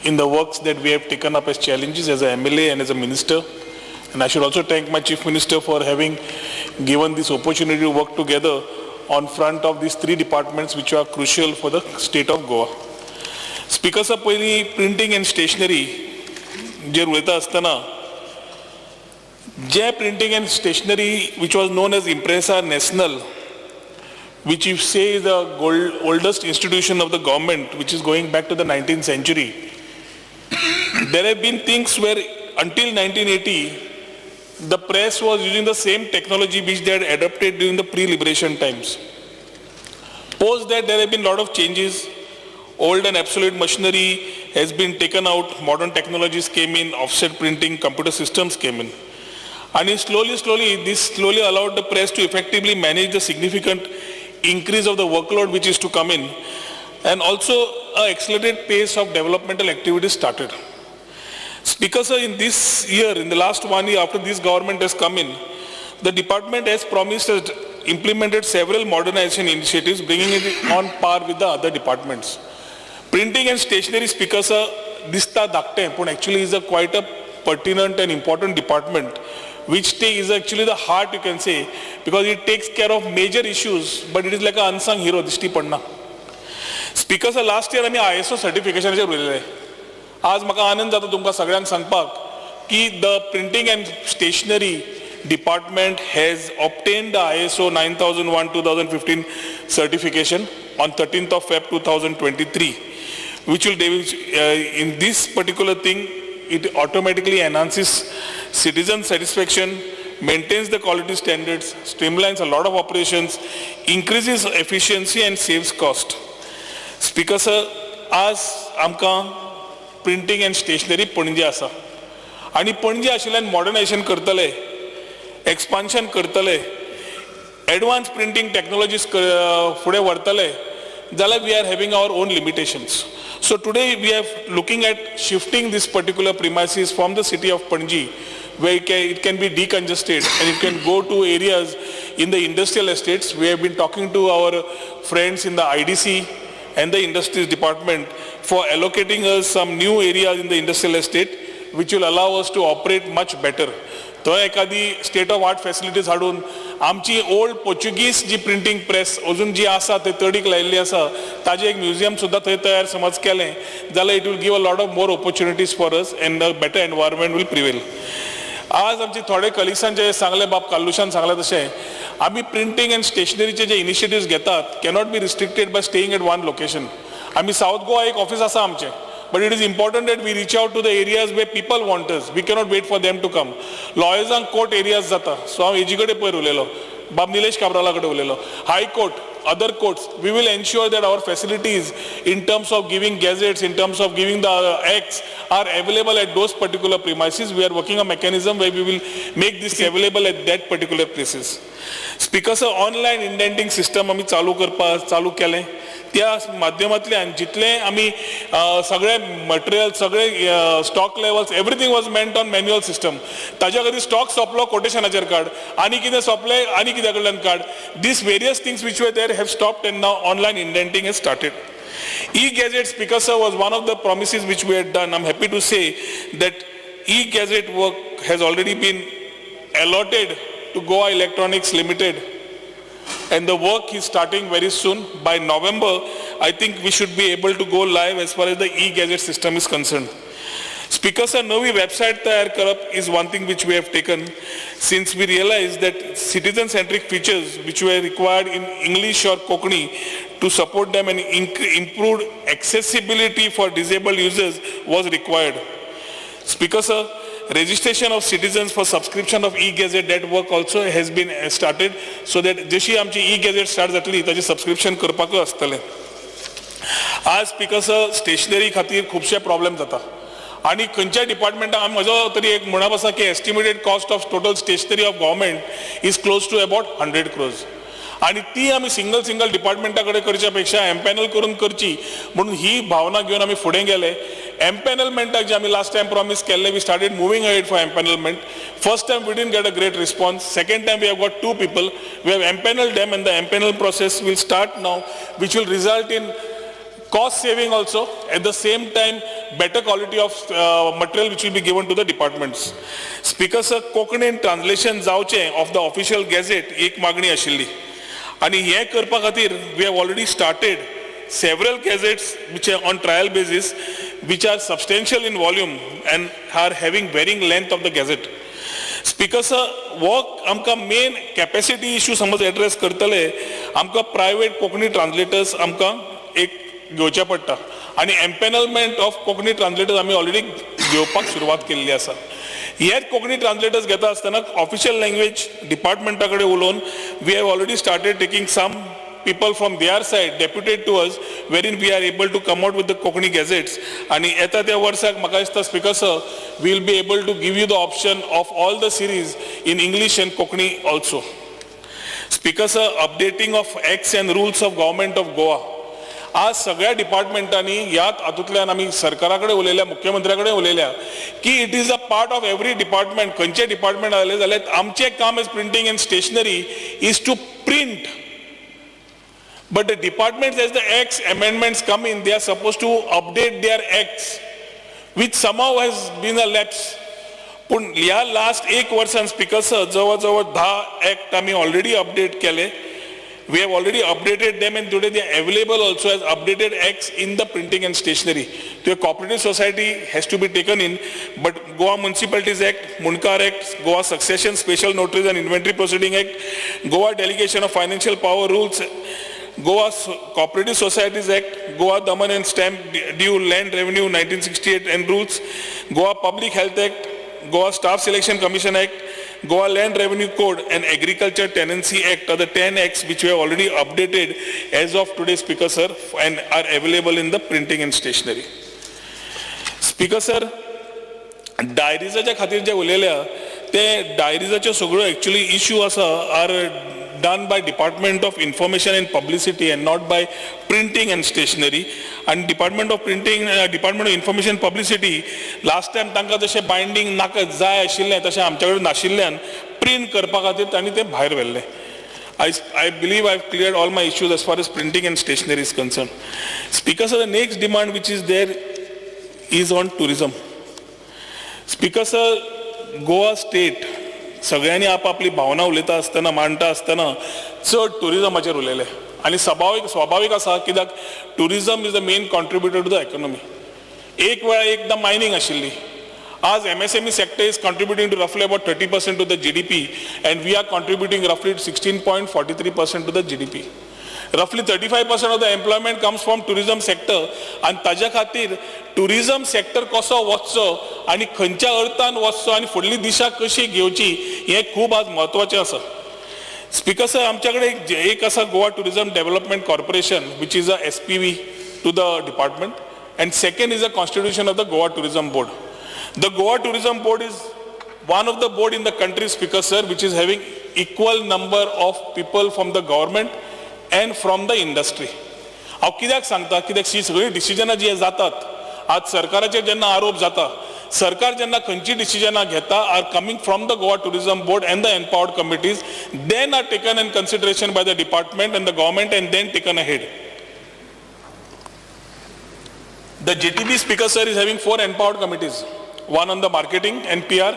in the works that we have taken up as challenges as an MLA and as a minister. And I should also thank my Chief Minister for having given this opportunity to work together on front of these 3 departments which are crucial for the state of Goa. Speaker sir, पहिली printing and stationery जे उलयता आसतना जे printing and stationery which was known as Impresa National, which you say is the oldest institution of the government, which is going back to the 19th century. There have been things where until 1980, the press was using the same technology which they had adopted during the pre-liberation times. Post that, there have been a lot of changes. Old and obsolete machinery has been taken out. Modern technologies came in, offset printing, computer systems came in. And slowly, this slowly allowed the press to effectively manage the significant increase of the workload which is to come in. And also, an accelerated pace of developmental activities started. Speaker, sir, in this year, in the last 1 year after this government has come in, the department has promised has implemented several modernization initiatives, bringing it on par with the other departments. Printing and stationery, Speaker, sir, dista dakte, but actually is quite a pertinent and important department, which is actually the heart, you can say, because it takes care of major issues, but it is like an unsung hero, dishti padna. Speaker, sir, last year आम्ही ISO certification उरलेले. आज म्हाका आनंद जाता तुमकां सगळ्यांक सांगपाक की the printing and stationery department has obtained the ISO 9001-2015 certification on 13th of Feb 2023, which will in this particular thing, it automatically enhances citizen satisfaction, maintains the quality standards, streamlines a lot of operations, increases efficiency and saves cost. Speaker, sir, आज आमकां printing and stationery पणजे आसा आनी पणजे आशिल्ल्यान modernisation करतले, expansion करतले, advance printing technologies फुडें व्हरतले जाल्यार we are having our own limitations. So today we are looking at shifting this particular premises from the city of Panji, where it can be decongested and it can go to areas in the industrial estates. We have been talking to our friends in the IDC and the industries department for allocating us some new areas in the industrial estate, which will allow us to operate much better. थंय एखादी state of art facilities हाडून आमची old Portuguese जी printing press अजून जी आसा थंय तडीक लायिल्ली आसा ताजें एक म्युजियम सुद्दां थंय तयार समज केलें जाल्यार it will give a lot of more opportunities for us and a better environment will prevail. आज आमचे थोडे कलिग्सान जे सांगले बाब काल्लुशान सांगले तशें आमी प्रिंटींग एंड स्टेशनरीचे जे इनिशिएटिव्स घेतात cannot be restricted by staying at one location. आमी साऊथ गोवा एक ऑफिस आसा आमचें, but it is important that we reach out to the areas where people want us. We cannot wait for them to come. Lawyersank court areas जाता, so हांव ag कडेन पयर उलयलो, बाब निलेश काब्राला कडेन उलयलो, high court, other courts. We will ensure that our facilities in terms of giving gazettes, in terms of giving the acts are available at those particular premises. We are working a mechanism where we will make this available at that particular places. Speaker, sir, online indenting system आमी चालू केलें. त्या माध्यमांतल्यान जितले आमी सगळे material, सगळे stock levels, everything was meant on manual system. ताज्या खातीर स्टॉक सोंपलो कोटेशनाचेर काड, आनी कितें सोंपलें आनी कित्या कडल्यान काड. These various things which were there have stopped and now online indenting has started. E-Gazette, Speaker, sir, was one of the promises which we had done. I'm happy to say that E-Gazette work has already been allotted to Goa Electronics Limited. And the work is starting very soon. By November, I think we should be able to go live as far as the e-gazette system is concerned. Speaker, sir, novi website tayar karap is one thing which we have taken, since we realized that citizen-centric features which were required in English or Konkani to support them and improved accessibility for disabled users was required. Speaker, sir, registration of citizens for subscription of e-gazette, that work also has been started, so that जशी आमची e-gazette start जातली ताचे subscription करपाकूय आसतलें. आज speaker sir, stationery खातीर खुबशे problem जाता आनी खंयच्या डिपार्टमेंटाक म्हजो तरी एक म्हणप आसा की estimated cost of total stationery of government is close to about 100 crores. आणि ती आमी सिंगल डिपार्टमेंटा कडेन करच्या पेक्षा एम्पॅनल करून करची म्हणून ही भावना घेवन आमी फुडें गेले. एम्पॅनलमेंटाक जे आमी लास्ट टायम प्रॉमिस केल्ले, we started moving ahead for empanelment. First time we didn't get a great response. Second time we have got 2 people. We have empaneled them and the empanel process will start now, which will result in cost saving also, at the same time better quality of material which will be given to the departments. Speaker, sir, कोंकणीन translation जावचें of the official gazette एक मागणी आशिल्ली आणि हे करपा खातीर we have already started several gazettes which are on trial basis, which are substantial in volume and are having varying length of the gazette. Speaker, sir, work आमकां main capacity issue समज address करतले, आमकां private Konkani translators आमकां एक घेवचे पडटा आणि empanelment of Konkani ट्रान्सलेटर्स आमी ऑलरेडी घेवपाक सुरवात केल्ली आसा. हेच कोंकणी ट्रान्सलेटर्स घेता आसतना ऑफिशियल लँग्वेज डिपार्टमेंटा कडेन उलोवन we have already started taking some people from their side deputed to us, wherein we are able to come out with the Konkani gazettes. And येता त्या वर्साक म्हाका दिसता Speaker sir, we will be able to give you the option of all the series in English and Konkani also. Speaker sir, updating of acts and rules of government of Goa. आज सगळ्या डिपार्टमेंटांनी यात हातूंतल्यान आमी सरकाराकडे उलयल्या, मुख्यमंत्र्याकडे उलयल्या की it is a part of every department. खंयचे department जाले जाल्यार आमचें काम as printing and stationery is to print. But the departments, as the acts amendments come in, they are supposed to update their acts, which somehow has been a lapse. पण ह्या last एक वर्सान speaker sir जवळ जवळ 10 act आम्ही already update केले. We have already updated them and today they are available also as updated acts in the printing and stationery. So a cooperative society has to be taken in, but Goa Municipalities Act, Munkar Act, Goa Succession Special Notaries and Inventory Proceeding Act, Goa Delegation of Financial Power Rules, Goa Cooperative Societies Act, Goa Daman and Stamp Due Land Revenue 1968 and Rules, Goa Public Health Act, Goa Staff Selection Commission Act, Goa Land Revenue Code and Agriculture Tenancy Act are the 10 acts which we have already updated as of today, Speaker sir, and are available in the printing and stationery. Speaker sir, diaries खातीर जे उलयल्या ते diaries सगळो actually issue are done by Department of Information and Publicity and not by Printing and Stationery. And Department of Information Publicity last time तांकां जशें binding नाका जाय आशिल्लें तशें आमचे कडेन नाशिल्ल्यान प्रिंट करपा खातीर तांणी तें भायर व्हेल्लें. I believe I've cleared all my issues as far as printing and stationery is concerned. Speaker sir, the next demand which is there is on tourism. Speaker sir, Goa state सगळ्यांनी आपापली भावना उलयता आसतना मांडटा आसतना चड टुरिजमाचेर उलयले आनी स्वाभावीक आसा कित्याक tourism is the main contributor to the economy. एक वेळा एकदां मायनिंग आशिल्ली. आज MSME sector is contributing to roughly about 30% to the GDP and we are contributing roughly 16.43% to the GDP. Roughly 35% of the employment comes from tourism sector and ताज्या खातीर tourism sector कसो वचचो आनी खंयच्या अर्थान वचचो आनी फुडली दिशा कशी घेवची हें खूब आज म्हत्वाचें आसा. स्पीकर सर, आमच्या कडेन एक आसा Goa tourism development corporation which is a SPV to the department and second is a constitution of the Goa Tourism Board. The Goa Tourism Board is one of the board in the country, Speaker sir, which is having equal number of people from the government and from the industry. हांव कित्याक सांगता कित्याक ही सगळी डिसिजनां जी जातात आज सरकाराचेर जेन्ना आरोप जाता, सरकार जेन्ना खंयची डिसिजनां घेता are coming from the Goa tourism board and the empowered committees, then are taken in consideration by the department and the government and then taken ahead. The GTB, Speaker sir, is having 4 empowered committees, one on the marketing and PR,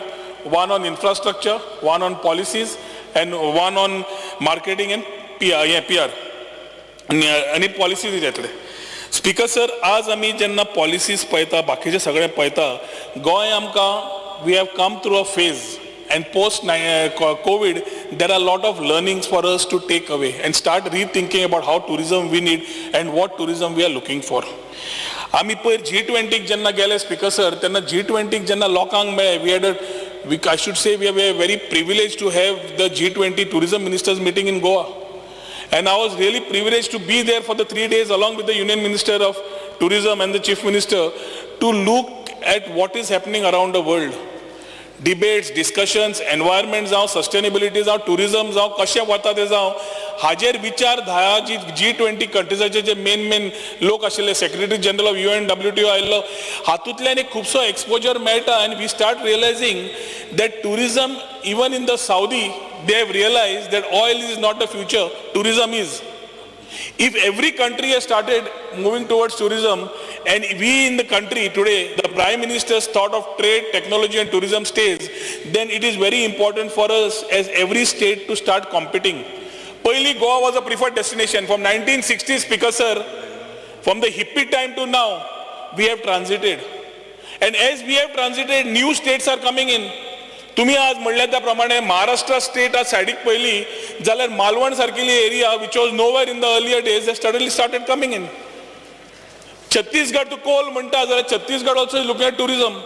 one on infrastructure, one on policies and one on marketing and PR आणि policies येतले. Speaker sir, आज आमी जेन्ना policies पळयता, बाकीचे सगळें पळयता, गोंय आमकां we have come through a phase and post COVID there are a lot of learnings for us to take away and start rethinking about how tourism we need and what tourism we are looking for. आमी पयर G20 जेन्ना गेले speaker sir, तेन्ना G20 जेन्ना लोकांक मेळ्ळे, I should say we are very privileged to have the G20 tourism ministers meeting in Goa. And I was really privileged to be there for the 3 days along with the Union Minister of Tourism and the Chief Minister to look at what is happening around the world. Debates, discussions, environment जावं, sustainability जावं, tourism जावं, कशें वता तें जावं, हाजेर विचार धा जी G20 कंट्रीजाचे जे मेन लोक आशिल्ले, secretary general of UN, WTO आयिल्लो, हातूंतल्यान एक खुबसो एक्सपोजर मेळटा and we start realizing that tourism, even in the Saudi, they have realized that oil is not the future, tourism is. If every country has started moving towards tourism and we in the country today, the Prime Minister's thought of trade, technology and tourism stays, then it is very important for us as every state to start competing. पहिली Goa was a preferred destination. From 1960s, Speaker sir, from the hippie time to now, we have transited. And as we have transited, new states are coming in. तुम्ही आज म्हणल्या त्या प्रमाणे Maharashtra state आज सायडीक पयली जाल्यार मालवण सारकिली area which was nowhere in the earlier days they suddenly started coming in. Chhattisgarh तू कोल म्हणटा जाल्यार Chhattisgarh also is looking at tourism.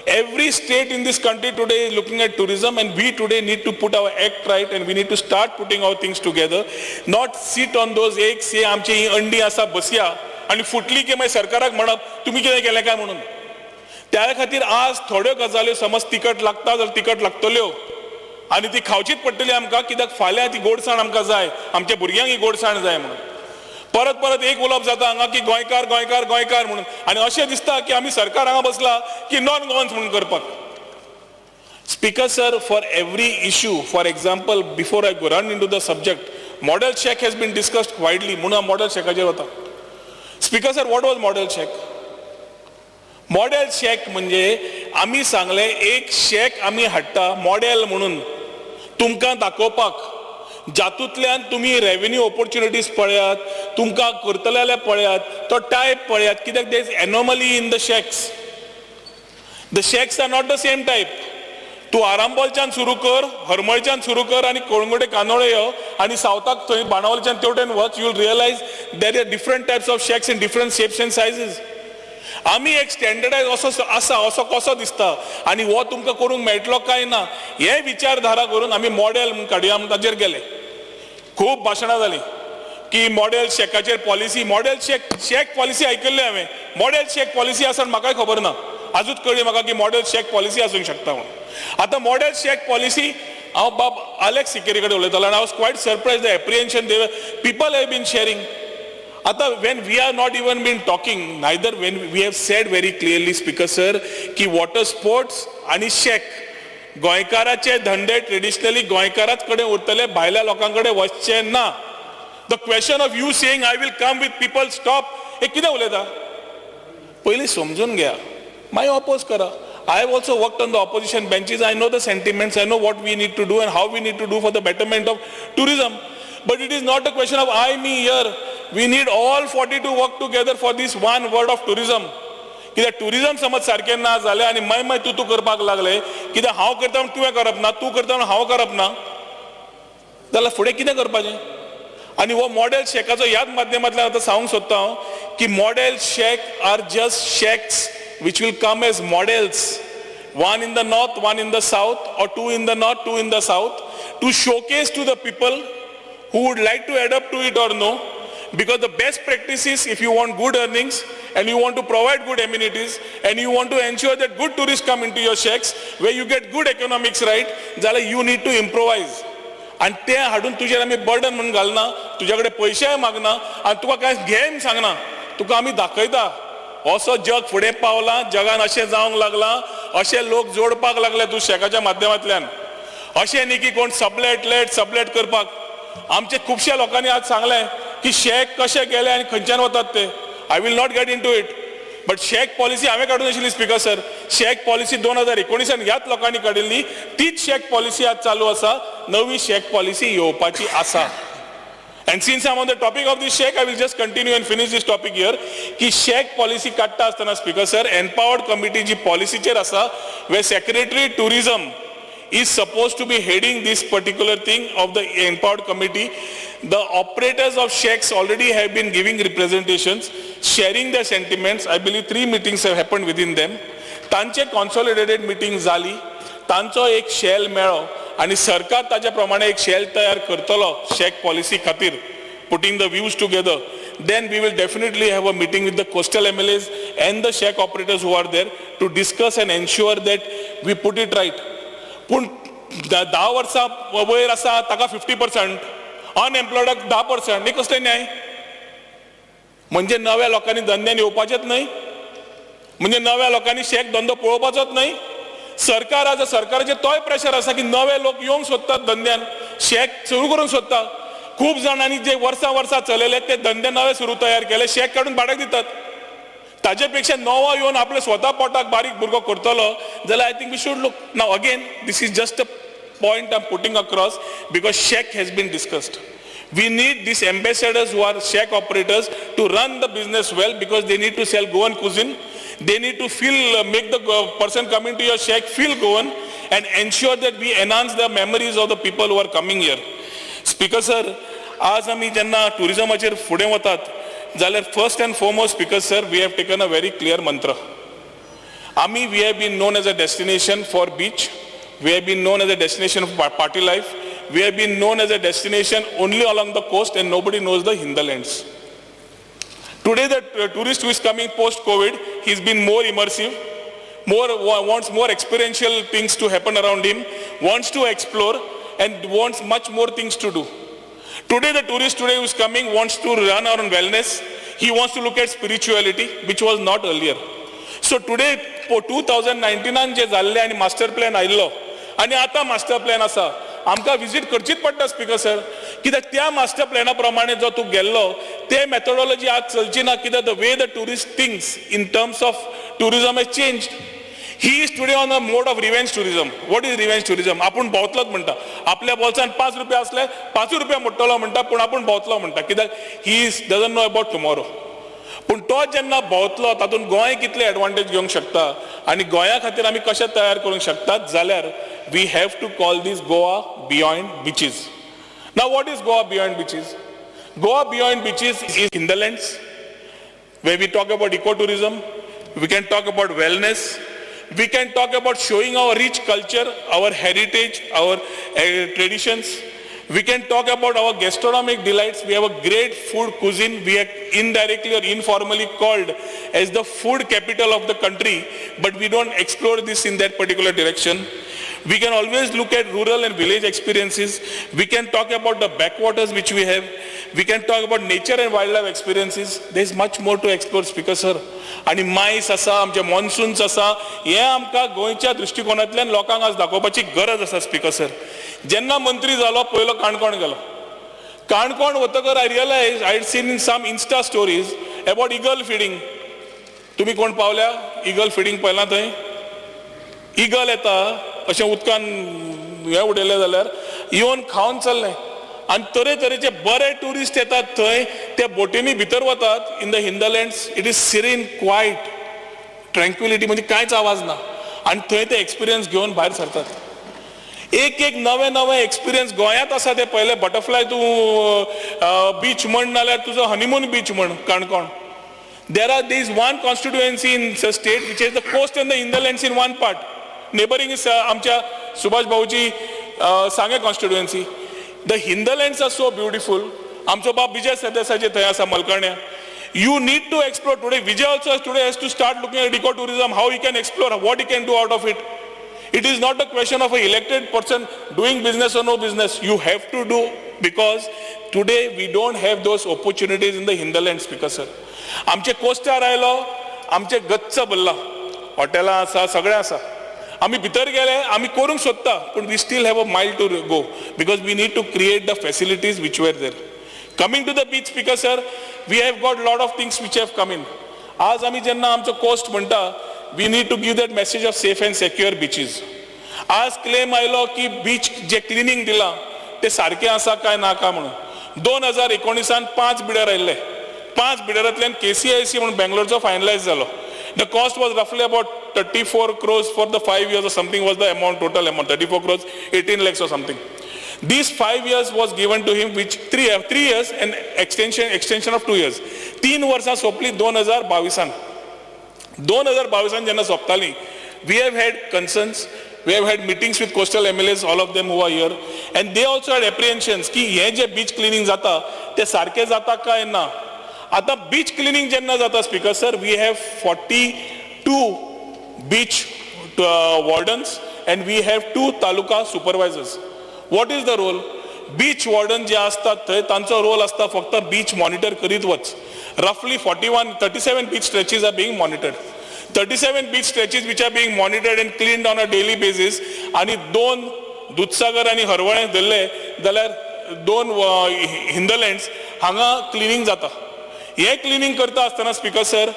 Every state in this country today is looking at tourism, and we today need to put our act right, and we need to start putting our things together, not sit on those एक से आमची ही अंडी असा बसया आणि फुटली की मागीर सरकाराक म्हणप तुम्ही कितें केलें काय म्हणून. त्या खातीर आज थोड्यो गजाल्यो समज तिकट लागता जाल्यार तिकट लागतल्यो आनी ती खावचीच पडटली आमकां, कित्याक फाल्यां ती गोडसाण आमकां जाय, आमच्या भुरग्यांक ही गोडसाण जाय म्हणून. परत परत एक उलोवप जाता हांगा की गोंयकार गोंयकार गोंयकार म्हणून, आनी अशें दिसता की आमी सरकार हांगा बसला की नॉन गोवन्स म्हणून करपाक. Speaker sir, for every issue, for example, before I go run into the subject, model check has been discussed widely. म्हणून model checkaचेर वता. Speaker sir, what was model check? Model check म्हणजे आमी सांगले एक check आमी हाडटा मॉडेल म्हणून तुमकां दाखोवपाक, जातूंतल्यान तुमी रेव्हेन्यू ऑपॉर्च्युनिटीज पळयात, तुमकां करतले जाल्यार पळयात, तो टायप पळयात, कित्याक there is anomaly in the checks. The checks are not the same type. तूं आरांबोलच्यान सुरू कर, हरमळच्यान सुरू कर आनी कळंगुटे कानोळे यो आनी सावथाक थंय बाणावलेच्यान तेवटेन वच, you will realise there are different types of shacks in different shapes and sizes. आमी एक स्टँडर्डायज असो आसा असो कसो दिसता आनी हो तुमकां करूंक मेळटलो काय ना हे विचारधारा करून आमी मॉडेल म्हूण काडया म्हूण ताचेर गेले. खूब भाशणां जालीं की मॉडेल चॅकाचेर पॉलिसी, मॉडेल चॅक पॉलिसी आयकल्ली हांवें, मॉडेल चॅक पॉलिसी आसा म्हाकाय खबर ना, आजूच कळ्ळी म्हाका की मॉडेल चॅक पॉलिसी आसूंक शकता म्हणून. आतां मॉडेल चॅक पॉलिसी हांव बाब आलेक्स सिकेरी कडेन उलयतालो आनी I was quite surprise the apprehension people have been sharing. आता when we are not even been talking, neither when we have said very clearly, Speaker sir, की water sports आणि शेक गोंयकाराचे धंदे traditionally गोंयकाराच कडेन उरतले, भायल्या लोकांकडे वचचे ना. The question of you saying I will come with people stop, हे कितें उलयता पयलीं समजून घेया, मागीर ऑपोज करा. I have also worked on the opposition benches. I know the sentiments. I know what we need to do and how we need to do for the betterment of tourism. But it is not a question of I, me here. We need all 40 to work together for this one word of tourism. कित्याक tourism समज सारकें ना जालें आनी मागीर तूं करपाक लागले, कित्याक हांव करता म्हूण तुवें करप ना, तूं करता म्हूण हांव करप ना, जाल्यार फुडें कितें करपाचें. आनी हो मॉडेल चॅकाचो ह्याच माध्यमांतल्यान आतां सांगूंक सोदता हांव की model check are just checks which will come as models, one in the north, one in the south, or two in the north, two in the south, to showcase to the people who would like to adapt to it or no. Because the best practice is, if you want good earnings and you want to provide good amenities and you want to ensure that good tourists come into your shacks where you get good economics right, जाल्यार you need to improvise. आणि ते हाडून तुजेर आमी burden म्हणून घालना, तुज्या कडेन पयशेय मागना आनी तुका कांय घेम सांगना, तुका आमी दाखयता असो जग फुडें पावला, जगान अशें जावंक लागला, अशे लोक जोडपाक लागले तूं शेकाच्या माध्यमांतल्यान. अशें न्ही की कोण सबलेट करपाक. आमचे खुबशे लोकांनी आज सांगलें की शेक कशे गेले आनी खंयच्यान वतात ते. I will not get into it, but shack policy हांवें काडून आशिल्ली स्पीकर सर. शेक पॉलिसी 2019 ह्याच लोकांनी काडिल्ली, तीच शेक पॉलिसी आज चालू आसा, नवी शेक पॉलिसी येवपाची आसा. And since I'm on the topic of this check, I will just continue and finish this topic here. की check policy काढता असताना speaker sir, empowered committee जी policy चेर आसा, where secretary tourism is supposed to be heading this particular thing of the empowered committee. The operators of checks already have been giving representations, sharing their sentiments. I believe 3 meetings have happened within them. तांचे consolidated meeting जाली, तांचो एक shell मेळो आणि सरकार ताच्या प्रमाणे एक शेल तयार करतलो शेक पॉलिसी खातीर, putting the views together. Then we will definitely have a meeting with the coastal MLAs and the shack operators who are there to discuss and ensure that we put it right. पूण 10 वर्सां वयर आसा ताका 50%, अनएम्प्लॉयडाक 10%, हे कसले न्याय? म्हणजे नव्या लोकांनी धंद्यान येवपाचेच न्हय, म्हणजे नव्या लोकांनी शेक धंदो पळोवपाचोच न्हय. सरकार आज सरकाराचे तोय प्रेशर आसा की नवे लोक येवंक सोदतात धंद्यान, शेक सुरू करूंक सोदता. खूब जाणांनी जे वर्सां चलयले ते धंदे नवे सुरू तयार केले, शेक काडून भाड्याक दितात. ताजे पेक्षा नवो येवन आपले स्वता पोटाक बारीक भुरगो करतलो जाल्यार I think we should look. Now again this is just a point I am putting across because shack has been discussed. We need these ambassadors who are shack operators to run the business well, because they need to sell Goan cuisine. They need to make the person coming to your shack feel Goan and ensure that we enhance the memories of the people who are coming here. Speaker sir, आज आमी जेन्ना टुरिजमाचेर फुडें वतात जाल्यार first and foremost, Speaker sir, we have taken a very clear mantra. we have been known as a destination for beach. We have been known as a destination of party life. We have been known as a destination only along the coast, and nobody knows the hinterlands. Today, the tourist who is coming post-COVID, he's been more immersive, wants more experiential things to happen around him, wants to explore, and wants much more things to do. Today, the tourist who is coming wants to run around wellness. He wants to look at spirituality, which was not earlier. So today, for 2019 जे जाल्ले आणि master plan आयिल्लो आणि आता master plan आसा, आमकां visit करचीच पडटा speaker sir, कित्याक त्या मास्टर प्लॅना प्रमाणे जो तूं गेल्लो ते मेथोडॉलॉजी आज चलची ना, कित्याक the way the tourist thinks in terms of tourism hedge changed. He is today on a mode of revenge tourism. What is revenge tourism? आपण भोंवतलोच म्हणटा, आपल्या बोल्सान 5 रुपया असले 5 रुपया मोडटलो म्हणटा, पूण आपण भोंवतलो म्हणटा, कित्याक he doesn't know about tomorrow. पूण तो जेन्ना भोंवतलो तातूंत गोंय कितले एडवांटेज घेवंक शकता आनी गोंया खातीर आमी कशें तयार करूंक शकतात जाल्यार we have to call this Goa beyond beaches. Now what is Goa beyond beaches? Goa beyond beaches is hinterlands, where we talk about eco-tourism, we can talk about wellness, we can talk about showing our rich culture, our heritage, our traditions. We can talk about our gastronomic delights. We have a great food cuisine. We are indirectly or informally called as the food capital of the country, but we don't explore this in that particular direction. We can always look at rural and village experiences. We can talk about the backwaters which we have. We can talk about nature and wildlife experiences. There is much more to explore, Speaker sir. आणि minus आसा, आमचे मॉन्सून्स आसा, हे आमकां गोंयच्या दृश्टिकोनांतल्यान लोकांक आज दाखोवपाची गरज आसा स्पीकर सर. जेन्ना मंत्री जालो पयलो काणकोण गेलो. काणकोण वतकर I realise I had seen in some insta stories about eagle feeding. तुमी कोण पावल्या इगल फिडिंग पळयलां थंय? इगल येता अशें उदकान हे उडयलें जाल्यार येवन खावन चल्लें. आणि तरेतरेचे बरे टुरिस्ट येतात थंय, त्या बोटींनी भितर वतात in the hinterlands. It is serene quiet tranquillity, म्हणजे कांयच आवाज ना, आणि थंय ते एक्सपिरियन्स घेवन भायर सरतात. एक एक नवे नवे एक्सपिरियन्स गोंयांत आसा ते पयले. बटरफ्लाय तूं बीच म्हण नाल्यार तुजो हनीमून बीच म्हण Canacona. there is one constituency in the state which is the coast and the hinterlands in one part. Neighboring is आमच्या सुभाष भाऊची सांगे constituency. The hinterlands are so beautiful. आमचो बाप विजय सरदेसाईचे थंय आसा मलकर्ण्या. You need to explore today. Vijay also today has to start looking at ecotourism, how he can explore, what he can do out of it. It is not a question of an elected person doing business or no business. You have to do, because today we don't have those opportunities in the hinterlands, Speaker sir. आमचे co-star आयलो, आमचे गच्च भरला, हॉटेलां आसा, सगळें आसा. आमी भितर गेले, आमी करूंक सोदता, पूण we still have a mile to go, because we need to create the facilities which were there. Coming to the beach, speaker sir, we have got lot of things which have come in. आज आमी जेन्ना आमचो coast म्हणटा, we need to give that message of safe and secure beaches. आज claim आयलो की beach जे cleaning दिलां ते सारकें आसा काय नाका म्हणून. 2019 5 बिडर आयिल्ले. 5 बिडरांतल्यान KCIC म्हणून बेंगलोरचो फायनलायज जालो. The cost was roughly about 34 crores for the 5 years or something was the amount, total amount, 34 crores, 18 lakhs or something. These 5 years was given to him, which 3 years and extension of 2 years. 3 वर्सां सोंपली 2022. 2022 जेन्ना सोंपताली, we have had concerns, we have had meetings with coastal MLAs, all of them who are here, and they also had apprehensions की हे जे beach cleaning जाता ते सारखे जाता काय ना. आता बीच क्लिनिंग जेन्ना जाता, speaker sir, we have 42 beach wardens and we have 2 taluka supervisors. What is the role? Beach warden जे असतात थंय तांचो रोल असता फक्त बीच मॉनिटर करीत वच. रफली 37 beach stretches are being monitored. 37 beach stretches which are being monitored and cleaned on a daily basis. आणि 2 दूधसागर आणि हरवळें धरले जाल्यार 2 हिंदरलँड्स हांगा क्लिनिंग जाता. हे क्लिनिंग करता आसतना, speaker sir,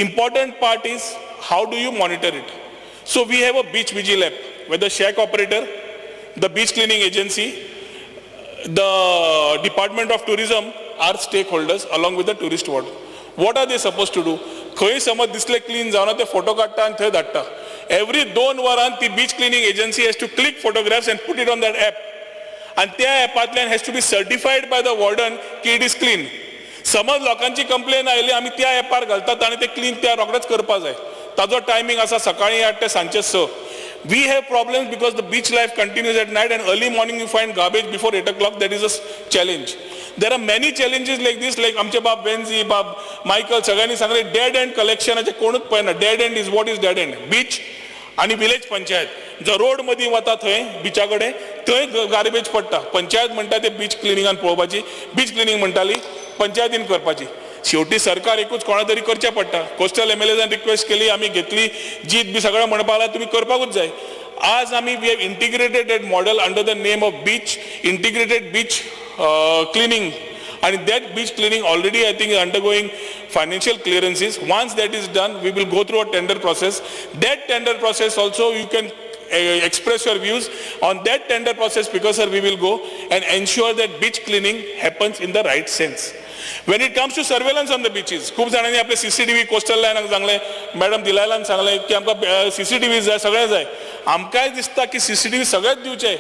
important part is how do you monitor it? So we have a beach vigil app where the shack operator, the beach cleaning agency, the Department of Tourism are stakeholders along with the tourist board. What are they supposed to do? खंय समज दिसले clean जावना ते photo काडटा आनी थंय धाडटा. Every 2 वरान ती beach cleaning agency has to click photographs and put it on that app. And त्या ऍपांतल्यान has to be certified by the warden की it is clean. समज लोकांची कंप्लेन आयली, आमी त्या ऍपार घालतात आणि ते क्लीन त्या रोखडेच करपा जाय. ताजो टायमिंग आसा सकाळी 8 ते सांचे 6. We have problems because the beach life continues at night and early morning you find garbage before 8 o'clock. That is a challenge. There are many challenges like this, like आमचे बाब बेन्झी, बाब मायकल सगळ्यांनी सांगले dead end कलेक्शनाचे कोणूच पळयना. Dead end is what is dead end? Beach आणि village panchayat जो road मदीं वता थंय बिचा कडेन थंय गार्बेज पडटा. पंचायत म्हणटा ते बीच क्लिनिंगान पळोवपाची, बीच क्लिनिंग म्हणटाली पंचायतीन करपाची. शेवटी सरकार एकूच कोणा तरी करचें पडटा. कोस्टल एमएलएजान रिक्वेस्ट केली, आमी घेतली, जीत बी सगळें म्हणपाक लागला तुमी करपाकूच जाय. आज आमी we have integrated that model under the name of beach integrated beach cleaning. And that beach cleaning already I think is undergoing financial clearances. Once that is done, we will go through a tender process. That tender process also you can express your views on that tender process, because sir, we will go and ensure that beach cleaning happens in the right sense. When it comes to surveillance on the beaches, खूप जणांनी आपले CCTV coastal लायनाक सांगले, madam दिलायलान सांगले की आमकां CCTV जाय, सगळें जाय. आमकांय दिसता की CCTV सगळेच दिवचे.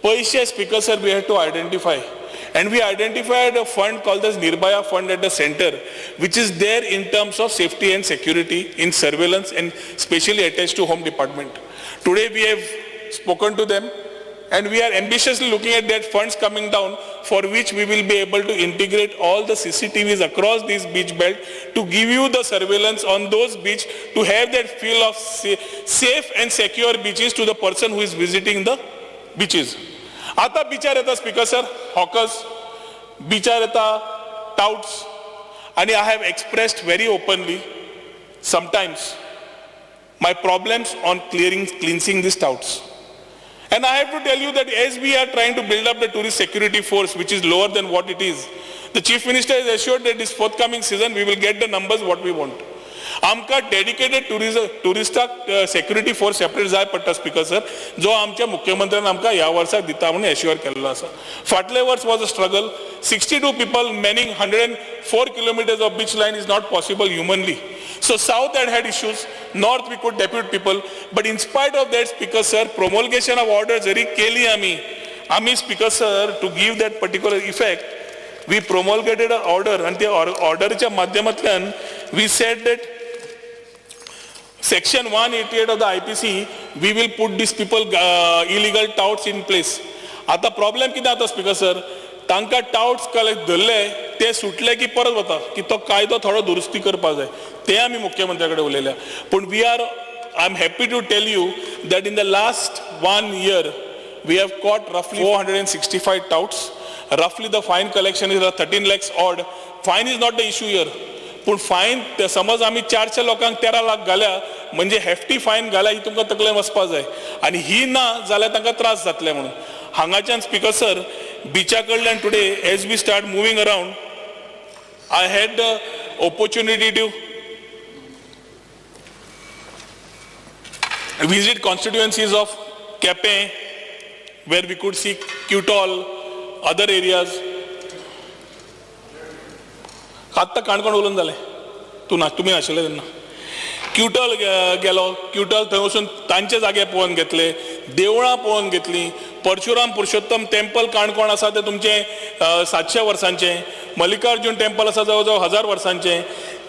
पैसे speaker sir, we have to identify. And we identified a fund called as Nirbhaya Fund at the center, which is there in terms of safety and security in surveillance and specially attached to Home Department. Today we have spoken to them and we are ambitiously looking at that funds coming down, for which we will be able to integrate all the CCTVs across this beach belt to give you the surveillance on those beach, to have that feel of safe and secure beaches to the person who is visiting the beaches. आता बिचार येता speaker sir, hawkers बिचार येता, touts, आणि I have expressed very openly sometimes my problems on cleansing this touts. And I have to tell you that as we are trying to build up the tourist security force, which is lower than what it is, the Chief Minister has assured that this forthcoming season we will get the numbers what we want. आमकां dedicated टुरिस्टाक security force separate जाय पडटा speaker sir, जो आमच्या मुख्यमंत्र्यान आमकां ह्या वर्साक दिता म्हणून एश्युअर केल्लो आसा. फाटले वर्स was a struggle. 62 people manning 104 kilometers of beach line is not possible humanly. So south had issues, north we could depute people, but in spite of that speaker sir, promulgation of order जरी केली आम्ही speaker sir, to give that particular effect, we promulgated an order, and त्या ऑर्डरच्या माध्यमांतल्यान we said that Section 188 of the IPC, we will put these people illegal touts in place. आता problem कितें जाता speaker sir, तांकां touts धरले ते सुटले की परत वता की तो कायदो थोडो दुरुस्ती करपाक जाय. ते आमी मुख्यमंत्र्या कडेन उलयल्या. पूण I am happy to tell you that in the last 1 year we have caught roughly 465 touts. Roughly the fine collection is 13 lakhs odd. Fine is not the issue here. पूण फायन समज आमी 400 लोकांक 13 लाख घाल्या म्हणजे हेफ्टी फायन घाल्या, ही तुमकां तकलेन वचपा जाय, आनी ही ना जाल्यार तांकां त्रास जातले म्हणून. हांगाच्यान स्पीकर सर, बिचा कडल्यान today as we start moving around, I had the opportunity to visit constituencies of Kepe, where we could see Qtol, other areas. आत्ता काणकोण उलोवन जालें, तुमी नाशिल्ले तेन्ना. क्यूटल गेलो, क्यूटल थंय वचून तांचे जागे पळोवन घेतले, देवळां पळोवन घेतलीं. परशुराम पुरुषोत्तम टेम्पल काणकोण आसा ते तुमचे 700 वर्सांचें. मल्लिकार्जुन टेम्पल आसा जवळ जवळ 1000 वर्सांचें.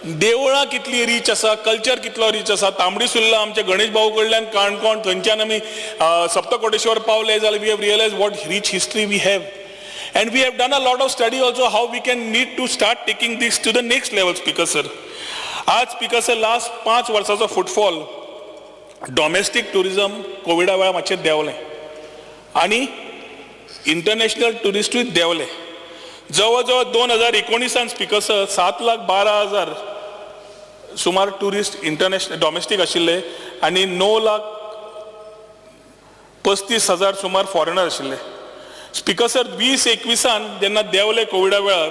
देवळां कितली रीच आसा, कल्चर कितलो रीच आसा. तांबडी सुर्ला आमचे गणेश भाऊ कडल्यान काणकोण, थंयच्यान आमी सप्तकोटेश्वर पावले जाल्यार we have realise what rich history we have. And we have done a lot of study also how we can need to start taking this to the next level, speaker sir. आज speaker sir, last 5 वर्साचो footfall domestic tourism कोविडा वेळार मातशें देंवलें आनी international टुरिस्टूय देंवले. जवळ जवळ 2019 speaker sir 7,12,000 सुमार tourist international domestic आशिल्ले आनी 9,35,000 सुमार फॉरेनर आशिल्ले. स्पीकर सर 2021 जेन्ना देंवले कोविडा वेळार,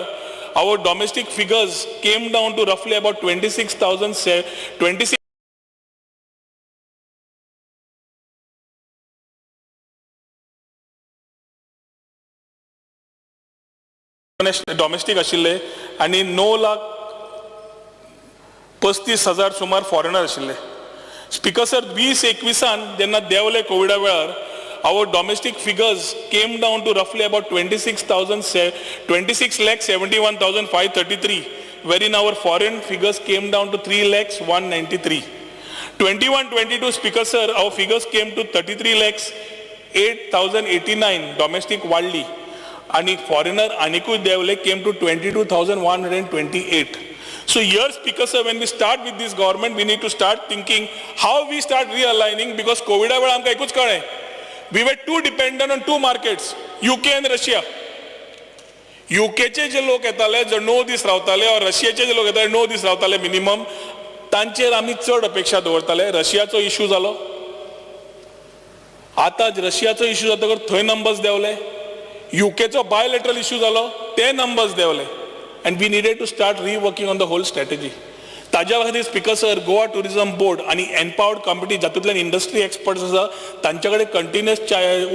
our domestic figures came down to roughly about 26,000 domestic आशिल्ले आनी 9,35,000 सुमार फॉरेनर आशिल्ले. स्पीकर सर 2021 जेन्ना देंवले कोविडा वेळार, our domestic figures came down to roughly about 26,71,533, wherein our foreign figures came down to 3,01,93. 21-22, Speaker sir, our figures came to 33 lakhs 8,089 domestic wildly, and foreigner Aniku Devle came to 22,128. So here, Speaker sir, when we start with this government, we need to start thinking how we start realigning, because COVID we were too dependent on two markets, UK and Russia. UKचे जे लोक येताले जे 9 दीस रावताले और रशियाचे जे लोक येताले 9 दीस रावताले मिनिमम, तांचेर आमी चड अपेक्षा दवरताले. रशियाचो इश्यू जालो, आता रशियाचो इश्यू जातकर थंय नंबर्स देवले. युकेचो बायोलेटरल इश्यू जालो, ते नंबर्स देवले. And we needed to start reworking on the whole strategy. ताज्या खातीर speaker sir, Goa tourism board आणि एम्पावर्ड कमिटी जातूंतल्यान इंडस्ट्री एक्सपर्ट्स आसा तांचे कडेन कंटिन्युअस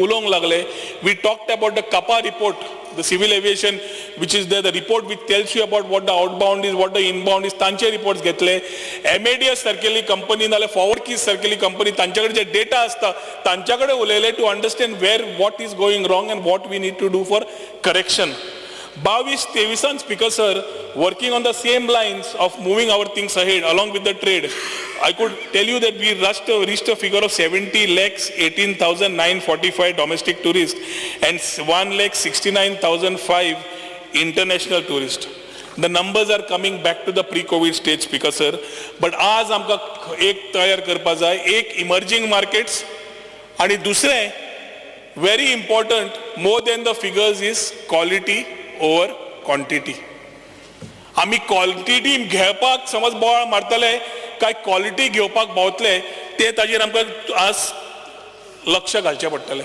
उलोवंक लागले. We talked about the CAPA report, the civil aviation, which is there, the report which tells you about what the outbound is, what the inbound is, तांचे reports घेतले. MADS सारकेली company नाल्यार forward keys सारकेली company तांच्याकडे जे data असता तांच्याकडे उलयले to understand where what is going wrong and what we need to do for correction. 22-23 Speaker sir, working on the same lines of moving our things ahead along with the trade, I could tell you that we reached a figure of 70 lakhs 18,945 domestic tourists and 1 lakh 69,005 international tourists. The numbers are coming back to the pre-COVID stage, Speaker sir. But आज आमका एक तयार करपा जाय, एक emerging markets, आणि दुसरे very important, more than the figures is quality over quantity. आम्ही क्वालिटी घेवपाक समज बोळ मारतले काय क्वालिटी घेवपाक भोंवतले, ते ताजेर आमकां आज लक्ष घालचें पडटलें.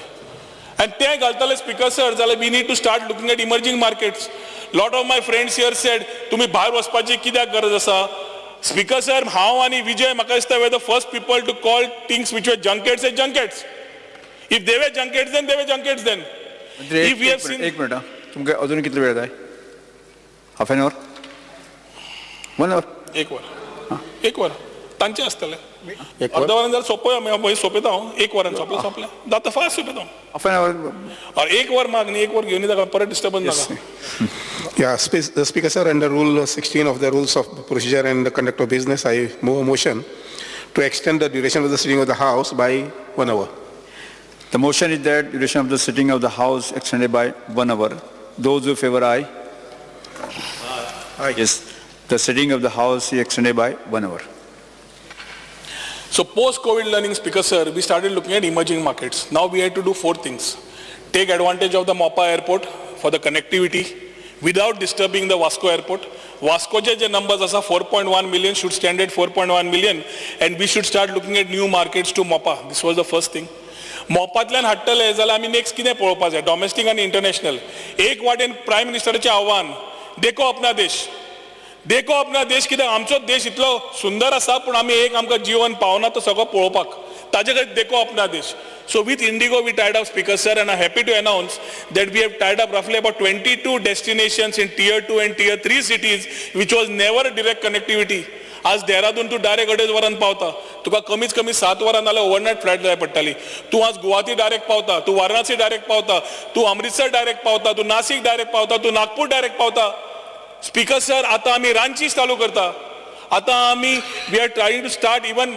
आनी तें घालतले स्पीकर सर जाल्यार we need to start looking at emerging markets. Lot of my friends here said तुमी भायर वचपाची कित्याक गरज आसा. स्पीकर सर, हांव आनी विजय म्हाका दिसता were the first people to call things which were junkets as junkets. If they were junkets then they were junkets then. If we have seen एक मिनिट, तुमकां अजून कितलो वेळ जाय? हाफ एन अवर, 1 hour, एक वर तांचे आसतले. अर्धा वरान जाल्यार सोंपय सोंपयता हांव. एक वरान सोंपलें जाता फास्ट सोंपयता हांव. Half an our. एक वर माग न्ही, एक वर घेवन येता परत डिस्टर्बन्स नाका. Yeah, Speaker sir, under Rule 16 of the Rules of Procedure and the Conduct of Business, I move a motion to extend the duration of the sitting of the House by 1 hour. The motion is that duration of the sitting of the House extended by 1 hour. Those who favor aye. Aye. Yes, the sitting of the House is extended by 1 hour. So post-COVID learning, Speaker sir, we started looking at emerging markets. Now we had to do 4 things. Take advantage of the Mopa airport for the connectivity without disturbing the Vasco airport. Vasco's numbers are 4.1 million, should stand at 4.1 million, and we should start looking at new markets to Mopa. This was the first thing. मोपांतल्यान हाडटले जाल्यार आमी next कितें पळोवपाक जाय, domestic आनी international. एक वाटेन prime मिनिस्टराचें आव्हान, देखो अपना देश. देखो अपना देश कित्याक आमचो देश इतलो सुंदर आसा पूण आमी एक आमकां जीवन पावना तो सगळो पळोवपाक. ताजे खातीर देखो अपना देश. So with Indigo we tied up, Speaker sir, and I'm happy to announce that we have tied up roughly about 22 destinations in tier 2 and tier 3 cities which was never direct connectivity. आज देहरादून तू direct 2.5 वरान पावता, तुका कमीत कमी 7 वरां नाल्यार overnight flight जाय पडटाली. तू आज गुवाहाटी डायरेक्ट पावता, तू वाराणसी डायरेक्ट पावता, तू अमृतसर डायरेक्ट पावता, तू नाशिक डायरेक्ट पावता, तू नागपूर डायरेक्ट पावता. स्पीकर सर, आता आमी रांची चालू करता. आता आमी we are trying to start even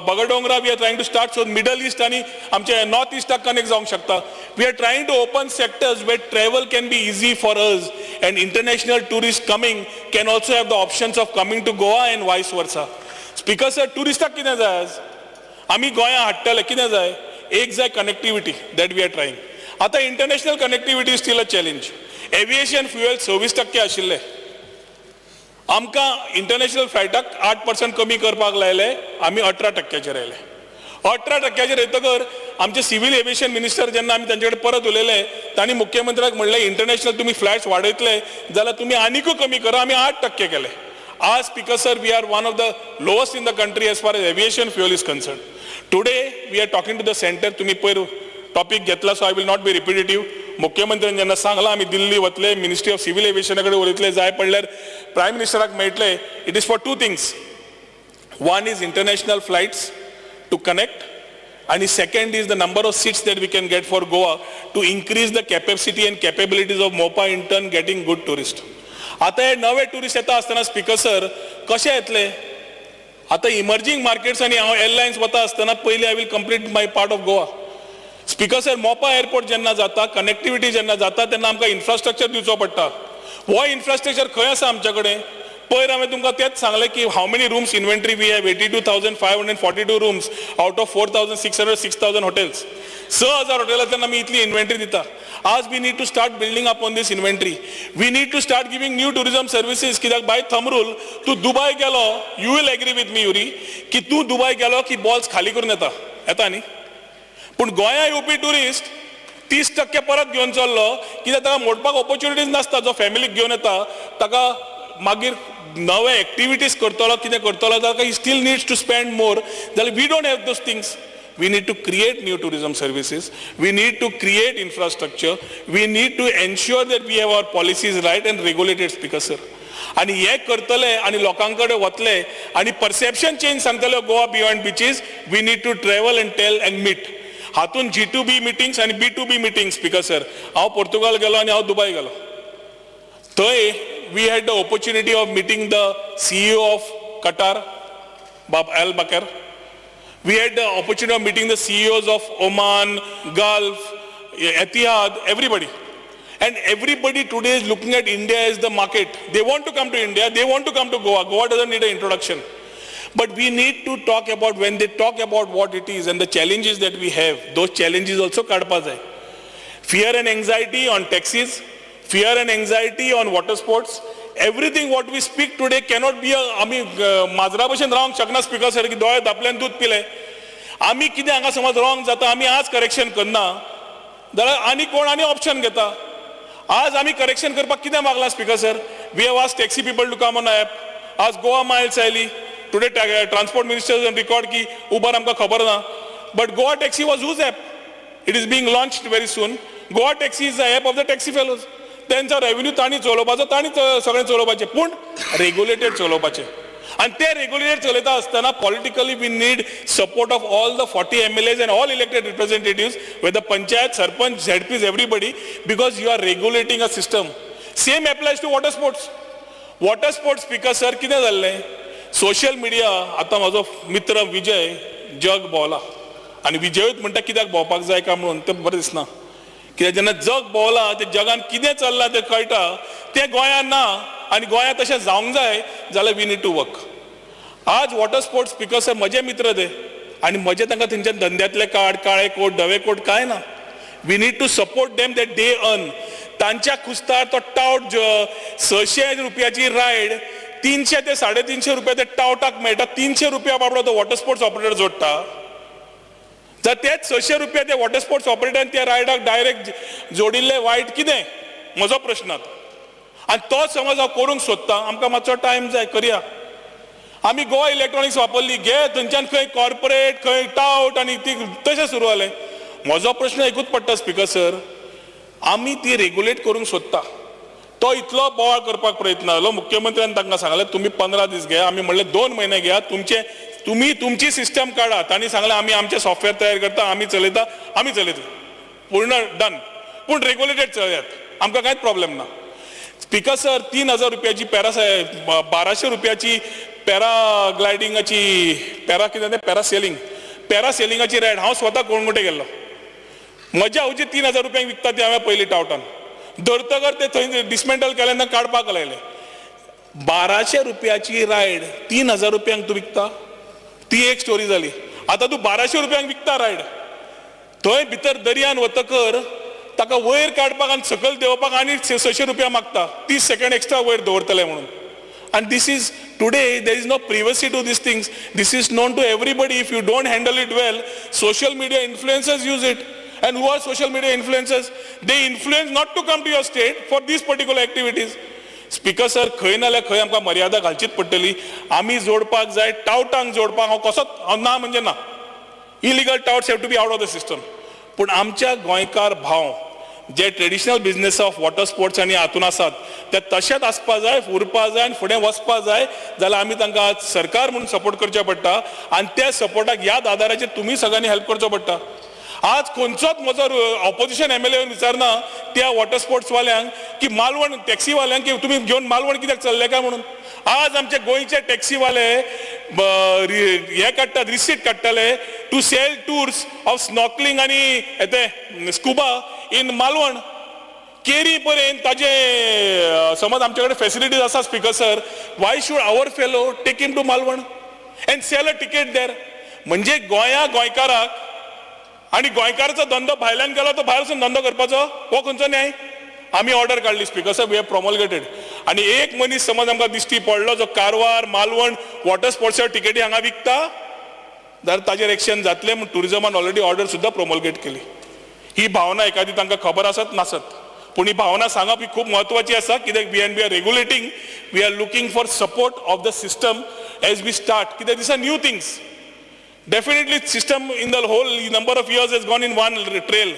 Bagdogra we are trying to start, so middle east आनी आमचे नॉर्थ ईस्टाक कनेक्ट जावंक शकता. We are trying to open sectors where travel can be easy for us and international tourists coming can also have the options of coming to Goa and vice versa. Speaker sir, touristaक कितें जाय आज? आमी गोंया हाडटले कितें जाय? एक जाय connectivity that we are trying. आता international connectivity is still a challenge. Aviation fuel 26% आशिल्ले. आमकां इंटरनॅशनल फ्लायटाक 8% कमी करपाक लायले, आमी 18%चेर आयले. 18%चेर येतकर आमचे सिव्हिल एव्हिएशन मिनिस्टर जेन्ना आमी तांचे कडेन परत उलयले, तांणी मुख्यमंत्र्याक म्हणलें इंटरनॅशनल तुमी फ्लायट्स वाडयतले जाल्यार तुमी आनीकूय कमी करा. आमी 8% केले. आज speaker sir, we are one of the lowest in the country as far as aviation fuel is concern. Today we are talking to the centre. तुम्ही पयर टॉपिक घेतला, so I will not be repetitive. मुख्यमंत्र्यान जेन्ना सांगलां आमी दिल्ली वतले, ministry of civil एव्हिएशना कडेन उलयतले, जाय पडल्यार प्रायम मिनिस्टराक मेळटले. It is for 2 things. One is international flights to connect, and the second is the number of seats that we can get for Goa to increase the capacity and capabilities of Mopa, in turn getting good tourists. आता हे नवे tourist येता आसतना speaker sir कशे येतले? आता emerging markets आणि हांव एअरलायन्स वता आसतना पयलीं I will complete my part of Goa. Speaker sir, मोपा एअरपोर्ट जेन्ना जाता, कनेक्टिविटी जेन्ना जाता तेन्ना आमकां इन्फ्रास्ट्रक्चर दिवचो पडटा. हो इन्फ्रास्ट्रक्चर खंय आसा आमचे कडेन? पयर हांवें तुमकां तेच सांगलें की how many rooms inventory we have 82,542 rooms out of 4,600 6,000 hotels. 6,000 हॉटेलां तेन्ना आमी इतली इन्व्हेंटरी दिता. आज we need to start building upon this inventory. We need to start giving new tourism services. कित्याक बाय थंब रूल तूं दुबय गेलो, you will agree with me Yuri, की तूं दुबय गेलो की बॉल्स खाली करून येता न्ही. पूण गोंया येवपी टुरिस्ट 30% परत घेवन चल्लो, कित्याक ताका मोडपाक ऑपॉर्च्युनिटीज नासता. जो फॅमिलीक घेवन येता ताका मागीर नवे एक्टिविटीज करतलो, कितें करतलो, ताका he still needs to spend more. जाल्यार we don't have those things. We need to create new tourism services. We need to create infrastructure. We need to ensure that we have our policies right and regulated, Speaker sir. आणि हे करतले आणि लोकांकडे वतले आणि perception change सांगतले Goa beyond beaches. We need to travel and tell and meet. हातून G2B meetings आणि B2B मिटिंग्स. स्पीकर सर, हांव पोर्तुगाल गेलो आणि हांव दुबय गेलो. थंय we had the opportunity of meeting the CEO of Qatar, Bab Al Bakr. We had the opportunity of meeting the CEOs of Oman, Gulf, Etihad, everybody. And everybody today is looking at India as the market. They want to come to India, they want to come to Goa. Goa doesn't need an introduction. But we need to talk about, when they talk about what it is and the challenges that we have, those challenges also kadpa jai. Fear and anxiety on taxis, fear and anxiety on water sports. Everything what we speak today cannot be आमी माजरा भशेन रावंक शकना. Speaker sir, की दोळे धापल्यान दूध पिले. आमी कितें हांगा समज रॉंग जाता, आमी आज करेक्शन करना जाल्यार आनी कोण आनी ऑप्शन घेता. आज आमी करेक्शन करपाक कितें मागलां speaker sir? We have asked taxi people to come on app. आज गोवा मायल्स आयली. टुडे ट्रान्सपोर्ट मिनिस्टर रिकॉर्ड की उबर आमकां खबर ना. But Goa taxi was whose app? It is being launched very soon. Goa taxi is the app of the taxi fellows. त्यांचा revenue तांणी चलोवपाचो, तांणी सगळें चलोवपाचें, पूण रेग्युलेटेड चलोवपाचें. आणि ते रेग्युलेटेड चलयता आसतना politically we need support of all the 40 MLAs and all elected representatives, whether panchayat, sarpanch, ZPs, everybody, because you are regulating a system. Same applies to water sports. Water sports, Speaker sir, कितें जाल्लें? Social media, आतां म्हजो मित्र विजय जग भोंवला आनी विजयूच म्हणटा कित्याक भोंवपाक जाय काय म्हणून. तें बरें दिसना. कित्याक जेन्ना जग भोंवला, ते जगान कितें चल्लां तें कळटा. तें गोंयांत ना आणि गोंयांत तशें जावंक जाय जाल्यार वी नीड टू वर्क. आज वॉटर स्पोर्ट्स, स्पीकर सर, म्हजे मित्र ते आणि म्हजे तांकां तेंच्या धंद्यातले कार्ड, काळे कोट, धवे कोट कांय ना. We need to support them that they earn. तांच्या कुस्तार तो टावट 600 रुपयाची रायड 300 ते 350 रुपया ते टावटाक मेळटा. 300 रुपया बाबडो तो वॉटर स्पोर्ट्स ऑपरेटर जोडटा. जर तेच 600 रुपया ते वॉटर स्पोर्ट्स ऑपरेटरान त्या रायडाक डायरेक्ट जोडिल्ले वायट कितें? म्हजो प्रश्न आतां. आणि तो समज हांव करूंक सोदता, आमकां मातसो टायम जाय, करया. आमी गोवा इलेक्ट्रॉनिक्स वापरली, घे थंयच्यान खंय कॉर्पोरेट, खंय टावट आनी ती तशें सुरू जालें. म्हजो प्रश्न एकूच पडटा स्पीकर सर, आमी ती रेग्युलेट करूंक सोदता. तो इतलो बोवाळ करपाक प्रयत्न जालो. मुख्यमंत्र्यान तांकां सांगलें तुम्ही 15 दीस घ्या. आमी म्हणलें 2 म्हयने घ्या. तुम्ही तुमची सिस्टम काढा. तांणी सांगलें आमी आमचें सॉफ्टवेअर तयार करता, आमी चलयता. पूर्ण डन. पूण रेग्युलेटेड चलयात, आमकां कांयच प्रॉब्लेम ना. स्पीकर सर, 3,000 रुपयाची 1200 रुपयाची पॅराग्लायडिंगाची पॅरासेलिंगाची रायड हांव स्वता कोणगुटे गेल्लो. म्हज्या हावची 3,000 रुपयांक विकता ती हांवें पयलीं टावटान धरतकर ते थंय डिसमेंटल केलें ना, काडपाक लायलें. 1200 रुपयाची रायड 3,000 रुपयांक तूं विकता? ती एक स्टोरी जाली. आतां तूं 1200 रुपयांक विकता रायड. थंय भितर दर्यान वतकर ताका वयर काडपाक आनी सकयल देंवपाक आनी 600 रुपया मागता. 30 सेकंड एक्स्ट्रा वयर दवरतले म्हणून. And this is today, there is no privacy to these things. This is known to everybody. If you don't handle it well, social media influencers use it. And who are social media influencers? They influence not to come to your state for these particular activities. Speaker sir, खंय ना जाल्यार खंय आमकां मर्यादा घालचीच पडटली. आमी जोडपाक जाय, टावटांक जोडपाक हांव कसोच ना म्हणजे ना. Illegal touts have to be out of the system. पूण आमच्या गोंयकार भाव जे traditional business of water sports आनी हातून आसात ते तशेंच आसपा जाय, उरपा जाय आनी फुडें वचपा जाय. जाल्यार आमी तांकां सरकार म्हणून सपोर्ट करचें पडटा. आनी त्या सपोर्टाक ह्या आदाराचेर तुमी सगळ्यांनी हेल्प करचो पडटा. आज खंयचोच म्हजो ऑपोजिशन MLA विचारना त्या वॉटर स्पोर्ट्सवाल्यांक की मालवण टॅक्सीवाल्यांक की तुम्ही घेऊन मालवण कित्याक चल्ले काय म्हणून. आज आमचे गोंयचे टॅक्सीवाले हे काडटात रिसीट काडटाले to sell tours of snorkelling आनी येते स्कुबा इन मालवण. केरी पर्यंत ताजे समज आमचे कडेन फॅसिलिटीज आसा speaker sir, why should our fellow take him to Malvan and sell a ticket there. म्हणजे गोंयकाराक आणि गोंयकाराचो धंदो भायल्यान गेलो तो भायर वचून धंदो करपाचो हो खंयचो न्याय. आमी ऑर्डर काडली speaker sir, we have promulgated. आणि एक मनीस समज आमकां दिश्टी पडलो जो कारवार मालवण वॉटर स्पोर्ट्सच्या टिकेटी हांगा विकता जाल्यार ताजेर एक्शन जातलें म्हूण टुरिजमान ऑलरेडी ऑर्डर सुद्दां प्रोमोलगेट केली. ही भावना एखादी तांकां खबर आसत नासत, पूण ही भावना सांगप ही खूब म्हत्वाची आसा. कित्याक we are regulating, we are looking for support of the system as we start. कित्याक this are new things. Definitely system in the whole number of years has gone in one trail.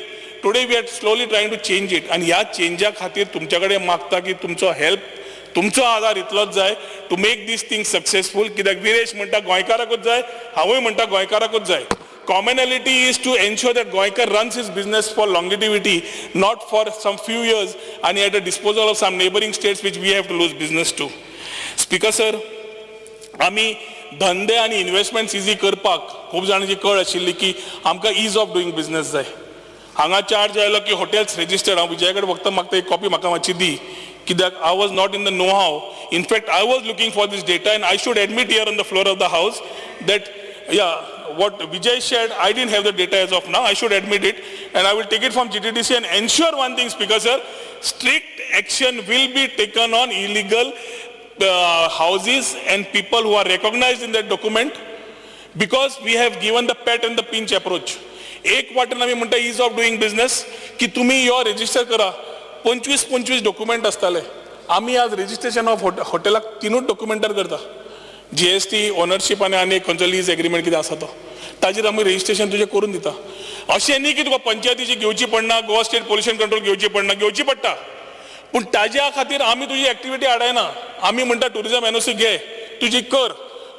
Today we are slowly trying to change it. And ह्या चेंजा खातीर तुमच्याकडे मागता की तुमचो help, तुमचो आधार इतलोच जाय to make these things successful. कित्याक विरेश म्हणटा गोंयकाराकूच जाय, हांवूय म्हणटा गोंयकाराकूच जाय. Commonality is to ensure that Goinkar runs his business for longevity, not for some few years and at the disposal of some neighboring states which we have to lose business to. Speaker sir, आमी धंदे आणि investment easy करपाक खूब जाणांची कळ आशिल्ली की आमकां इज ऑफ डुईंग बिझनेस जाय. हांगा चार्ज आयलो की हॉटेल्स रेजिस्टर्ड. हांव विजया कडेन फक्त म्हाका एक कॉपी म्हाका मातशी दी, कित्याक I was not in the know how. In fact I was looking for these data and I should admit here on the floor of the house that what Vijay shared, I didn't have the data as of now. I should admit it, and I will take it from GTDC and ensure one thing, Speaker sir, strict action will be taken on illegal houses and people who are recognized in that document, because we have given the pat and the pinch approach. एक वाटेन आमी म्हणटा is of doing business की तुम्ही यो resistor करा. 25 document आसताले. आमी आज रेजिस्ट्रेशन ऑफ हॉटेलाक 3 डॉक्युमेंटार करता. GST, ओनरशीप आनी खंयचो लीज एग्रीमेंट कितें आसा तो, ताजेर आमी रेजिस्ट्रेशन तुजें करून दिता. अशें न्ही की तुका पंचायतीची घेवची पडना, गोवा स्टेट पोल्युशन कंट्रोल घेवची पडना, घेवची पडटा. पूण ताज्या खातीर आमी तुजी एक्टिविटी आडायना. आमी म्हणटा टुरिजम NOC घे, तुजी कर,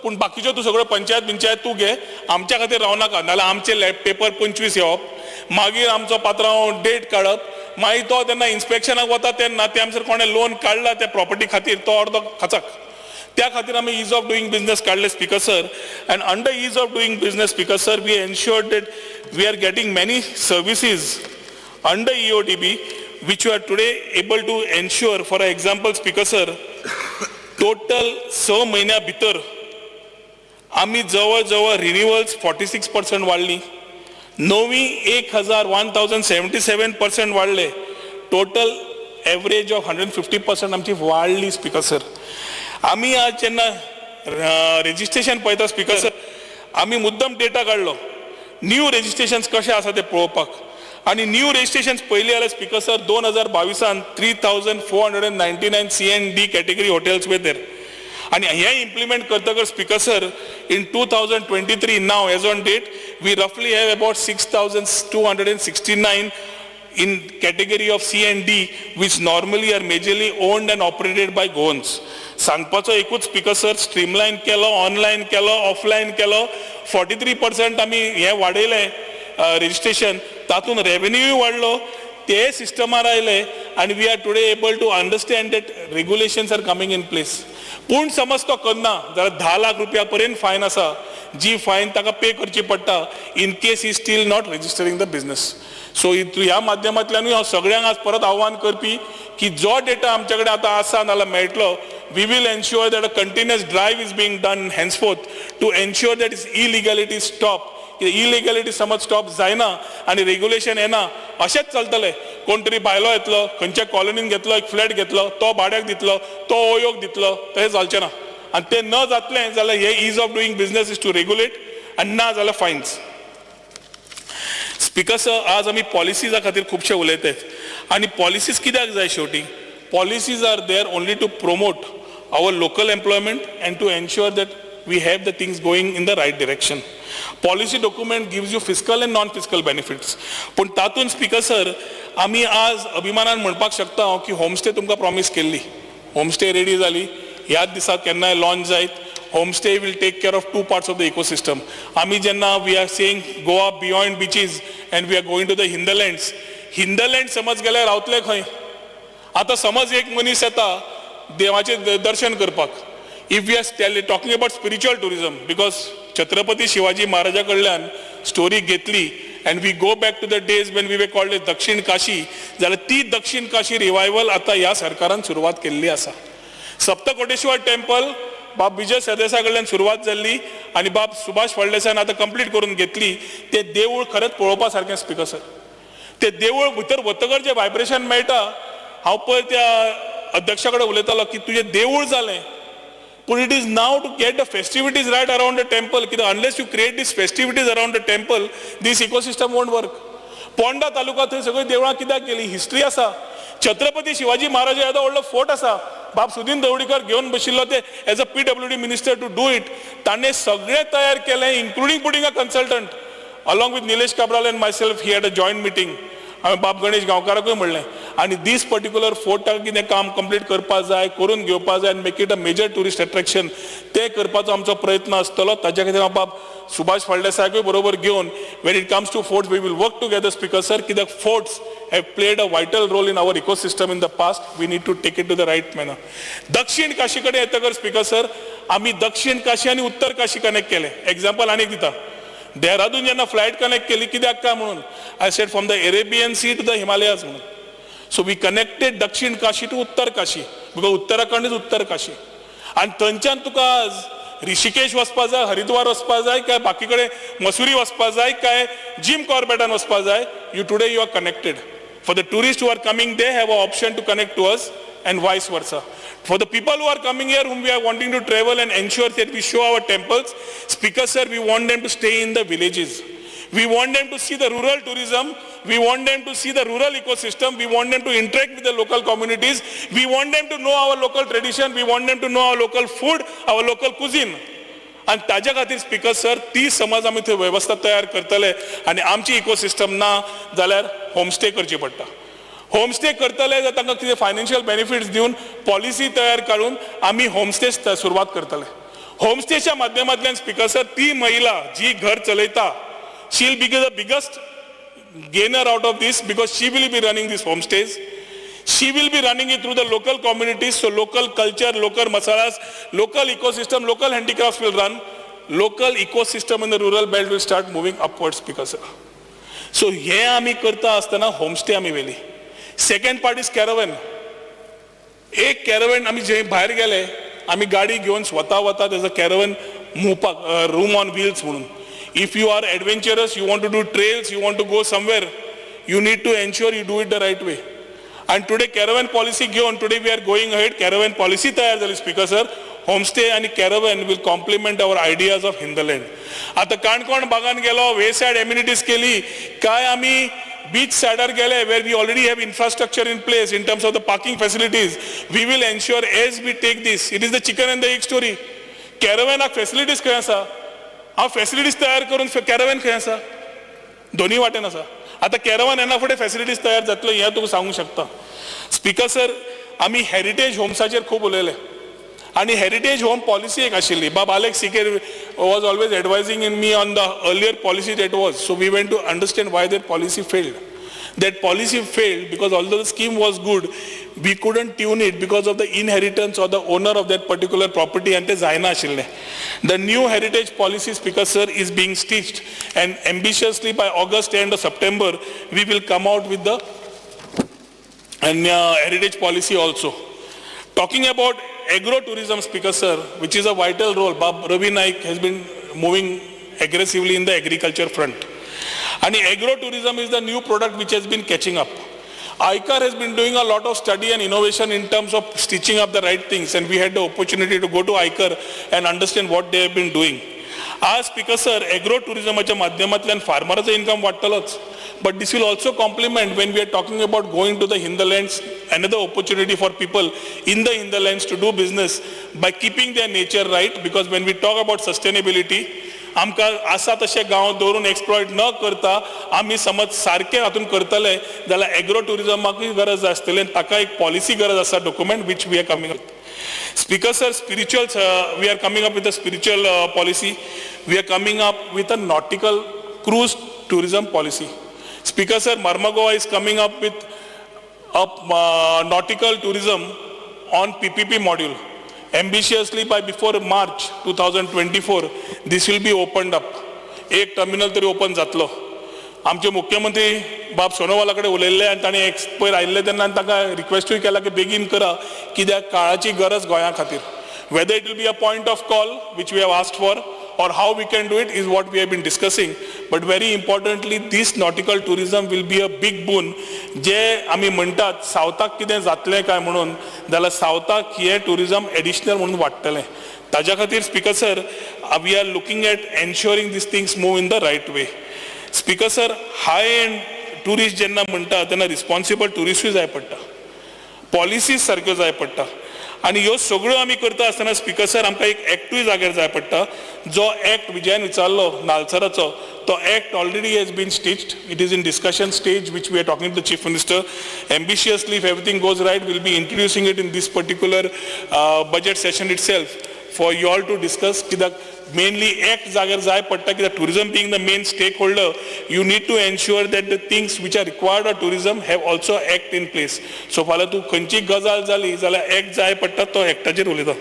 पूण बाकीच्यो तूं सगळ्यो पंचायत तूं घे, आमच्या खातीर राव नाका. नाल्यार आमचे पेपर 25 येवप, मागीर आमचो पात्रांव डेट काडप, मागीर तो तेन्ना इन्स्पेक्शनाक वता तेन्ना ते आमचेर कोणें लोन काडला त्या प्रॉपर्टी खातीर तो अर्दो खाचाक. त्या खातीर आमी इज ऑफ डुईंग बिझनेस काडले speaker sir. And under ease of doing business speaker sir we ensure that we are getting many services under EODB which you are today able to ensure. For example, Speaker sir, total 6 महिन्या भितर आम्ही जवळ रिन्युअल्स 46% वाढली, नवी 1077% वाढले, total average of 150% आमची वाढली speaker sir. आम्ही आज जेन्ना रेजिस्ट्रेशन पळयता स्पीकर सर, आम्ही मुद्दम डेटा काढलो न्यू रेजिस्ट्रेशन्स कशे आसा ते पळोवपाक. आणि न्यू रेजिस्ट्रेशन्स पयली जाल्यार speaker sir 2022 3499 C&D category hotels were there. आणि हे इम्प्लिमेंट करतकर speaker sir in 2023 now as on date we रफली have about 6269 in category of C&D which normally are majorly owned and operated by Goans. सांगपाचो एकूच speaker sir, streamline केलो, online केलो, offline केलो, 43% आमी हे वाडयले रेजिस्ट्रेशन, तातून रेव्हेन्यूय वाडलो, ते सिस्टमार आयले and we are today able to understand that regulations are coming in place. पूण समज तो करना जाल्यार 10 लाख रुपया पर्यंत फायन आसा, जी फायन ताका पे करची पडटा in case he still not registering the business. So ह्या माध्यमांतल्यानूय हांव सगळ्यांक आज परत आव्हान करपी की जो डेटा आमचे कडेन आतां आसा नाल्यार मेळटलो, we will ensure that a continuous drive is being done henceforth to ensure that is illegality stop. Illegality समज स्टॉप जायना आनी रेग्युलेशन येना अशेंच चलतलें. कोण तरी भायलो येतलो, खंयच्या कॉलनीन घेतलो एक फ्लॅट घेतलो, तो भाड्याक दितलो, तो ओयोग दितलो, तशें चलचें ना. आनी तें न जातलें जाल्यार हे ease of doing business is to regulate आनी ना जाल्यार फायन्स. स्पीकर सर, आज आमी पॉलिसीजा खातीर खुबशे उलयतात आनी पॉलिसीज कित्याक जाय शेवटी? Policies are there only to promote our local employment and to ensure that we have the things going in the right direction. Policy document gives you fiscal and non-fiscal benefits. पण तातून speaker sir आम्ही आज अभिमानान म्हणपाक शकता की homestay तुमकां promise केल्ली, होमस्टे रेडी जाली, ह्याच दिसा केन्नाय लॉन्च जायत. homestay will take care of two parts of the ecosystem. आम्ही जेन्ना we are saying Goa beyond beaches and we are going to the hinterlands. Hinterland समज गेल्यार रावतले खंय? आता समज एक मनीस येता देवाचे दर्शन करपाक. If we are talking about spiritual tourism, because Chhatrapati Shivaji Maharaja कडल्यान story घेतली and we go back to the days when we were called as Dakshin Kashi, जाल्यार ती दक्षिण काशी रिवायवल आता ह्या सरकारान सुरवात केल्ली आसा. सप्तकोटेश्वर टेम्पल बाब विजय सरदेसाय कडल्यान सुरवात जाल्ली आनी बाब सुभाष फळदेसायान आता कंप्लीट करून घेतली. ते देवूळ खरेंच पळोवपा सारकें स्पीकर सर. ते देवूळ भितर वतकर जे व्हायब्रेशन मेळटा, हांव पळय त्या अध्यक्षा कडेन उलयतालो की तुजें देवूळ जालें, but it is now to get the festivities right around the temple. Unless you create these festivities around the temple, this ecosystem won't work. Ponda तालुका थंय सगळी देवळां कित्याक केली? हिस्ट्री आसा. छत्रपती शिवाजी महाराज येदो व्हडलो फोर्ट आसा. बाब सुदीन दवडीकर घेवन बशिल्लो ते as a PWD minister to do it. ताणें सगळें तयार केलें, including putting a consultant. Along with Nilesh Cabral and myself he had a joint meeting. हांवें बाब गणेश गांवकाराकूय म्हणलें आनी दीस पर्टिक्युलर फोर्टाक कितें काम कंप्लीट करपा जाय, करून घेवपा जाय आनी make it a major tourist attraction, तें करपाचो आमचो प्रयत्न आसतलो. ताच्या खातीर हांव बाब सुभाष फळदेसायाकूय बरोबर घेवन when it comes to forts we will work together speaker sir. कित्याक forts have played a vital role in our ecosystem in the past. We need to take it to the right manner. Dakshin Kashi कडेन येतकर speaker sir आमी दक्षिण काशी आनी उत्तर Kashi connect केलें. Example आनीक दिता. देहरादून जेन्ना फ्लायट कनेक्ट केली कित्याक काय म्हणून I said from the Arabian sea to the Himalayas म्हणून. सो वी कनेक्टेड दक्षिण काशी टू उत्तर काशी बिकॉज उत्तराखंड इज उत्तर काशी. आनी थंयच्यान तुका आज ऋषिकेश वचपा जाय, हरिद्वार वचपा जाय काय बाकी कडेन मसुरी वचपा जाय काय जिम कॉर्बेटान वचपा जाय, you today you are connected. For the tourist who are coming they have a option to connect to us and vice versa. For the people who are coming here whom we are wanting to travel and ensure that we show our temples, Speaker sir, we want them to stay in the villages. We want them to see the rural tourism. We want them to see the rural ecosystem. We want them to interact with the local communities. We want them to know our local tradition. We want them to know our local food, our local cuisine. आणि ताज्या खातीर speaker sir ती समज आमी थंय वेवस्था तयार करतले आनी आमची इकोसिस्टम ना जाल्यार होमस्टे करची पडटा. होमस्टे करतले जाल्यार तांकां कितें फायनान्शियल बेनिफिट्स दिवन पॉलिसी तयार काडून आमी होमस्टे सुरवात करतले. होमस्टेच्या माध्यमांतल्यान स्पीकर सर ती महिला जी घर चलयता she will be the biggest gainer out of this because she will be running this homestays. She will be running it through the local communities, so local culture, local masalas, local ecosystem, local handicrafts will run. Local ecosystem in the rural belt will start moving upwards, Speaker sir. So हे आम्ही करता असताना homestay आम्ही वेली. Second part is caravan. एक caravan आम्ही जे भायर गेले आम्ही गाडी घेऊन स्वतः वता त्याचा कॅरवन मोवपाक रूम ऑन व्हील्स म्हणून. If you are adventurous, you want to do trails, you want to go somewhere, you need to ensure you do it the right way. And today caravan policy घेऊन today we are going ahead. Caravan policy तयार झाली speaker sir. Homestay आणि caravan will complement our ideas of hinterland. आता काणकोण भागान गेलो, वे said amenities केली काय, आम्ही beach सायडार गेले where we already have infrastructure in place in terms of the parking facilities. We will ensure as we take this. It is the chicken and the egg story. कॅरवनाक facilities खंय आसा, हांव facilities तयार करून कॅरवन खंय आसा, दोन्ही वाटेन आसा. आता कॅरवन येना फुडें फॅसिलिटीज तयार जातलो हें तुका सांगूंक शकता. स्पीकर सर आमी हेरिटेज होम्साचेर खूब उलयले आनी हेरिटेज होम पॉलिसी एक आशिल्ली. Bab Alex Sequeira was always advising in me on the earlier policy that was. So we went to understand why that policy failed. That policy failed because although the scheme was good, we couldn't tune it because of the inheritance or the owner of that particular property and ते जायना आशिल्ले. The new heritage policy, Speaker sir, is being stitched and ambitiously by August and September we will come out with the heritage policy also. Talking about agro-tourism, Speaker sir, which is a vital role, Bab Ravi Naik has been moving aggressively in the agriculture front. And agro-tourism is the new product which has been catching up. ICAR has been doing a lot of study and innovation in terms of stitching up the right things, and we had the opportunity to go to ICAR and understand what they have been doing. As Speaker sir, agro-tourismच्या माध्यमातल्यान फार्मराचो income वाडटलोच, but this will also complement when we are talking about going to the hinterlands, another opportunity for people in the hinterlands to do business by keeping their nature right, because when we talk about sustainability, आमकां आसा तशे गांव दवरून exploit न करता आमी समज सारके हातून करतले जाल्यार एग्रो टुरिजमाकूय गरज आसतली आनी ताका एक पॉलिसी गरज आसा document which we are coming. Speaker sir, spiritual, we are coming up with a spiritual policy. We are coming up with a nautical cruise tourism policy. Speaker sir, Marmagoa is coming up with a nautical tourism on PPP module. Ambitiously by before March 2024, this will be opened up. एक terminal तरी open जातलो. आमचे मुख्यमंत्री बाब सोनोवाला कडेन उलयल्ले आनी ताणें एक पयर आयिल्ले तेन्ना तांकां रिक्वेस्टूय केला की बेगीन करा कित्याक काळाची गरज गोंया खातीर. Whether it will be a point of call which we have asked for or how we can do it is what we have been discussing. But very importantly, this nautical tourism will be a big boon. जे आमी म्हणटात सावथाक कितें जातलें काय म्हणून जाल्यार सावथाक हे tourism additional म्हणून वाडटलें. ताज्या खातीर speaker sir, we are looking at ensuring these things move in the right way. Speaker sir, high end tourist जेन्ना म्हणटा तेन्ना रिस्पॉन्सिबल टुरिस्टूय जाय पडटा, पॉलिसीज सारक्यो जाय पडटा आनी ह्यो सगळ्यो आमी करता आसतना स्पीकर सर आमकां एक एक्टूय जाग्यार जाय पडटा. जो एक्ट विजयान विचारलो नालसराचो, तो act already has been stitched. It is in discussion stage which we are talking to the chief minister. Ambitiously, if everything goes right, we'll be introducing it in this particular budget session itself for you all to discuss. कित्याक mainly act जाग्यार जाय पडटा कित्याक tourism being the main stakeholder, you need to ensure that the things which are required of tourism have also act in place. So फाल्यां तूं खंयची गजाल जाली जाल्यार act जाय पडटा, तो एक्टाचेर उलयता.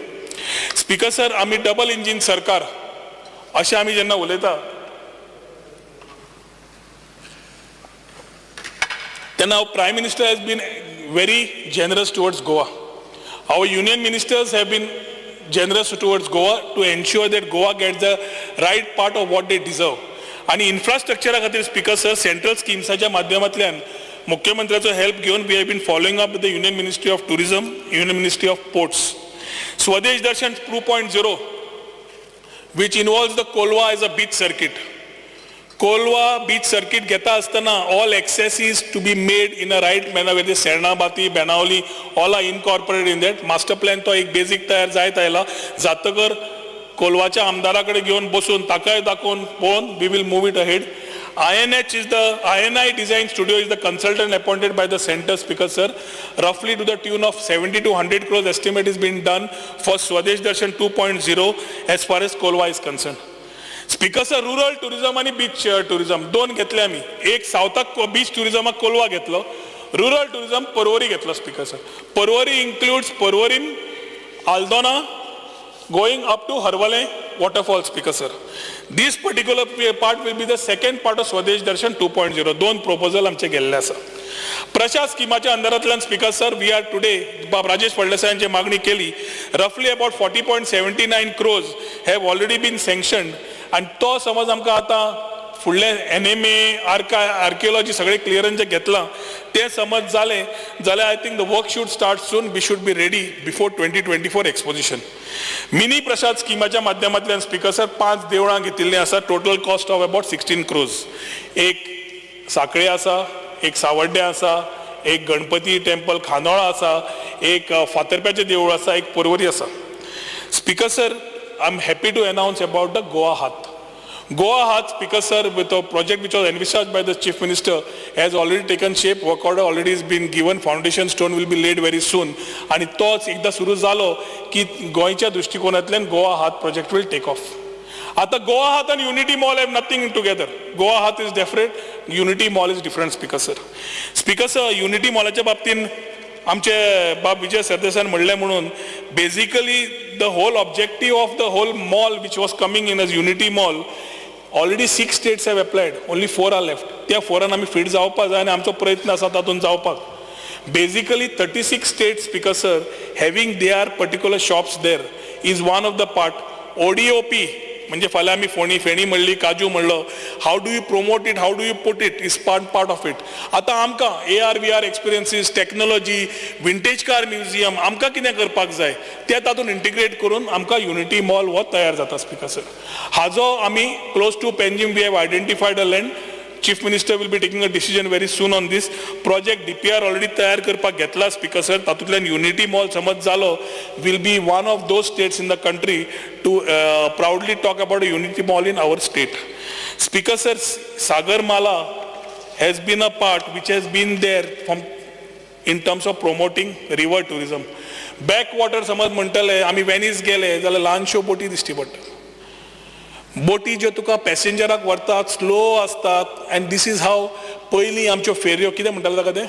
स्पीकर सर, आमी डबल इंजीन सरकार अशें आमी जेन्ना उलयता तेन्ना prime minister has been very generous towards Goa. Our union ministers have been generous towards Goa to ensure that Goa gets the right part of what they deserve. आणि इन्फ्रास्ट्रक्चरा खातीर speaker sir central स्किम्साच्या माध्यमांतल्यान मुख्यमंत्र्याचो help घेवन we have been following up with the union ministry of tourism, union ministry of ports. Swadesh Darshan 2.0 which involves the Kolwa as a beach circuit. Kolwa beach circuit घेता आसतना all accesses to be made in a right manner where the Sernabati, Benauli all are incorporated in that. Master plan तो एक basic तयार जायत आयला. जातकर कोलवाच्या आमदाराकडे घेऊन बसून ताकाय दाखवून पोवन we will move it ahead. INI Design Studio is the consultant appointed by the center, Speaker sir. Roughly to the tune of 70 to 100 crores estimate is being done for Swadesh Darshan 2.0 as far as Kolwa is concerned. Speaker sir, rural tourism आणि beach tourism दोन घेतले आम्ही. एक सावथाक beach टुरिझमाक Kolwa घेतलो, rural tourism Porvorim घेतलो. Speaker sir, Porvorim includes Porvorim, Aldona, going up to Harwale waterfall. Speaker sir, this particular part will be the second part of Swadesh Darshan 2.0. दोन proposal आमचे गेल्ले आसा. प्रशा स्किमाच्या अंडरांतल्यान speaker sir we are today Rajesh फळदेसायांची मागणी केली. रफली about 40.79 crores have already been sanctioned. आणि तो समज आमकां आतां फुडले NMA, आर्किओलॉजी सगळे क्लियरन्स जे घेतलां ते समज जालें जाल्यार I think the work should start soon. We should be ready before 2024 exposition. Mini Prasad स्किमाच्या माध्यमांतल्यान स्पीकर सर 5 देवळां घेतिल्लीं आसा. Total cost of about 16 crores. एक साखळे आसा, एक सावड्डे आसा, एक गणपती टेम्पल खानोळा आसा, एक फातर्प्याचें देवूळ आसा, एक परवरी आसा. Speaker sir, I am happy to announce about the Goa Haat. Goa Hath, Speaker sir, with a project which was envisaged by the Chief Minister has already taken shape. Work order already has been given. Foundation stone will be laid very soon. आणि तोच एकदा सुरू झालो की गोंयच्या दृष्टिकोनांतल्यान Goa Hath project will take off. आता Goa Hath and Unity Mall have nothing together. Goa Hath is different, Unity Mall is different. Speaker sir, Speaker sir, Unity Mallच्या बाबतीन आमचे बाब विजय सरदेसाईन म्हणले म्हणून basically the whole objective of the whole mall which was coming in as unity mall already 6 states have applied, only 4 are left. त्या 4 आमी fit जावपाक जाय आनी आमचो प्रयत्न आसा तातूंत जावपाक. Basically 36 states, Speaker sir, having their particular shops there is one of the part. ODOP म्हणजे फाल्यां आमी फेणी म्हणली, काजू म्हणलो, how do you promote it, how do you put it is part of it. आतां आमकां AR/VR experiences, technology, vintage car museum आमकां कितें करपाक जाय तें तातूंत इंटिग्रेट करून आमकां युनिटी मॉल हो तयार जाता. स्पीकर सर, हाजो आमी close to Panjim we have identified a land. Chief Minister will be taking a decision very soon on this project. DPR already तयार करपाक घेतला. स्पीकर सर, तातूंतल्यान युनिटी मॉल समज जालो will be one of those states in the country to proudly talk about a unity mall in our state. Speaker sir, Sagarmala has been a part which has been there from in terms of promoting river tourism. Back water समज म्हणटले आमी Venice गेले जाल्यार ल्हानश्यो बोटी दिश्टी पडटा. बोटी ज्यो तुका पॅसेंजराक व्हरतात स्लो असतात अँड दीस इज हाव पयलीं आमच्यो फेरयो कितें म्हणटाले ताका ते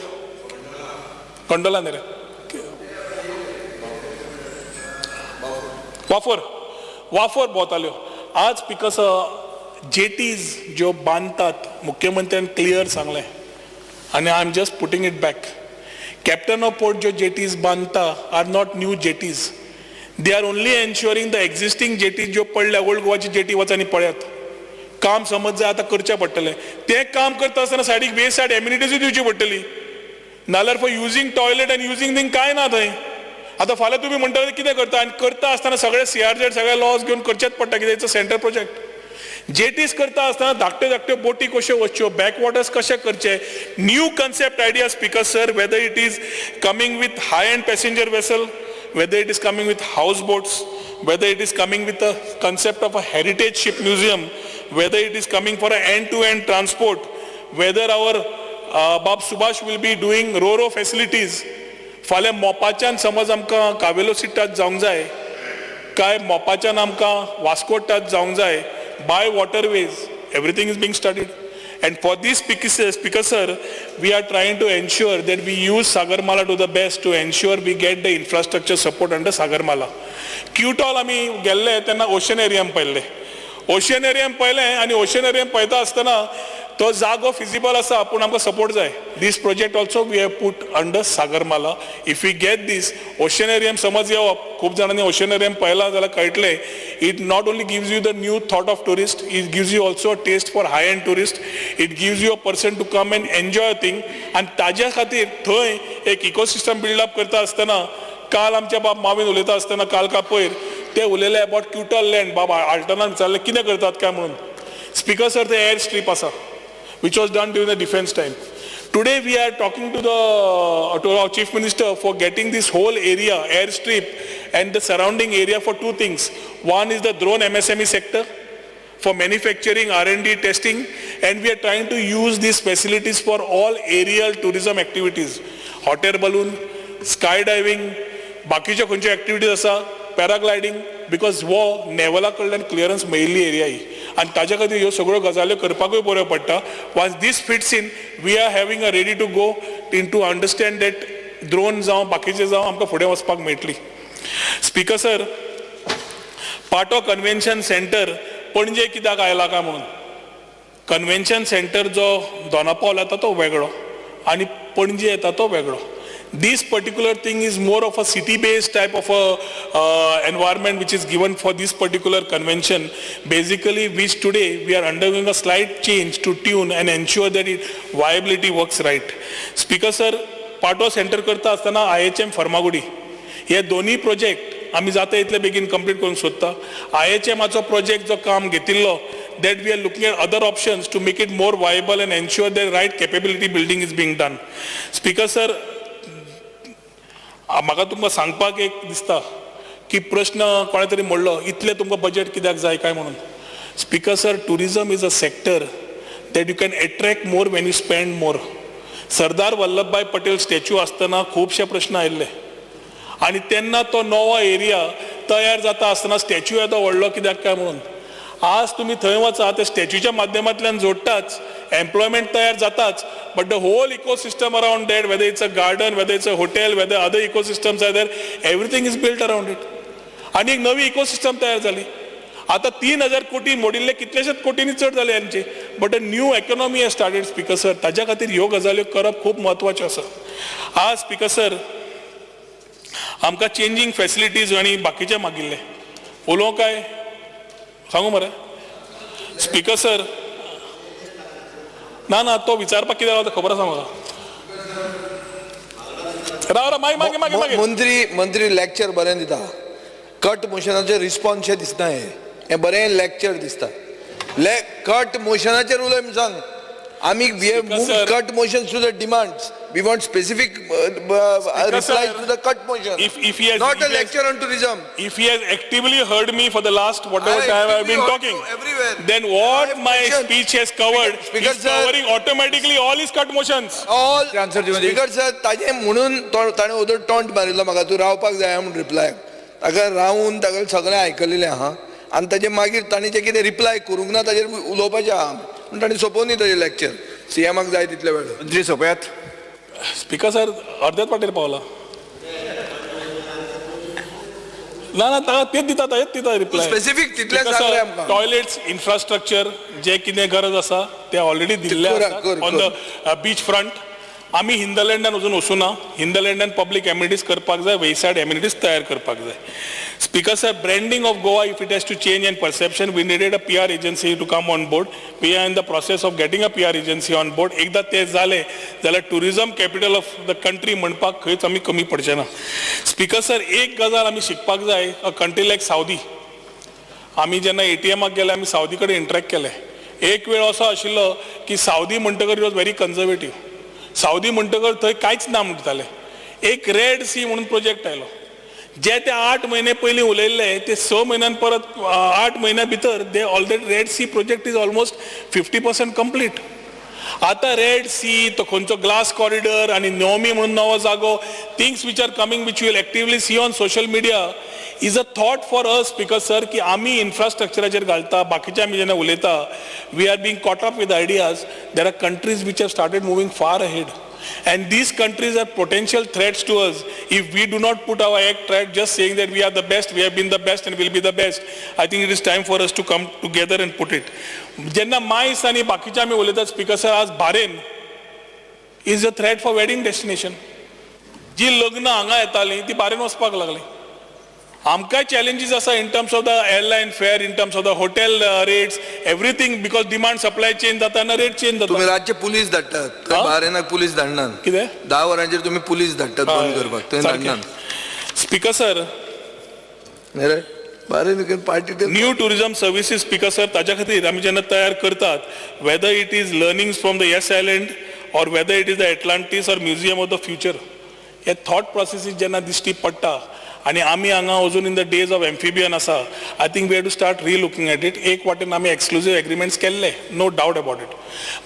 कंडोला न्ही रे वाफर भोंवताल्यो. आज बिकॉज जेटीज ज्यो बांदतात मुख्यमंत्र्यान क्लियर सांगलें आनी I am just putting it back. Captain of port ज्यो जेटीज बांदता are not new jetties. They are only ensuring the existing jetties ज्यो पडल्या ओल्ड गोवाची जेटी वचांनी पळयात. काम समज जाय आतां करचें पडटलें. तें काम करता आसतना सायडीक वे सायड एम्युनिटीजूय दिवची पडटली. नाल्यार फॉर युजींग टॉयलेट आनी युजींग थिंग कांय ना थंय. आतां फाल्यां तुमी म्हणटा कितें करता आनी करता आसतना सगळे CRZ सगळे लॉस घेवन करचेच पडटा कित्याक इट्स अ सेंट्रल प्रोजेक्ट. जेटीज करता आसतना धाकट्यो धाकट्यो बोटी कश्यो वचच्यो बॅकवॉटर्स कशे करचे. New concept idea speaker sir weather it is coming with high end passenger vessel, whether it is coming with houseboats, whether it is coming with the concept of a heritage ship museum, whether it is coming for an end-to-end transport, whether our Bab Subhash will be doing ro-ro facilities. फाल्यां मोपाच्यान समज आमकां कावेलो सिटात जावंक जाय काय मोपाच्यान आमकां वास्कोटात जावंक जाय by waterways, everything is being studied. And for this speaker sir, we are trying to ensure that we use Sagarmala to the best to ensure we get the infrastructure support under Sagarmala. Qtol आमी गेल्ले तेन्ना ocean एरियान पळयल्ले. Ocean एरियान पळयलें आनी ocean एरियान पळयता आसतना तो जागो feasible आसा पूण आमकां सपोर्ट जाय. This project also we have put under Sagarmala. If we get this ocean एरियान समज येवप खूब जाणांनी ओशन एरियान पळयलां जाल्यार कळटलें it not only gives you the new thought of tourist, it gives you also a taste for high end tourist. It gives you a person to come and enjoy thing. आनी ताज्या खातीर थंय एक ecosystem buildup करता आसतना काल आमच्या बाब मावीन उलयता आसतना काल का पयर ते उलयले अबाउट क्युटल लँड. बाबा आल्टनान विचारलें कितें करतात काय म्हणून. स्पीकर सर ते एअर स्ट्रीप आसा which was done during the defense time. Today we are talking to our Chief Minister for getting this whole area, airstrip and the surrounding area for two things. One is the drone MSME sector for manufacturing, R&D, testing, and we are trying to use these facilities for all aerial tourism activities. Hot air balloon, skydiving, बाकीच्या खंयच्यो activities आसा, paragliding, because वो नेवला कडल्यान clearance मेळिल्ली area ही आनी ताज्या खातीर ह्यो सगळ्यो गजाल्यो करपाकूय बऱ्यो पडटा. Once these fits in we are having a ready to go in to understand that drone जावं बाकीचे जावं आमकां फुडें वचपाक मेळटली. Speaker sir Patto convention centre Panaji कित्याक आयला काय म्हणून. कन्वेन्शन सेंटर जो दोनापावल येता तो वेगळो आनी पणजे येता तो वेगळो. This particular thing is more of a city-based type of a environment which is given for this particular convention. Basically, which today we are undergoing a slight change to tune and ensure that it viability works right. Speaker sir, पाटो centre करता आसतना IHM Farmagudi हे दोन्ही project आमी जाता इतले बेगीन complete करूंक सोदता. IHMचो प्रोजेक्ट जो काम घेतिल्लो that we are looking at other options to make it more viable and ensure that right capability building is being done. Speaker sir, म्हाका तुमकां सांगपाक एक दिसता की प्रश्न कोणे तरी म्हणलो इतले तुमकां बजेट कित्याक जाय काय म्हणून. Speaker sir, tourism is a sector that you can attract more when you spend more. Sardar Vallabhbhai Patel statue आसतना खुबशे प्रश्न आयिल्ले आनी तेन्ना तो नवो एरिया तयार जाता आसतना स्टॅच्यू येता व्हडलो कित्याक काय म्हणून. आज तुम्ही थंय वचा ते स्टॅच्यूच्या माध्यमांतल्यान जोडटाच, एम्प्लॉयमेंट तयार जाताच, but the whole ecosystem around that, whether it's a garden, whether it's a hotel, whether other ecosystems are there, everything is built around it. आनी एक नवी इकोसिस्टम तयार जाली. आता 3000 कोटी मोडिल्ले कितलेशेच कोटींनी चड जाले यांचे, but a new economy has started. Speaker sir, ताज्या खातीर ह्यो गजाल्यो करप खूब म्हत्वाच्यो आसा. आज स्पीकर सर आमकां चेंजींग फॅसिलिटीज आनी बाकीचे मागिल्ले उलोवंक काय सांगू मरे. स्पीकर सर, ना तो विचारपाक कितें रावता खबर आसा म्हाका. राव मागीर मागीर मागीर मंत्री लॅक्चर बरें दिता. कट मोशनाचेर रिस्पॉन्स शें दिसना. हें बरें लॅक्चर दिसता. कट मोशनाचेर उलय म्हूण सांग. we have moved cut motions to the demands. We want specific replies to the cut motion. If he has, not a lecture on tourism. If he has actively heard me for the last whatever time I have been talking, then what my speech has covered is covering automatically all his cut motions. All Speaker sir, ताजे म्हणून ताणे उदर taunt मारिल्लो म्हाका तू रावपाक जाय म्हणून reply. ताका रावून ताका सगळें आयकलेलें आहा आनी ताजे मागीर ताणी जे कितें रिप्लाय करूंक ना ताजेर उलोवपाचें आहा म्हणून ताणी सोंपोवनी ताजें लेक्चर. सीएमाक जाय तितले वेळ. मंत्री सोपयात. स्पीकर सर अर्ध्याच पाटीर पावला. ना तेच दिता रिप्लाय. स्पेसिफिक तितलें सांगलें आमकां. टॉयलेट्स इन्फ्रास्ट्रक्चर जे कितें गरज आसा ते ऑलरेडी दिल्ले आसा ऑन द बीच फ्रंट. आमी हिंदलँडान अजून वचूना. हिंदलँडान पब्लीक एमिनिटीज करपाक जाय, वेसायड एमिनिटीज तयार करपाक जाय. Speaker sir, branding of Goa, if it has to change and perception, we needed a PR agency to come on board. We are in the process of getting a PR agency on board. एकदा ते जाले जाल्यार tourism capital of the country म्हणपाक खंयच आमी कमी पडचे ना. Speaker sir, एक गजाल आमी शिकपाक जाय, a country like Saudi. आमी जेन्ना ATMाक गेले आमी सावदी कडेन इंटरॅक्ट केले. एक वेळ असो आशिल्लो की सावदी म्हणटकर it was very conservative. Saudi म्हणटकर थंय कांयच ना म्हणटाले. एक रेड सी म्हणून प्रोजेक्ट आयलो. जे ते 8 महिने पयलीं उलयल्ले ते 6 म्हयन्यान परत 8 म्हयन्या भितर they already Red Sea project is almost 50% complete. आता रेड सी तो खंयचो ग्लास कॉरिडर आनी नोमी म्हणून नवो जागो, things which are coming which you will actively see on social media is a thought for us. Speaker sir की आमी इन्फ्रास्ट्रक्चराचेर घालता, बाकीचे आमी जेन्ना उलयता we are being caught up with ideas. There are countries which have started moving far ahead. And these countries are potential threats to us if we do not put our act right, just saying that we are the best, we have been the best and will be the best. I think it is time for us to come together and put it. Jenna mais ani bakicha ami uletat speaker sir, आज Bahrain is a threat for wedding destination. जी लग्न हांगा येताली ती Bahrain वचपाक लागली. आमकां challenges आसा in terms of the airline fare, in terms of the hotel rates, everything, because demand supply change जाता आनी rate change जाता. तुम्ही राज्य पुलीस धाडटात, बारेनाक पुलीस धाडनात. कितें 10 वरांचेर तुम्ही पुलीस धाडटात बंद करपाक, थंय धाडनात. स्पीकर सर, बारेन party new tourism services speaker sir ताज्या खातीर आमी जेन्ना तयार करतात, whether it is learnings from the Yas Island or whether it is the Atlantis or museum of the future, हे थॉट प्रोसेसीस जेन्ना दिश्टी पडटा आणि आमी हांगा अजून in the days of amphibian आसा, I think we have to start relooking at it. एक वाटेन आमी एक्सक्लुझिव्ह एग्रीमेंट्स केल्ले, no doubt about it,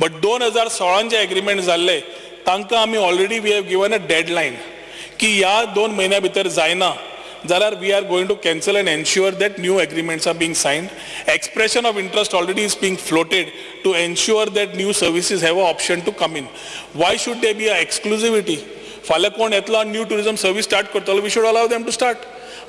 but 2016 जे एग्रीमेंट जाल्ले तांकां आमी already we have given a deadline की ह्या 2 म्हयन्या भितर जायना जाल्यार we are going to cancel and ensure that new agreements are being signed. Expression of interest already is being floated to ensure that new services have a option to come in. Why should they be a exclusivity? फाल्यां कोण येतलो new tourism service start करतलो, we should allow them to start.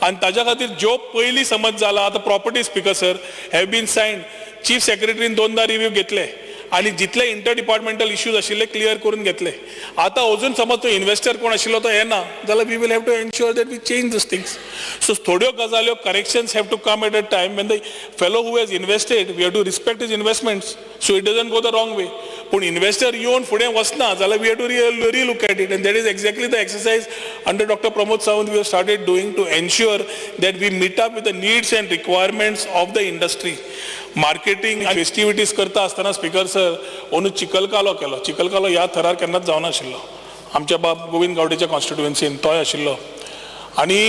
आणि ताज्या खातीर ज्यो पयलीं समज जाला, आतां property speaker sir have been signed, chief सेक्रेटरीन 2दा रिव्ह्यू घेतले आणि जितले इंटर डिपार्टमेंटल इश्यूज आशिल्ले क्लियर करून घेतले. आता अजून समज तो इन्व्हेस्टर कोण आशिल्लो तो येना जाल्यार we will have to ensure that we change this things. So थोड्यो गजाल्यो corrections have to come at a time when the fellow who has invested, we have to respect his investments so it doesn't go the wrong way. पूण investor येवन फुडें वचना जाल्यार we have to relook at it, and that is exactly the exercise under doctor Pramod Sawant we have started doing to ensure that we meet up with the needs and requirements of the industry. Marketing festivities करता आसतना speaker sir अंदू चिकलकालो केलो. चिकलकालो ह्या थरार केन्नाच जावना आशिल्लो. आमच्या बाब गोविंद गावडेच्या कॉन्स्टिट्युएन्सीन तोय आशिल्लो आनी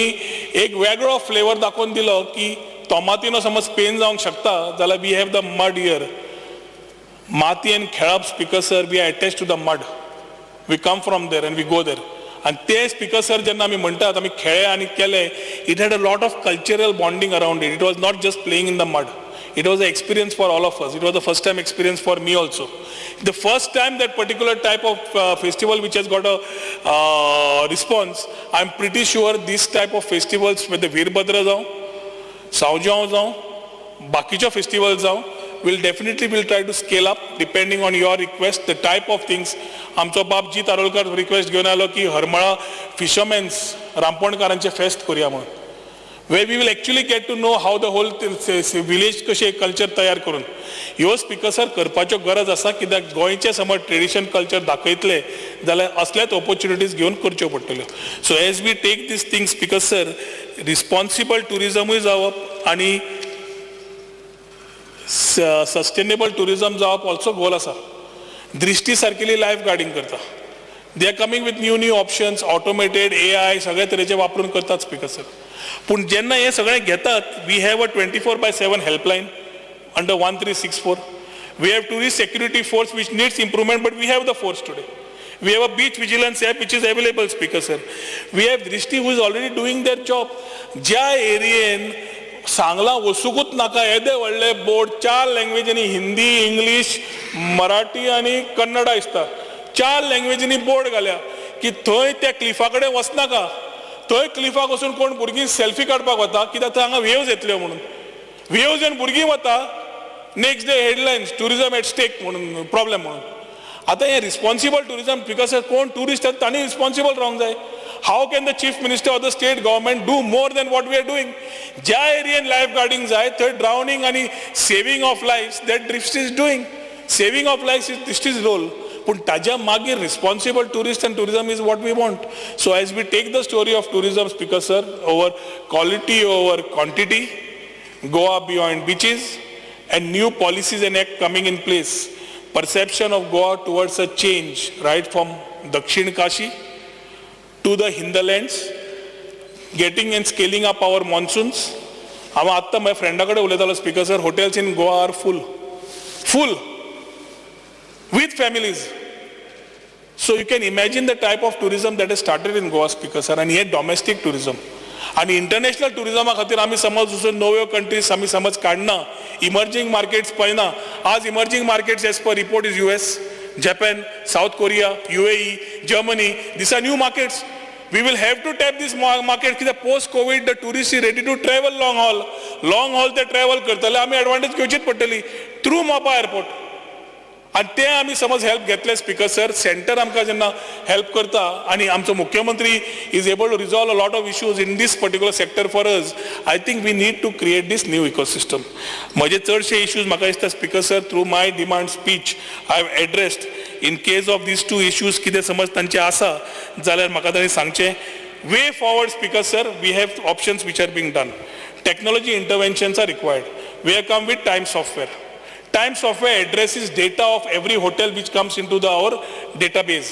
एक वेगळो फ्लेवर दाखोवन दिलो की टोमाटिनो समज स्पेन जावंक शकता जाल्यार we have the mud here. मातयेन खेळप speaker sir, we are attach to the mud, we come from there and we go there. आणि ते स्पीकर सर जेन्ना आमी म्हणटात आमी खेळे आनी केले, it had a lot of cultural bonding around it. It was not just playing in the mud. It was an experience for all of us. It was the first time experience for me also. The first time that particular type of festival which has got a response, I'm pretty sure this type of festivals, whether Veerbhadra जावं, Saujao जावं, बाकीच्या festivals जावं, will try to scale up depending on your request, the type of things. आमचो बाप जी तारोलकर request घेवन आलो की हरमळा फिशरमेन्स रामपणकारांचे fest करूया म्हणून, where we will actually get to know how the whole village कशें कल्चर तयार करून ह्यो स्पीकर सर करपाच्यो गरज आसा. कित्याक गोंयचे समज ट्रेडिशन कल्चर दाखयतले जाल्यार असलेच ऑपॉर्च्युनिटीज घेवन करच्यो पडटल्यो. So as we take this things speaker sir, responsible टुरिजमूय जावप आनी सस्टेनेबल टुरिजम जावप ऑल्सो गोल आसा. दृष्टी सारकेली लायफ गार्डिंग करता. They are coming with new options, automated AI सगळे तरेचे वापरून करतात स्पीकर सर. पूण जेन्ना हे सगळें घेतात, we have a 24/7 helpline under 1364. We have tourist security force which needs improvement, but we have the force today. We have a beach vigilance app which is available, Speaker sir. We have Drishti who is already doing their job. ज्या एरियेन सांगला वचूंकूच नाका येदे व्हडले board 4 लँग्वेजींनी Hindi, English, Marathi आणि कन्नडा दिसता 4 लँग्वेजींनी board घाल्या की थंय त्या क्लिफा कडेन वचनाका. थंय क्लिफाक वचून कोण भुरगीं सेल्फी काडपाक वता कित्याक थंय हांगा वेव्ज येतल्यो म्हणून. वेव्ज आनी भुरगीं वता, next day headlines tourism at stake म्हणून प्रॉब्लेम म्हणून. आता हे रिस्पॉन्सिबल टुरिझम बिकॉज कोण टुरिस्ट आहेत तांणी रिस्पॉन्सिबल रावंक जाय. How can the chief minister of the state government do more than what we are doing. ज्या एरियेन लायफ गार्डिंग जाय थंय ड्रावनींग आणि saving of lifes that drift is doing. Saving of lifes is ड्रिफ्टीज role. पूण ताज्या मागीर responsible tourist and tourism is what we want. So as we take the story of tourism speaker sir over quality over quantity, Goa beyond beaches, and new policies and act coming in place. Perception of Goa towards a change, right from Dakshin Kashi to the hinterlands, getting and scaling up our monsoons. हांव आत्तां माझ्या फ्रेंडा कडेन उलयतालो speaker sir, hotels in Goa are full with families. So you can imagine the type of tourism that has started in Goa, Speaker sir, and हे domestic tourism. आणि international टुरिझमा खातीर आमी समज वचून नव्यो कंट्रीज आमी समज काडना, इमर्जिंग मार्केट्स पळयना. आज emerging markets as per report is US, Japan, South Korea, UAE, Germany. These are new markets. We will have to tap this market कित्याक post COVID the tourist is ready to travel long haul ते travel करतले. आमी advantage घेवचीच पडटली through मोपा airport. आणि ते आमी समज हेल्प घेतले स्पीकर सर, सेंटर आमकां जेन्ना हेल्प करता आणि आमचो मुख्यमंत्री is able to resolve a lot of issues in this particular sector for us. I think we need to create this new ecosystem. म्हजे चडशे इश्यूज म्हाका दिसता speaker sir through my demand speech I have addressed. In case of this 2 issues कितें समज तांचे आसा जाल्यार म्हाका तांणी सांगचें. Way forward speaker sir, we have options which are being done. Technology interventions are required. We have come with time software. Time software addresses data of every hotel which comes into our database.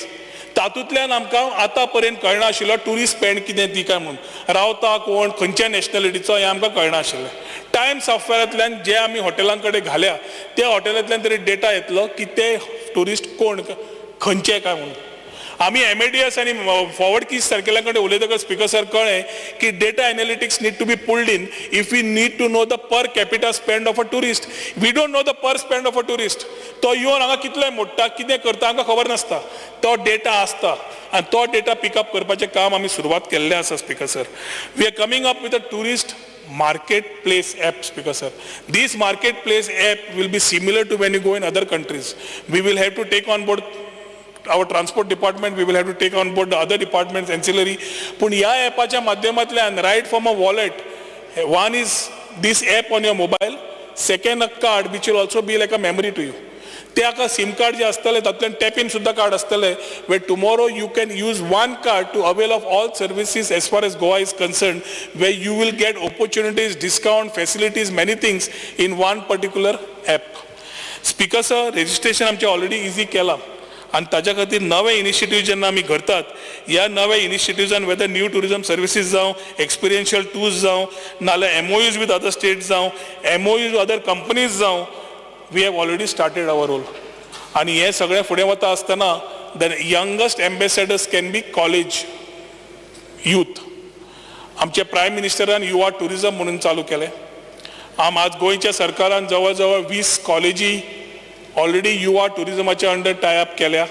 तातूंतल्यान आमकां आतां पर्यंत कळना आशिल्लो tourist spend कितें ती काय म्हणून, रावता कोण, खंयच्या नॅशनॅलिटीचो हें आमकां कळना आशिल्लें. टायम सॉफ्टवेअरांतल्यान जे आमी हॉटेलां कडेन घाल्या त्या हॉटेलांतल्यान तरी डेटा येतलो की ते टुरिस्ट कोण, खंयचे काय म्हणून. आमी MADS आणि फॉरवर्ड कीज सारकेल्या कडेन उलयतकच स्पीकर सर कळ्ळें की data analytics need to be pulled in if we need to know the per capita spend of a tourist. We don't know the per spend of a tourist. तो येवन हांगा कितले मोडटा, कितें करता हांकां खबर नासता. तो डेटा आसता आनी तो डेटा पिकअप करपाचें काम आमी सुरवात केल्लें आसा speaker sir. We are coming up with a tourist marketplace app, Speaker sir. This marketplace app will be similar to when you go in other countries. We will have to take on board our transport department, we will have to take on board the other departments ancillary. Pun ya ॲपाच्या माध्यमांतल्यान right from a wallet, one is this app on your mobile, second a card which will also be like a memory to you. ते हाका SIM card जे आसतले तातूंतल्यान tap in सुद्धा card आसतले, where tomorrow you can use one card to avail of all services as far as Goa is concerned, where you will get opportunities, discount, facilities, many things in one particular app. Speaker sir, registration आमचे already easy केला आणि ताच्या खातीर नवे initiative जेन्ना आमी करतात, ह्या नव्या इनिशिएटिव्जान वेदर न्यू टुरिझम सर्विसीस जावं, एक्सपिरियन्शियल टूर्स जावं, नाल्यार MOUs विथ अदर स्टेट्स जावं, MOUs विथ अदर कंपनीज जावं, we have already started our role. आणि हे सगळें फुडें वता आसतना the youngest ambassadors can be college youth. आमच्या प्रायम मिनिस्टरान युवा टुरिझम म्हणून चालू केलें. आज गोंयच्या सरकारान जवळ जवळ 20 कॉलेजी ऑलरेडी युवा टुरिझमाच्या अंडर टायअप केल्या.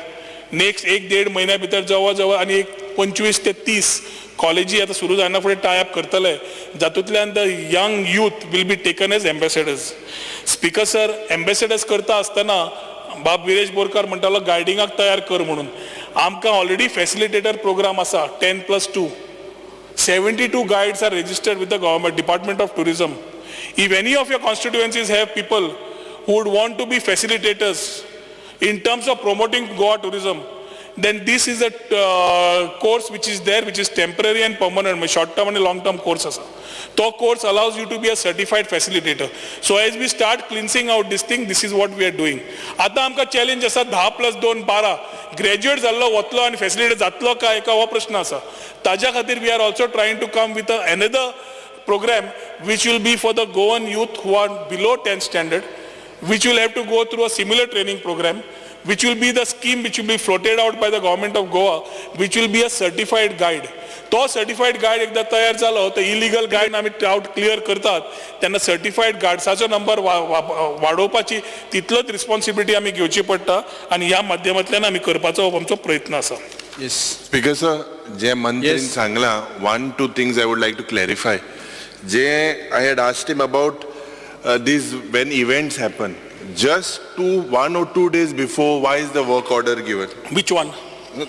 नेक्स्ट 1-1.5 महिन्या भितर जवळ जवळ आणि एक 25 ते 30 कॉलेजी आता सुरू जायना फुडें टायअप करतले, जातूंतल्यान the young youth will be taken as ambassadors. Speaker sir, ambassadors करता आसतना बाब विरेश बोरकार म्हणटालो गायडिंगाक तयार कर म्हणून. आमकां ऑलरेडी फॅसिलिटेटर प्रोग्राम आसा 10+2. 72 guides are registered with the government Department of Tourism. If any of your constituencies have people who would want to be facilitators in terms of promoting Goa tourism, then this is a course which is there, which is temporary and permanent, short term and long term course asa. To course allows you to be a certified facilitator. So as we start cleansing out this thing, this is what we are doing. आता आमका challenge असा 10+2 12 graduate जाल्लो वतलो आणि facilitator जातलो काय एका हो प्रश्न असा. ताज्या खातीर we are also trying to come with another program which will be for the Goan youth who are below 10th standard, which will have to go through a similar training program, which will be the scheme which will be floated out by the government of Goa, which will be a certified guide. तो certified guide एकदा तयार झालो तर illegal guide आम्ही doubt clear करतात त्यांना certified गार्ड्साचो number वाडोवपाची तितलोच रिस्पॉन्सिबिलिटी आम्ही घेवची पडटा आणि ह्या माध्यमांतल्यान आम्ही करपाचो आमचो प्रयत्न आसा. स्पीकर सर, जे मंत्रीन सांगला 1-2 things I would like to clarify. जे I had asked him about these when events happen, just 1 or 2 days before, why is the work order given? Which one?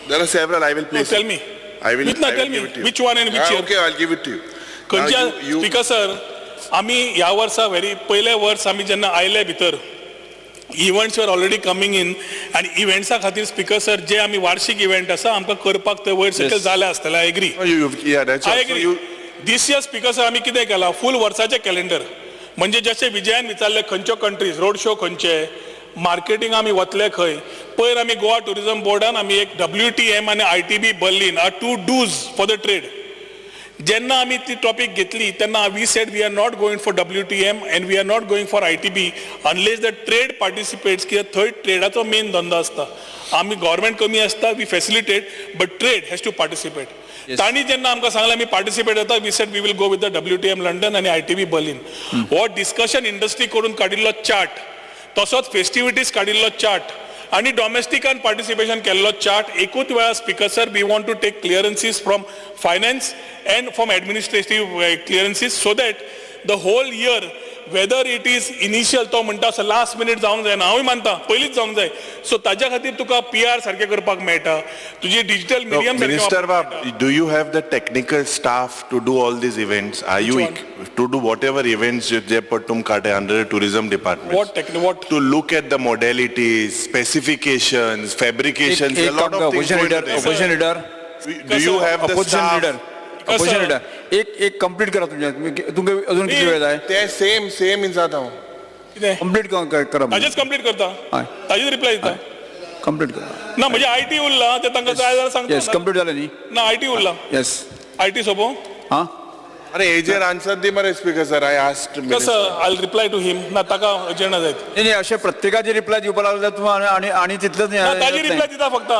There are several. I will please. No, tell me. I will tell me give it to you. which one and which year? Okay, I'll give it to you. खंयच्या Now you- speaker sir, आम्ही ह्या वर्सा पयले वर्स आम्ही जेन्ना आयले भितर events were already coming in आणि इव्हेंट्सा खातीर स्पीकर सर जे आम्ही वार्षिक इव्हेंट आसा आमकां करपाक ते वयर सकयल जाले आसतले. I agree. Yeah, that's I also agree. you. This year speaker sir आम्ही कितें केला फूल वर्साचे कॅलेंडर म्हणजे जशे विजयान विचारले खंयच्यो कंट्रीज रोड शो खंयचे मार्केटिंग आम्ही वतले खंय पयर आम्ही गोवा टुरिझम बोर्डान आम्ही एक WTM आणि ITB Berlin are 2 do's for the trade. जेन्ना आम्ही ती टॉपिक घेतली तेन्ना we said we are not going for WTM and we are not going for ITB unless the trade participates कित्याक थंय ट्रेडाचो मेन धंदो आसता. आम्ही गव्हर्मेंट कमी आसता we facilitate but trade has to participate. तांणी जेन्ना आमकां सांगलें आमी पार्टिसिपेट जाता we said we will go with the WTM London आनी ITB बर्लिन. हो डिस्कशन इंडस्ट्री कडून काडिल्लो चार्ट तसोच फेस्टिविटीज काडिल्लो चार्ट आणि डॉमेस्टिकान पार्टिसिपेशन केल्लो चार्ट एकूच वेळा speaker sir we want to take clearances from finance and from administrative clearances so that the whole year whether it is initial तो म्हणटा असं लास्ट मिनिट जावंक जायना हांवूय मानता पयलींच जावंक जाय. सो ताज्या खातीर तुका PR सारकें करपाक मेळटा तुजी digital medium. Minister Bab, do you have the technical staff to do all these events? Are you to do whatever events they put under the tourism department? What? To look at the modalities, specifications, fabrications, a lot of things. Opposition leader. Do you have the staff? Opposition leader. एक complete करा तुमच्या अजून किती वेळ आहे ते same in जाता complete करा ताजेच कंप्लीट करता ताजेच रिप्लाय दिता कंप्लीट करा ना म्हणजे IT उरला ते तांकां जाय जाल्यार सांगता. येस कंप्लीट झालं न्ही ना IT उरला. येस IT सोपो हां अरे हेजेर आन्सर दी मरे स्पीकर सर. आय आस्क्ड कसं आय रिप्लाय टू हिम ना ताका अजेंडा जायत नाही असे प्रत्येकाची रिप्लाय दिवपाक लागले तुम्ही आणि तितलंच ताजी रिप्लाय दिता फक्त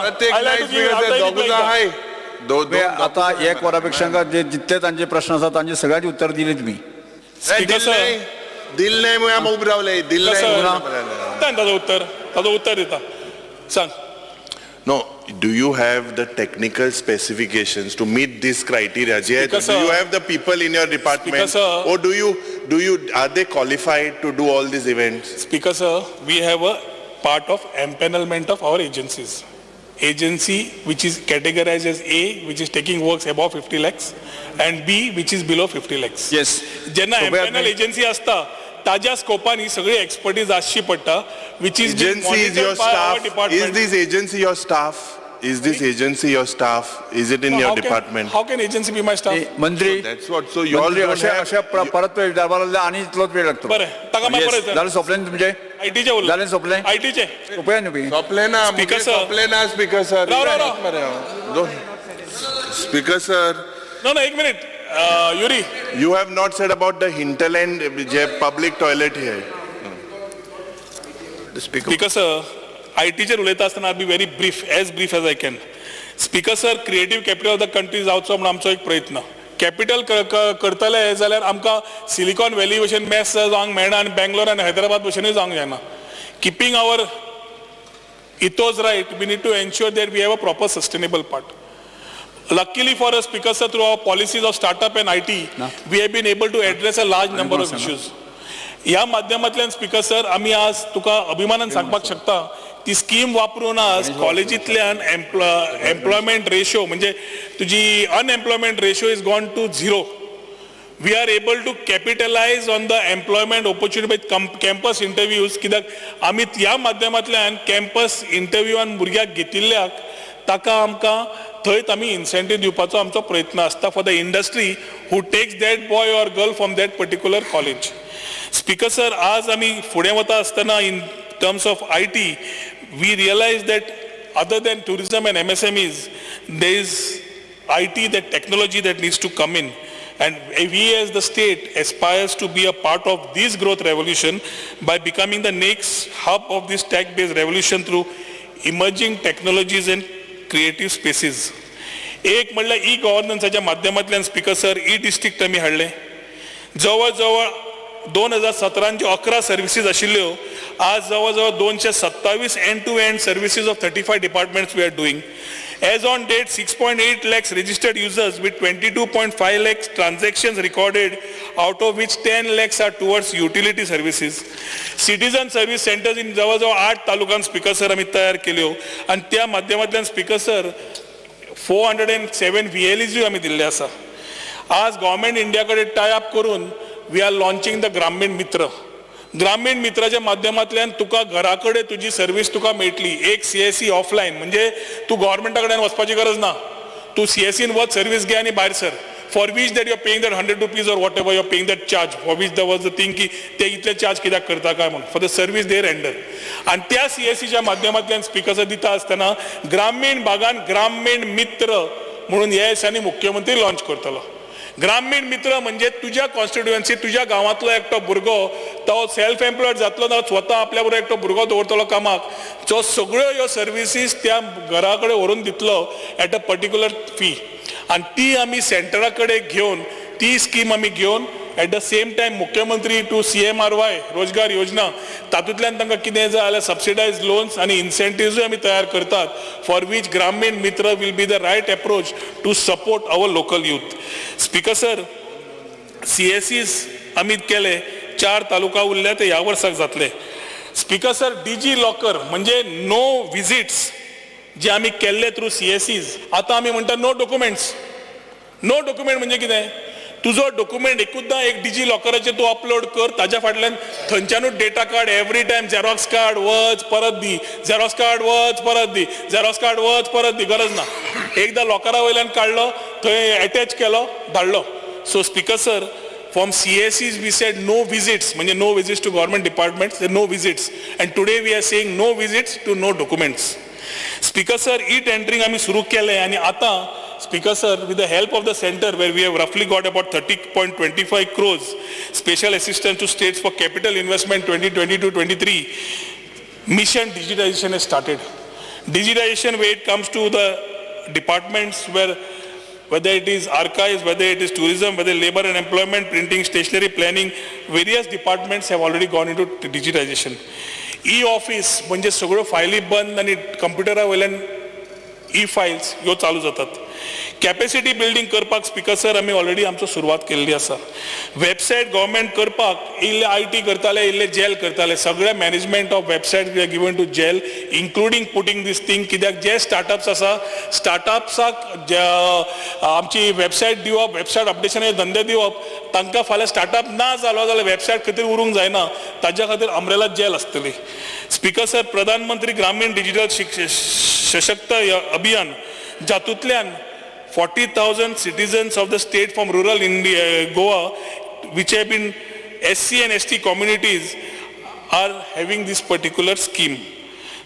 आता एक वरापेक्षा जे जितले तांचे प्रश्न आसात तांचे सगळ्यांचे उत्तर दिले तुम्ही. दिल नाही मग आम्ही उभे रावले दिल ताजो उत्तर दिता सांग. No, do you have the technical specifications to meet these criteria? Do you have the people in your department, or do you are they qualified to do all these events? Speaker sir, we have a part of empanelment of our agencies. Agency which is categorized as A, which is taking works above 50 lakhs, and B, which is below 50 lakhs. Yes. जेन्ना empanel agency असता ताज्या स्कोपान ही सगळी expertise आसची पडटा which is Agency is your staff. Is this agency your staff? Is this agency your staff? Is it in your department? How can agency be my staff? मंत्री That's what. So you all don't have. अशा परत वेळ दरबाराला आणि इतलोच वेळ लागतो. बरं ताका माफ करायचं. झालं सोपले तुमचे IT चे उरला. झाले सोपले IT चे सोपले न्हू Sople na, speaker sir. राव. Speaker sir. No, एक minute Yuri. You have not said about the hinterland public toilet here. Speaker sir, IT chair उलयता आसतना I be very brief as I can. Speaker sir creative capital of the country जावचो म्हणून आमचो एक प्रयत्न. Capital करतले जाल्यार आमकां सिलिकॉन व्हॅली भशेन मॅस जावंक मेळना आनी बँगलोर आनी हैदराबाद भशेनूय जावंक जायना. Keeping our ethos right, we need to ensure that we have a proper sustainable part. Luckily for us, Speaker sir, through our policies of startup and IT, we have been able to address a large number of issues. या माध्यमांतल्यान speaker sir आम्ही आज तुका अभिमानान सांगपाक शकता ती scheme वापरून आज कॉलेजींतल्यान एम्प्लॉयमेंट रेशो म्हणजे तुजी unemployment ratio is gone to 0. We are able to capitalise on the employment opportunity campus interviews कित्याक आमी ह्या माध्यमांतल्यान कॅम्पस इंटरव्यूआन भुरग्याक घेतिल्ल्याक ताका आमकां थंयच आमी इन्सेंटीव दिवपाचो आमचो प्रयत्न आसता for the industry who takes that boy or girl from that particular college. Speaker sir, आज आमी फुडें वता आसतना in terms of IT, we realise that other than tourism and MSMEs, there is IT, that technology that needs to come in. And we as the state aspires to be a part of this growth revolution by becoming the next hub of this tech-based revolution through emerging technologies and creative spaces. एक म्हणल्यार ई-गव्हर्नन्साच्या माध्यमांतल्यान speaker sir e-district आमी हाडले. जवळ जवळ 2017 ज्यो 11 services आशिल्ल्यो, आज जवळ जवळ 227 end-to-end services of 35 departments we are doing. As on date, 6.8 lakhs registered users with 22.5 lakhs transactions recorded, out of which 10 lakhs are towards utility services. Citizen service centers in जवळ 8 तालुकांत स्पीकर सर आमी तयार केल्यो आणि त्या माध्यमांतल्यान speaker sir 407 VLEs आमी दिल्ले आसा. आज गव्हर्नमेंट इंडिया कडेन टाय अप करून वी आर लॉन्चिंग द ग्रामीण मित्र. ग्रामीण मित्राच्या माध्यमांतल्यान तुका घरा कडेन तुजी सर्वीस तुका मेळटली. एक CSE ऑफलायन, म्हणजे तू गव्हर्नमेंटा कडेन वचपाची गरज ना. तू CSEन वच, सर्वीस घे आनी भायर sir. For which that you are paying that 100 rupees or whatever you are paying that charge, for which there was the thing की ते इतले चार्ज कित्याक करता काय म्हणून, for the service they render. आणि त्या CSEच्या माध्यमांतल्यान स्पीकर दिता आसतना ग्रामीण भागान ग्रामीण मित्र म्हणून ह्या दिसांनी मुख्यमंत्री लॉन्च करतलो. ग्रामीण मित्र म्हणजे तुझ्या कॉन्स्टिट्युएन्सी, तुझ्या गांवांतलो एकटो भुरगो, तो सेल्फ एम्प्लॉयड जातलो ना, स्वता आपल्या बरोबर एकटो भुरगो दवरतलो कामाक, जो सगळ्यो ह्यो सर्विसीस त्या घरा कडेन व्हरून दितलो एट अ पर्टिक्युलर फी. आणि ती आमी सेंटरा कडेन घेवन, ती स्कीम आमी घेवन एट द सेम टायम मुख्यमंत्री टू CMRY रोजगार योजना, तातूंतल्यान तांकां कितें जाय जाल्यार सबसिडायज लोन्स आनी इन्सेंटिव्हूय आमी तयार करतात, फॉर वीच ग्रामीण मित्र will be the right approach to support our local youth. Speaker sir, CSEs आमी केले, 4 तालुका उरले, ते ह्या वर्साक जातले. स्पीकर सर, DG लॉकर म्हणजे नो विजिट्स जे आमी केल्ले थ्रू CSEs, आतां आमी म्हणटा नो डॉक्युमेंट्स. नो डॉक्युमेंट म्हणजे कितें? तुजो डॉक्युमेंट एकूचदा एक DG लॉकराचेर तूं अपलोड कर, ताज्या फाटल्यान थंयच्यानूच डेटा काड, एवरी टायम झेरॉक्स कार्ड वच परत दी, झेरॉक्स कार्ड वच परत दी, झेरॉक्स कार्ड वच परत दी, गरज ना. एकदा लॉकरा वयल्यान काडलो, थंय अटॅच केलो, धाडलो. So speaker sir, from CSEs we said no visits, म्हणजे no visits to government departments, no visits, and today we are saying no visits to no documents. Speaker sir, e-tendering आमी सुरू केले आणि आता speaker sir, with the help of the center where we have roughly got about 30.25 crores special assistance to states for capital investment 2022-23, mission digitization has started. Digitization where it comes to the departments where whether it is archives, whether it is tourism, whether labor and employment, printing, stationery, planning, various departments have already gone into digitization. E-office म्हणजे सगळ्यो फायली बंद आणि कंप्युटरा वयल्यान E-files ह्यो चालू जातात. Capacity building करपाक स्पीकर सर आमी ऑलरेडी आमचो सुरवात केल्ली आसा. वेबसायट गव्हर्नमेंट करपाक इल्ले IT करताले, इल्ले जेल करताले. सगळे management of website we are given to जेल, इन्क्लुडींग पुटींग दीस थिंग. कित्याक जे स्टार्टअप्स आसा, स्टार्टअप्साक आमची वेबसायट दिवप, वेबसायट अपडेशनाचे धंदे दिवप, तांकां फाल्यां स्टार्टअप ना जालो जाल्यार वेबसायट खातीर उरूंक जायना, ताज्या खातीर अम्ब्रेला जेल आसतली. स्पीकर सर, प्रधानमंत्री ग्रामीण डिजिटल सशक्त अभियान, जातूंतल्यान 40,000 citizens of the state from rural India, Goa, which have been SC and ST communities, are having this particular scheme.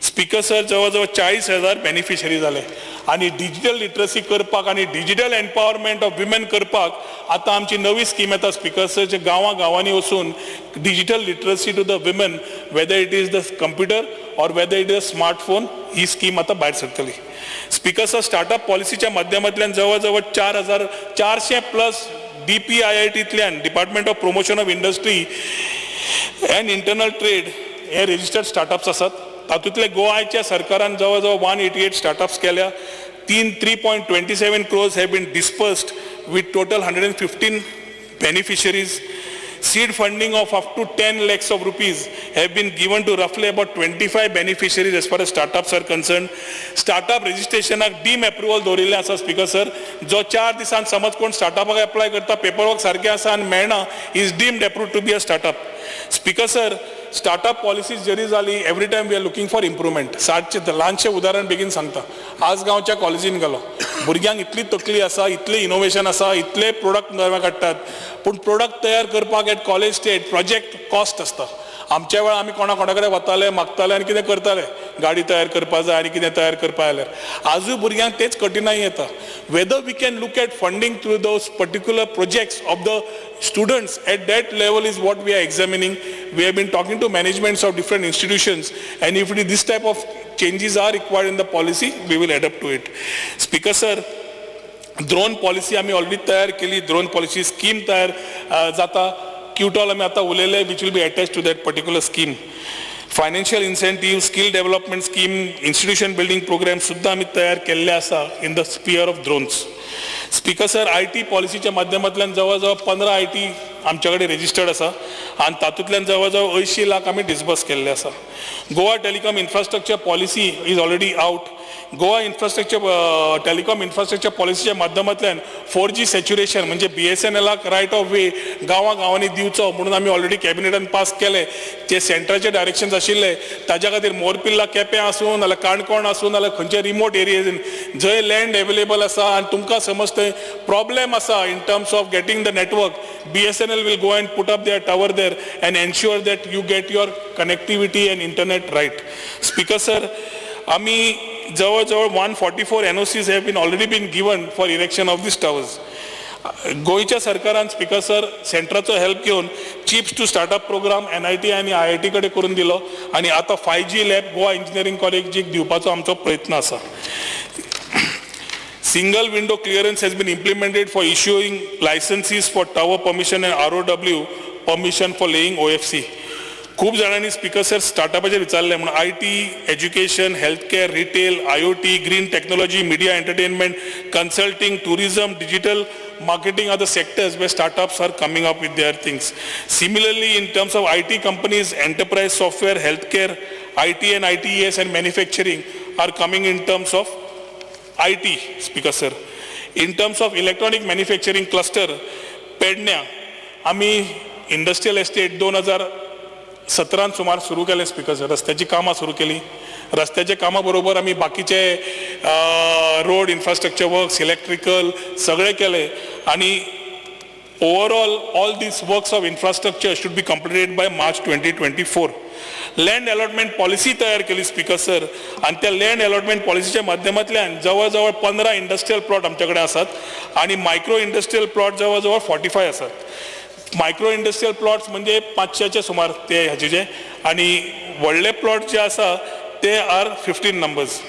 Speaker sir, जवळजवळ 40,000 बेनिफिशरी जाले. आणि डिजिटल लिटरसी करपाक आणि डिजिटल एम्पावरमेंट ऑफ विमेन करपाक आता आमची नवी स्कीम येता स्पीकर सर, जे गांवांनी वचून digital literacy to the women, whether it is the computer or whether it is a smartphone, ही स्कीम आता भायर सरतली. स्पीकर सर, स्टार्टअप पॉलिसीच्या माध्यमांतल्यान जवळजवळ 4,400+ DPIITंतल्यान, department of promotion of industry and internal trade, हे रजिस्टर्ड स्टार्टअप्स आसात. तातूंतले गोवाच्या सरकारान जवळजवळ 188 स्टार्टअप्स केल्या. 3.27 crores have been dispersed with total 115 beneficiaries. Seed funding of up to 10 lakhs of rupees have been given to roughly about 25 beneficiaries as far as startups are concerned. Startup registration deem approval दवरिल्लें आसा speaker sir. जो 4 दिसान समज कोण स्टार्टअपाक apply करता, paper work सारकें आसा आनी मेळना, is deemed approved to be a startup. Speaker sir, startup policies जरी जाली every time we are looking for improvement. ल्हानशें उदाहरण बेगीन सांगता. आज गांवच्या कॉलेजीन गेलो, भुरग्यांक इतली तकली आसा, इतले इनोव्हेशन आसा, इतले प्रोडक्ट नवे काडटात, पूण प्रोडक्ट तयार करपाक at college stage project cost आसता. आमच्या वेळा आमी कोणा कडेन वताले, मागताले आनी कितें करताले, गाडी तयार करपा जाय आनी कितें तयार करपा जाल्यार. आजूय भुरग्यांक तेच कठिनाई येता. Whether we can look at funding through those particular projects of the students at that level is what we are examining. We have been talking to managements of different institutions, and if this type of changes are required in the policy, we will adapt to it. Speaker sir, drone policy आम्ही already तयार केली. Drone policy scheme तयार जाता. क्यूटॉल आम्ही आता उलयले, which will be attached to that particular scheme. Financial incentive, skill development scheme, institution building programme सुद्धा आम्ही तयार केल्ले आसा in the sphere of drones. Speaker sir, IT पॉलिसीच्या माध्यमांतल्यान जवळजवळ 15 IT आमच्या कडेन रजिस्टर्ड आसा आणि तातूंतल्यान जवळजवळ 80 लाख आमी डिस्बर्स केल्ले आसा. Goa telecom infrastructure policy is already out. Goa telecom infrastructure पॉलिसीच्या माध्यमांतल्यान 4G सॅच्युरेशन म्हणजे BSNLाक रायट ऑफ वे गांवांनी दिवचो म्हणून आमी ऑलरेडी कॅबिनेटान पास केले. जे सेंटराचे डायरेक्शन्स आशिल्ले ताज्या खातीर मोरपिल्ला केपें आसूं नाल्यार काणकोण आसूं नाल्यार खंयचे रिमोट एरियेन जंय लँड अवेलेबल आसा आनी तुमकां समज थंय प्रॉब्लेम आसा in terms of getting the network, BSNL will go and put up their tower there and ensure that you get your connectivity and internet right. Speaker sir, आम्ही जवळजवळ 144 NOCs have been already been given for erection of these towers. गोयच्या सरकारान speaker sir सेंटराचो help घेवन chips to startup programme NIT आणि IIT कडे करून दिलो आणि आता 5G लॅब गोवा इंजिनियरिंग कॉलेजीक दिवपाचो आमचो प्रयत्न आसा. Single window clearance has been implemented for issuing licenses for tower permission and ROW permission for laying OFC. खूप जणांनी स्पीकर सर स्टार्टअपाचेर विचारले म्हणून IT, education, health care, retail, IoT, green technology, media entertainment, consulting, tourism, digital marketing are the sectors where startups are coming up with their things. Similarly, in terms of IT companies, enterprise software, healthcare, IT and ITES and manufacturing are coming in terms of IT, Speaker sir. In terms of electronic manufacturing cluster, पेडण्या आम्ही industrial estate 2017 सुमार सुरू केले speaker sir. रस्त्याची कामां सुरू केली. रस्त्याच्या कामाबरोबर आम्ही बाकीचे रोड इन्फ्रास्ट्रक्चर वर्क्स, इलेक्ट्रिकल सगळे केले आणि overall all these works of infrastructure should be completed by March 2024. Land allotment policy तयार केली स्पीकर सर आणि त्या लँड अलॉटमेंट पॉलिसीच्या माध्यमांतल्यान जवळजवळ 15 इंडस्ट्रियल प्लॉट आमच्याकडे आसात आणि मायक्रो इंडस्ट्रियल प्लॉट जवळजवळ 45 आसात. मायक्रो इंडस्ट्रियल प्लॉट्स म्हणजे 500चे सुमार ते हाचे आणि व्हडले प्लॉट जे आसा ते are 15 numbers.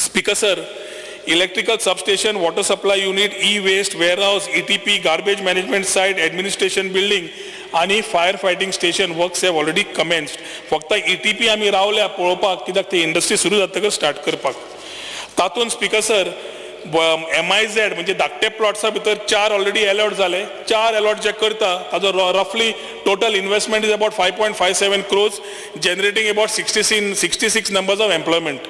Speaker sir, electrical substation, water supply unit, e waste, warehouse, ETP, garbage management site, administration building आणि fire fighting station works have already commenced. फक्त ETP आम्ही रावल्या पळोवपाक कित्याक ते इंडस्ट्री सुरू जातकच स्टार्ट करपाक. तातूंत स्पीकर सर MIZ म्हणजे धाकटे प्लॉट्सा भितर 4 ऑलरेडी अलॉट झाले. 4 अलॉट जे करता ताजो रफली total investment is about 5.57 crores, generating about 66 numbers of employment.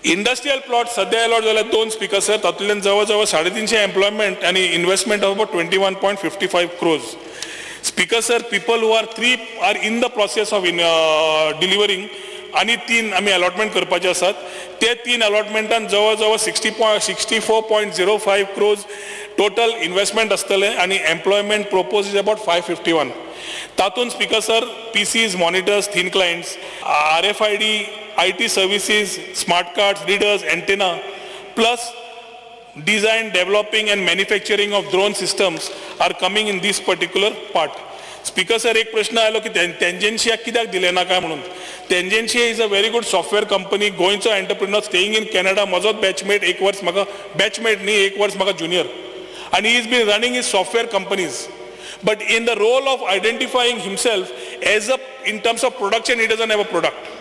Industrial plot सध्या अलॉट झाले 2 स्पीकर सर, तातूंतल्यान जवळजवळ 350 एम्प्लॉयमेंट आणि investment of about 21.55 crores. Speaker sir, people who are in the process of delivering आणि 3 आम्ही अलॉटमेंट करपाचे असतात. ते 3 अलॉटमेंटान जवळजवळ 64.05 crores टोटल इन्व्हेस्टमेंट असतले आणि एम्प्लॉयमेंट प्रोपोज इज अबाउट 551. तातूंत speaker sir PCs, monitors, thin clients, RFID, IT services, smart cards, readers, antenna plus design, developing and manufacturing of drone systems are coming in this particular part. Speaker sir, एक प्रश्न आलो की टेंजेन्शिया कित्याक दिले ना काय म्हणून. Tangentia is a very good software company, गोंयचो एंटरप्रिनर, स्टेईंग इन कॅनडा. म्हजोच बॅचमेट, 1 वर्स म्हाका बॅचमेट न्ही, 1 वर्स म्हाका ज्युनियर, आणि he is been running is software companies. But in the role of identifying himself as a in terms of production he doesn't have a product.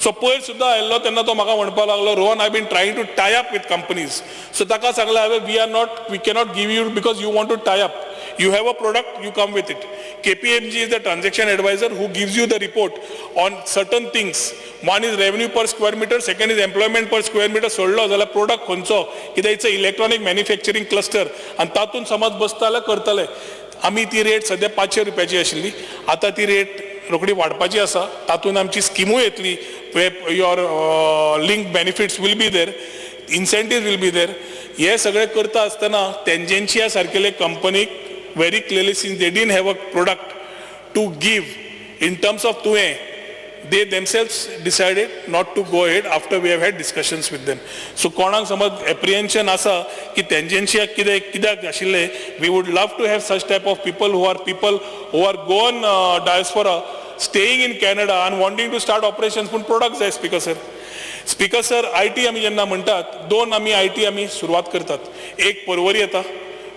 So पयर सुद्दां आयल्लो तेन्ना तो म्हाका म्हणपाक लागलो, Rohan, I been trying to tie up with companies. So ताका सांगलें हांवें, we cannot give you because you want to tie up. You have a product, you come with it. KPMG is the transaction advisor who gives you the report on certain things. One is revenue per square meter, second is employment per square meter. सोडलो जाल्यार product खंयचो कित्याक it's a electronic manufacturing cluster आणि तातूंत समज बसताले करतले. आमी ती रेट सध्या 500 रुपयाची आशिल्ली, आता ती रेट रोखडी वाडपाची आसा तातूंत आमची स्किमूय येतली your link benefits will be there incentive will be there हे सगळे करता आसतना टेंजेन्शिया सारकेले कंपनीक very clearly since they didn't have a product to give in terms of tuve, they themselves decided not to go ahead after we have had discussions with them. So कोणाक समज apprehension asa ki tangential kidak ashille, we would love to have such type of people who are gone diaspora staying in Canada and wanting to start operations पण products जाय speaker sir IT आम्ही जेन्ना म्हणतात दोन आम्ही IT आम्ही सुरुवात करतात एक परवरी येता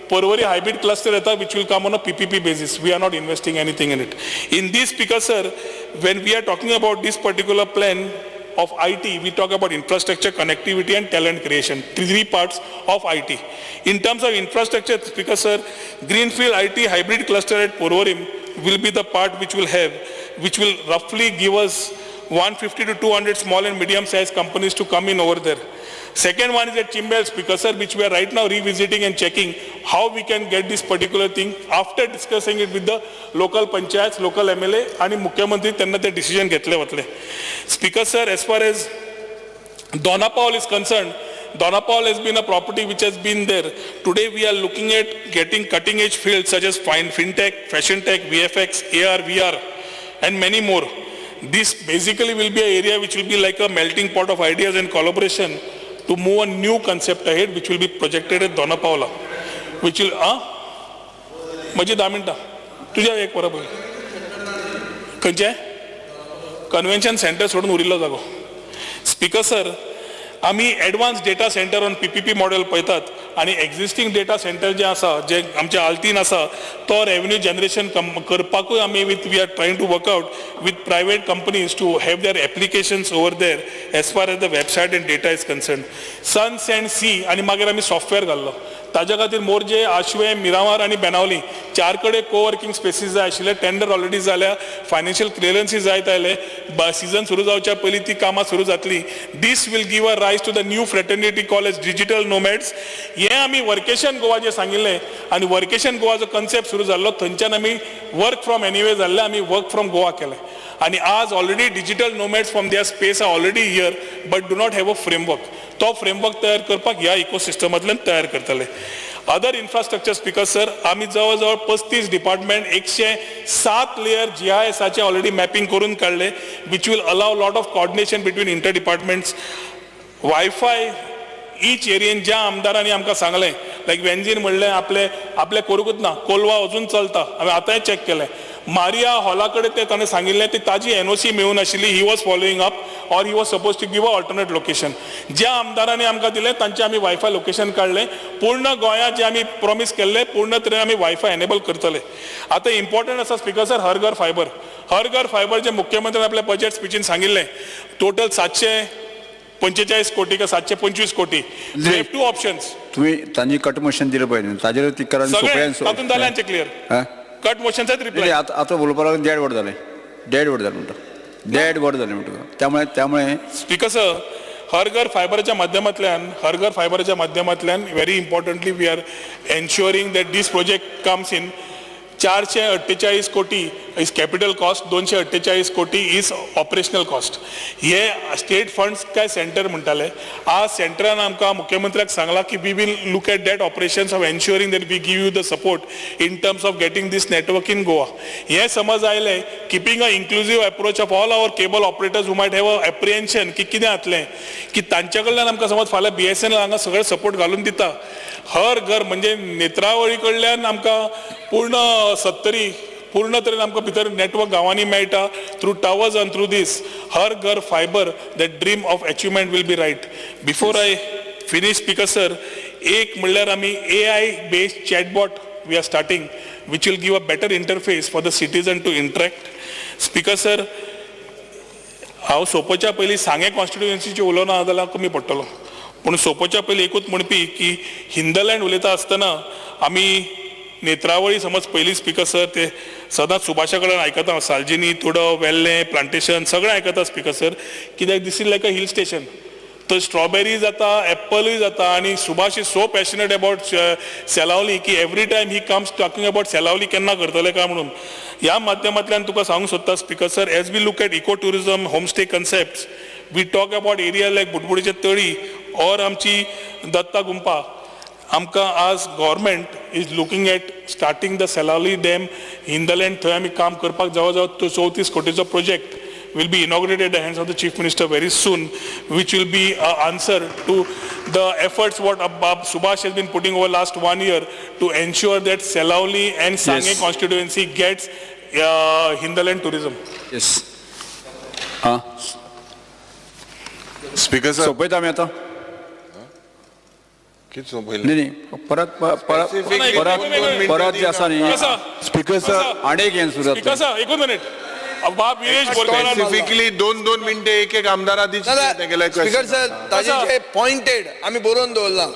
Porvory hybrid cluster which will come on a PPP basis. We are not investing anything in it. In this, speaker sir, when we are talking about this particular plan of IT, we talk about infrastructure, connectivity and talent creation. Three parts of IT. In terms of infrastructure, speaker sir, Greenfield IT hybrid cluster at Porvorim will be the part which will roughly give us 150 to 200 small and medium sized companies to come in over there. Second one is at Chimbel, speaker sir, which we are right now revisiting and checking how we can get this particular thing after discussing it with the local panchayats, local MLA and Mukhyamantri त्यांना ते decision घेतले वतले. Speaker sir, as far as Donapaul is concerned, Donapaul has been a property which has been there. Today we are looking at getting cutting edge fields such as fintech, fashion tech, VFX, AR, VR and many more. This basically will be an area which will be like a melting pot of ideas and collaboration to move a new concept ahead which will be projected at Donapaula, which will माझी 10 मिनिटं तुझ्या एक बरोबर खंयचे convention centre सोडून उरिल्लो जागो speaker sir आम्ही advance data centre on PPP model पळयतात आणि एक्झिस्टिंग डेटा सेंटर जे आसा जे आमच्या आल्तीन आसा तो रेव्हेन्यू जनरेशन करपाकूय आमी we are trying to work out with private companies to have their applications over there as far as the website and data is concern sons and see आणि मागीर आमी सॉफ्टवेअर घाल्लो ताज्या खातीर मोरजे आशवे मिरामार आणि बेनावली 4 कडेन कोवर्किंग स्पेसीस जाय आशिल्ले टेंडर ऑलरेडी जाल्या फायनान्शियल क्लियरन्सीस जायत आयले सीजन सुरू जावच्या पयलीं ती कामां सुरू जातली दीस will give a rise to the new fraternity college digital nomads हे आमी वर्केशन गोवा जे सांगिल्लें आनी वर्केशन गोवा जो कन्सेप्ट सुरू जाल्लो थंयच्यान आमी वर्क फ्रॉम एनीवे जाल्ले आमी वर्क फ्रॉम गोवा केलें आणि आज already digital nomads from there space are already here but do not have a framework तो फ्रेमवर्क तयार करपाक ह्या इकोसिस्टमांतल्यान तयार करतले अदर इन्फ्रास्ट्रक्चर स्पीकर सर आम्ही जवळजवळ 35 डिपार्टमेंट 107 लेयर GISचे ऑलरेडी मॅपिंग करून काढले which will allow lot of coordination between inter departments wifi each एरियेन ज्या आमदारांनी आमकां सांगलें लायक वेंजीन म्हणलें आपले करूंकूच ना कोलवा अजून चलता हांवें आतांय चॅक केलें मारिया हॉला कडेन ते ताणें सांगिल्लें ती ताजी NOC मेळून आशिल्ली he was following up or he was suppose to give a alternate location ज्या आमदारांनी आमकां दिलें तांचें आमी वायफाय लोकेशन काडलें पूर्ण गोंयांत जे आमी प्रॉमीस केल्लें पूर्ण तरेन आमी वायफाय एनेबल करतले आतां इम्पॉर्टंट आसा स्पीकर सर हर घर फायबर जे मुख्यमंत्र्यान आपल्या बजेट स्पिचीन सांगिल्लें टोटल 745 कोटी का 725 कोटी वी हॅव टू ऑप्शन्स तुम्ही तांची कट मोशन दिलं पाहिजे ताजेर ती करा तातूंत जालें क्लियर कट मोशनचाच रिप्लाय आता उलोवपाक देड वर जालें म्हणटा देड वर जालें म्हणटा त्यामुळे स्पीकर सर हर घर फायबरच्या माध्यमांतल्यान very importantly we are ensuring that this project comes in 448 कोटी इज कॅपिटल कॉस्ट 248 कोटी इज ऑपरेशनल कॉस्ट हे स्टेट फंड्स काय सेंटर म्हणटाले आज सेंटरान आमकां मुख्यमंत्र्याक सांगला की we will look at that operations of ensuring that we give you the support in terms of getting this network in Goa हे समज आयलें keeping a inclusive approach of all our cable operators who might have a एप्रिहेन्शन की कितें जातलें की तांच्या कडल्यान आमकां समज फाल्यां BSNL हांगा सगळें सपोर्ट घालून दिता हर घर म्हणजे नेत्रावळी कडल्यान आमकां पूर्ण तरेन आमकां भितर नेटवर्क गांवांनी मेळटा through towers and through these हर घर fibre that dream of achievement will be right before I finish speaker sir एक म्हणल्यार आमी AI based chatbot we are starting which will give a better interface for the citizen to interact speaker sir हांव सोंपोवच्या पयलीं सांगे कॉन्स्टिट्युएन्सीचे उलोवना जाल्यार कमी पडटलो पूण सोंपोवच्या पयलीं एकूच म्हणपी की हिंदलँड उलयता आसतना आमी नेत्रावळी समज पयलीं स्पीकर सर ते सदांच सुभाषा कडेन आयकता सालजिनी तुडो वेल्लें प्लांटेशन सगळें आयकता स्पीकर सर कित्याक this is like a hill station तर स्ट्रॉबेरी जाता एप्पलूय जाता आणि Subhash is so passionate about Salaulim की every time he comes talking about Salaulim केन्ना करतले काय म्हणून ह्या माध्यमांतल्यान तुका सांगूंक सोदता speaker sir as we look at eco tourism homestay concept we talk about area like बुडबुडीचे तळी और आमची दत्ता गुंपा आमकां आज government is looking at starting the Salaulim dam हिंदलँड थंय आमी काम करपाक जवळ जवळ 34 कोटीचो project will be inaugurated at the hands of the Chief Minister very soon, which will be an answer to the efforts what Subhash has been putting over last 1 year to ensure that Selauli and Sange constituency gets hinterland tourism. Yes. Speaker sir सोपयता आमी आतां किती सोपयलें नाही परत जे आसा न्ही speaker sir आनी एक हें सुरू स्पीकर सर एकूच मिनिट बाब विरेश बोरकार स्पेसिफिकली 2-2 मिनिटे एक आमदार आधी स्पीकर सर ताजे जे पॉइंटेड आम्ही बरोवन दवरला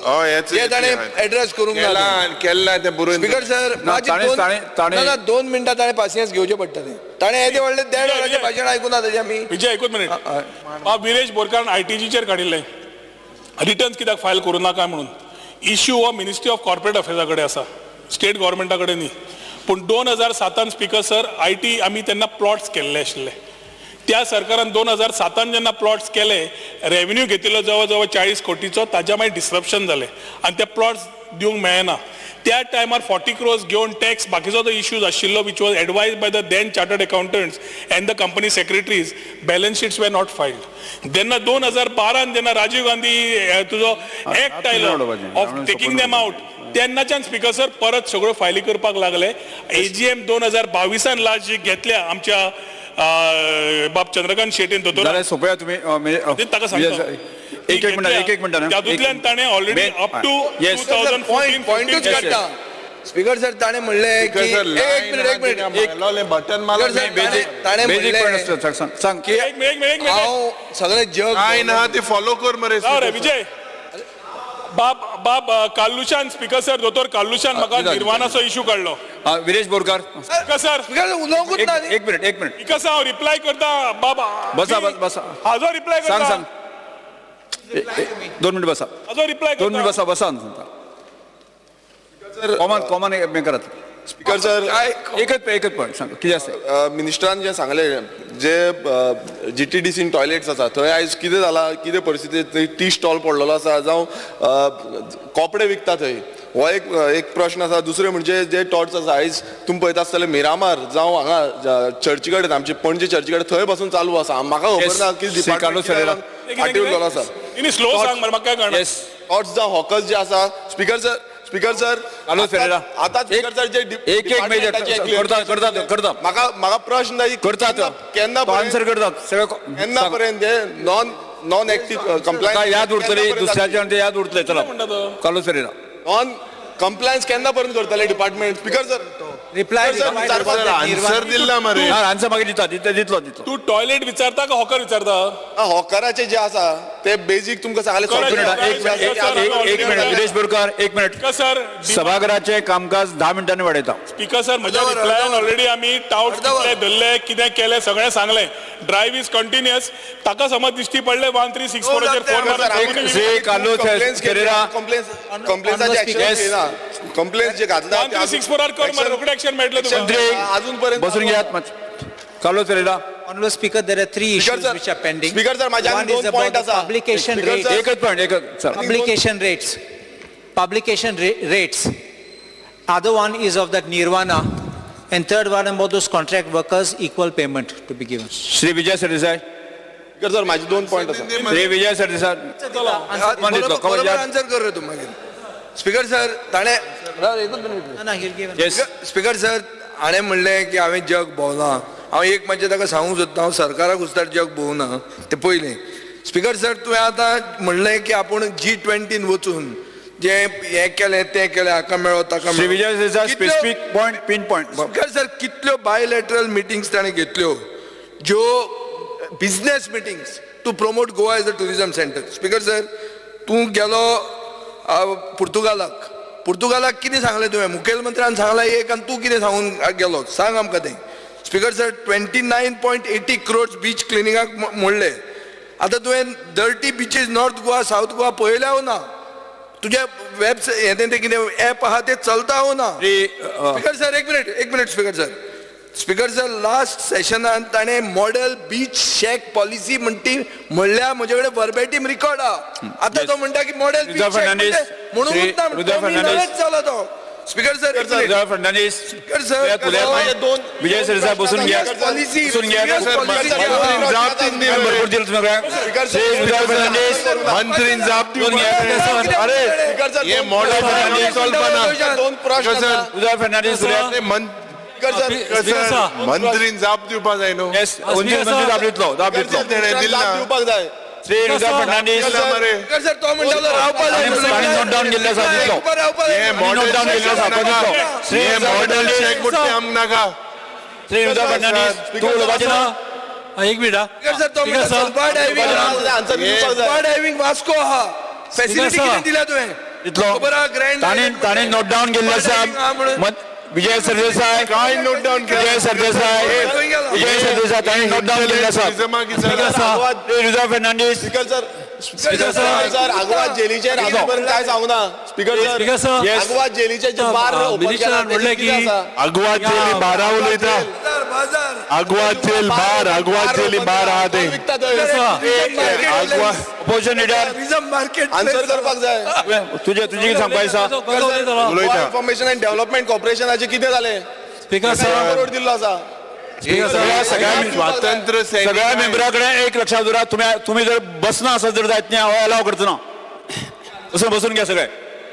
जे ताणे एड्रेस करूंक केला ते बरोवन स्पीकर सर माझी 2 मिनिटां ताणे पासियन्स घेवचे पडटले ताणे येदे व्हडले 1.5 वरांचें भाशण आयकून ताजे आमी विजय एकूच मिनिट बाब विरेश बोरकार आयटीजीचेर काडिल्ले रिटर्न्स कित्याक फायल करूं नाका म्हणून इश्यू हो मिनिस्ट्री ऑफ कॉर्पोरेट अफेर्सा कडेन आसा स्टेट गव्हर्मेंटा कडेन न्ही पूण 2007 स्पीकर सर आयटी आमी तेन्ना प्लॉट्स केल्ले आशिल्ले त्या सरकारान 2007 जेन्ना प्लॉट्स केले रेव्हेन्यू घेतिल्लो जवळ जवळ 40 कोटीचो ताच्या मागीर डिस्रप्शन जालें आनी ते प्लॉट्स दिवंक मेळना त्या टायमार 40 crores घेवन टॅक्स बाकीचो जो इश्यूज आशिल्लो which was advise by the then chartered accountants and the company secretaries balance sheets were not filed जेन्ना 2012 जेन्ना राजीव गांधी तुजो एक्ट आयलो ऑफ टेकिंग देम आउट तेन्नाच्यान स्पीकर सर परत सगळ्यो फायली करपाक लागले एजीएम 2022 लास्ट जी घेतल्या आमच्या बाब चंद्रकांत शेटेन दोतोर सोपया तुमी ताका सांगता एक मिनिट तातूंतल्यान ताणें ऑलरेडी अप टू 2014 पॉइंटूच काडटा स्पीकर सर ताणे म्हणले की एक मिनिट बटन मारला ताणे म्हणले सांग की हांव सगळे जग काय ना ते फॉलो कर मरे विजय बाब काल्लुशान स्पीकर सर दोतोर काल्लुशान म्हाका निर्वाणाचो इश्यू काडलो विरेश बोरकार स्पीकर सर उलोवंकूच ना एक मिनिट स्पीकर सर हांव रिप्लाय करता बाबा बसा हाजो रिप्लाय करता सांग 2 मिनिट बसा हाजो रिप्लाय 2 मिनिट बसा कॉमन हें करात स्पीकर सर एकच पॉयंट सांग कितें आसा मिनिस्टरान जे सांगले जे GTDCन टॉयलेट्स आसा थंय आयज कितें जाला कितें परिस्थिती टी स्टॉल पडलेलो आसा जावं कपडे विकता थंय हो एक प्रश्न आसा दुसरें म्हणजे जे टॉट्स आसा आयज तुमी पळयता आसतले मिरामार जावं हांगा चर्ची कडेन आमचे पणजे चर्ची कडेन थंय पासून चालू आसा म्हाका खबर ना की डिपार्टमेंट फाटील आसा स्लो सांग म्हाका काय कळना टॉट्स जावं हॉकर्स जे आसा स्पीकर सर आता स्पीकर सर जे करता म्हाका प्रश्न जाय केन्ना आन्सर करतात सगळे केन्ना पर्यंत नॉन एक्टिव्ह कंप्लायन्स याद उरतली दुसऱ्याचे याद उरतले चला कालो सर नॉन कंप्लायन्स केन्ना पर्यंत करतले department speaker sir reply answer दिला मरे आन्सर मागीर दितलो तू टॉयलेट विचारता का हॉकर विचारता हॉकराचे जे आसा ते बेजीक तुमकां सांगले एक मिनिट विरेश बोरकार एक मिनिट सर सभागृहाचे कामकाज 10 मिनिटांनी वाडयता स्पीकर सर म्हज्या रिप्लायान ऑलरेडी आमी टाउट कितले धरले कितें केलें सगळें सांगलें ड्रायव्ह इज कंटिन्युअस ताका समज दिश्टी पडले 1364 फोन कंप्लेंट जे घातला 1364 कर मरे रोखडे एक्शन मेळटले तुका अजून पर्यंत बसून घेयात कालो सरेला Honorable Speaker, there are 3 issues which are pending. Speaker sir, माझ्या one is about the publication rates. एकच point Publication rates. Publication rates. Other one is of that Nirvana. And third one about those contract workers, equal payment to be given. Shri Vijay Sardesai. Speaker sir माझे 2 point आसा. Shri Vijay Sardesai. Answer कर रे तू मागीर. Speaker sir ताणे speaker sir हाणें म्हणलें की हांवें जग भोंवलां हांव एक म्हणजे ताका सांगूंक सोदता हांव सरकाराक उस्तार जग भोंवना तें पयलें स्पीकर सर तुवें आतां म्हणलें की आपूण G20 वचून जे हें केलें तें केलें हाका मेळ्ळो ताका specific point pin point speaker sir कितल्यो बायलॅटरल मिटिंग्स ताणें घेतल्यो ज्यो business meetings to promote Goa as a tourism centre speaker sir तूं गेलो पुर्तुगालाक कितें सांगलें तुवें मुखेलमंत्र्यान सांगलां एक आनी तूं कितें सांगून गेलो सांग आमकां तें स्पीकर सर 29.80 crores बीच क्लिनिंगाक मोडले आतां तुवें dirty beaches north Goa south Goa पळयल्या हो ना तुज्या वेबसायट हें तें कितें ॲप आहा तें चलता हो ना स्पीकर सर एक मिनिट स्पीकर सर लास्ट सेशनान ताणें मॉडेल बीच शॅक पॉलिसी म्हणल्या म्हजे कडेन वर्बेटीम रिकॉर्ड आहा आतां तो म्हणटा की मॉडेल बीच म्हणून चला तो स्पीकर सर स्पीकर सर विजय सर साहेब बसून घ्या पॉलिसी मंत्री जाब दिवन अरे हे मॉडेल उदय फर्नांडीस मंत्रीन जाब दिवपा जाय न्हू दाब दितलो दिवपाक जाय श्री उदय फर्नांडीस सर तो म्हणटालो रावपा जाय नोट डावन केल्ले आसा दितलो हे मॉडेल हे मॉडेल चेक बुट्टी आमक नाका श्री उदय फर्नांडीस तूं उलोवपाचें ना एक मिनिट सर तो म्हणटा स्कुबा डायव्हिंग वास्को आहा फॅसिलिटी कितें दिल्या तुवें दितलो ताणें नोट डावन केल्ले आसा विजय सरदेसाय नोट डावन विजय सरदेसाय ताणें नोट डावन केल्ले आसा उदय फर्नांडीस स्पीकर सर आगवाद जेलीचे आजूपर्यंत काय सांगू ना स्पीकर सर आगवाद जेलीचे जे बार म्हणले की आगवाद जेली बारा उलयता आगवाद जेल बार आहा ते अपोजिशन लिडर मार्केट आन्सर करपाक जाय तुझे कितें सांगपाचें आसा उलयता इन्फॉर्मेशन एंड डेव्हलपमेंट कॉर्पोरेशनाचे कितें जालें स्पीकर सर करोड दिल्लो आसा स्वातंत्र्य सगळ्या मेंबरा कडेन एक लक्षात दवरा तुम्ही जर बसना आसत जर जायत नाही हांव अलाव करचो ना बसून घ्या सगळे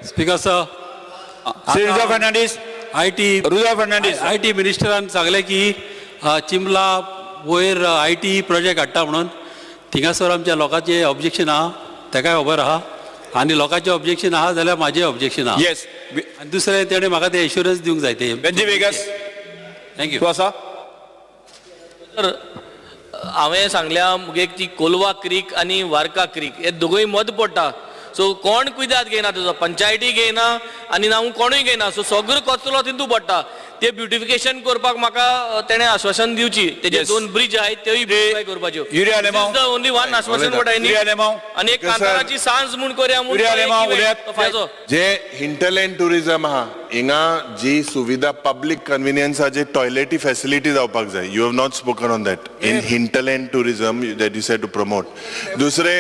स्पीकर सर श्री रुजा फर्नांडीस आय टी मिनिस्टरान सांगलें की चिंबला वयर IT प्रोजेक्ट हाडटा म्हणून थिंगासर आमच्या लोकांचें ऑब्जेक्शन आहा ताकाय खबर आहा आनी लोकांचें ऑब्जेक्शन आहा जाल्यार म्हाजें ऑब्जेक्शन आहा येस आनी दुसरें तेणें म्हाका ते एश्युरन्स दिवंक जाय ते बेंजी वेगस थँक्यू तूं आसा तर हांवें सांगल्या मुगे ती कोलवा क्रीक आनी वार्का क्रीक हे दोगूय मद पडटा सो कोण कुयदाद घेयना तुजो पंचायती घेयना आनी हांव कोणूय घेयना सो सगळो कचरो तितू पडटा ते ब्युटिफिकेशन करपाक म्हाका तेणें आश्वासन दिवची तेजे 2 ब्रिज आहाय त्योय ब्युटिफाय करपाच्यो ओनली वन आश्वासन वॉट आय नीड आनी एक कांताराची सांज म्हूण करया म्हूण जे हिंटरलँड टुरिझम आहा हिंगा जी सुविधा पब्लीक कन्व्हिनियन्साचे टॉयलेटी फॅसिलिटी जावपाक जाय you have not spoken on that in hinterland tourism that you said to promote दुसरे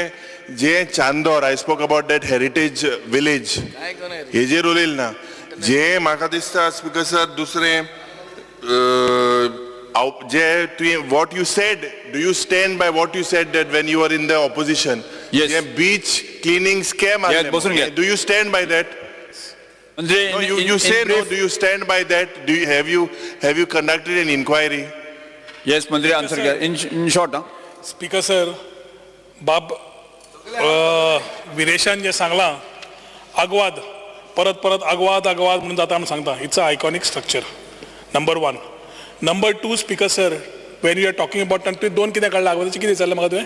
जे Chandor I spoke about that heritage village हेजेर उलयले ना जे म्हाका दिसता स्पीकर सर दुसरे जे तुवें what you said do you stand by what you said that when you are in the opposition जे beach cleaning scam do you stand by that you say no, do you stand by that? Have you conducted an inquiry? Yes, Mandri, answer in short. Speaker sir बाब विरेशान जे सांगला आगवाद परत आगवाद म्हणून जाता म्हणून सांगता it's a iconic structure number 1 number 2 speaker sir when you are talking about तुवें 2 कितें काडला आगवादाचें कितें विचारलें म्हाका तुवें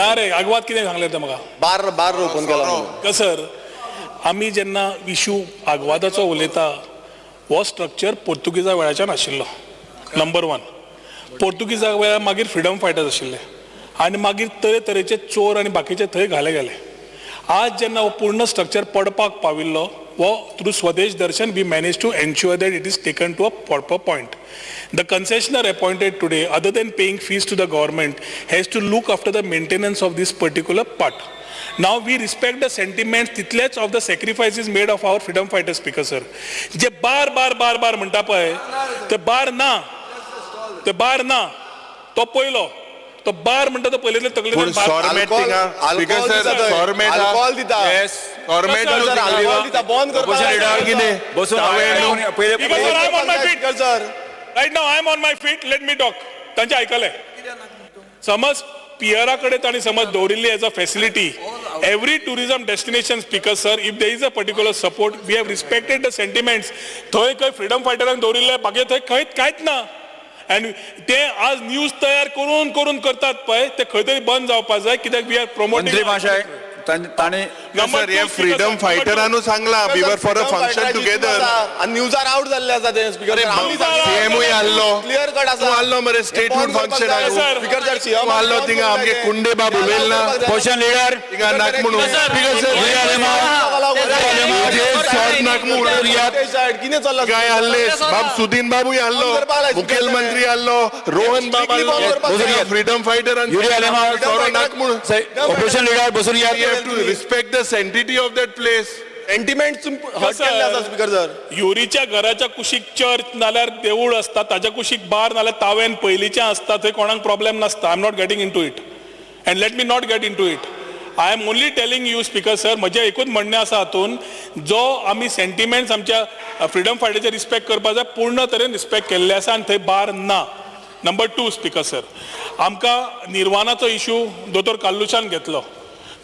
अरे आगवाद कितें सांगलें तें म्हाका बार ओपन केला सर आमी जेन्ना इशू आगवादाचो उलयता हो स्ट्रक्चर पोर्तुगीजा वेळाच्यान आशिल्लो नंबर 1 पोर्तुगीजा वेळार मागीर फ्रिडम फायटर्स आशिल्ले आनी मागीर तरेतरेचे चोर आनी बाकीचे थंय घाले गेले आज जेन्ना हो पूर्ण स्ट्रक्चर पडपाक पाविल्लो वो through Swadesh Darshan we manage to ensure that it is taken to a proper point The concessionaire appointed today, other than paying fees to the government, has to look after the maintenance of this particular part. Now we respect the sentiments तितलेच of the sacrifices made of our freedom fighters, speaker sir. जे बार म्हणटा पळय ते बार ना तो पयलो तो बार म्हणटा तो पयलेले तकलेन अल्कोहोल दिता बंद करपाक Right now I am on my feet, let me talk. तांचे आयकले समज पियरा कडेन ताणी समज दवरिल्ली as a facility every tourism destination speaker sir if there is a particular support we have respected the sentiments थंय खंय फ्रिडम फायटरांक दवरिल्ले बाकी थंय कांयच ना आनी ते आज न्यूज तयार करून करतात पळय ते खंय तरी बंद जावपाक जाय कित्याक वी आर प्रमोटिंग ताणी Number सर हे two, फ्रीडम Speaker, फायटरांनू सांगला we were for a function together आणि न्यूजार आउट झाले आसा ते स्पीकर सीएमूय आल्लो क्लियर कट तूं आसा आल्लो मरे स्टेटहूड फंक्शन स्पीकर सर तूं आल्लो थिंगा आमगे कुंडे बाब उलयल ना क्वेश्चन लीडर थिंगा नाक म्हणून नाक म्हणून किने चल्ला काय आल्ले बाब सुदीन बाबूय आल्लो मुखेलमंत्री आल्लो रोहन बाब आल्लो फ्रीडम फायटर नाक म्हणून ऑपरेशन लीडर बसून या You have to respect the sanctity of that place. Sentiment hurt केल्ले आसा स्पीकर सर युरीच्या घराच्या कुशीक चर्च नाल्यार देवूळ असता ताच्या कुशीक बार नाल्यार तावेन पयलींचें असता थंय कोणाक प्रॉब्लेम नासता I am not getting into it and let me not get into it I am only telling you speaker sir म्हजें एकूच म्हणणें आसा हातून जो आमी सेंटिमेंट्स आमच्या फ्रिडम फायटराचे रिस्पेक्ट करपाक जाय पूर्ण तरेन रिस्पेक्ट केल्ले आसा आनी थंय बार ना. नंबर 2 स्पीकर सर आमकां निर्वाणाचो इशू दोतोर काल्लुशान घेतलो.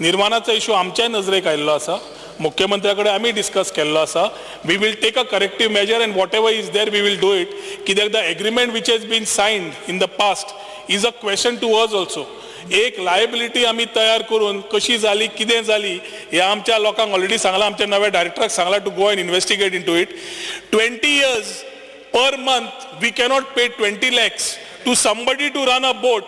निर्माणाचो इशू आमच्या नजरेक आयिल्लो आसा मुख्यमंत्र्या कडेन आमी डिस्कस केल्लो आसा we will take a corrective measure and whatever is there we will do it कित्याक the agreement which has been signed in the past is a question to us also. एक liability आमी तयार करून कशी जाली कितें जाली हे आमच्या लोकांक ऑलरेडी सांगलां आमच्या नव्या डायरेक्टराक सांगलां to go and investigate into it. 20 years per month we cannot pay 20 lakhs to somebody to run a boat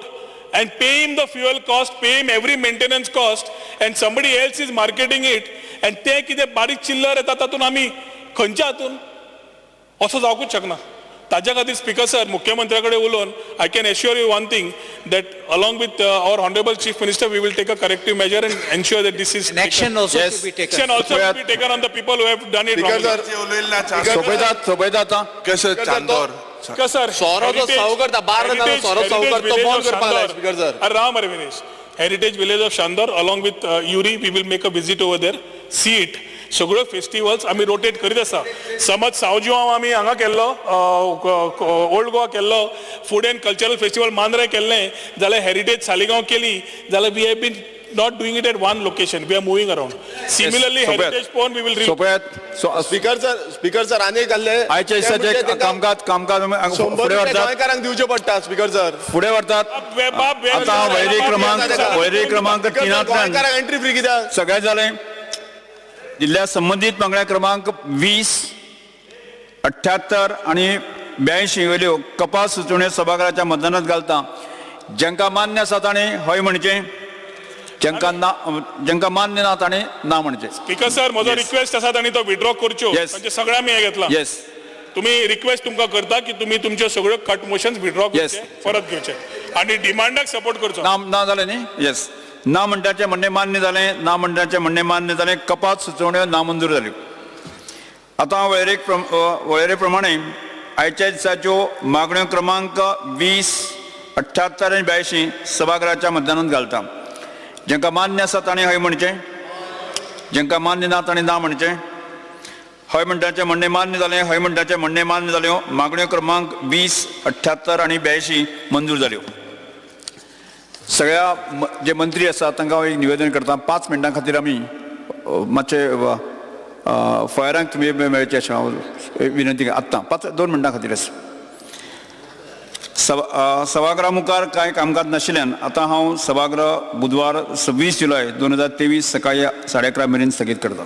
and pay him the fuel cost, pay him every maintenance cost, and somebody else is marketing it, and ते कितें बारीक चिल्लर येता तातून आमी खंयच्या हातून असो जावंकूच शकना. ताज्या खातीर स्पीकर सर मुख्यमंत्र्या कडेन उलोवन I can assure you one thing that along with our honourable chief minister we will take a corrective measure and ensure that this is Action also to be taken. Action also will be taken on the people who have done it wrongly. सोपयतात कसं Chandor sir सोरो साव करता बार जाता सोरो साव करता तो बंद करपाक जाय स्पीकर सर. राम विनेश heritage village of Chandor along with Yuri we will make a visit over there see it. सगळ्यो फेस्टिवल्स आमी रोटेट करीत आसा. समज सावजिवांव आमी हांगा केल्लो ओल्ड गोवा केल्लो food and cultural festival Mandrem केल्लें जाल्यार हेरिटेज सालिगांव केली जाल्यार we have been not doing it at one location, we are moving around. Similarly, heritage pond we will speaker sir आनी घाल्ले आयच्या दिसाचे कामकाज फुडें व्हरतात गोंयकारांक दिवचे पडटा स्पीकर सर. फुडें व्हरतात आतां वैरी क्रमांक 3 एंट्री फ्री कित्याक सगळें जालें. जिल्ल्या संबंदीत मागण्या क्रमांक 20, 78 आनी 82 वेल्यो कपास सुचोवण्यो सभाघराच्या मतदानात घालता. जांकां मान्य आसा ताणें हय म्हणचें, जांकां मान्य ना ताणें ना म्हणचें. स्पीकर सर म्हजो रिक्वेस्ट आसा तांणी तो विड्रॉ करच्यो म्हणजे सगळ्या आमी हे घेतला. येस तुम्ही रिक्वेस्ट तुमकां करता की तुम्ही तुमच्यो सगळ्यो कट मोशन्स विड्रॉ करचे परत घेवचे आनी डिमांडाक सपोर्ट करचो. ना जालें न्ही. येस ना म्हणटाचें म्हणणें मान्य जालें, ना म्हणटाचें म्हणणें मान्य जालें. कपात सुचोवण्यो नामंजूर जाल्यो. आतां वळेरे प्रमाणे आयच्या दिसाच्यो मागण्यो क्रमांक 20, 78 आनी 82 सभाघराच्या मतदानांत घालता. जांकां मान्य आसा ताणें हय म्हणचें, जांकां मान्य ना ताणें ना म्हणचें. हय म्हणटाचें म्हणणें मान्य जालें, हय म्हणटाचें म्हणणें मान्य जाल्यो. मागण्यो क्रमांक 20, 78 आनी 82 मंजूर जाल्यो. सगळ्या जे मंत्री आसात तांकां हांव एक निवेदन करता. 5 मिनटां खातीर आमी मातशे फळारांक तुमी मेळचे अशें हांव विनंती आत्तां 2 मिनटां खातीर आसा. सभागृहा मुखार कांय कामकाज नाशिल्ल्यान आतां हांव सभागृह बुधवार 26 जुलय 2023 सकाळी 11:30 मेरेन स्थगीत करता.